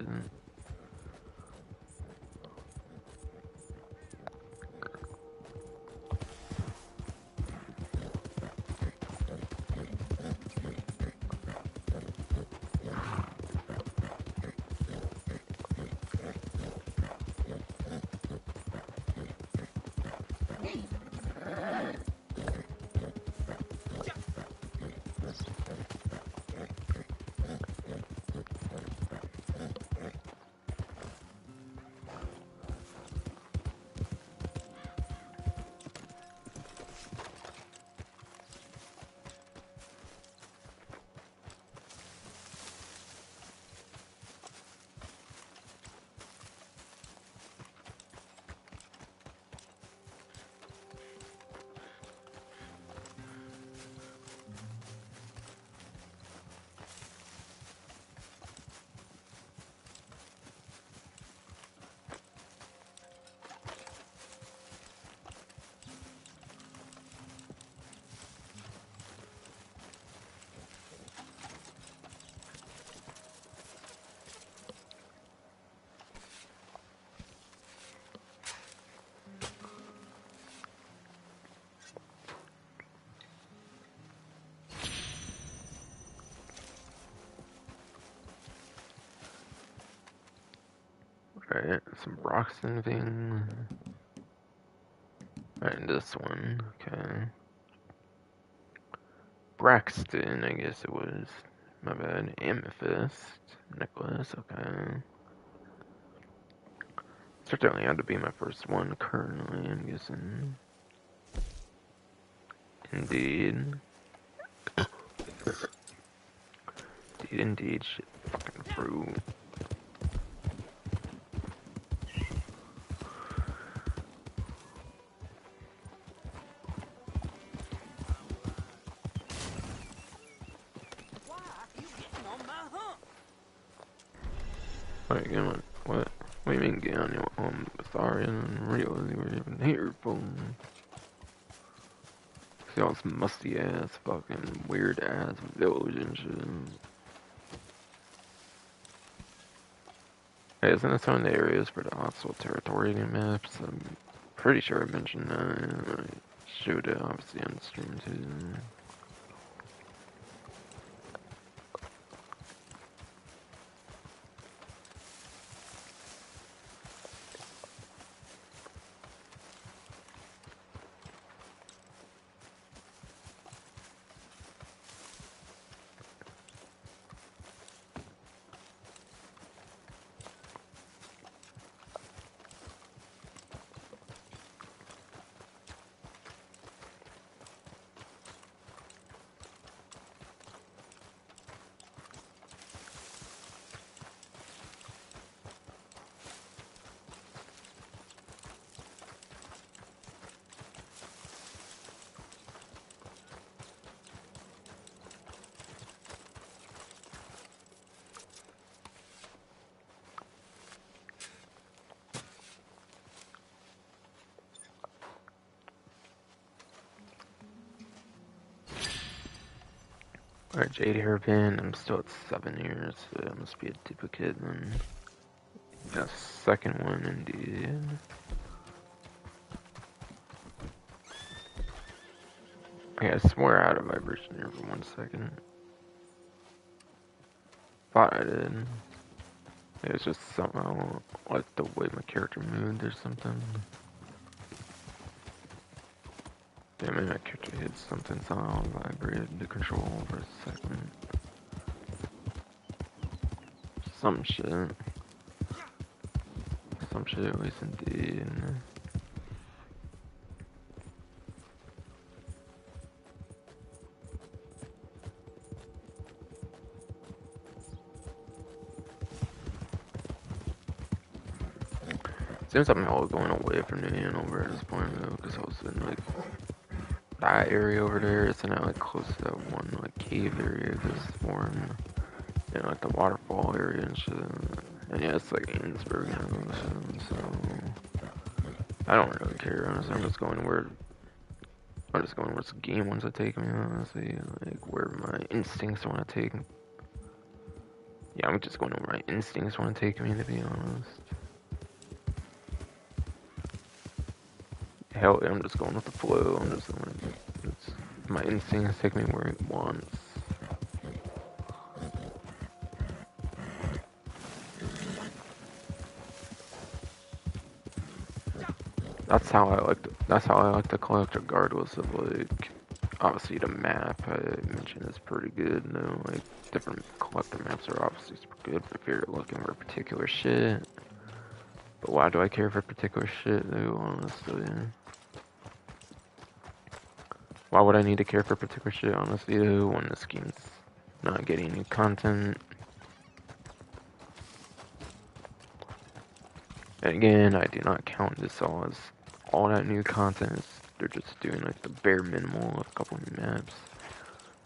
Speaker 1: Alright, some Broxton thing. Alright, this one. Okay. Braxton, I guess it was. My bad. Amethyst. Necklace, okay. Certainly had to be my first one currently, I'm guessing. Indeed. Indeed. Shit. Fucking fruit.
Speaker 4: Why are you getting on my hump?
Speaker 1: Wait, again, what? What do you mean get on your sorry, I didn't realize you were even here, fool. See all this musty ass, fucking weird ass village and shit. Hey, isn't this one of the areas for the hostile territory maps? I'm pretty sure I mentioned that. I showed it obviously on stream too. Alright, Jade Hairpin, I'm still at 7 years, so that must be a duplicate then. A second one indeed. Okay, I swear I had a vibration here for 1 second. Thought I did. It was just somehow like the way my character moved or something. Damn it, my character hit something somehow vibrated the control for a second. Some shit. Some shit at least indeed. Seems like I'm all going away from New Hanover at this point though, because I was in like that area over there. It's not like close to that one like cave area that's formed. And like the waterfall area and shit. And yeah, it's like Ainsburg now and shit, so I don't really care honestly. I'm just going where the game wants to take me honestly. Like where my instincts want to take me. Yeah, I'm just going where my instincts want to take me to be honest. Hell yeah, I'm just going with the flow. I'm just going. My instincts take me where it wants. That's how I like to collect regardless of like obviously the map I mentioned is pretty good though. Like different collector maps are obviously super good if you're looking for particular shit. But why do I care for particular shit though, honestly? Why would I need to care for particular shit, honestly, though, when this game's not getting new content? And again, I do not count this all as all that new content. They're just doing like the bare minimal of a couple new maps.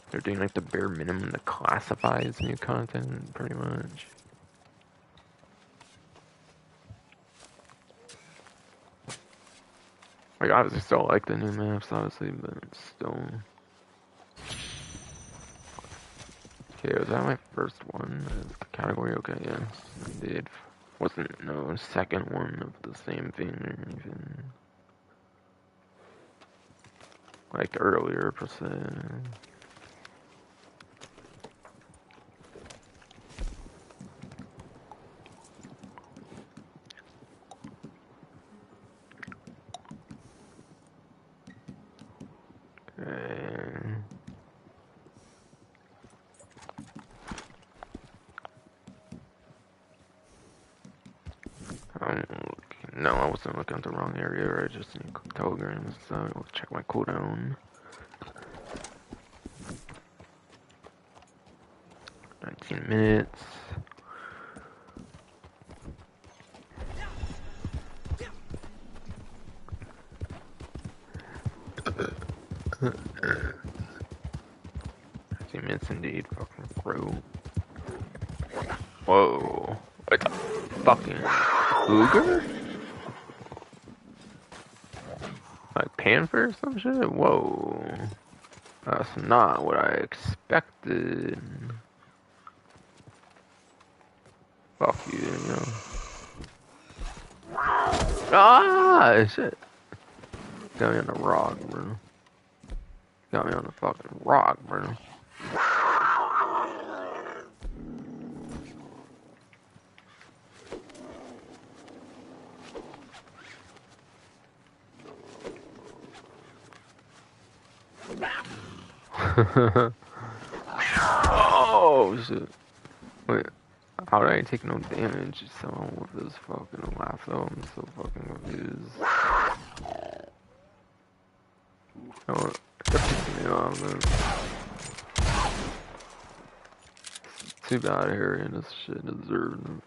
Speaker 1: They're doing like the bare minimum to classify as new content, pretty much. Like, obviously still like the new maps, obviously, but still. Okay, was that my first one? Category? Okay, yes, indeed. Wasn't no second one of the same thing or anything. Like earlier, per se. No, I wasn't looking at the wrong area. I just need telegrams, so I'll check my cooldown. 19 minutes. Minutes indeed, fucking bro. Whoa. What the fucking ogre? Like panther or some shit? Whoa. That's not what I expected. Fuck you, you know. Ah, shit. Got me on the rock, bro. Got me on the fucking rock, bro. Oh shit. Wait, how did I take no damage? So with this fucking lasso, I'm so fucking confused. Oh, that pissed me off, man. Too bad Harry and this shit deserved it.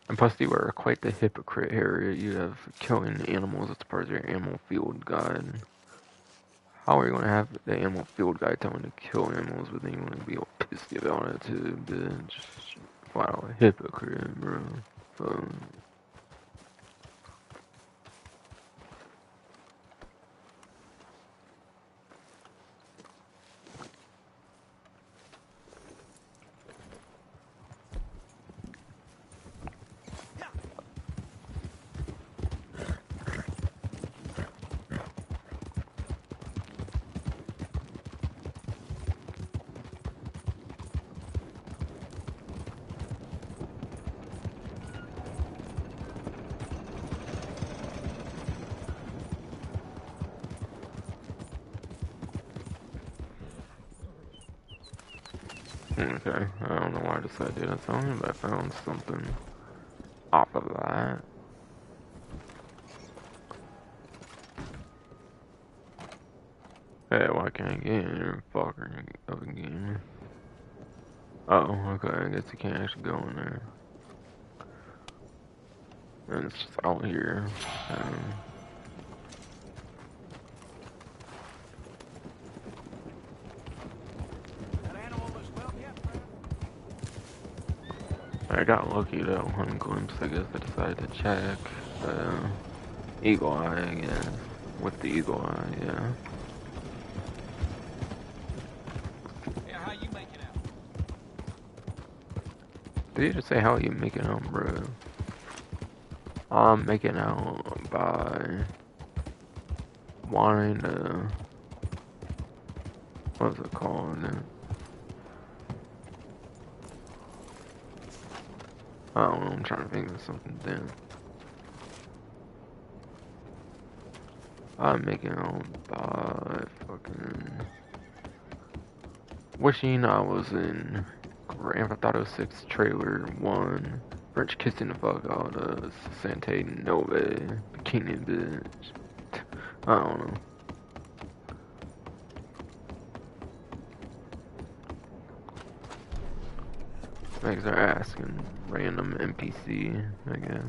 Speaker 1: And plus, you are quite the hypocrite, Harry. You have killing animals as part of your animal field guide. How are you gonna have the animal field guide telling you to kill animals, but then you wanna be all pissed about it too, bitch? Wow, hypocrite, bro. Okay, I don't know why I decided to do that song, but I found something off of that. Hey, why can't I get in here? Fucker again. Oh, okay, I guess you can't actually go in there. And it's just out here. I got lucky though, one glimpse, I guess I decided to check. Eagle eye, I guess. With the eagle eye, yeah.
Speaker 4: Yeah, how you making out?
Speaker 1: Did you just say how you making out, bro? I'm making out by wanting to, what's it called? I don't know, I'm trying to think of something then. I'm making out by fucking wishing I was in Grand Theft Auto 6 Trailer 1, French kissing the fuck out of Sante Nove, bikini bitch. I don't know. Thanks for asking. Random NPC, I guess.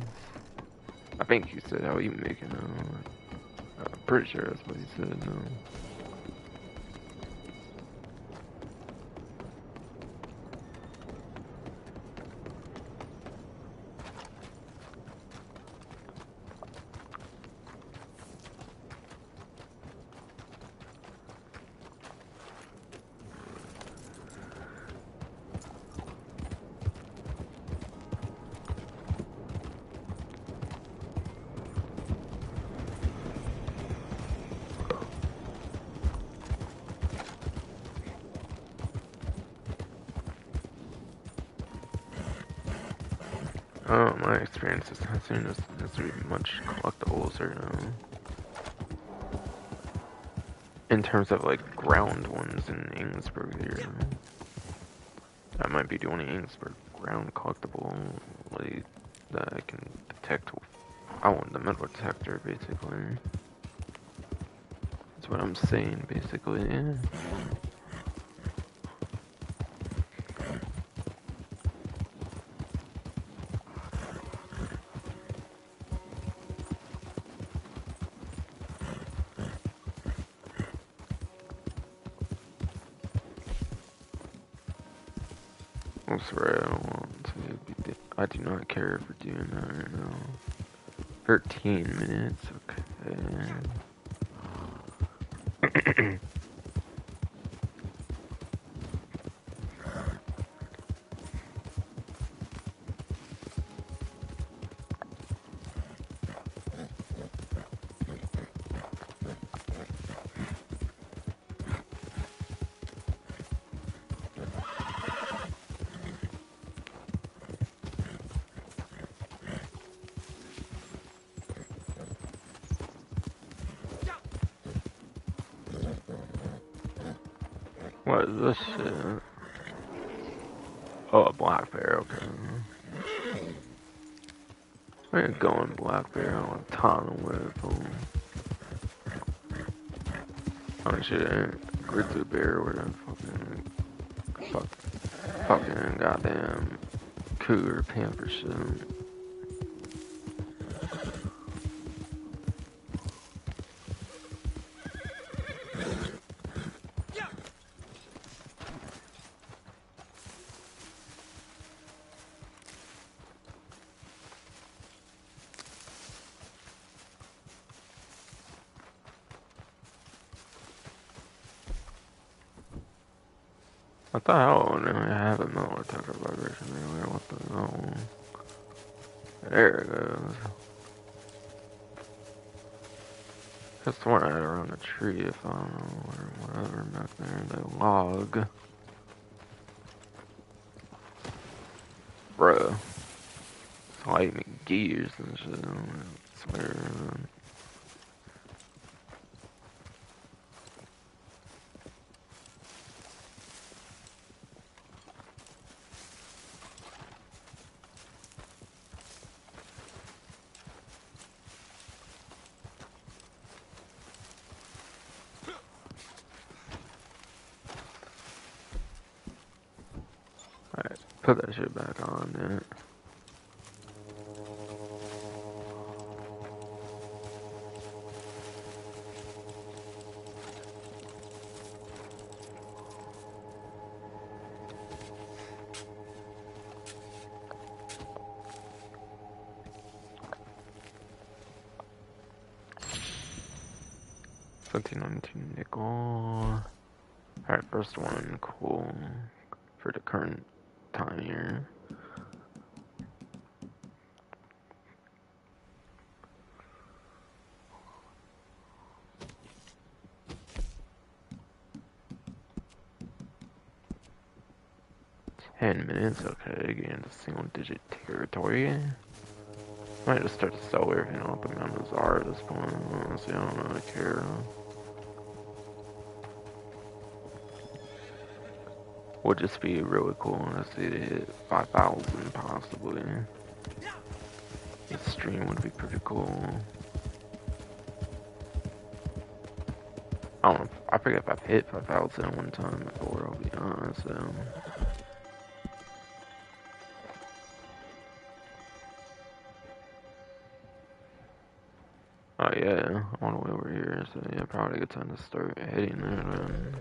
Speaker 1: I think he said how you making out. I'm pretty sure that's what he said, no. Oh, my experience is not seen as very much collectibles right now. in terms of like ground ones in Ainsburg here. I might be the only Ainsburg ground collectible like, that I can detect. I want the metal detector basically. That's what I'm saying basically. Yeah. That's right, I don't want to be. I do not care for doing that right now. 13 minutes, okay. What is this shit? Oh, a black bear, okay. I ain't going black bear, I want a ton with them. Oh shit, grizzly bear with a fucking goddamn cougar panther shit. What the hell? I have a metal attacker vibration earlier. What the hell? There it goes. That's the one I had around the tree, if I don't know, or whatever back there. The log. Bruh. It's like gears and shit. I swear. Alright, put that shit back on, man. $17.92 nickel. Alright, first one, cool. For the current time here. $10, okay, getting into single digit territory. Might just start to sell everything what the mountains are at this point. Honestly, I don't really care. Would just be really cool to see it hit 5,000 possibly. This stream would be pretty cool. I don't know, I forget if I've hit 5,000 at one time before, I'll be honest though. Oh yeah, all the way over here, so yeah, probably a good time to start hitting there then.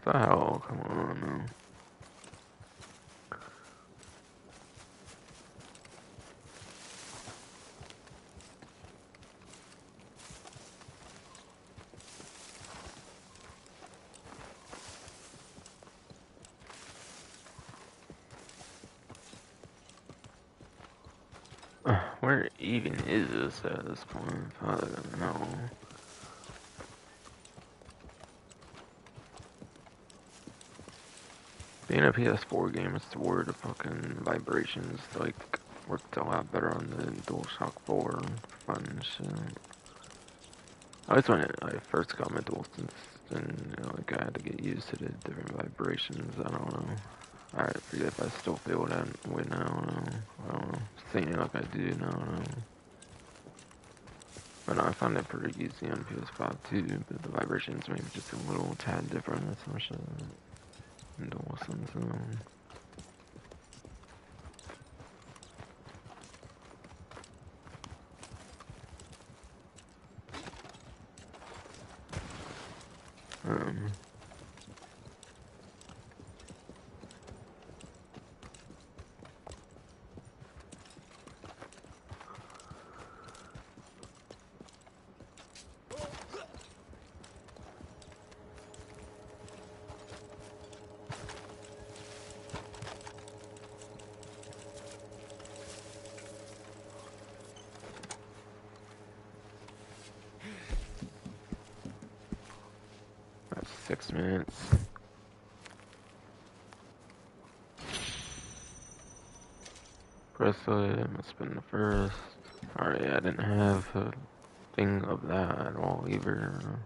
Speaker 1: What the hell? Come on now. Where even is this at this point? I don't know. Being a PS4 game, it's where the fucking vibrations like worked a lot better on the DualShock 4. Fun and shit. I always when I first got my DualSense, and you know, like I had to get used to the different vibrations. I don't know. I forget if I still feel that way now. I don't know. Saying it like I do now. I don't know. But no, I found it pretty easy on PS5 too. But the vibrations maybe just a little tad different or some shit. And DualSense. Um, that's 6 minutes. Press it, must have been the first. Alright, I didn't have a thing of that at all either.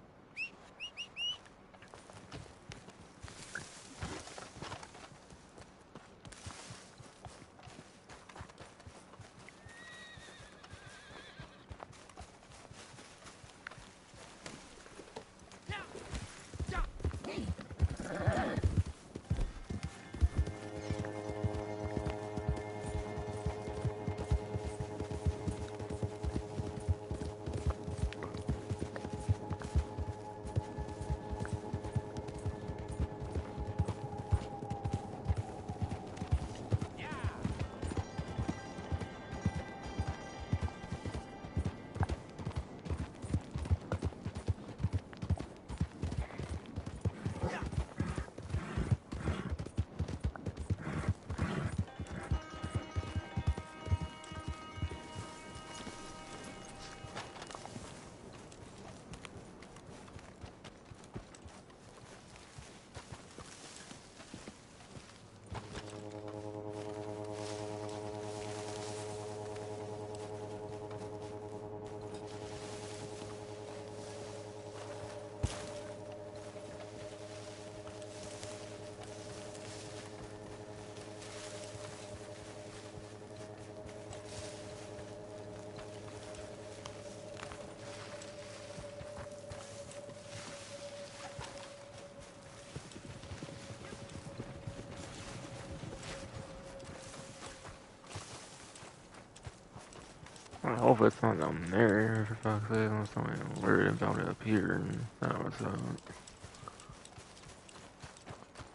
Speaker 1: I hope it's not down there, for fuck's sake. I'm something worried about it up here. And that was,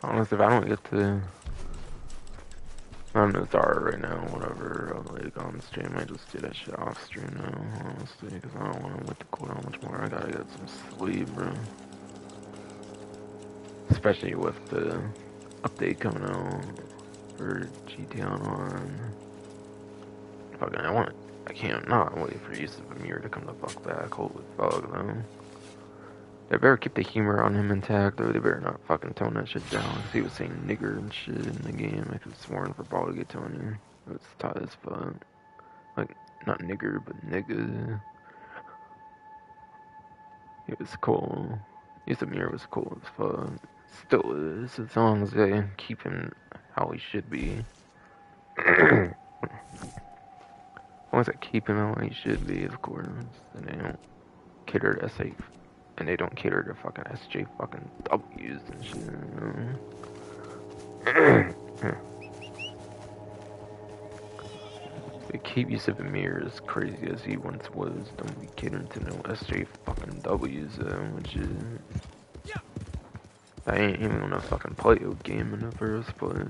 Speaker 1: honestly, if I don't get to, I'm gonna start right now, whatever, I'll like on stream, I just do that shit off stream now, honestly, because I don't want to wait to cool down much more. I gotta get some sleep, bro. Especially with the update coming out for GTA Online. Fucking, I can't not wait for Yusuf Amir to come the fuck back. Holy fuck, though. They better keep the humor on him intact, or they better not fucking tone that shit down. Cause he was saying nigger and shit in the game. I could have sworn for Ball to get Tony. It was tight as fuck. Like, not nigger, but nigga. It was cool. Yusuf Amir was cool as fuck. Still is, as long as they keep him how he should be. As long as I keep him how he should be, of course, and they don't cater to SA, and they don't cater to fucking SJ fucking W's and shit. They keep Yusuf Amir as crazy as he once was. Don't be catering to no SJ fucking W's, which is I ain't even gonna fucking play a game in the first place.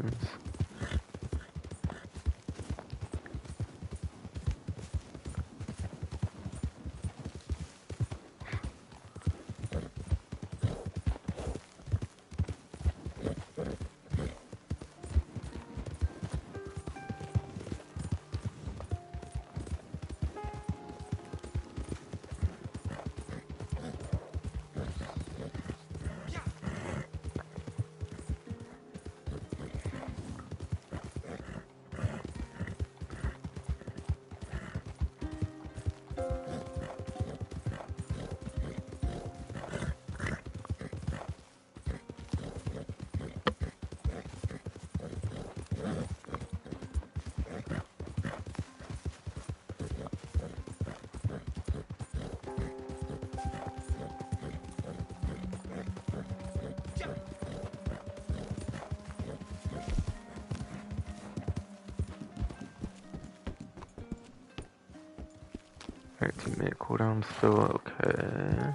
Speaker 1: Alright, teammate cooldown still okay.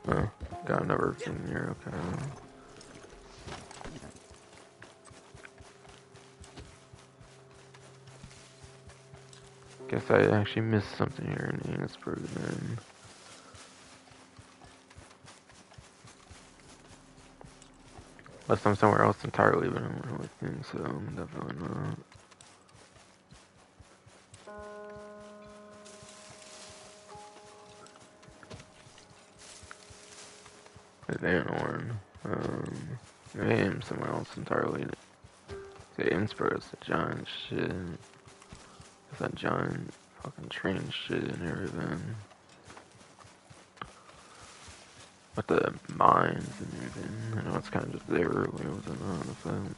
Speaker 1: Oh, got another thing here, okay. Guess I actually missed something here in Annisburg then. Unless I'm somewhere else entirely, but I don't really think so. I'm definitely not. Van Horn. I am somewhere else entirely. Say Innsbruck is a giant shit. It's that giant fucking train shit and everything. With the mines and everything. I know it's kind of just there earlier, wasn't it?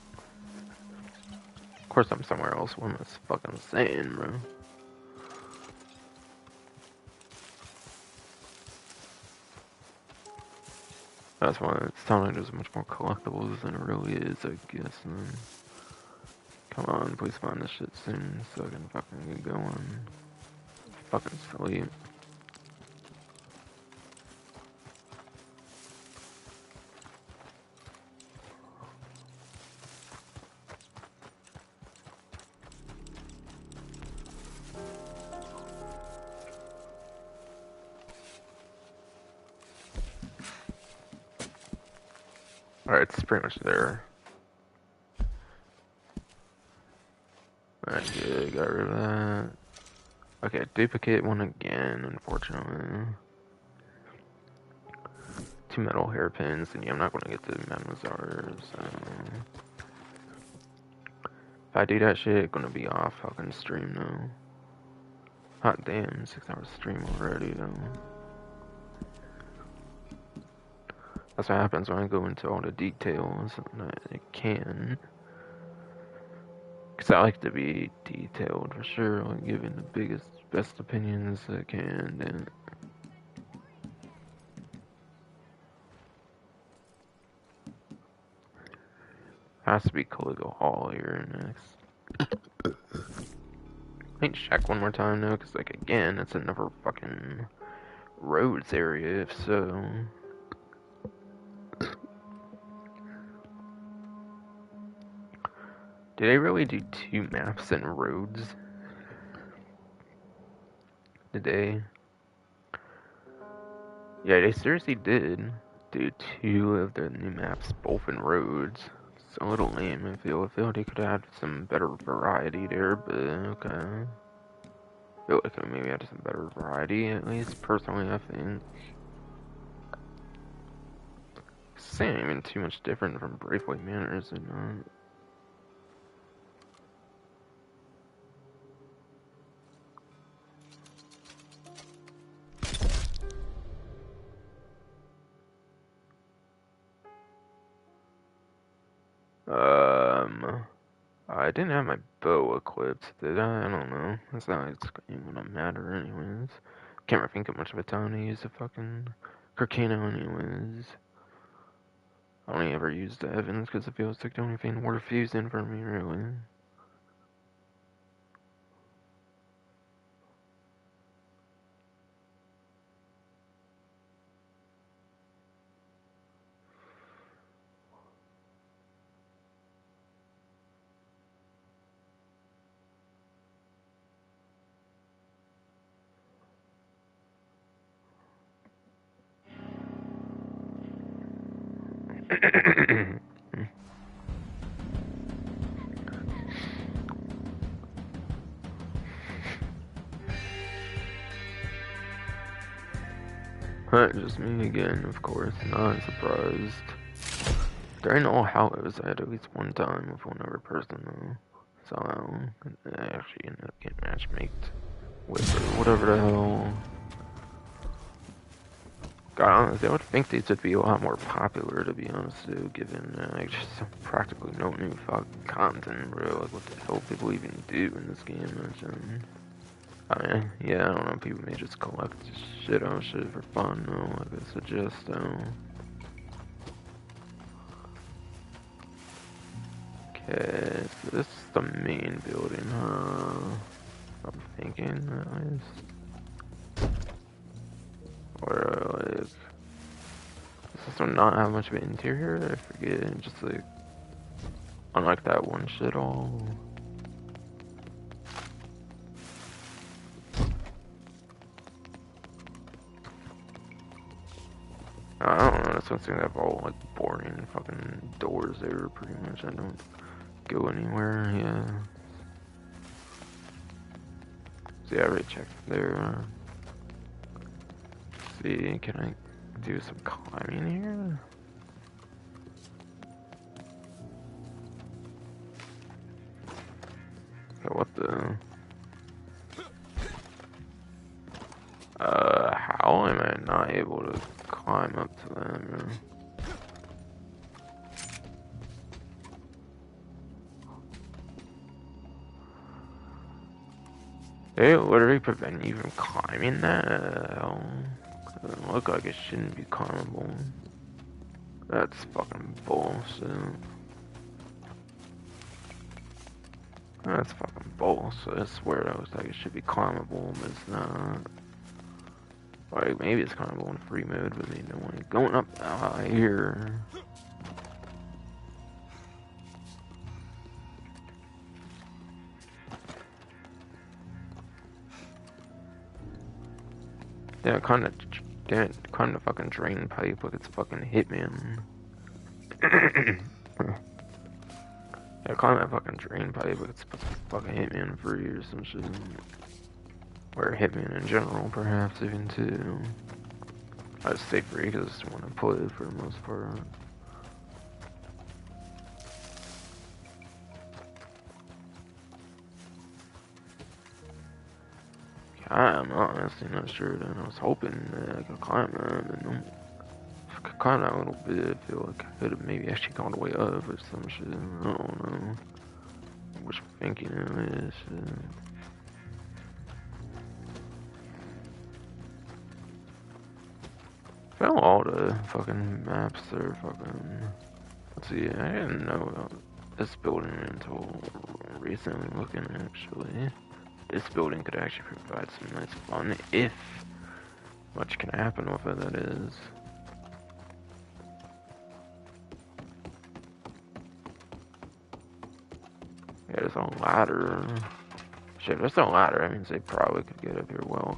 Speaker 1: Of course I'm somewhere else. What am I fucking saying, bro? That's why it's telling me there's much more collectibles than it really is, I guess. And come on, please find this shit soon so I can fucking get going. Fucking sleep. Alright, it's pretty much there. Alright, good, got rid of that. Okay, duplicate one again, unfortunately. 2 metal hairpins, and yeah, I'm not gonna get the Mamazars, so... If I do that shit, it's gonna be off fucking stream though. Hot damn, 6 hours stream already though. That's what happens when I go into all the details that I can. Cause I like to be detailed for sure, like giving the biggest, best opinions I can, and has to be Caligo Hall here next. I need to check one more time though, cause like again, it's another fucking roads area, if so. Did they really do 2 maps and roads? Did they? Yeah, they seriously did do 2 of the new maps, both in roads. It's a little lame, I feel. I feel they could have had some better variety there, but okay. I feel like they maybe had some better variety, at least, personally, I think. This ain't even too much different from Braithwaite Manor, is it not? I didn't have my bow equipped, did I? I don't know. It's not like it's even gonna matter anyways. Can't really think of much of a time to use the fucking Carcano anyways. I only ever used the Evans because it feels like the only thing worth using for me, really. Just me again, of course, not surprised. During all Hallows, I had at least one time with one other person, though. Somehow, I actually ended up getting matchmaked with, or whatever the hell. God, honestly, I would think these would be a lot more popular, to be honest, though, given, just practically no new fucking content, bro. Like, what the hell people even do in this game, I mean, yeah, I don't know, people may just collect shit on shit for fun, though, like I suggest, though. Okay, so this is the main building, huh? I'm thinking, at least. Or, like, does this one not have much of an interior? I forget, just like, unlike that one shit all. I don't know, this one seems to have all, like, boring fucking doors there, pretty much. I don't go anywhere, yeah. See, I already checked there. See, can I do some climbing here? Okay, what the? How am I not able to climb up to them? They literally prevent you from climbing that? Doesn't look like it shouldn't be climbable. That's fucking bullshit. That's fucking bullshit. I swear that looks like it should be climbable, but it's not. Like, maybe it's climbable in free mode, but they don't want it going up here. Yeah, kind of fucking drain pipe like it's fucking Hitman. Yeah, climb that fucking drain pipe like it's fucking Hitman free or some shit. Or Hitman in general, perhaps even too. I just stay free because I just want to play it for the most part. I'm honestly not sure that I was hoping that I could climb that, and if I could climb that a little bit, I feel like I could have maybe actually gone the way up or some shit. I don't know. What you thinking of this? I found all the fucking maps are fucking. Let's see, I didn't know about this building until recently looking actually. This building could actually provide some nice fun if much can happen with it, that is. Yeah, there's a ladder. Shit, there's no ladder. That means they probably could get up here well.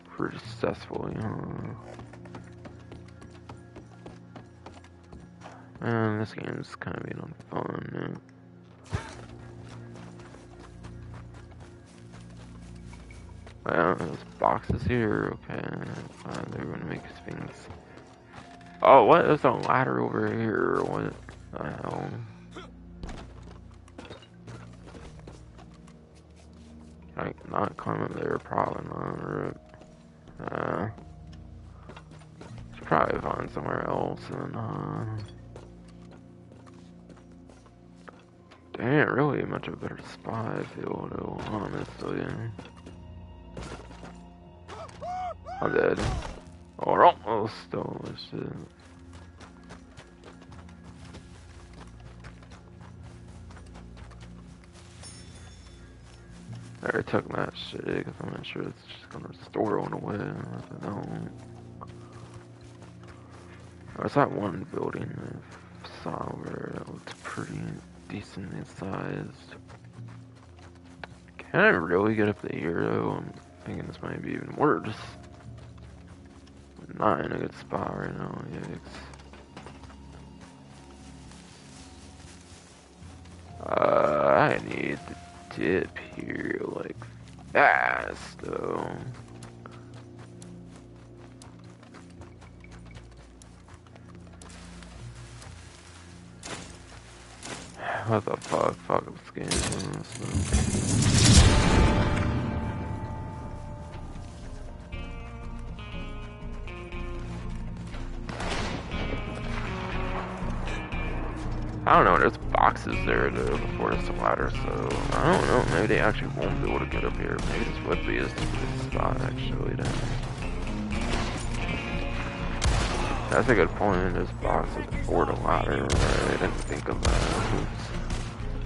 Speaker 1: Pretty successfully, huh? Man, this game's kind of being fun. Well, there's boxes here. Okay, they're gonna make things. Oh, what? There's a ladder over here. What the hell? Can I not climb up there? Probably not. Should probably find somewhere else. And damn, really much of a better spot. I feel, though, honestly. I'm dead. Or almost. Oh shit. I already took that shit because I'm not sure it's just gonna restore on the way. I don't. There's that one building I saw over that looks pretty decently sized. Can I really get up to here though? I'm thinking this might be even worse. not in a good spot right now. Yikes. I need to dip here like fast though. What the fuck? Fuck, I'm scared. I don't know, there's boxes there though before there's a ladder, so I don't know, maybe they actually won't be able to get up here. Maybe this would be a good spot actually then. That's a good point, there's boxes before the ladder, right? I didn't think of that. Oops.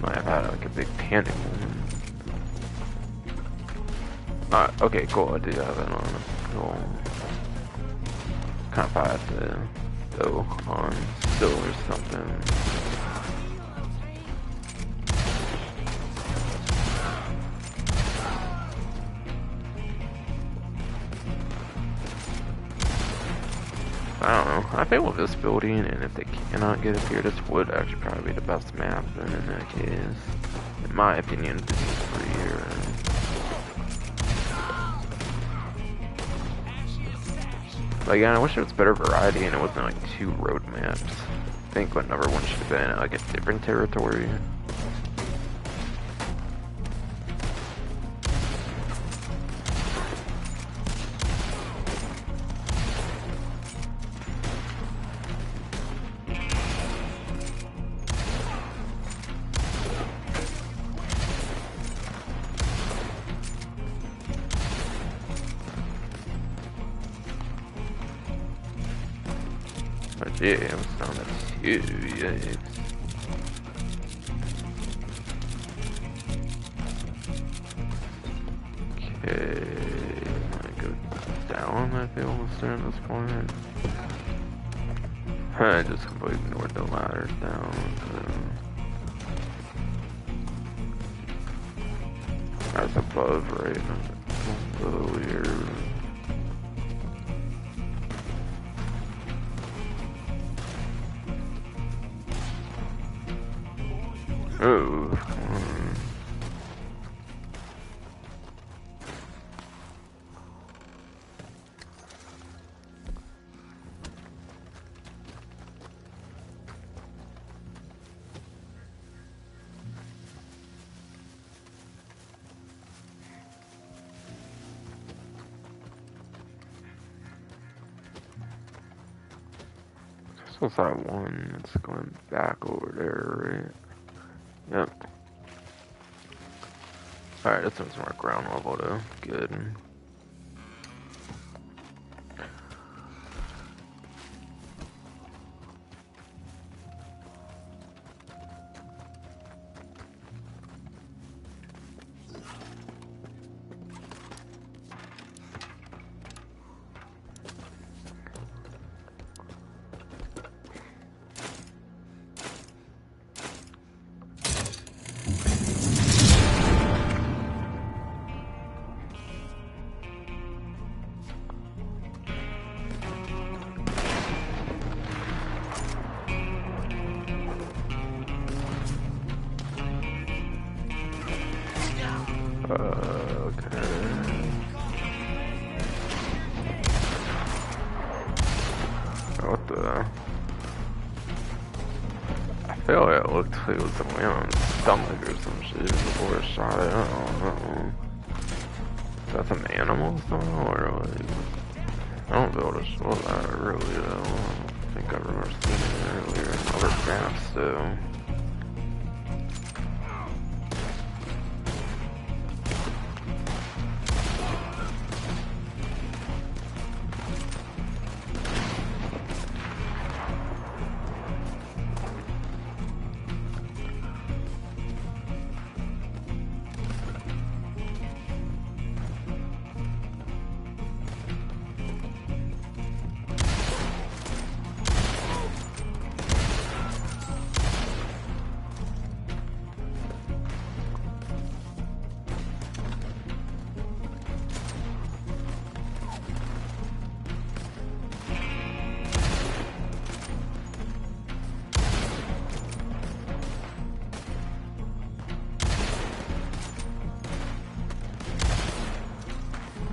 Speaker 1: Might have had like a big panic moment. Alright, okay, cool, I do have it on. Cool. Kind of had to go on still or something. I don't know. I think with this building, and if they cannot get up here, this would actually probably be the best map then in that case. In my opinion, to be free here. Like, yeah, I wish there was better variety and it wasn't like 2 road maps. I think what number 1 should have been like a different territory. But yeah, it was down at 2, yikes. Okay, I go down, I feel, almost there at this point. I just completely ignored the ladders down, so. That's above, right? Below here. Oh, this was that one that's going back over there, right? Yep. Alright, this one's more ground level though. Good. Okay. What the? I feel like it looked like it was something on his stomach or some shit before it shot it. I don't know. Is that some animal somehow or like? I don't know what to show that really though. I don't think I remember seeing it earlier in other maps though.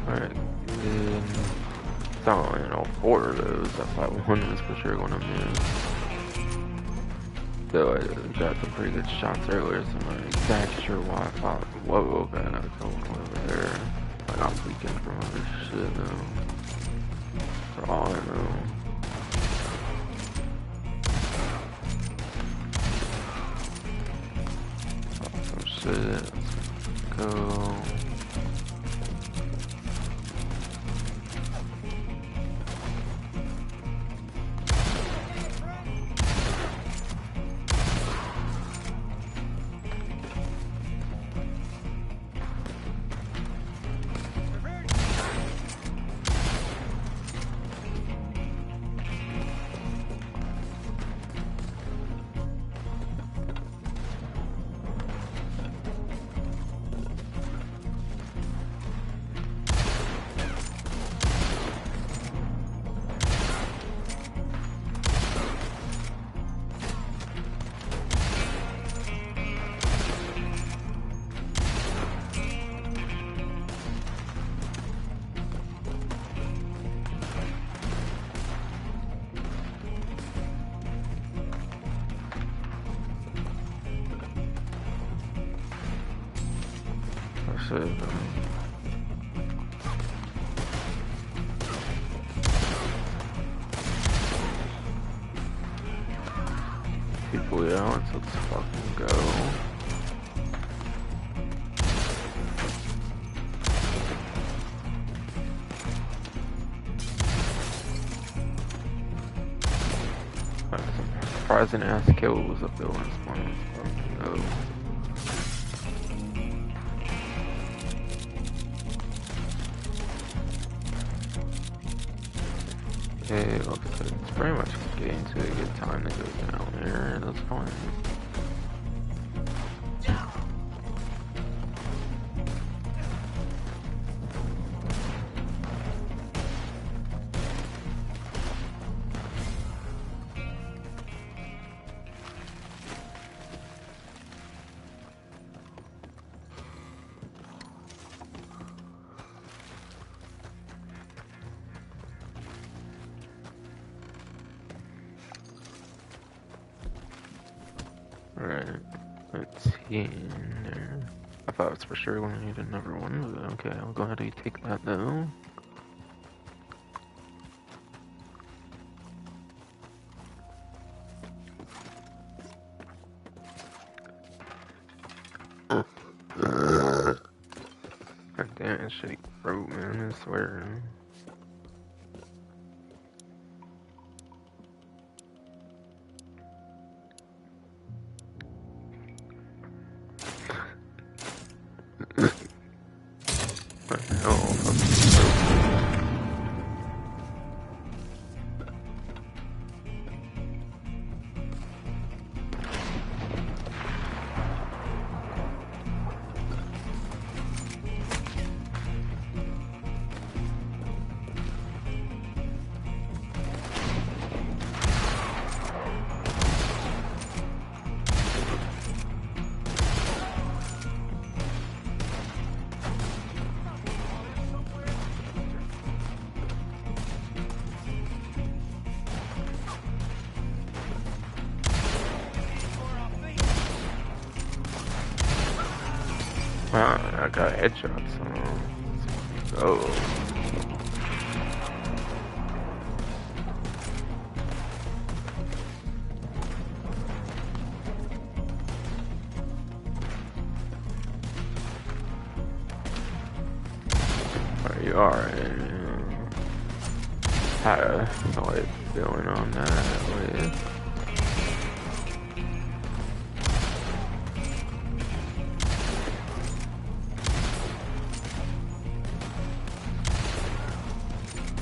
Speaker 1: Alright, then selling all 4 of those. I thought one was for sure gonna miss. Though I got some pretty good shots earlier, so I'm not exactly sure why I thought, whoa, okay, I was going over there. Like I'm leaking from other shit though. For all I know. Some shit. Let's go. Shit, people, yeah, let's fucking go. Some surprising ass kills up there on spawn. Fucking go. Okay, looks like it's pretty much getting to a good time to go down there. That's fine. Alright, let's see in there. I thought it was for sure going to need another one, but okay, I'll go ahead and take that though. God damn it, shitty throat, man, I swear. What the hell? Wow, I got headshots, so let's go. There you are. Had a solid feeling on that with.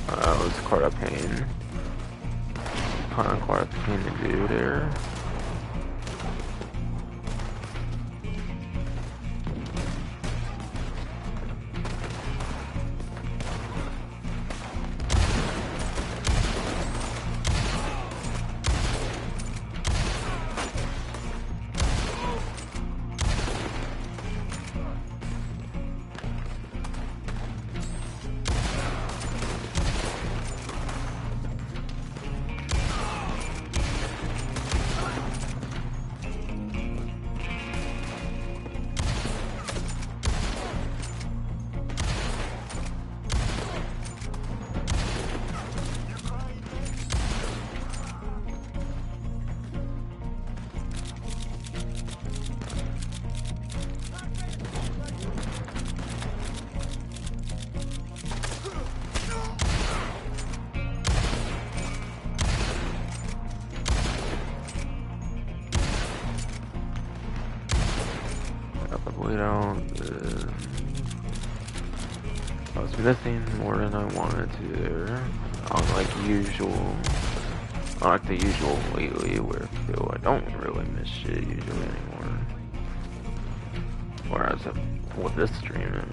Speaker 1: I was quite a pain. Kind of quite a pain to do there. Got the blade out. I was missing more than I wanted to there. Unlike usual. Unlike the usual lately where I feel I don't really miss shit usually anymore. Whereas what this stream is.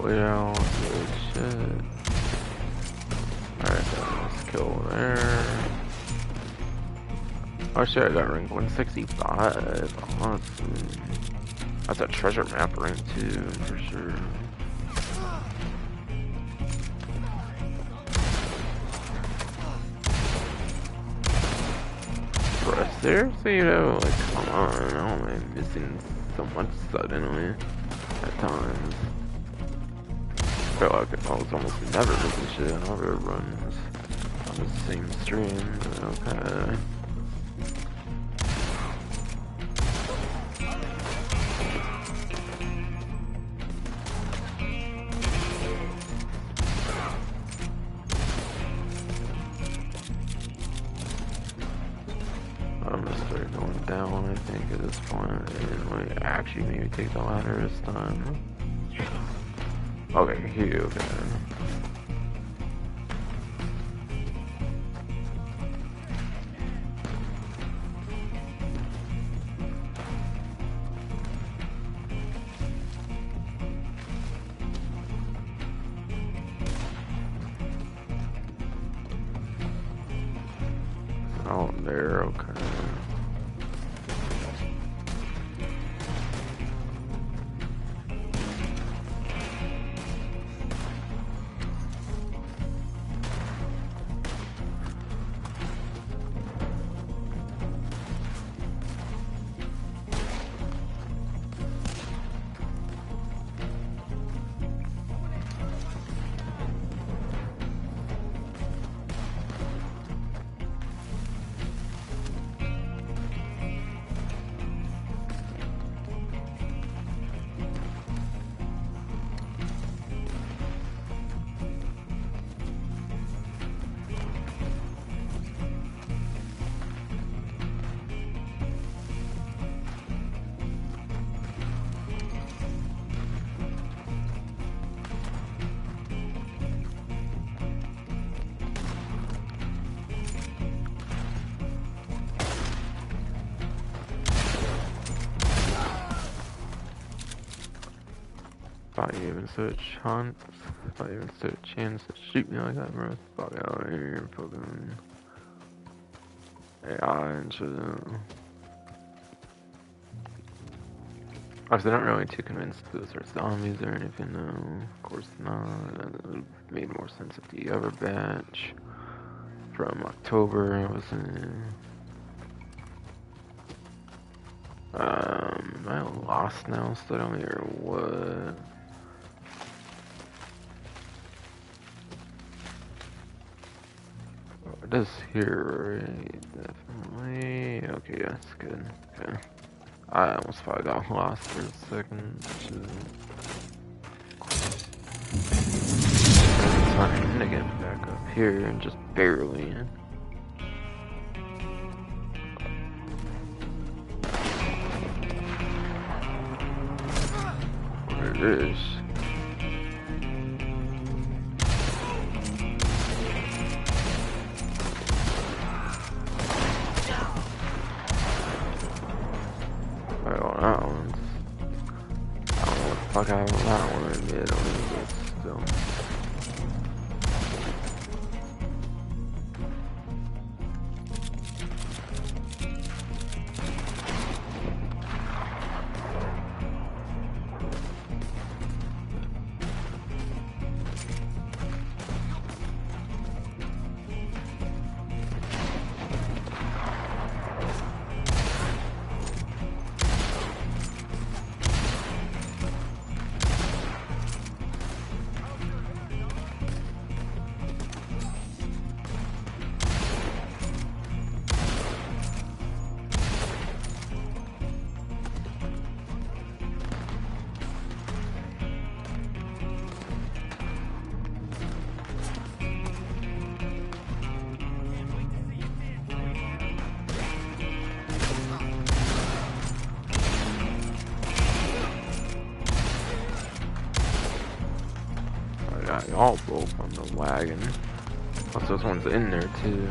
Speaker 1: Well, good shit. Alright, then let's kill there. Oh shit, I got rank 165. Awesome. That's a treasure map rank too, for sure. Bro, seriously though, like, come on, how am I missing so much suddenly at times? I feel like I was almost never missing shit on other runs on the same stream, but okay. I'm gonna start going down, I think, at this point, and like, actually maybe take the ladder this time. Okay, here, okay. Oh, there, okay. Thought you even stood a chance. Thought you even stood a chance to shoot me like that, bro. Fuck out of here, fucking AI and shit. Obviously, not really too convinced those are zombies or anything, though. Of course not. It would have made more sense if the other batch from October was in. Am I lost now suddenly, or what? It is here, right? Definitely. Okay, yeah, it's good. Okay. I almost thought I got lost for a second. It's fine to get back up here, and just barely. Where it is. Fuck, I don't want to admit on this still. all both on the wagon. Plus those ones in there too.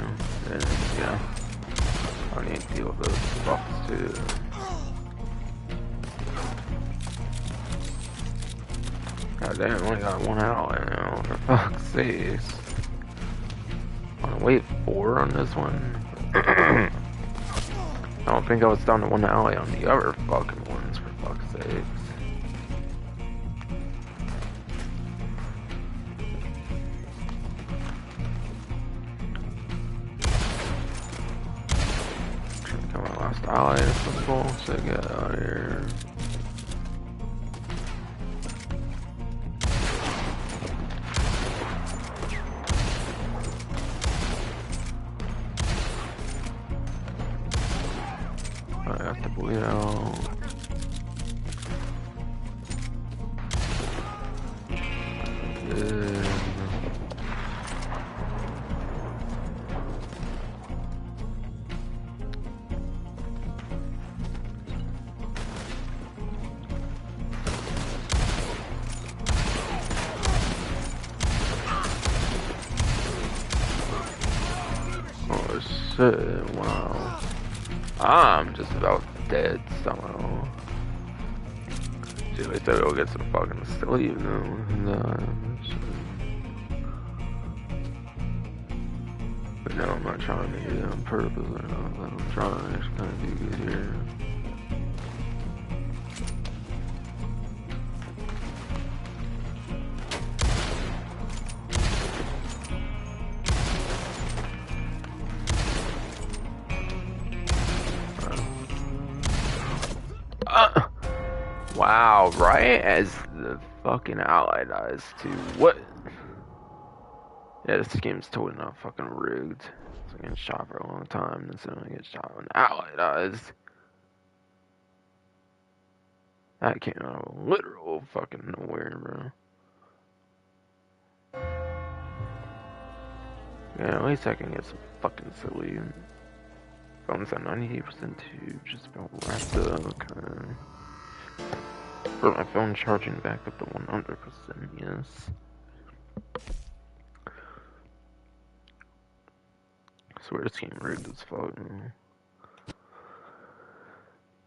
Speaker 1: And yeah, I need to deal with those fucks too. God damn, only got one ally now, for fuck's sake. Wanna wait 4 on this one? I don't think I was down to one ally on the other fucking ones, for fuck's sake. Come on, last ally is some bullshit, get out of here. I have to bleed out. Oh shit, wow. I'm just about dead somehow. See, they said we'll get some fucking sleep though. But no, I'm not trying to do it on purpose or not. I'm trying to kind of do good here. Wow, right as the fucking ally dies too. What? Yeah, this game's totally not fucking rigged. So I get shot for a long time, and then I get shot when the ally dies. That came out of literal fucking nowhere, bro. Yeah, at least I can get some fucking silly. Phone's at 98% too, just about wrapped up, kinda. For my phone charging back up to 100%, yes. I swear this game rigged as fuck.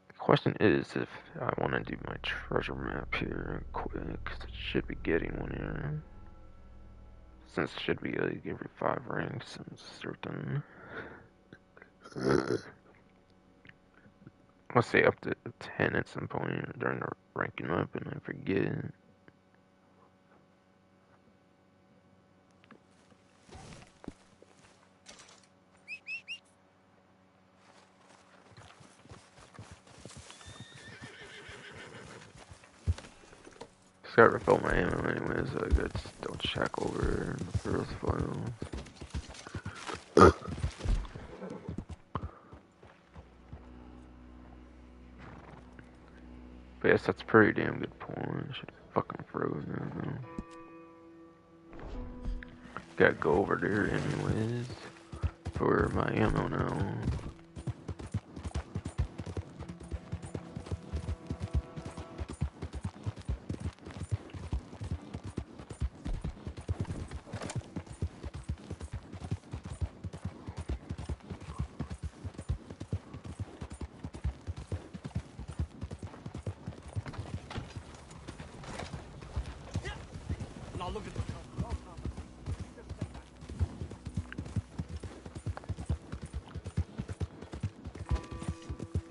Speaker 1: The question is if I want to do my treasure map here quick, 'cause I should be getting one here. Since it should be like every 5 ranks, I'm certain. I'll say up to 10 at some point during the ranking up and I forget. Just gotta refill my ammo anyway, so I gotta still check over the first files. But yes, that's a pretty damn good point. I should fucking frozen though. Gotta go over there anyways for my ammo now.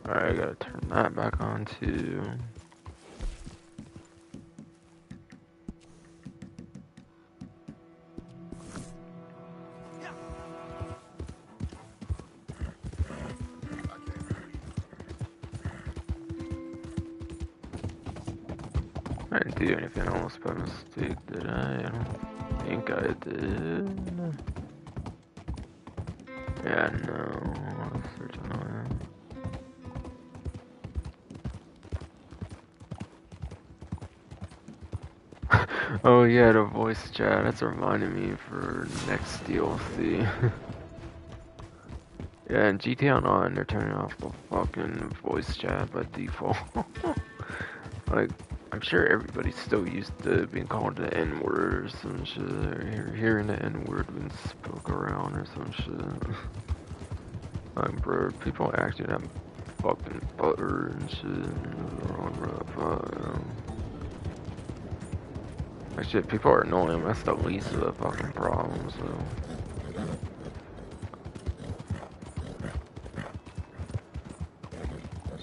Speaker 1: Alright, I gotta turn that back on too. I didn't do anything else by mistake, did I? I don't think I did. Yeah, no. I'll search on that. Oh yeah, the voice chat. That's reminding me for next DLC. Yeah, in GTA Online, they're turning off the fucking voice chat by default. Like, I'm sure everybody's still used to being called the N-word or some shit, or hearing the N-word being spoke around or some shit. Like, bro, people acting that fucking butter and shit. Like, shit, people are annoying. That's the least of the fucking problem, so.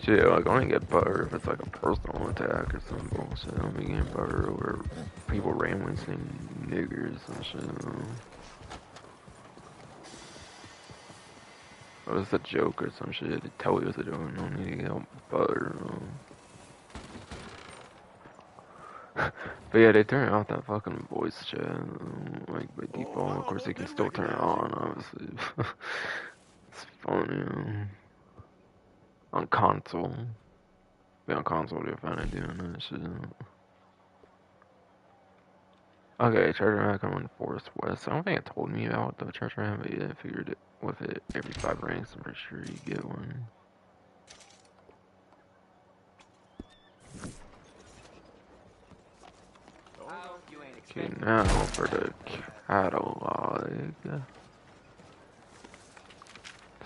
Speaker 1: Shit, like, I only get butter if it's like a personal attack or some bullshit. I don't be getting butter over people randomly saying niggers and shit. Or it's a joke or some shit. They tell you what to do and don't need to get butter. But yeah, they turn off that fucking voice chat, like by default. Of course, you can still turn it on, obviously. It's funny. On console. Be on console, they're finally doing that shit. Okay, treasure map coming to Forest West. I don't think it told me about the treasure map, but yeah, I figured it with it every 5 ranks. I'm pretty sure you get one. Okay, now for the catalog.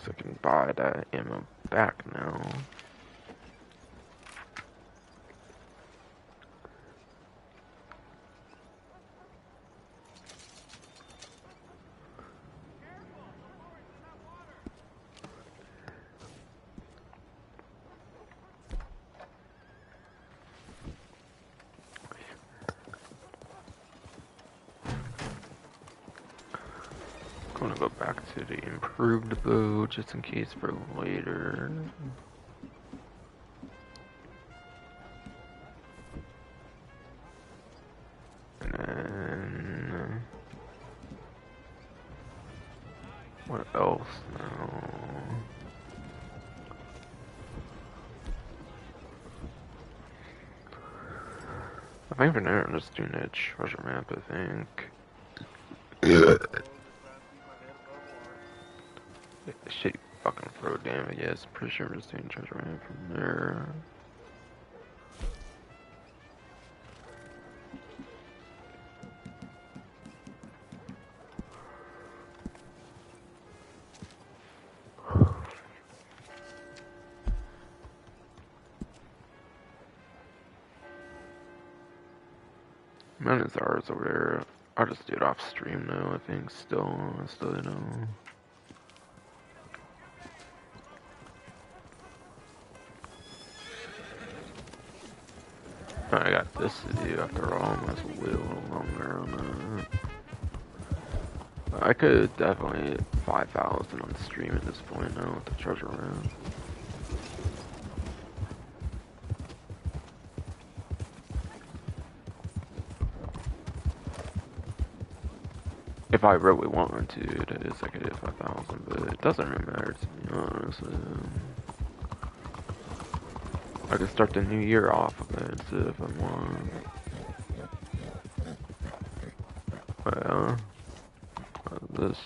Speaker 1: So I can buy that ammo back now. I'm gonna go back to the improved boat just in case for later. And then what else now? I think for now I'm just doing a treasure map, I think. Shit, fucking throw damage, yes, pretty sure I'm just doing treasure map from there. Mine is ours over there. I'll just do it off stream though, I think, still, you know. I got this to do after all, might as well wait a little longer on that. I could definitely hit 5,000 on stream at this point now with the treasure room. If I really wanted to, that is, I could hit 5,000, but it doesn't really matter to me, honestly. I could start the new year off of it if I want. Well, this.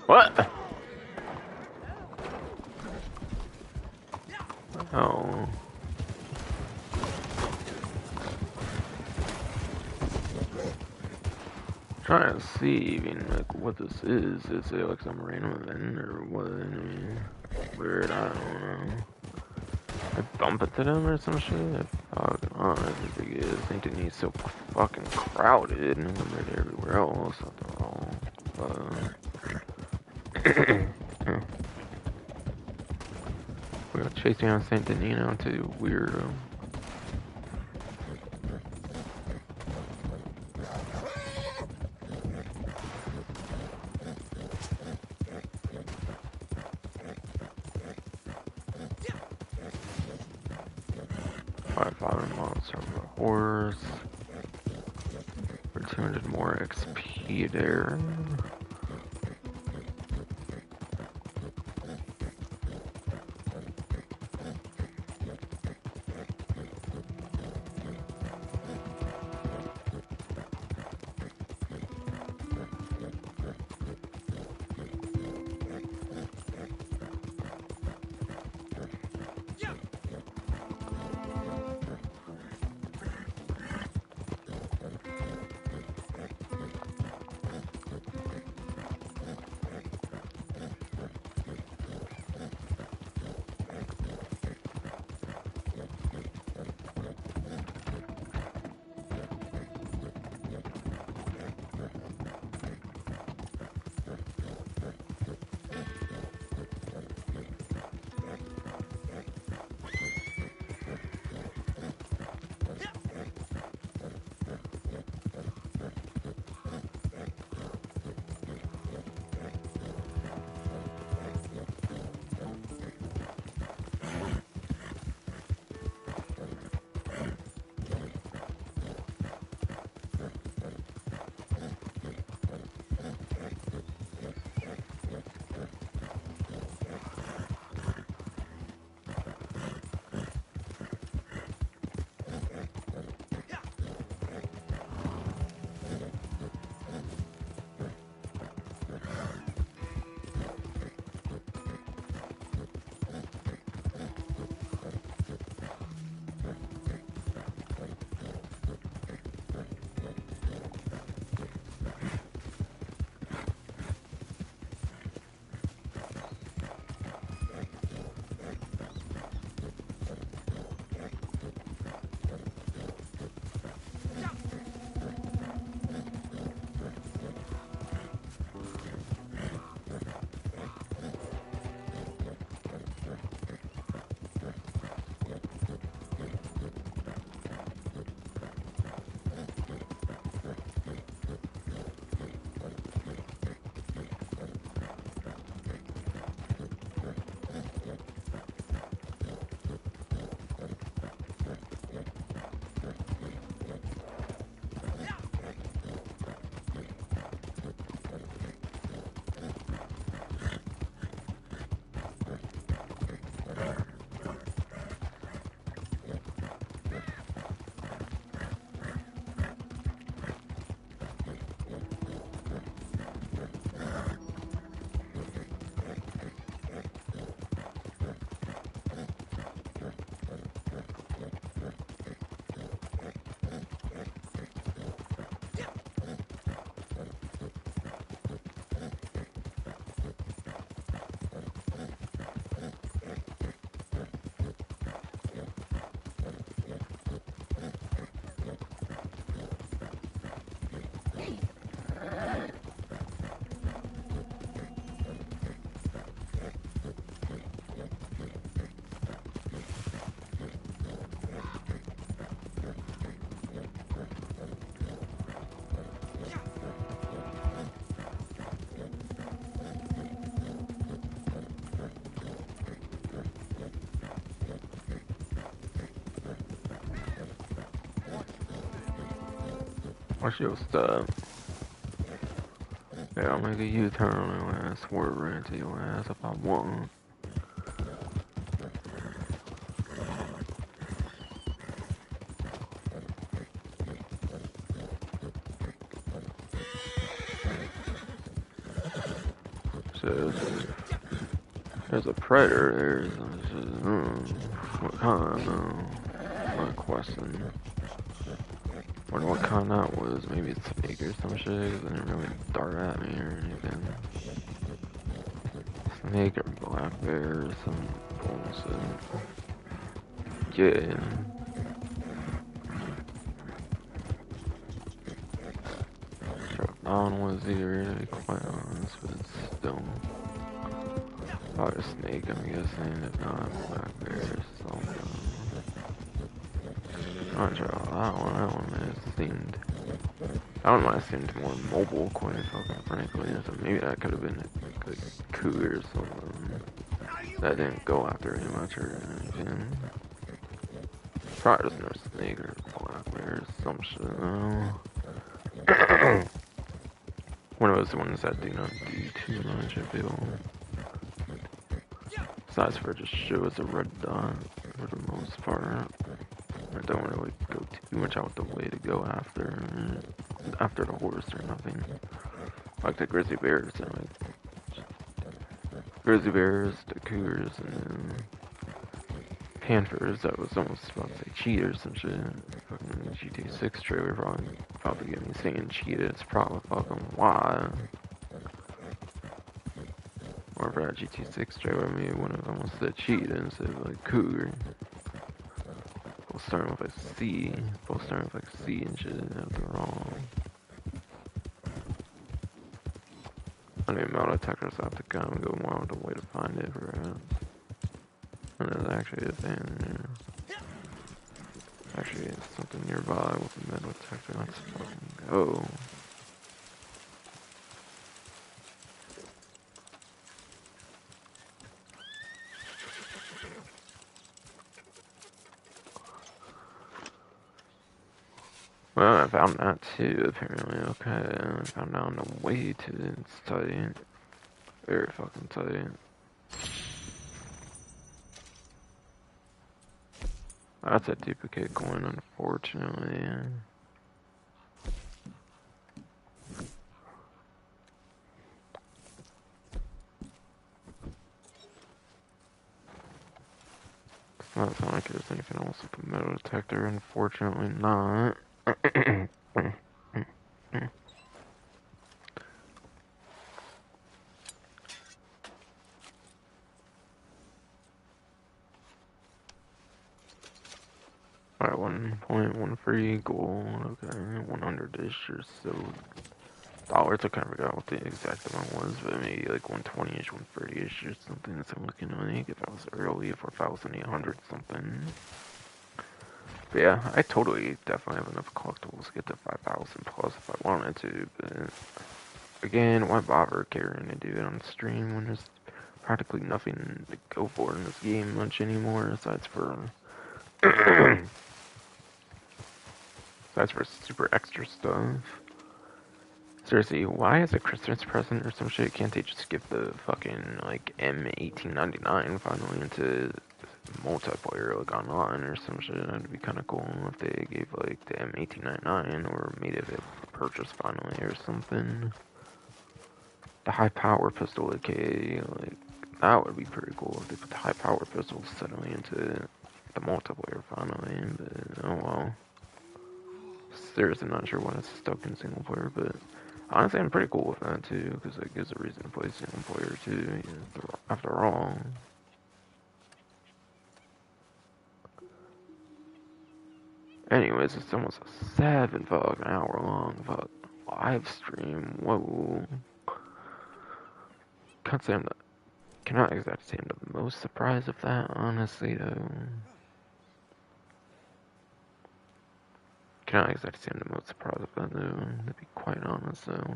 Speaker 1: What? Oh. Trying to see even like what this is. Is it like some random event or what? I mean, weird. I don't know. I bump into them or some shit. Fucking honestly, because St. Denis so fucking crowded and compared to everywhere else. After all, we're gonna chase down St. Denis now too. Weirdo. Horse for 200 more XP there. Watch your stuff. Yeah, I'll make a U-turn on your ass, swerve right into your ass if I want. So, there's a predator there. What kind? My question. Wonder what kind that was. Maybe it's a snake or some shit. 'Cause it didn't really dart at me or anything. Snake or black bear or some bullshit. Yeah. Ron was either, to be quite honest, but still. Probably a snake, I'm guessing, if not black bear or something. I'm not sure about that one seemed, that one might have seemed more mobile, quite fucking frankly, so maybe that could have been a cougar or something. That didn't go after me much or anything. Probably just no snake or black bear or some shit, one of those ones that do not do too much, I feel. Besides for just show us a red dot for the most part. I don't really go too much out the way to go after the horse or nothing. Like the grizzly bears and grizzly bears, the cougars, and then panthers. That was almost about to say cheetahs and shit. Fucking GT6 trailer probably about to get me saying cheetah. It's probably fucking why. Or for that GT6 trailer, maybe one of them almost said cheetah instead of like cougar. Both starting with a C. Both starting with like C and shit after all. I mean, metal detectors have to kind of go more out of the way to find it, perhaps. And there's actually a thing there. Actually, it's something nearby with a metal detector. Let's fucking go. Well, I found that too, apparently. Okay, I found out the way to it. It's tight. Very fucking tight. That's a duplicate coin, unfortunately. It's not sound like there's anything else with the metal detector, unfortunately not. Alright, 1.1 free gold. Okay, 100-ish or so. Dollars, I kind of forgot what the exact amount was, but maybe like 120-ish, 130-ish or something. So I'm looking like if I was early, 4,800 something. But yeah, I totally definitely have enough collectibles to get to 5,000 plus if I wanted to, but again, why bother carrying to do it on stream when there's practically nothing to go for in this game much anymore aside for super extra stuff. Seriously, why as a Christmas present or some shit can't they just give the fucking like M1899 finally into multiplayer like online or some shit? That'd be kind of cool if they gave like the M1899 or made it a purchase finally or something. The high power pistol, aka like that would be pretty cool if they put the high power pistol suddenly into the multiplayer finally. But oh well. Seriously, not sure why it's stuck in single player, but honestly, I'm pretty cool with that too, because it gives a reason to play single player too. After all. Anyways, it's almost a 7 fucking hour long live stream. Whoa. Can't say cannot exactly say I'm the most surprised of that, honestly though. Cannot exactly say I'm the most surprised of that though, to be quite honest though.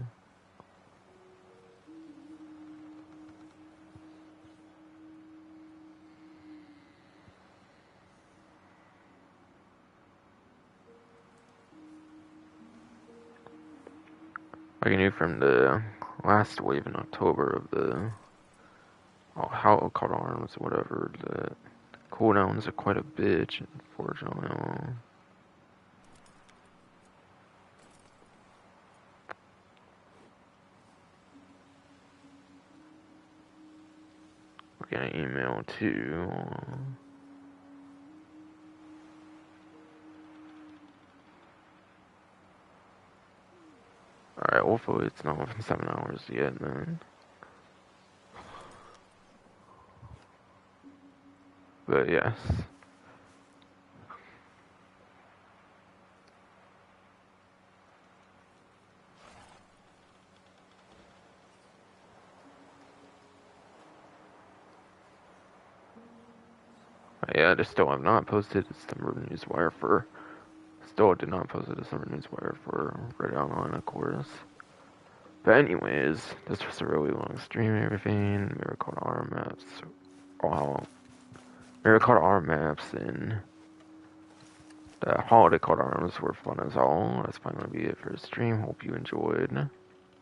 Speaker 1: Like I knew from the last wave in October of the how called arms, whatever. The cooldowns are quite a bitch, unfortunately. We're getting an email too. Alright, hopefully it's not within 7 hours yet then. But yes. Yeah, I still have not posted December Newswire for. Still did not post a December Newswire for Reddit Online, of course. But anyways, this was a really long stream and everything. Miracle R maps. Wow. Miracle R maps and the holiday card arms were fun as all. That's probably gonna be it for the stream. Hope you enjoyed.